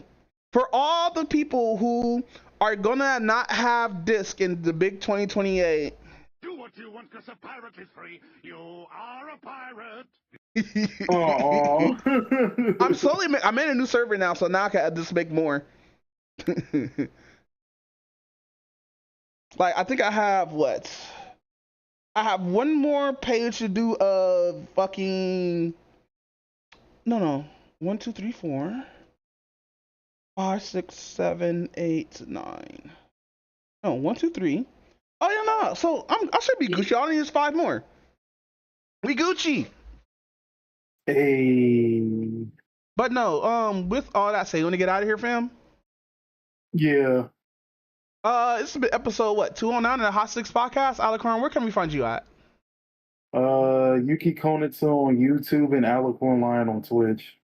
For all the people who are gonna not have disc in the big 2028. Do what you want because a pirate is free. You are a pirate. I made a new server now, so now I can just make more. Like, I think I have what? I have one more page to do of fucking. No. 1, 2, 3, 4, 5, 6, 7, 8, 9. No, 1, 2, 3. Oh yeah, no. So I should be Gucci. I only need 5 more. We Gucci. Hey. But no, with all that said, you want to get out of here, fam? Yeah. This has been episode 209 of the HotSticks Podcast. Alicorn, where can we find you at? Yuki Konitsu on YouTube and Alicorn Lion on Twitch.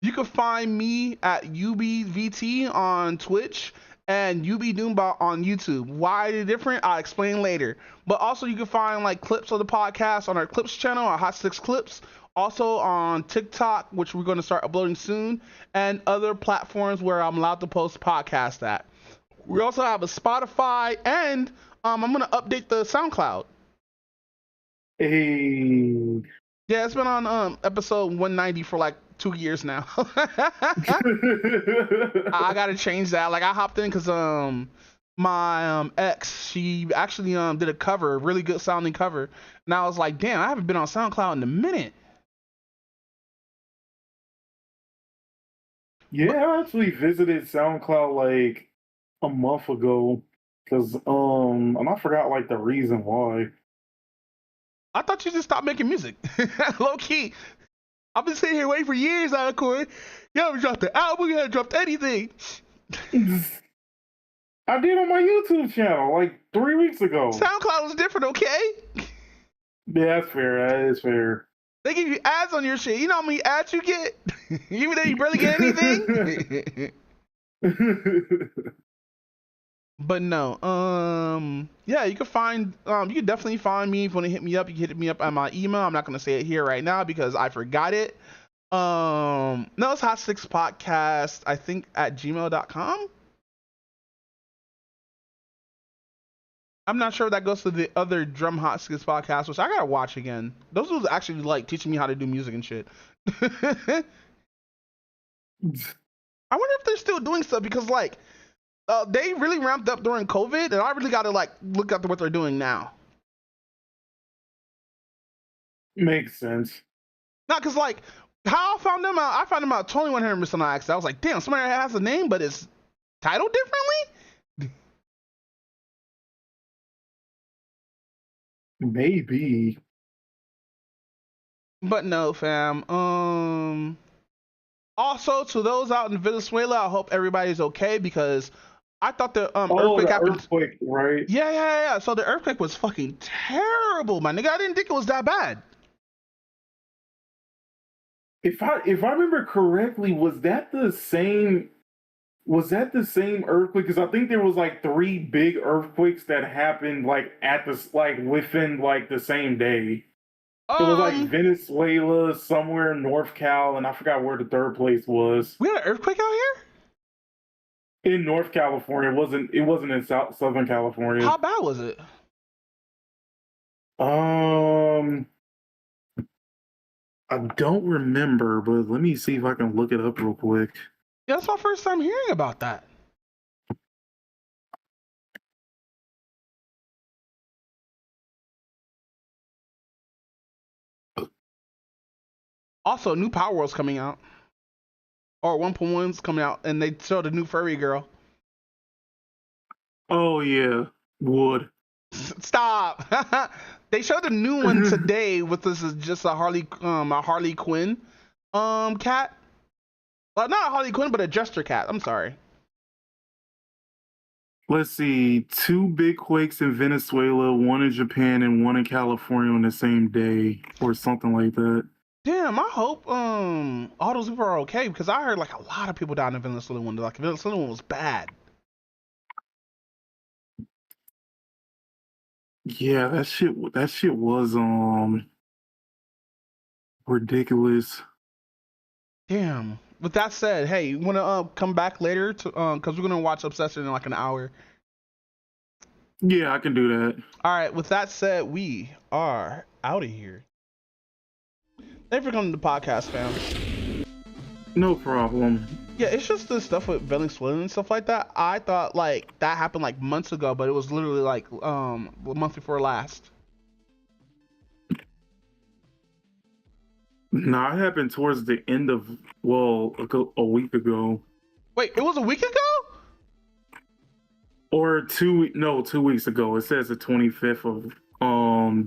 You can find me at UBVT on Twitch and UB Doombot on YouTube. Why they're different, I'll explain later. But also you can find like clips of the podcast on our Clips channel, our HotSticks Clips. Also on TikTok, which we're going to start uploading soon, and other platforms where I'm allowed to post podcasts at. We also have a Spotify, and I'm going to update the SoundCloud. Hey. Yeah, it's been on episode 190 for like 2 years now. I got to change that. Like, I hopped in because my ex, she actually did a cover, a really good sounding cover. And I was like, damn, I haven't been on SoundCloud in a minute. Yeah, I actually visited SoundCloud like a month ago because and I forgot like the reason why. I thought you just stopped making music. Low key. I've been sitting here waiting for years, Alicorn. You haven't dropped the album, you haven't dropped anything. I did on my YouTube channel like 3 weeks ago. SoundCloud was different, okay? Yeah, that's fair. That is fair. They give you ads on your shit. You know how many ads you get? Even though you barely get anything? But no, yeah, you can find, you can definitely find me if you want to hit me up. You can hit me up on my email. I'm not going to say it here right now because I forgot it. No, it's HotSticks Podcast, I think at gmail.com. I'm not sure if that goes to the other Drum HotSticks Podcast, which I got to watch again. Those was actually like teaching me how to do music and shit. I wonder if they're still doing stuff because like, they really ramped up during COVID, and I really got to like look at what they're doing now. Makes sense. Not because like how I found them out 2100% on accident. I was like, damn, somebody has a name, but it's titled differently. Maybe. But no, fam. Also, to those out in Venezuela, I hope everybody's okay because I thought the earthquake happened. Earthquake, right? Yeah. So the earthquake was fucking terrible, my nigga. I didn't think it was that bad. If I remember correctly, was that the same earthquake? Because I think there was like 3 big earthquakes that happened like at this like within like the same day. It was like Venezuela, somewhere in North Cal, and I forgot where the third place was. We had an earthquake out here? In North California. It wasn't in Southern California. How bad was it? I don't remember, but let me see if I can look it up real quick. Yeah, that's my first time hearing about that. Also, new Power World's coming out. Or 1.1's coming out, and they showed a new furry girl. Oh, yeah. Wood. Stop! They showed a new one today with this is just a Harley Quinn cat. Well, not a Harley Quinn, but a Jester cat. I'm sorry. Let's see. 2 big quakes in Venezuela, 1 in Japan, and 1 in California on the same day, or something like that. Damn, I hope all those people are okay because I heard like a lot of people died in the Venezuela one. Like the Venezuela one was bad. Yeah, that shit was ridiculous. Damn. With that said, hey, you wanna come back later to because we're gonna watch Obsession in like an hour. Yeah, I can do that. All right. With that said, we are out of here. Thanks for coming to the podcast, fam. No problem. Yeah, it's just the stuff with belly swelling and stuff like that. I thought like that happened like months ago, but it was literally like a month before last. No, it happened towards the end of a week ago. Wait, it was a week ago? Or 2 weeks ago. It says the 25th of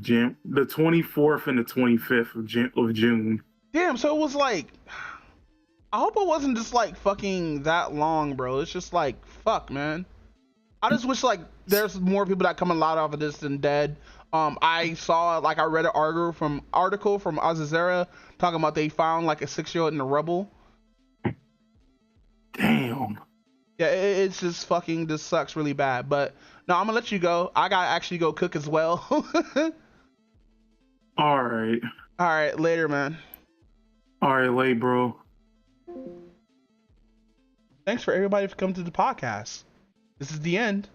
June, the 24th and the 25th of June. Damn, so it was like, I hope it wasn't just like fucking that long, bro. It's just like, fuck, man. I just wish like there's more people that come a lot off of this than dead. I read an article from Azazera talking about they found like a 6-year-old in the rubble. Damn. Yeah, it's just fucking just sucks really bad. But no, I'm gonna let you go. I gotta actually go cook as well. All right, later, man. All right, late, bro. Thanks for everybody for coming to the podcast. This is the end.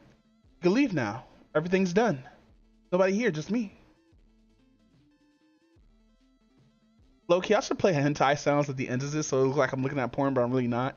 You can leave now. Everything's done. Nobody here, just me. Low-key, I should play hentai sounds at the end of this so it looks like I'm looking at porn, but I'm really not.